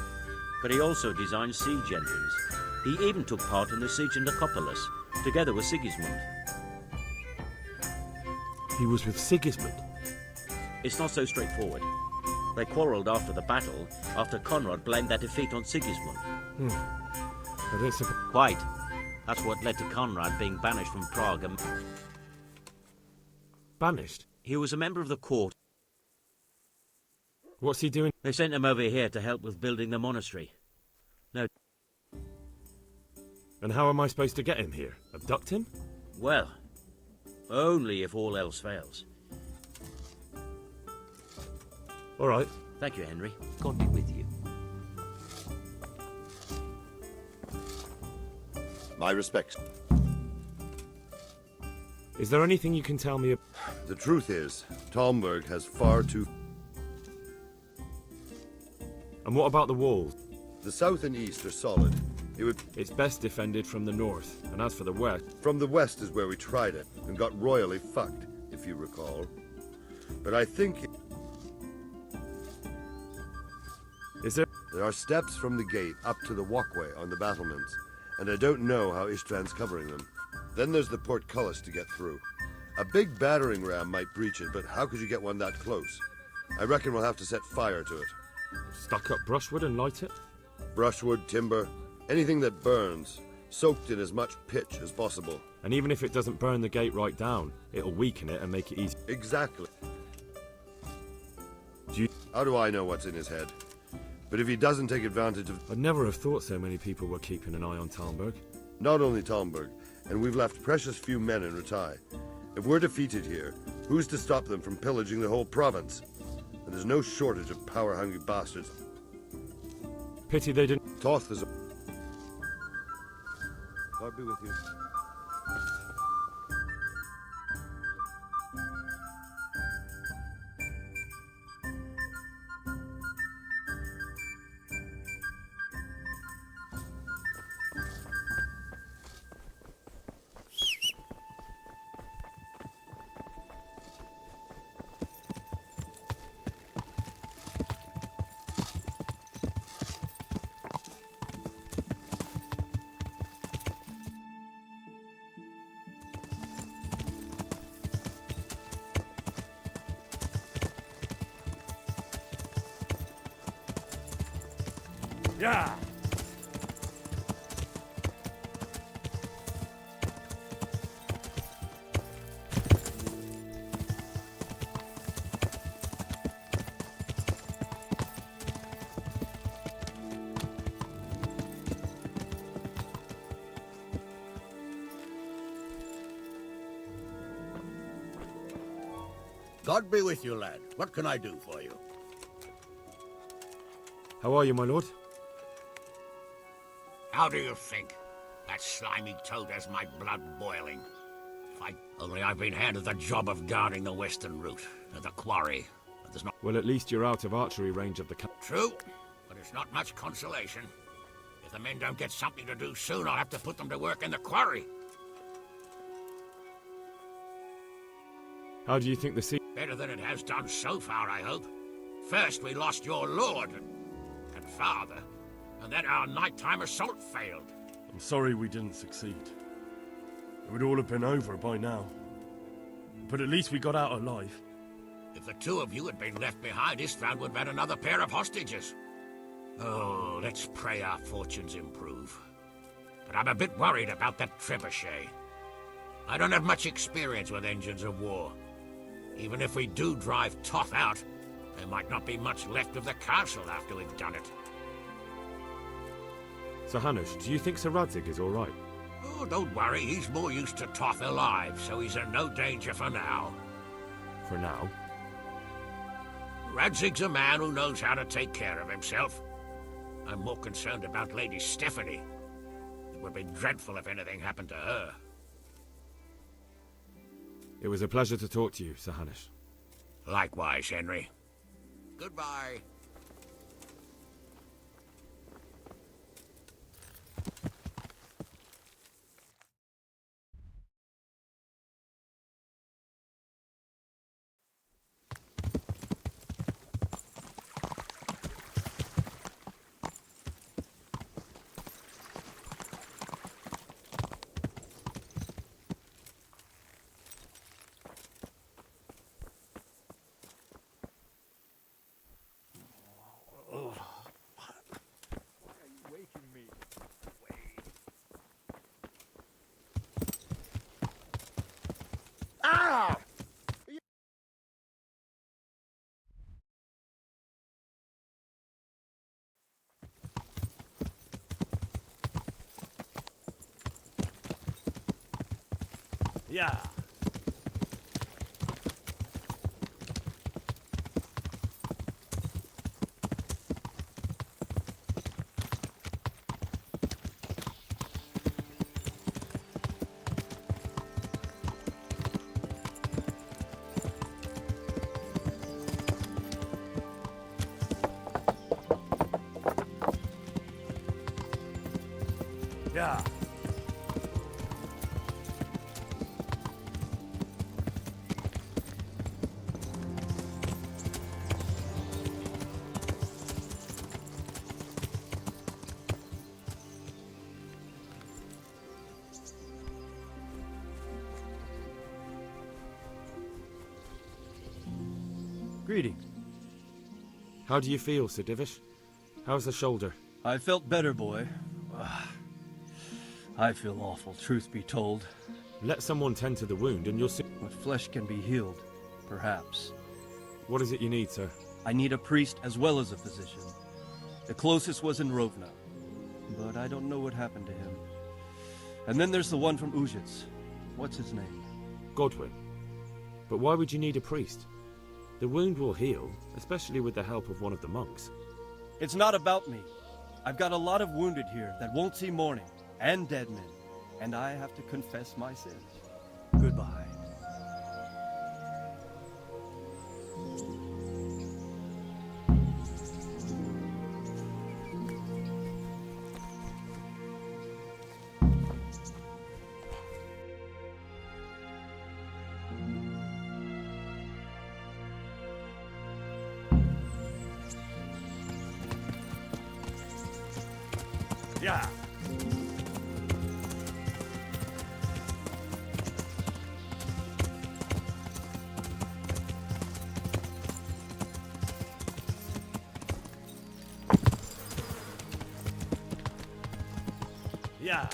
but he also designed siege engines. He even took part in the siege of Nicopolis, together with Sigismund. He was with Sigismund? It's not so straightforward. They quarrelled after the battle, after Conrad blamed their defeat on Sigismund. I don't suppose... Quite. That's what led to Conrad being banished from Prague and... Banished? He was a member of the court. What's he doing? They sent him over here to help with building the monastery. No. And how am I supposed to get him here? Abduct him? Well, only if all else fails. All right. Thank you, Henry. God be with you. My respects. Is there anything you can tell me? The truth is, Talmberg has far too... And what about the walls? The south and east are solid. It's best defended from the north, and as for the west... From the west is where we tried it, and got royally fucked, if you recall. But I think... Is there... There are steps from the gate up to the walkway on the battlements, and I don't know how István's covering them. Then there's the portcullis to get through. A big battering ram might breach it, but how could you get one that close? I reckon we'll have to set fire to it. Stuck up brushwood and light it? Brushwood, timber, anything that burns, soaked in as much pitch as possible. And even if it doesn't burn the gate right down, it'll weaken it and make it easy. Exactly. How do I know what's in his head? But if he doesn't take advantage of... I'd never have thought so many people were keeping an eye on Talmberg. Not only Talmberg, and we've left precious few men in Rattay. If we're defeated here, who's to stop them from pillaging the whole province? And there's no shortage of power-hungry bastards. Pity they didn't... Toth is a... God be with you. Yeah! God be with you, lad. What can I do for you? How are you, my lord? How do you think? That slimy toad has my blood boiling. Only I've been handed the job of guarding the western route, and the quarry. But there's not... Well, at least you're out of archery range of the... True, but it's not much consolation. If the men don't get something to do soon, I'll have to put them to work in the quarry. How do you think the sea... Better than it has done so far, I hope. First, we lost your lord and father, and then our nighttime assault failed. I'm sorry we didn't succeed. It would all have been over by now. But at least we got out alive. If the two of you had been left behind, István would have had another pair of hostages. Oh, let's pray our fortunes improve. But I'm a bit worried about that trebuchet. I don't have much experience with engines of war. Even if we do drive Toth out, there might not be much left of the castle after we've done it. Sir Hanush, do you think Sir Radzig is all right? Oh, don't worry. He's more used to Toth alive, so he's in no danger for now. For now? Radzig's a man who knows how to take care of himself. I'm more concerned about Lady Stephanie. It would be dreadful if anything happened to her. It was a pleasure to talk to you, Sir Hanush. Likewise, Henry. Goodbye. Yeah. Yeah. Greetings. How do you feel, Sir Divish? How's the shoulder? I felt better, boy. I feel awful, truth be told. Let someone tend to the wound and you'll see. My flesh can be healed, perhaps. What is it you need, sir? I need a priest as well as a physician. The closest was in Rovna, but I don't know what happened to him. And then there's the one from Ujits. What's his name? Godwin. But why would you need a priest? The wound will heal, especially with the help of one of the monks. It's not about me. I've got a lot of wounded here that won't see morning, and dead men, and I have to confess my sins. Goodbye. Yeah. Yeah.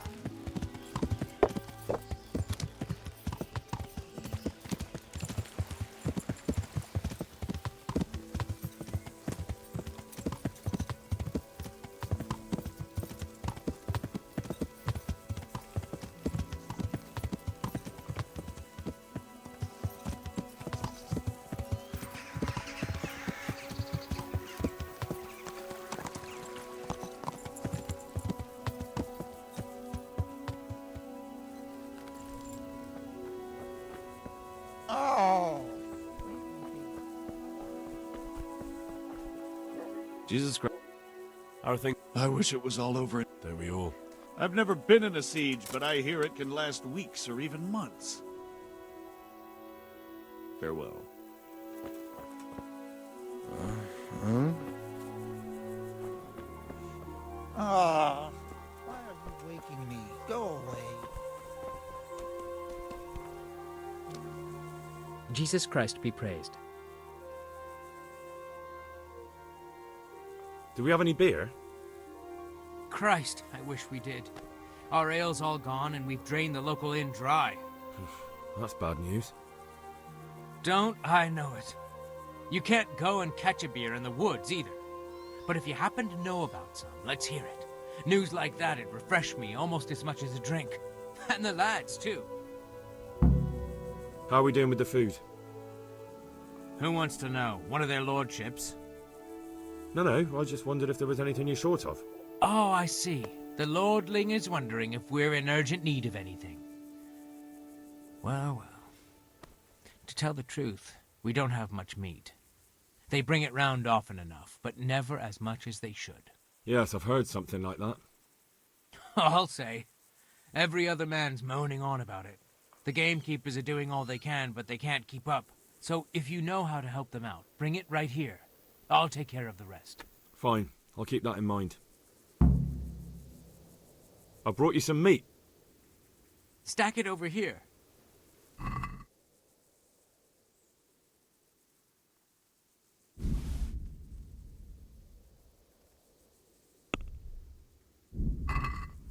Jesus Christ. Our thing. I wish it was all over. There we all. I've never been in a siege, but I hear it can last weeks or even months. Farewell. Ah, why are you waking me? Go away. Jesus Christ be praised. Do we have any beer? Christ, I wish we did. Our ale's all gone and we've drained the local inn dry. That's bad news. Don't I know it? You can't go and catch a beer in the woods either. But if you happen to know about some, let's hear it. News like that'd refresh me almost as much as a drink. And the lads, too. How are we doing with the food? Who wants to know? One of their lordships? No, I just wondered if there was anything you're short of. Oh, I see. The lordling is wondering if we're in urgent need of anything. Well. To tell the truth, we don't have much meat. They bring it round often enough, but never as much as they should. Yes, I've heard something like that. I'll say. Every other man's moaning on about it. The gamekeepers are doing all they can, but they can't keep up. So if you know how to help them out, bring it right here. I'll take care of the rest. Fine, I'll keep that in mind. I brought you some meat. Stack it over here.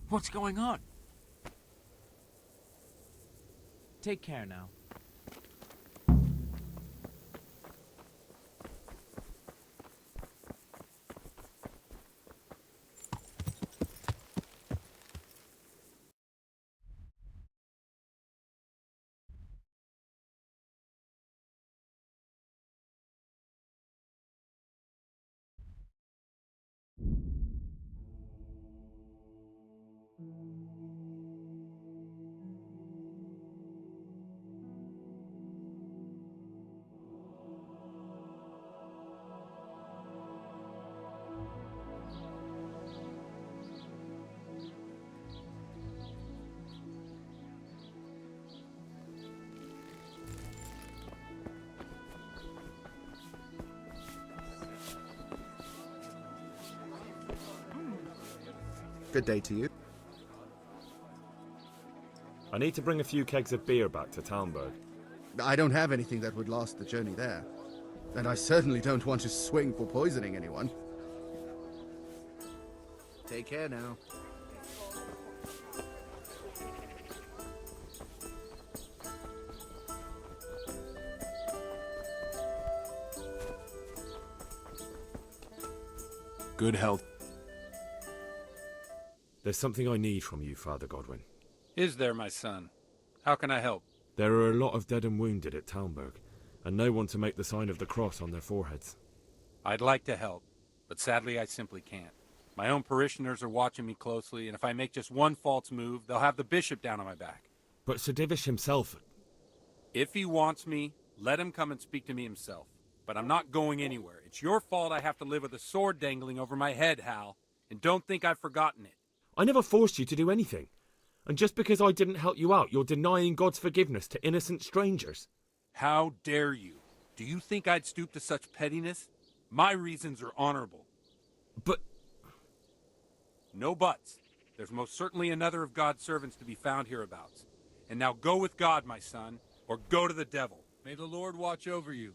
What's going on? Take care now. Good day to you. I need to bring a few kegs of beer back to Talmberg. I don't have anything that would last the journey there. And I certainly don't want to swing for poisoning anyone. Take care now. Good health. There's something I need from you, Father Godwin. Is there, my son? How can I help? There are a lot of dead and wounded at Talmberg, and no one to make the sign of the cross on their foreheads. I'd like to help, but sadly I simply can't. My own parishioners are watching me closely, and if I make just one false move, they'll have the bishop down on my back. But Sir Divish himself... If he wants me, let him come and speak to me himself. But I'm not going anywhere. It's your fault I have to live with a sword dangling over my head, Hal. And don't think I've forgotten it. I never forced you to do anything. And just because I didn't help you out, you're denying God's forgiveness to innocent strangers. How dare you? Do you think I'd stoop to such pettiness? My reasons are honorable. But... No buts. There's most certainly another of God's servants to be found hereabouts. And now go with God, my son, or go to the devil. May the Lord watch over you.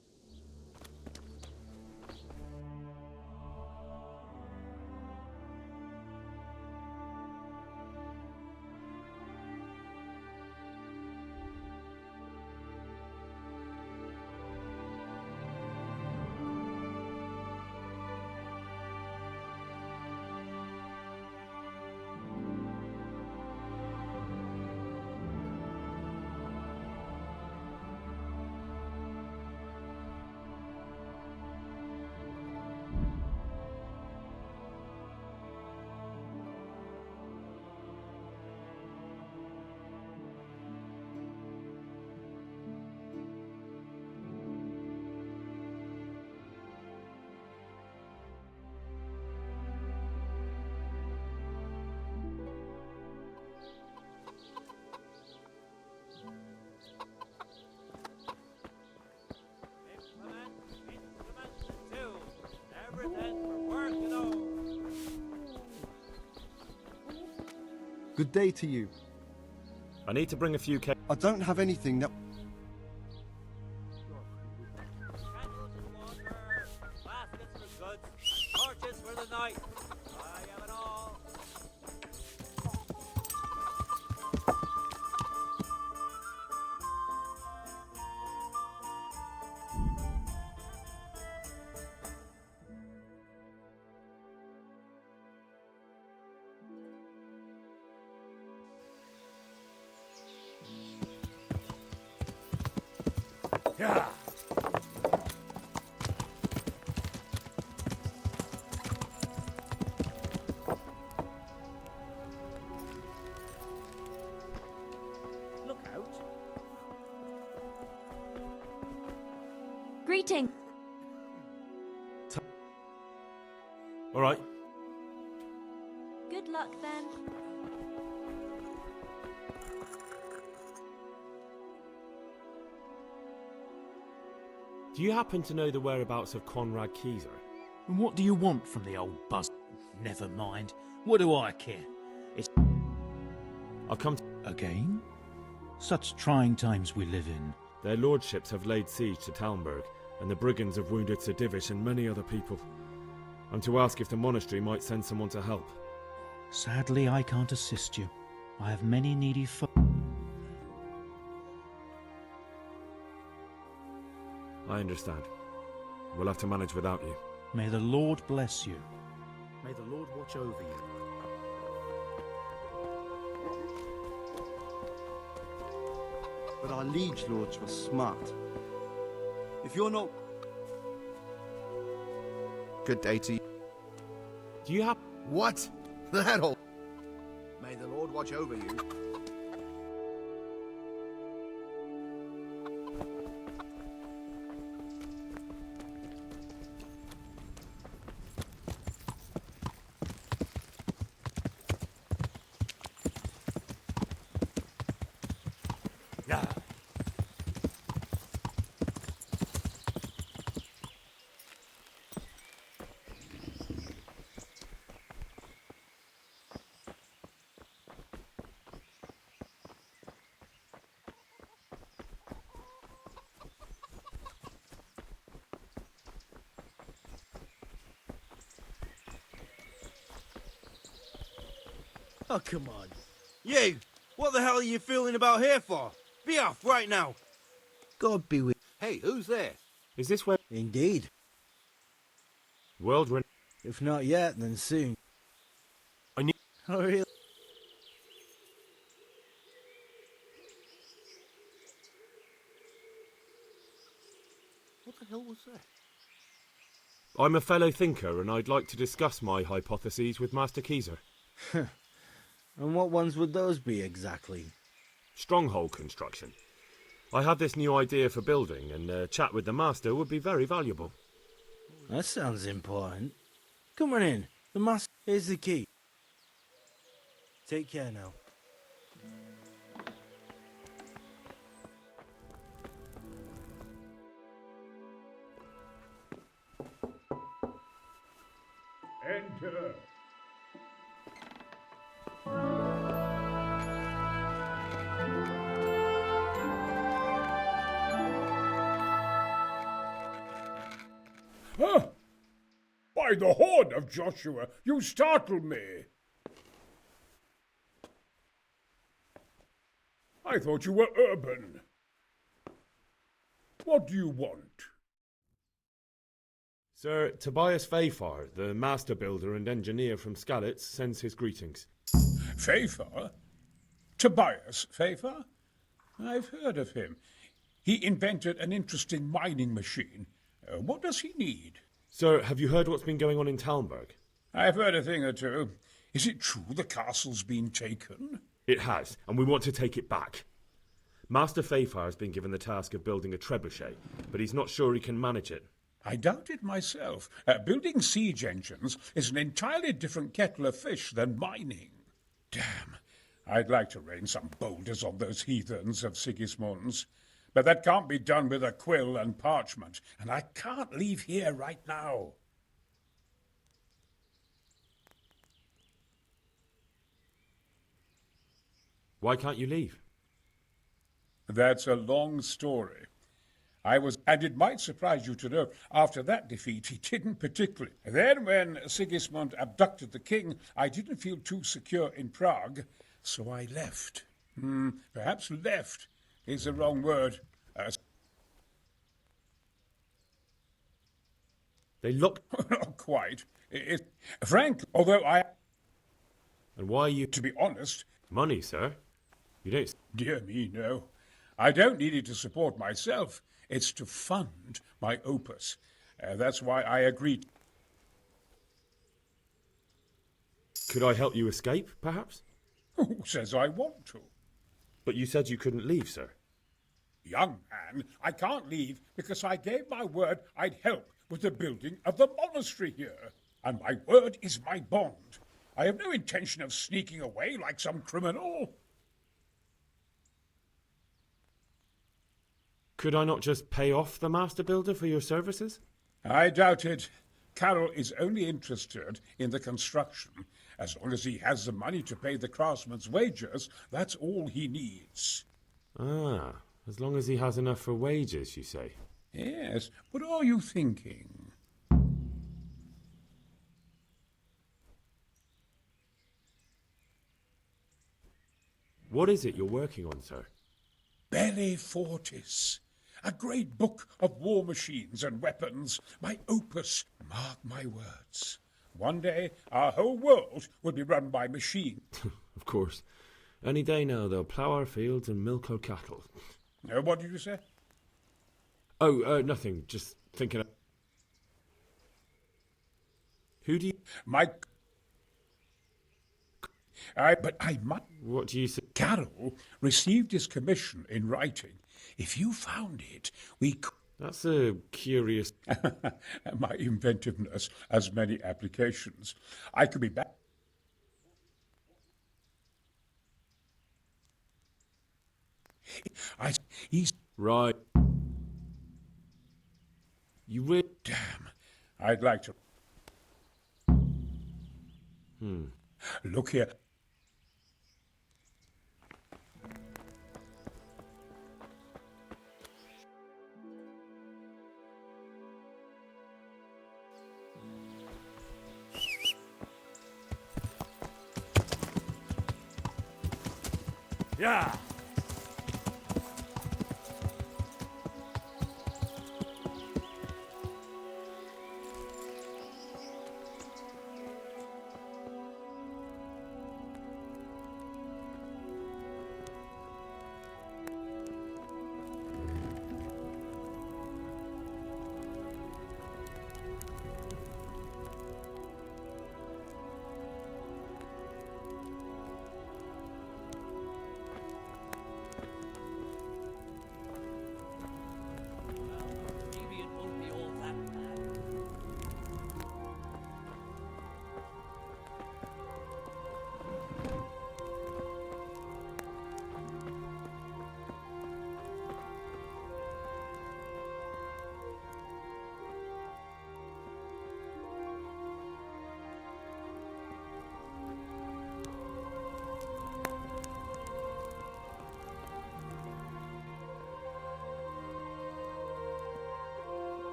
Good day to you. I need to bring a few kegs... I don't have anything that... Torches for the night. I have it all. Yeah. Look out. Greeting. All right. Good luck then. Do you happen to know the whereabouts of Conrad Keyser? And what do you want from the old buzz? Never mind. What do I care? It's... I've come to... Again? Such trying times we live in. Their lordships have laid siege to Talmberg, and the brigands have wounded Sir Divish and many other people. I'm to ask if the monastery might send someone to help. Sadly, I can't assist you. I have many needy folk. I understand. We'll have to manage without you. May the Lord bless you. May the Lord watch over you. But our liege lords were smart. If you're not... Good day to you. Do you have... What? That all... May the Lord watch over you. Yeah. Oh, come on. You! What the hell are you fooling about here for? Be off right now! God be with... Hey, who's there? Is this where... Indeed. World... If not yet, then soon. I need... Oh, really? What the hell was that? I'm a fellow thinker, and I'd like to discuss my hypotheses with Master Keezer. And what ones would those be, exactly? Stronghold construction. I have this new idea for building, and a chat with the Master would be very valuable. That sounds important. Come on in. The Master... Here's the key. Take care now. Enter. Huh? By the horn of Joshua, you startle me. I thought you were urban. What do you want? Sir, Tobias Fayfar, the master builder and engineer from Skalitz, sends his greetings. Fayfar? Tobias Fayfar? I've heard of him. He invented an interesting mining machine. What does he need? Sir, have you heard what's been going on in Talmberg? I've heard a thing or two. Is it true the castle's been taken? It has, and we want to take it back. Master Fayfar has been given the task of building a trebuchet, but he's not sure he can manage it. I doubt it myself. Building siege engines is an entirely different kettle of fish than mining. Damn, I'd like to rain some boulders on those heathens of Sigismund's. But that can't be done with a quill and parchment, and I can't leave here right now. Why can't you leave? That's a long story. And it might surprise you to know, after that defeat, he didn't particularly. Then when Sigismund abducted the king, I didn't feel too secure in Prague, so I left. Perhaps left is the wrong word. They look... Not quite. Frank, although I... And why are you... To be honest... Money, sir? You don't... Dear me, no. I don't need it to support myself. It's to fund my opus. That's why I agreed. Could I help you escape, perhaps? Who says I want to? But you said you couldn't leave, sir. Young man, I can't leave because I gave my word I'd help with the building of the monastery here. And my word is my bond. I have no intention of sneaking away like some criminal. Could I not just pay off the master builder for your services? I doubt it. Carroll is only interested in the construction. As long as he has the money to pay the craftsmen's wages, that's all he needs. Ah, as long as he has enough for wages, you say? Yes, what are you thinking? What is it you're working on, sir? Belli Fortis. A great book of war machines and weapons. My opus. Mark my words. One day, our whole world will be run by machine. Of course. Any day now, they'll plough our fields and milk our cattle. What did you say? Oh, nothing. Just thinking of... Who do you... But I must... What do you say? Carroll received his commission in writing. If you found it, we could... That's a curious... My inventiveness has many applications. I could be back... He's... Right. You really... Damn. I'd like to... Look here. Yeah.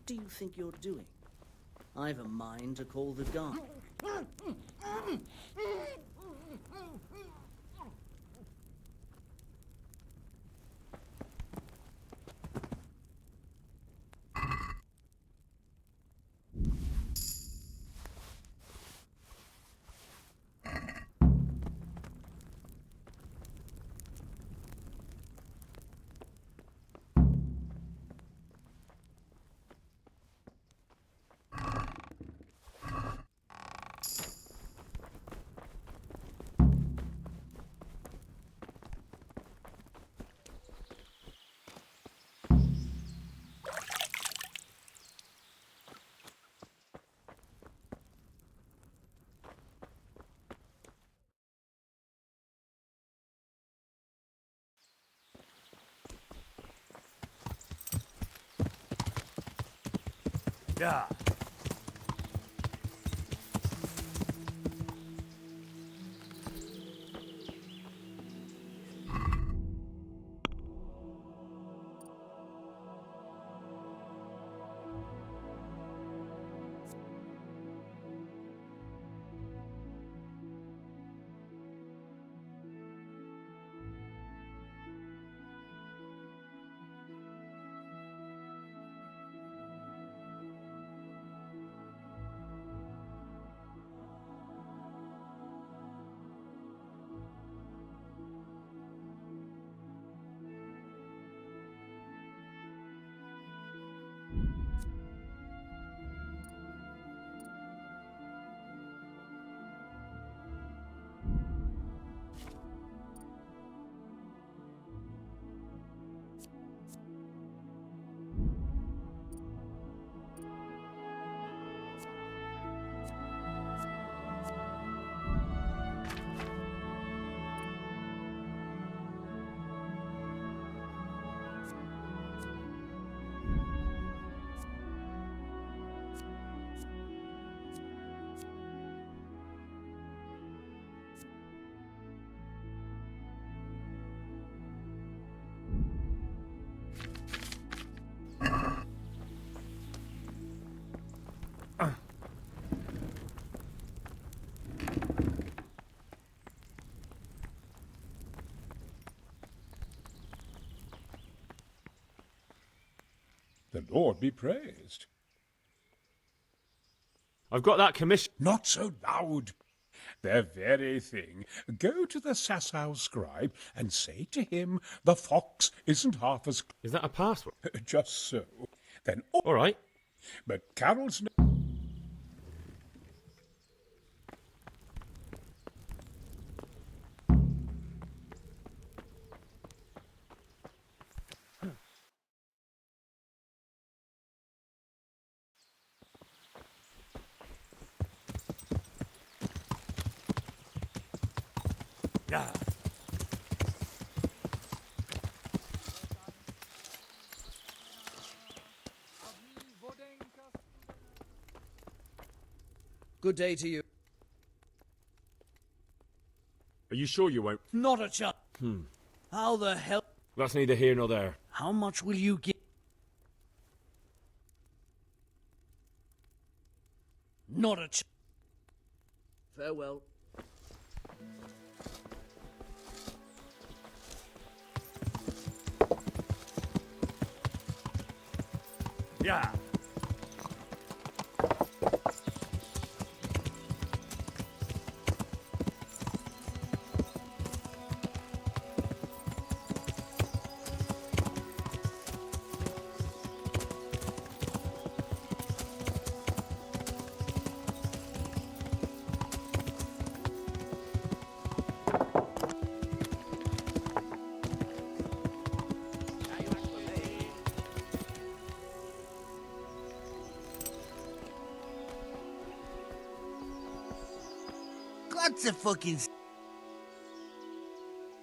What do you think you're doing? I've a mind to call the guard. Yeah. The Lord be praised. I've got that commission. Not so loud. The very thing. Go to the Sasau scribe and say to him, the fox isn't half as... Is that a password? Just so. Then... All right. But Carol's... Yeah. Good day to you. Are you sure you won't? Not a chance. How the hell? That's neither here nor there. How much will you give? Not a chance. Farewell. Yeah. What's a fucking...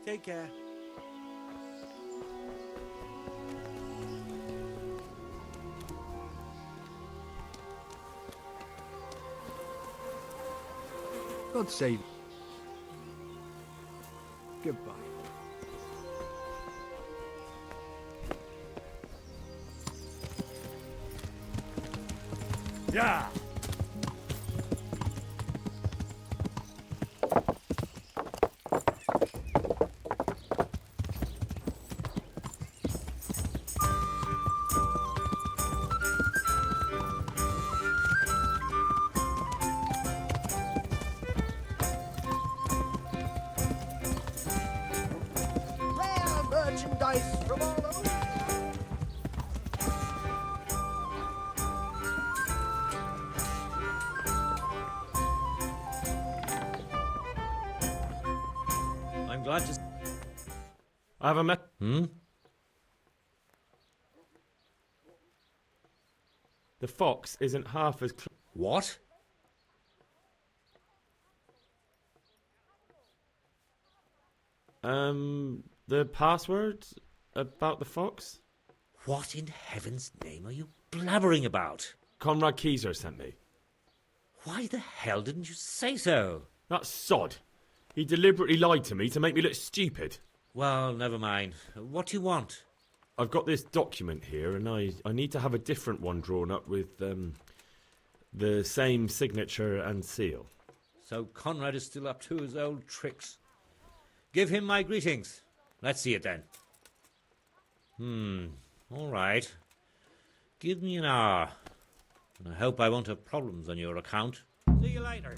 Take care. God save you. Goodbye. Yeah. Merchandise from all over. I'm glad to... I have a met. The fox isn't half as... What? The password about the fox? What in heaven's name are you blabbering about? Conrad Keyser sent me. Why the hell didn't you say so? That sod. He deliberately lied to me to make me look stupid. Well, never mind. What do you want? I've got this document here, and I need to have a different one drawn up with the same signature and seal. So Conrad is still up to his old tricks. Give him my greetings. Let's see it then. All right. Give me an hour. And I hope I won't have problems on your account. See you later.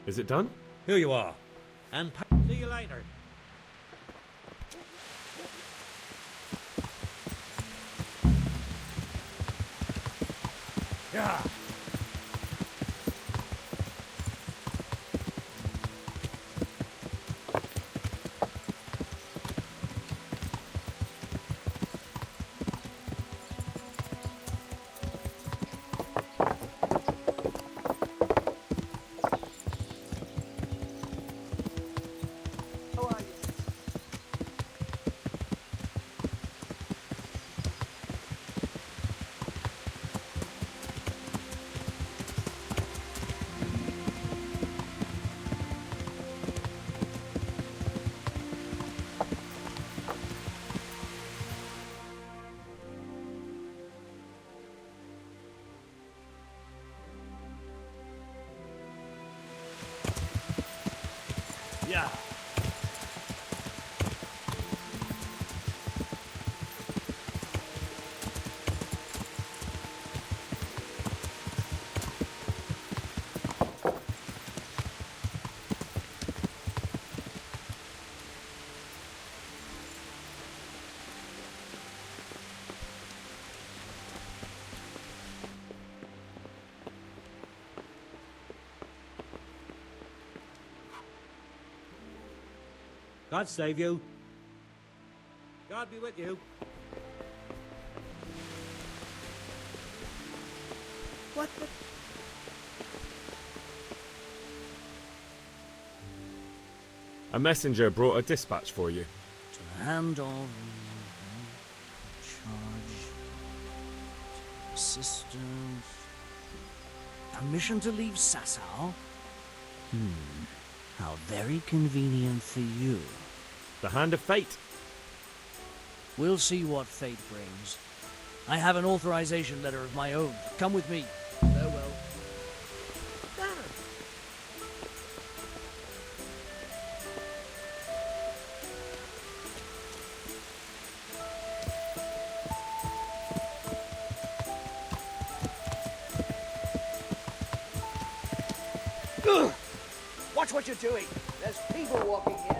Is it done? Here you are. And see you later. Yeah. Yeah. God save you. God be with you. What the... A messenger brought a dispatch for you. To the hand of... charge... assistant... Permission to leave Sasau? How very convenient for you. The hand of fate. We'll see what fate brings. I have an authorization letter of my own. Come with me. Farewell. Watch what you're doing. There's people walking here.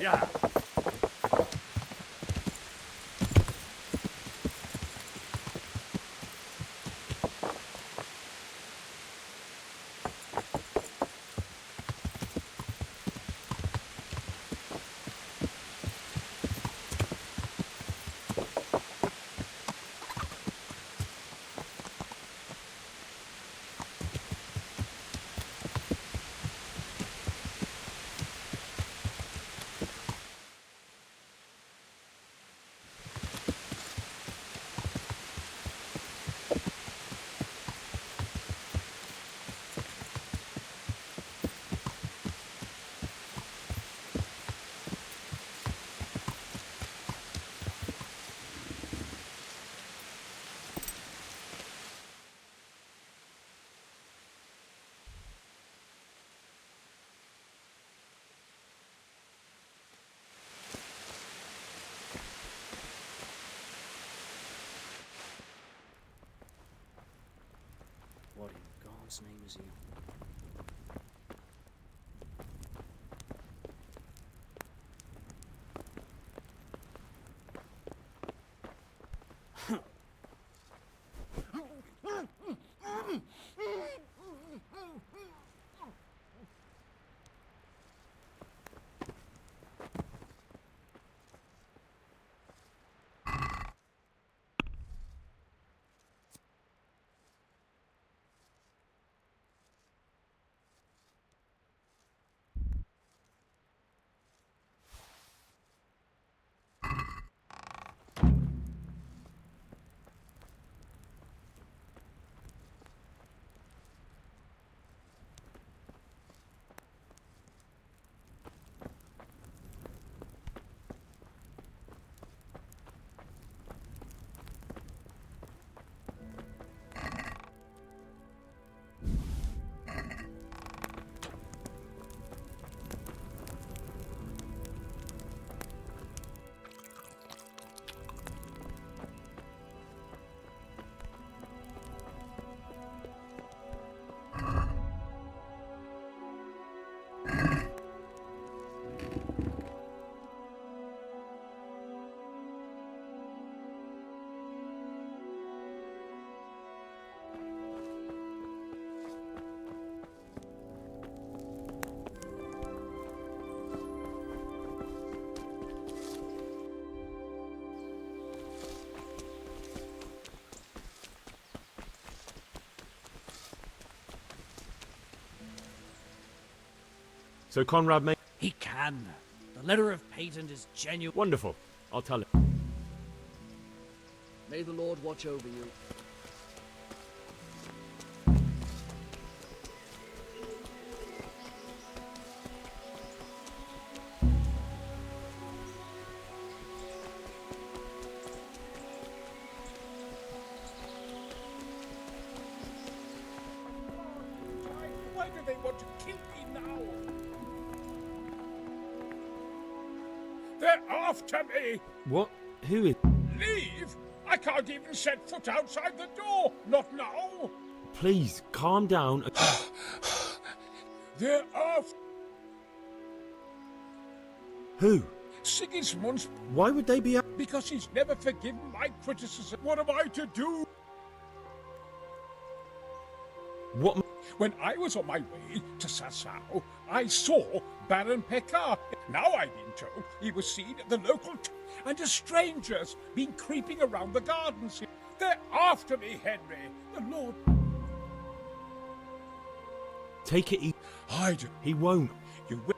Yeah. What in God's name is he? So Conrad made... can. The letter of patent is genuine. Wonderful. I'll tell him. May the Lord watch over you. Why do they want to kill me now? They're after me! What? Who is... Leave? I can't even set foot outside the door! Not now! Please, calm down. They're after... Who? Sigismund's... Why would they be... Because he's never forgiven my criticism. What am I to do? What? When I was on my way to Sassau, I saw Baron Pekar. Now I've been told he was seen at the local and as strangers been creeping around the gardens. They're after me, Henry. The Lord... Take it easy. I do. He won't. You will.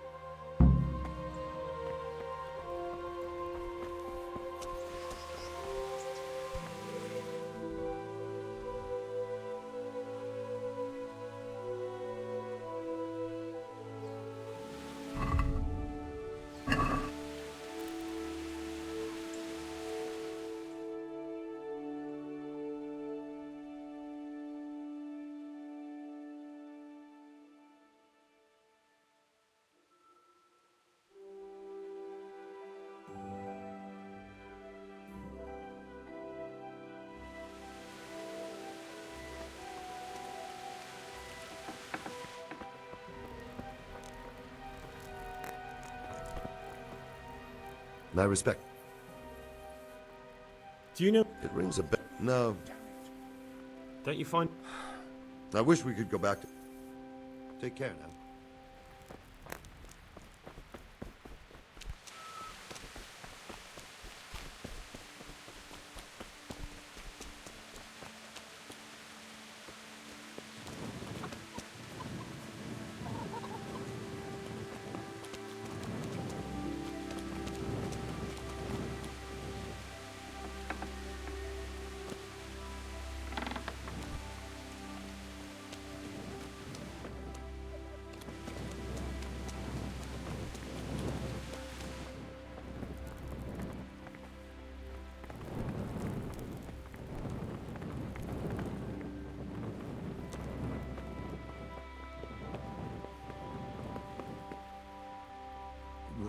No respect. Do you know... It rings a bell. No. Don't you find... I wish we could go back to... Take care now.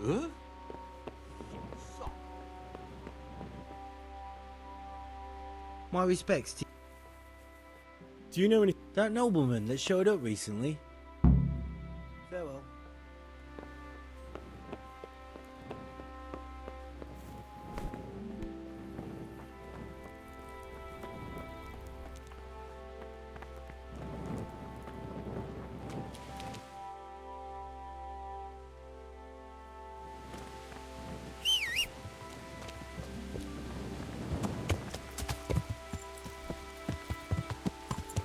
Huh? My respects to Do you know any... that nobleman that showed up recently. Farewell.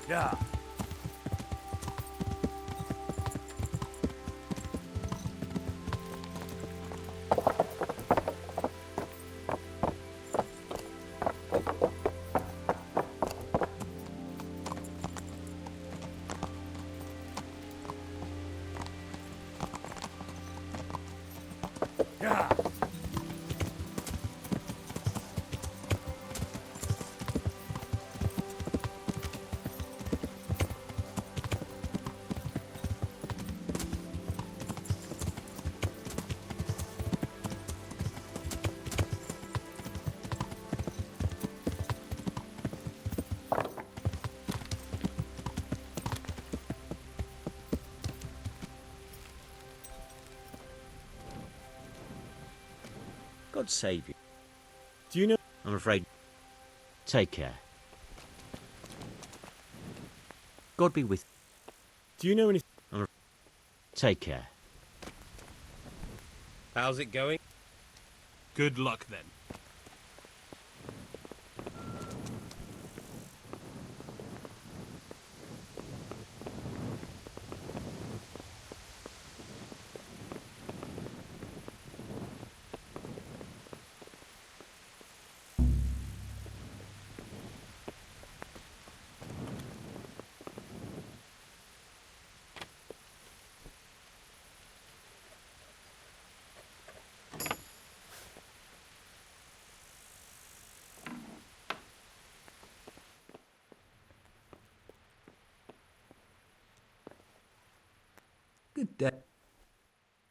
Yeah. Yeah. God save you. Do you know... I'm afraid. Take care. God be with you. Do you know any... Take care. How's it going? Good luck then.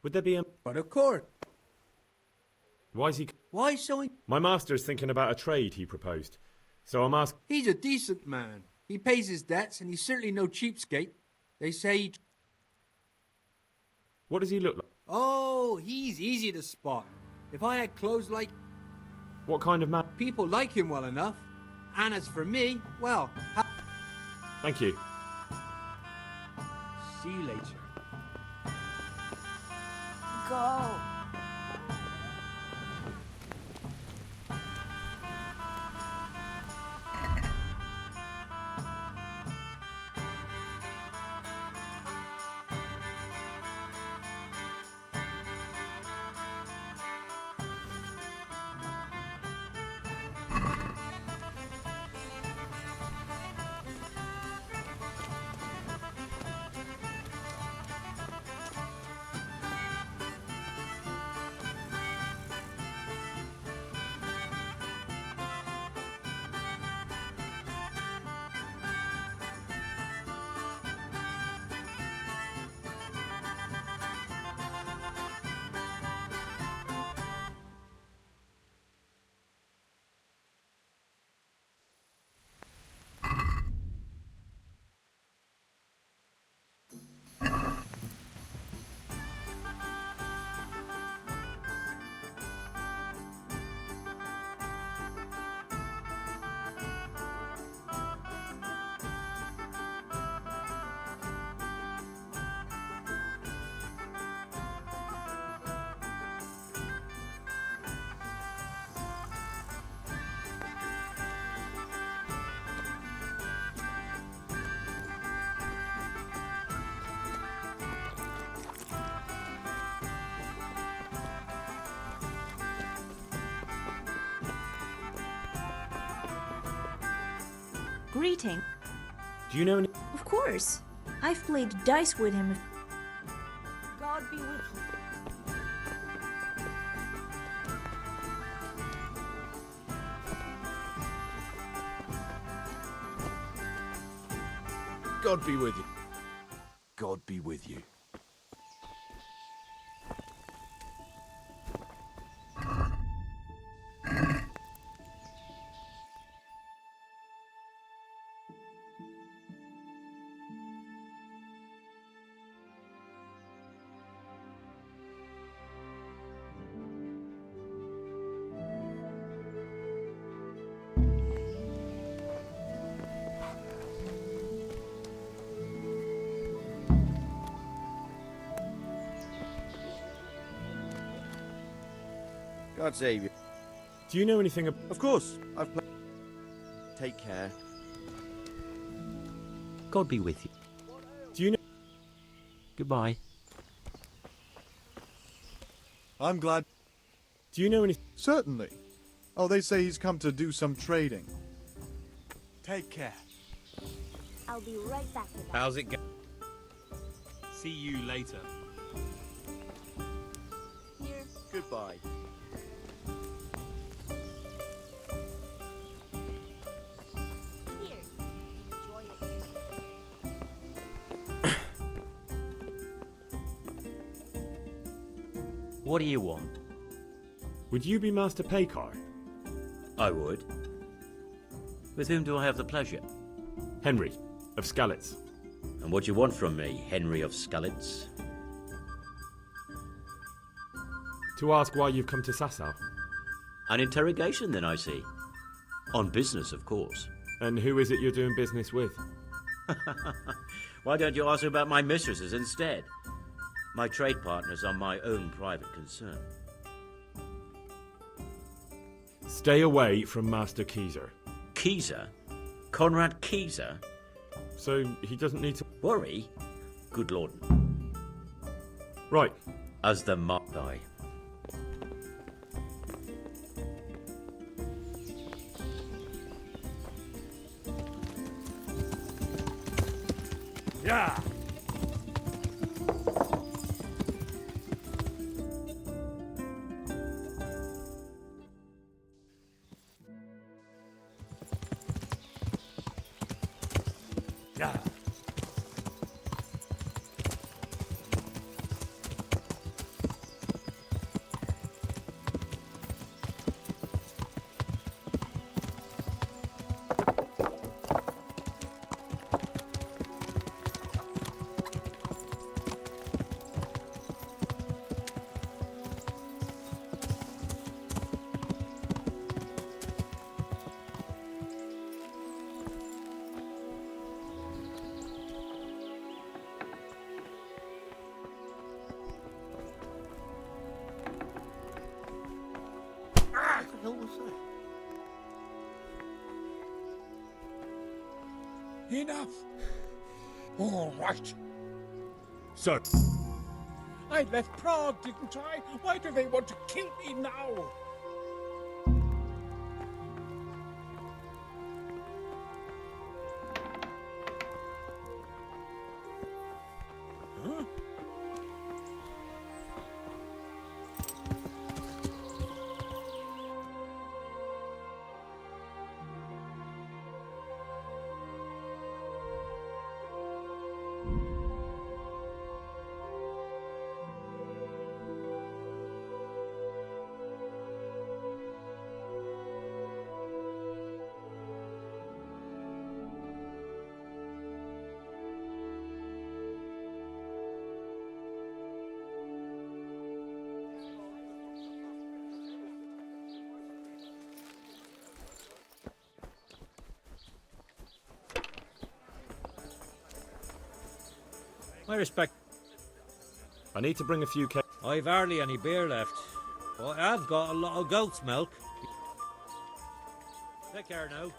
Would there be a... But of course. Why is he... Why so... My master's thinking about a trade he proposed. So I'm asking... He's a decent man. He pays his debts, and he's certainly no cheapskate. They say he... What does he look like? Oh, he's easy to spot. If I had clothes like... What kind of man? People like him well enough. And as for me, well... Thank you. See you later. Go. Greeting. Do you know any... Of course. I've played dice with him. God be with you. God be with you. God be with you. God save you. Do you know anything Of course, I've played... Take care. God be with you. Do you know... Goodbye. I'm glad... Do you know any... Certainly. Oh, they say he's come to do some trading. Take care. I'll be right back with that. How's it go? See you later. Here. Goodbye. Here. Enjoy it. What do you want? Would you be Master Paykar? I would. With whom do I have the pleasure? Henry, of Skalitz. And what do you want from me, Henry of Skalitz? To ask why you've come to Sasau. An interrogation, then, I see. On business, of course. And who is it you're doing business with? Why don't you ask about my mistresses instead? My trade partners are my own private concern. Stay away from Master Keyser. Keyser? Conrad Keyser? So he doesn't need to... Worry? Good Lord. Right. As the mark eye. Yeah. Yeah. hell was that? Enough. All right. So, I left Prague, didn't I? Why do they want to kill me now? My respect. I need to bring a few I've hardly any beer left, but I've got a lot of goat's milk. Take care now.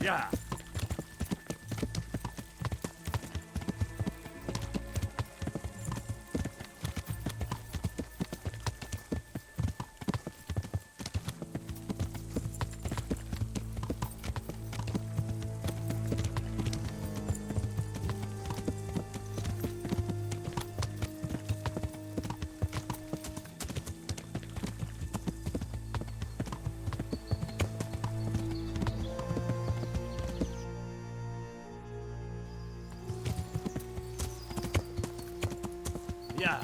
Yeah. Yeah.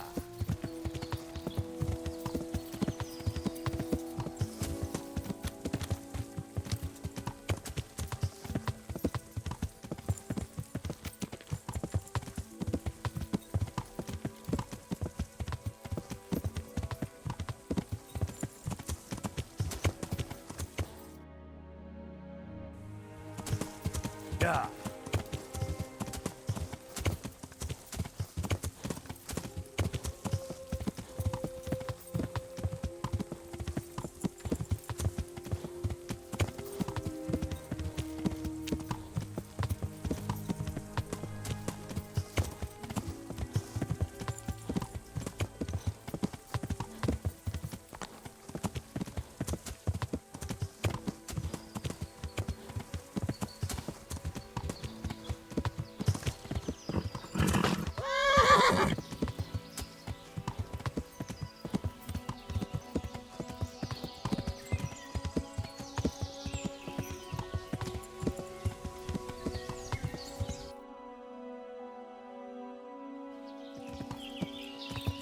Yeah.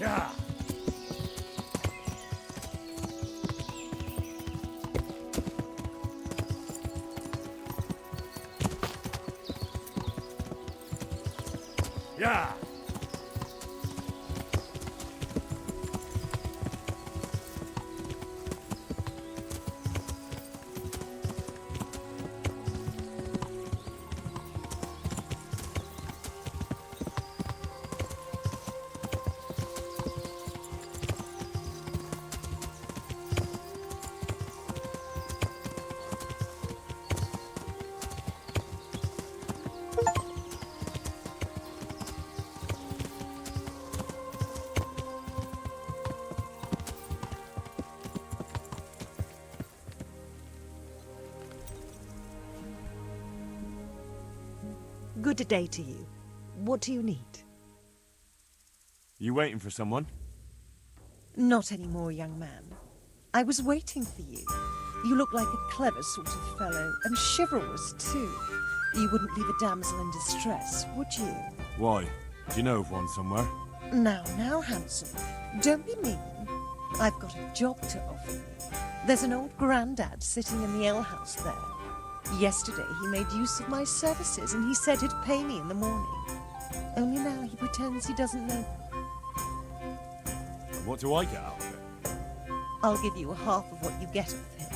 Yeah. Yeah. Good day to you. What do you need? You waiting for someone? Not anymore, young man. I was waiting for you. You look like a clever sort of fellow, and chivalrous too. You wouldn't leave a damsel in distress, would you? Why? Do you know of one somewhere? Now, handsome. Don't be mean. I've got a job to offer you. There's an old grandad sitting in the alehouse there. Yesterday he made use of my services and he said he'd pay me in the morning. Only now he pretends he doesn't know. And what do I get out of it? I'll give you half of what you get of him.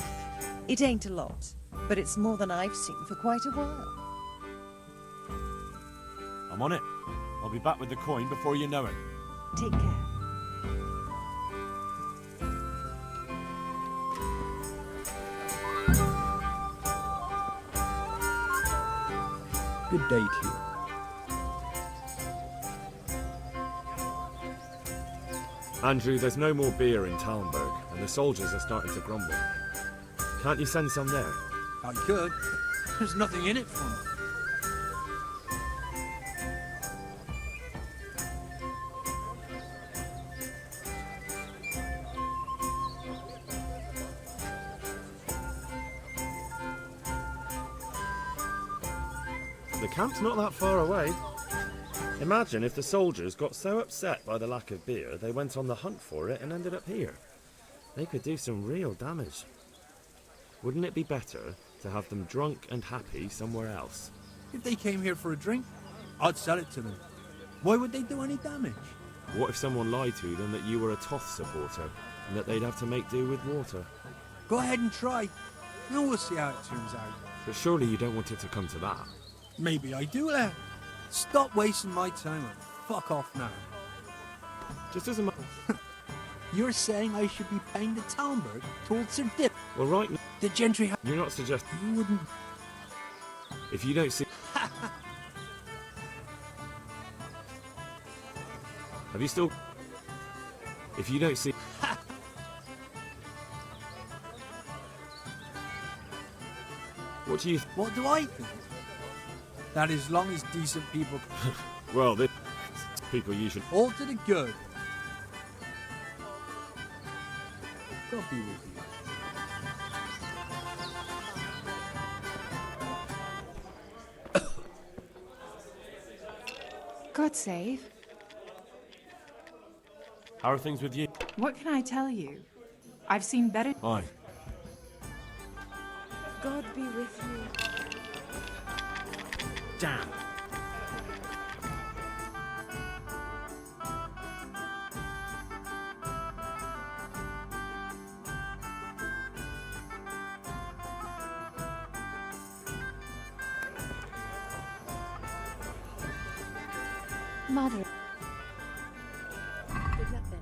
It ain't a lot, but it's more than I've seen for quite a while. I'm on it. I'll be back with the coin before you know it. Take care. Good day to you. Andrew, there's no more beer in Talmberg, and the soldiers are starting to grumble. Can't you send some there? I could. There's nothing in it for me. The camp's not that far away. Imagine if the soldiers got so upset by the lack of beer, they went on the hunt for it and ended up here. They could do some real damage. Wouldn't it be better to have them drunk and happy somewhere else? If they came here for a drink, I'd sell it to them. Why would they do any damage? What if someone lied to them that you were a Toth supporter and that they'd have to make do with water? Go ahead and try, and we'll see how it turns out. But surely you don't want it to come to that. Maybe I do, lad. Stop wasting my time and fuck off now. Just as a You're saying I should be paying the Talmberg towards their dip? Well, right now, the gentry. You're not suggesting. You wouldn't. If you don't see. Have you still. If you don't see. What do you. What do I think? That as long as decent people. Well, this people usually. All to the good. God be with you. God save. How are things with you? What can I tell you? I've seen better. Aye. God be with you. Damn. Mother. Good luck then.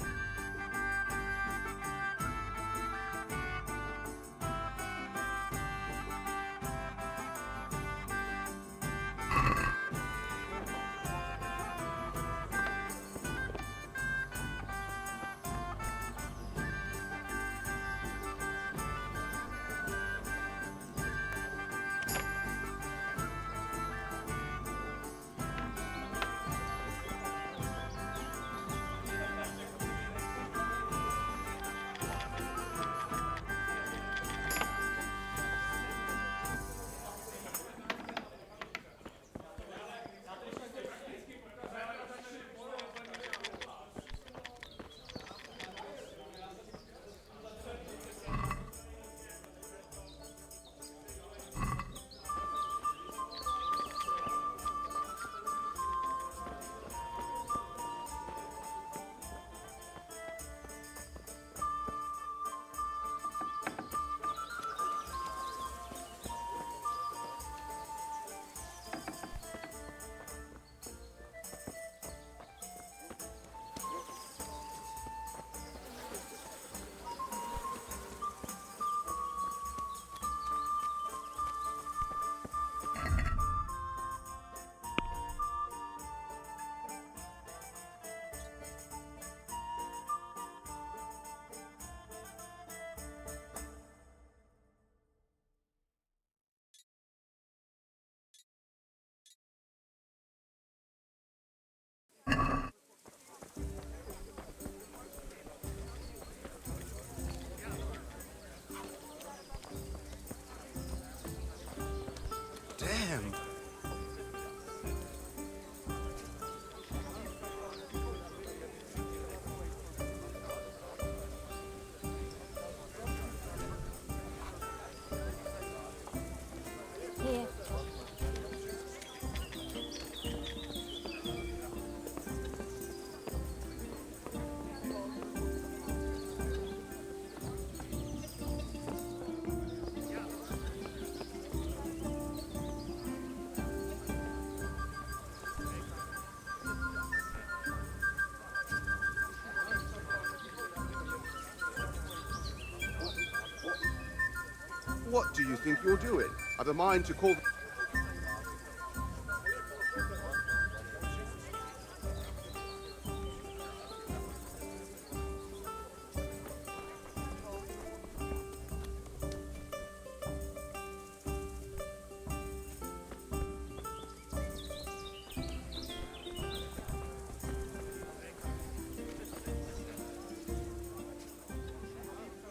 What do you think you're doing? I've a mind to call...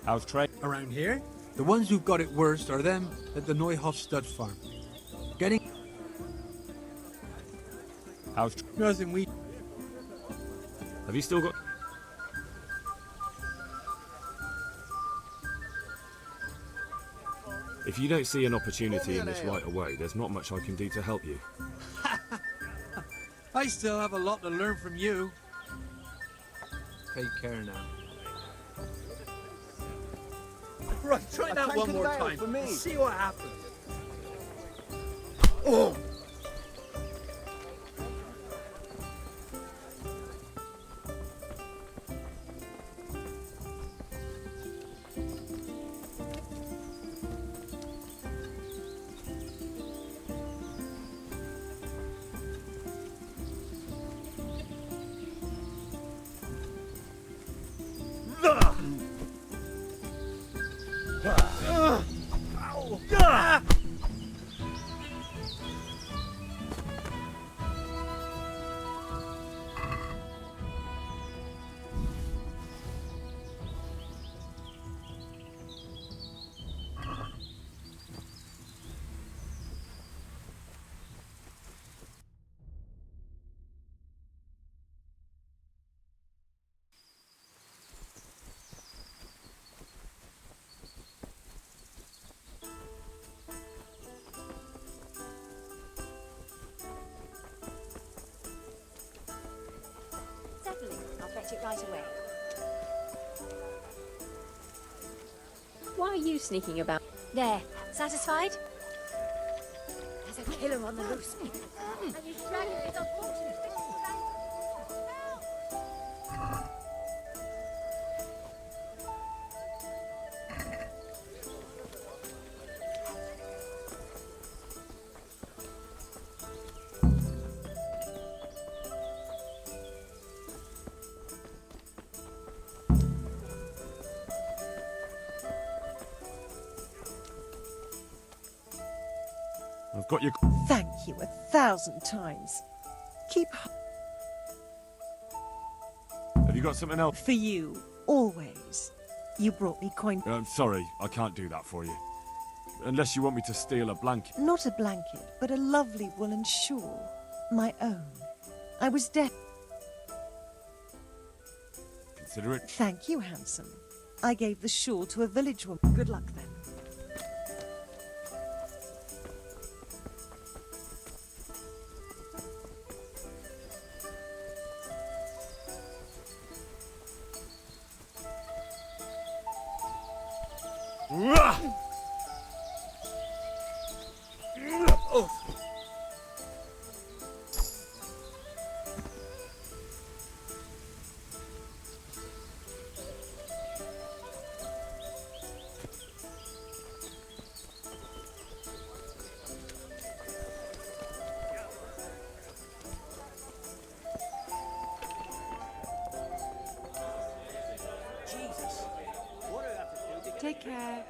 How's trade? Around here, the ones who've got it worst are them at the Neuhoff stud farm. Getting... How's nothing we... Have you still got... If you don't see an opportunity in this right away, there's not much I can do to help you. I still have a lot to learn from you. Take care now. Right, try A that tank one and more ale time. for me. See what happens. Oh! Certainly, I'll fetch it right away. Why are you sneaking about? There, satisfied? There's a killer on the loose. And he's dragging his unfortunate fishing friend. I've got your... Thank you 1,000 times. Keep... Have you got something else? For you, always. You brought me coin... I'm sorry, I can't do that for you. Unless you want me to steal a blanket. Not a blanket, but a lovely woolen shawl. My own. I was deaf. Consider it. Thank you, handsome. I gave the shawl to a village woman. Good luck, then. Oh. Jesus. What do I have to do? Take care.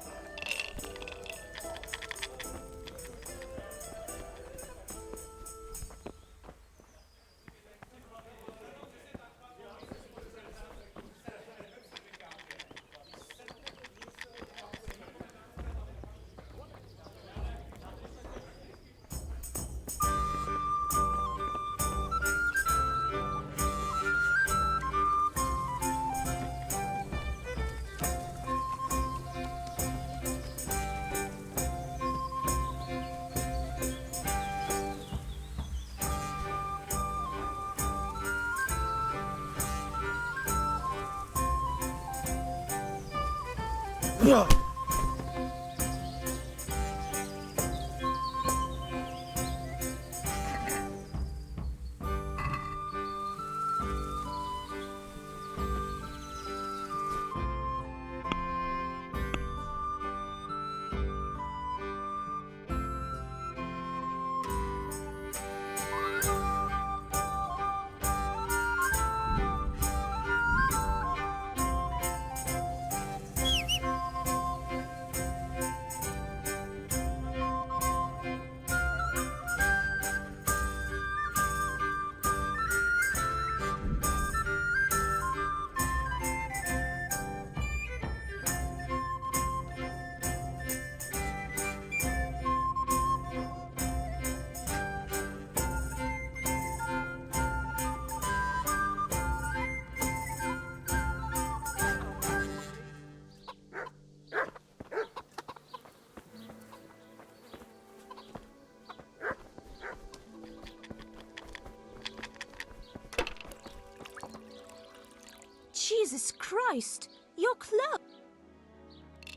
Jesus Christ! You're close!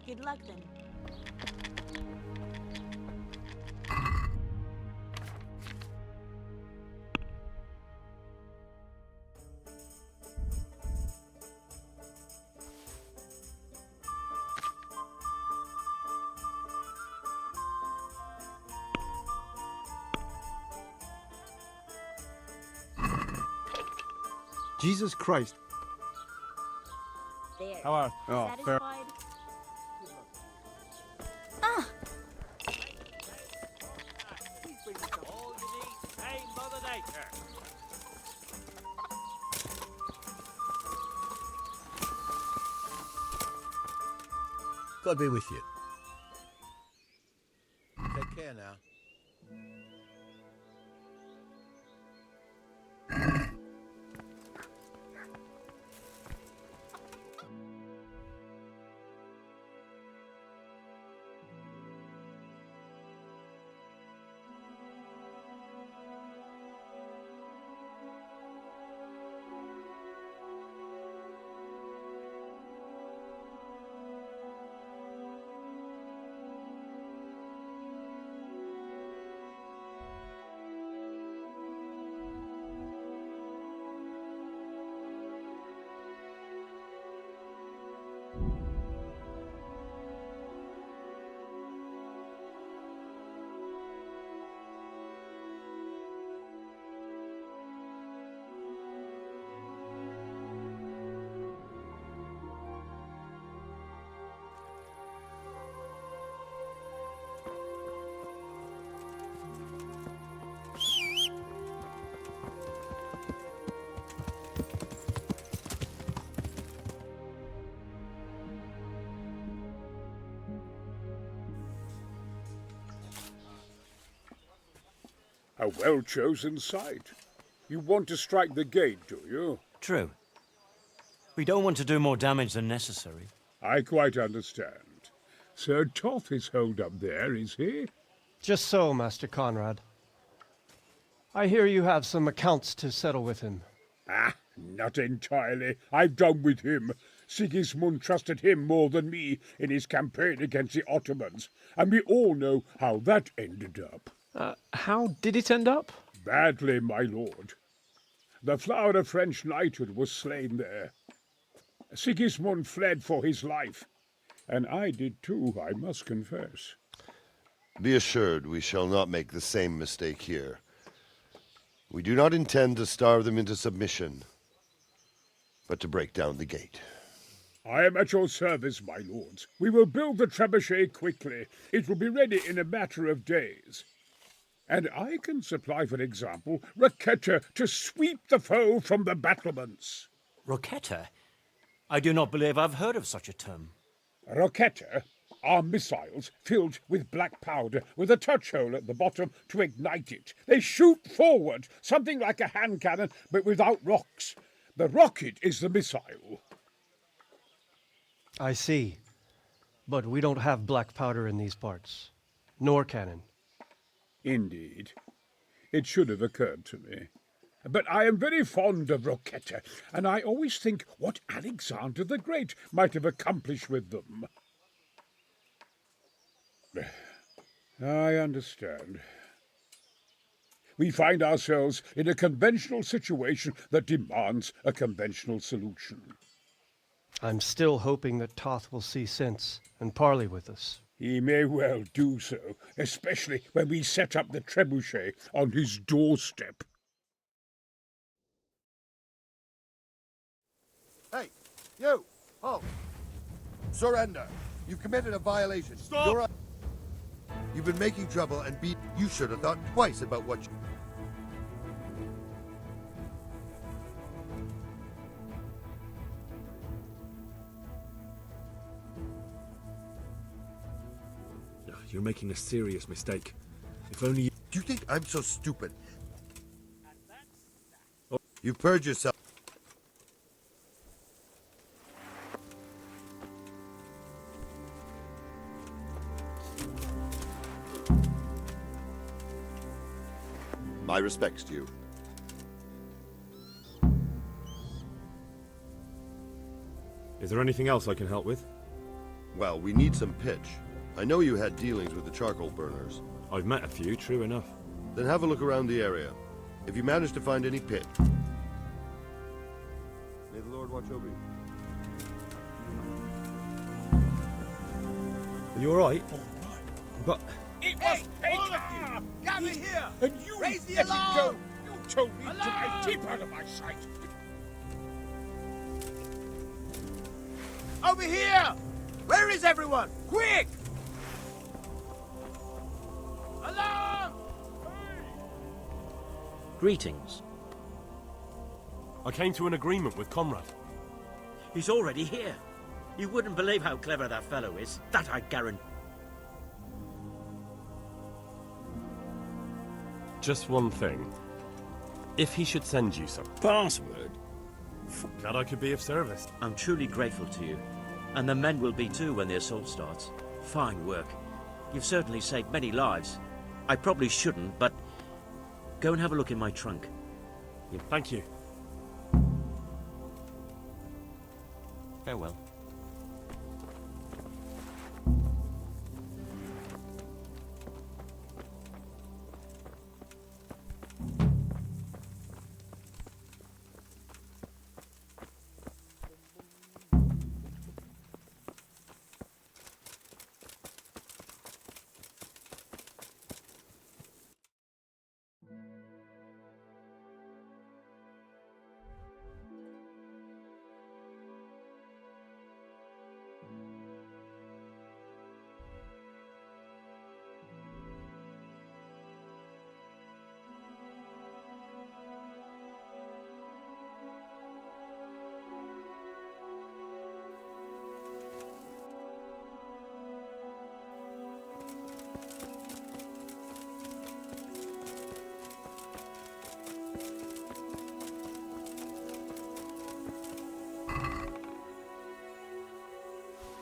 Good luck then. Jesus Christ. There. How are? Oh, fair. Satisfied? Ah! All you need is hey, Mother Nature. God be with you. Take care now. A well-chosen site. You want to strike the gate, do you? True. We don't want to do more damage than necessary. I quite understand. Sir Toth is holed up there, is he? Just so, Master Conrad. I hear you have some accounts to settle with him. Ah, not entirely. I've done with him. Sigismund trusted him more than me in his campaign against the Ottomans, and we all know how that ended up. How did it end up? Badly, my lord. The flower of French knighthood was slain there. Sigismund fled for his life, and I did too, I must confess. Be assured we shall not make the same mistake here. We do not intend to starve them into submission, but to break down the gate. I am at your service, my lords. We will build the trebuchet quickly. It will be ready in a matter of days. And I can supply, for example, Roquetta to sweep the foe from the battlements. Roquetta? I do not believe I've heard of such a term. Roquetta are missiles filled with black powder with a touch hole at the bottom to ignite it. They shoot forward, something like a hand cannon, but without rocks. The rocket is the missile. I see. But we don't have black powder in these parts. Nor cannon. Indeed. It should have occurred to me. But I am very fond of Roquetta, and I always think what Alexander the Great might have accomplished with them. I understand. We find ourselves in a conventional situation that demands a conventional solution. I'm still hoping that Toth will see sense and parley with us. He may well do so, especially when we set up the trebuchet on his doorstep. Hey, you! Halt! Surrender! You've committed a violation. Stop! You've been making trouble and you should have thought twice about what you... You're making a serious mistake. If only you... Do you think I'm so stupid? You've purged yourself. My respects to you. Is there anything else I can help with? Well, we need some pitch. I know you had dealings with the charcoal burners. I've met a few, true enough. Then have a look around the area. If you manage to find any pitch, may the Lord watch over you. Are you alright? But... It was Peter! Gather here! And you Raise the let it alarm! go! You told me to keep out of my sight! Over here! Where is everyone? Quick! Alarm! Greetings. I came to an agreement with Conrad. He's already here. You wouldn't believe how clever that fellow is. That I guarantee. Just one thing. If he should send you some Password? glad I could be of service. I'm truly grateful to you. And the men will be too when the assault starts. Fine work. You've certainly saved many lives. I probably shouldn't, but go and have a look in my trunk. Thank you. Farewell.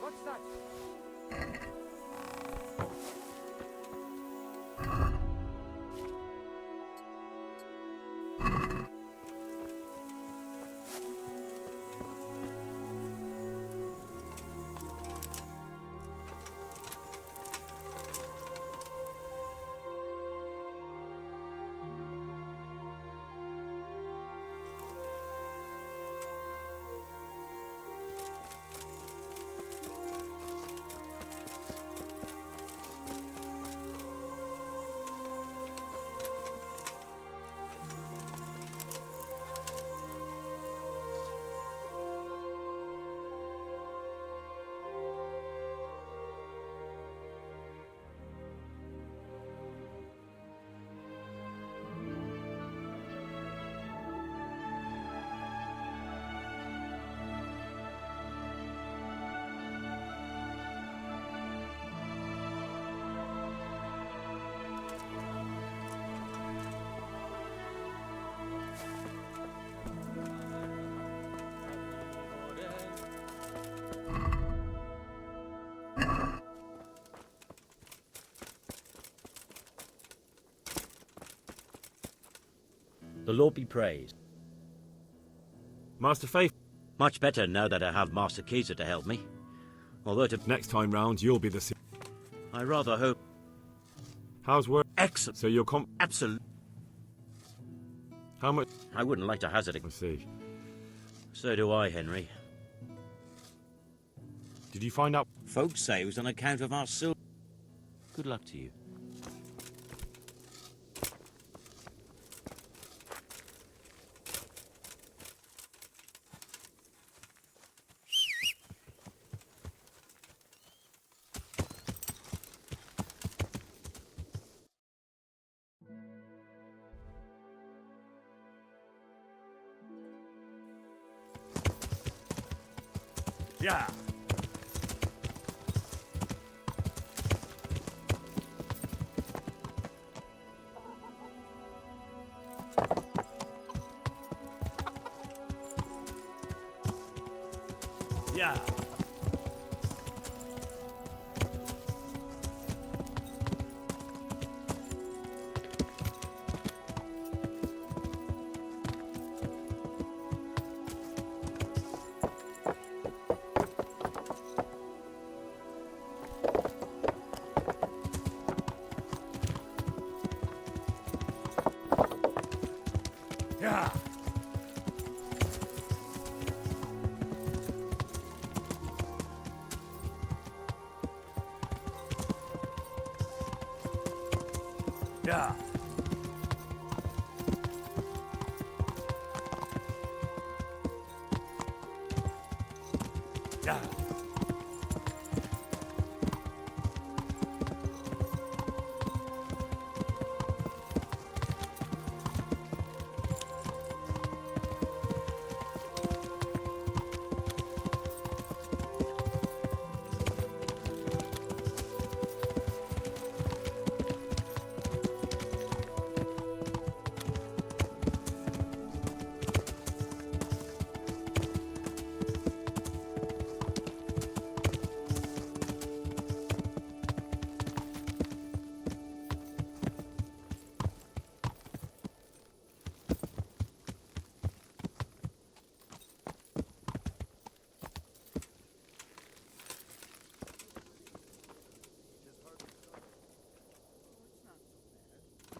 What's that? The Lord be praised. Master Faith. Much better now that I have Master Keezer to help me. Although next time round, you'll be the... I rather hope... How's work? Excellent. So you're Absolute. How much? I wouldn't like to hazard it. I see. So do I, Henry. Did you find out? Folks say it was on account of our silver. Good luck to you. Yeah. Yeah. Yeah. Yeah. Yeah.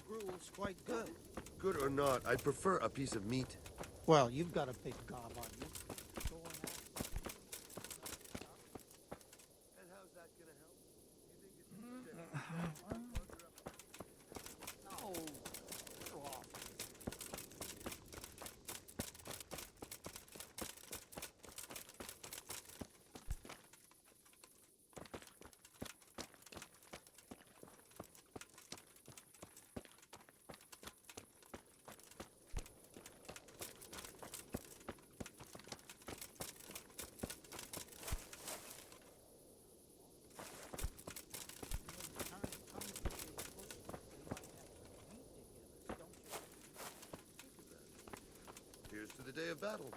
Gruel's quite good. Good or not, I prefer a piece of meat. Well, you've got a big gob on you. And how's that gonna help? You think it's No. Screw off. Here's to the day of battle.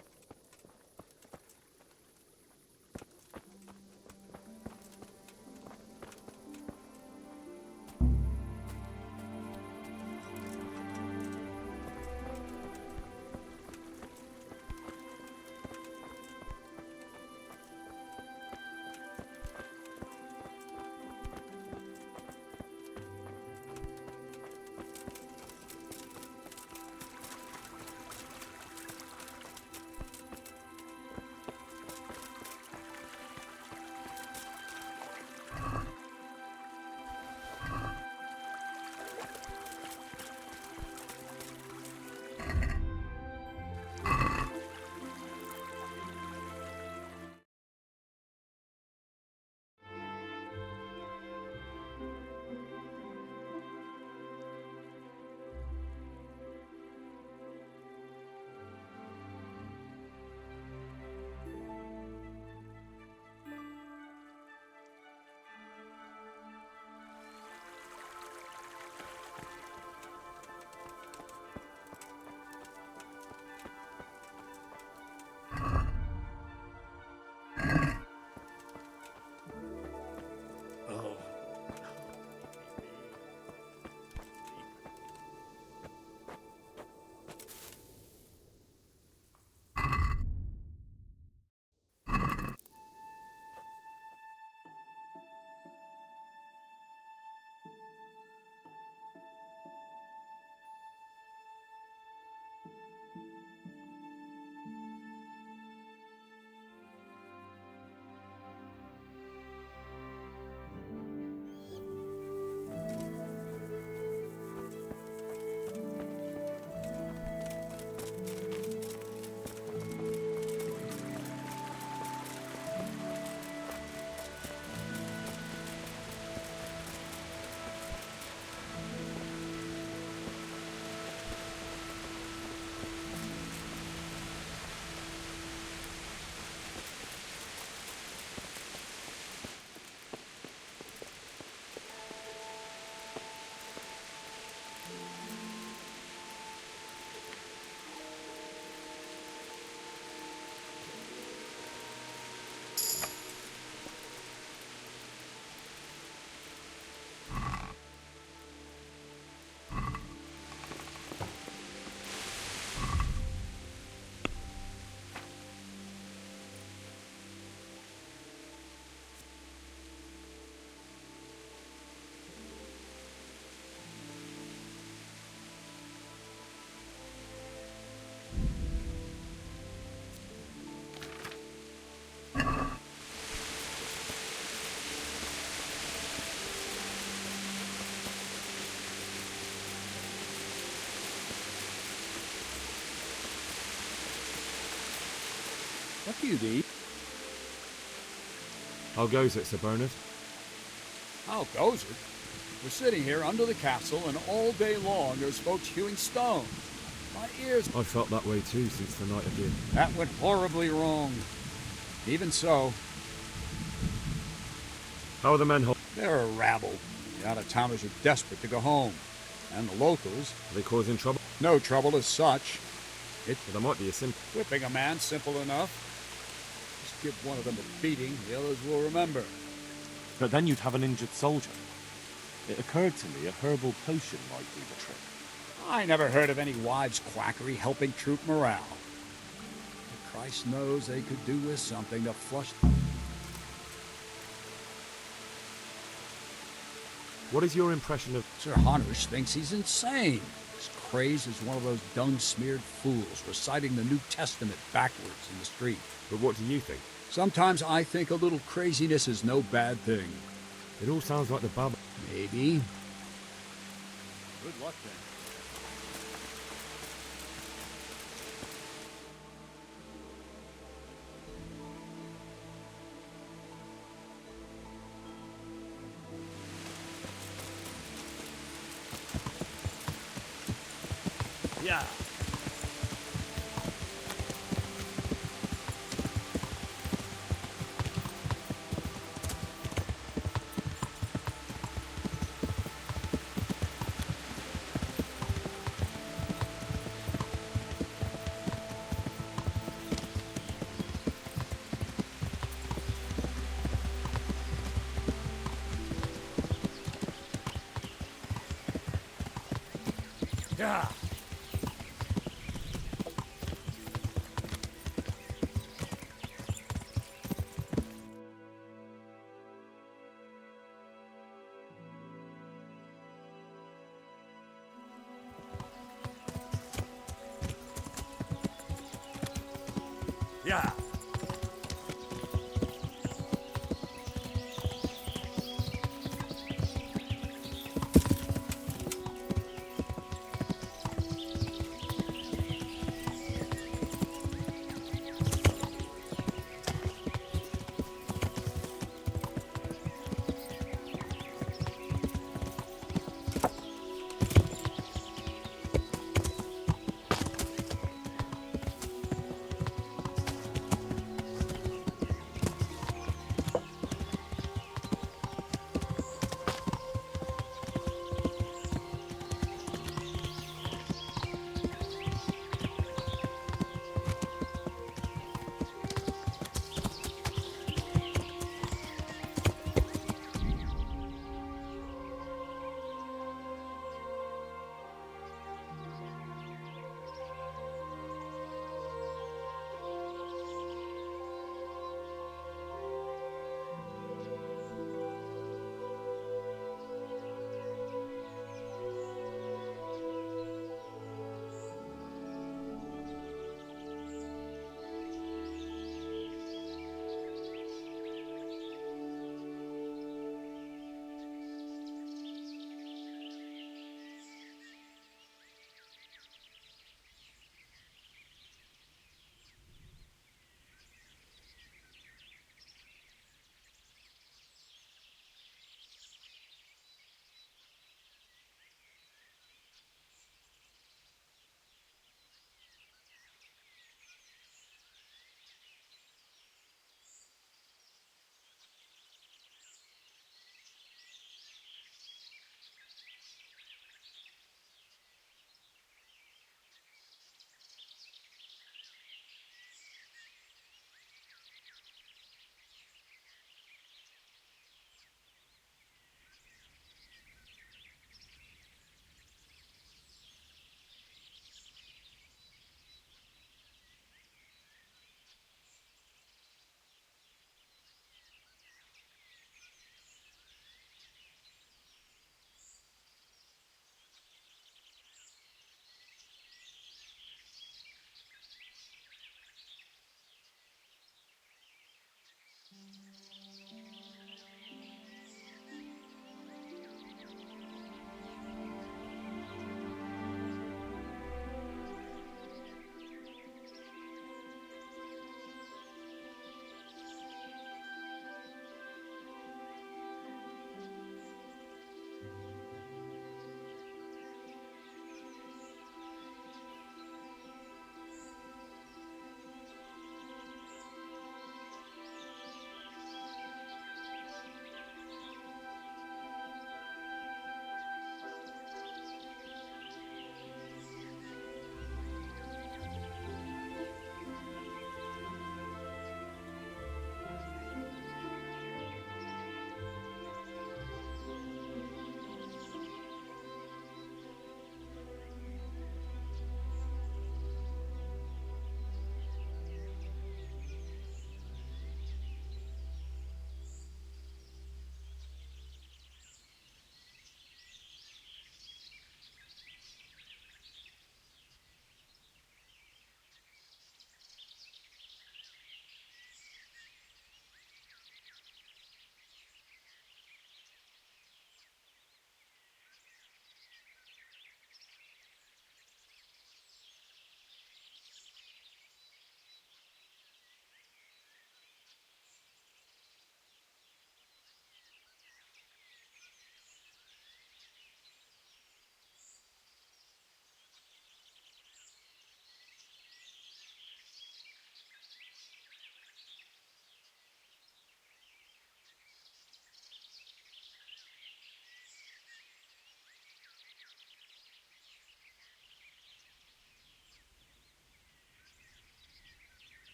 What do you need? How goes it, Sir Bernard? How goes it? We're sitting here under the castle, and all day long there's folks hewing stone. My ears... I felt that way too since the night of the... That went horribly wrong. Even so... How are the men... They're a rabble. The out-of-towners are desperate to go home. And the locals... Are they causing trouble? No trouble as such. Well, there might be a simple... Whipping a man, simple enough. Just give one of them a beating, the others will remember. But then you'd have an injured soldier. It occurred to me a herbal potion might do the trick. I never heard of any wives' quackery helping troop morale. But Christ knows they could do with something to flush... What is your impression of... Sir Hanush thinks he's insane. He's crazed as one of those dung-smeared fools reciting the New Testament backwards in the street. But what do you think? Sometimes I think a little craziness is no bad thing. It all sounds like the Baba. Maybe. Good luck then. Yeah. Yeah. Yeah.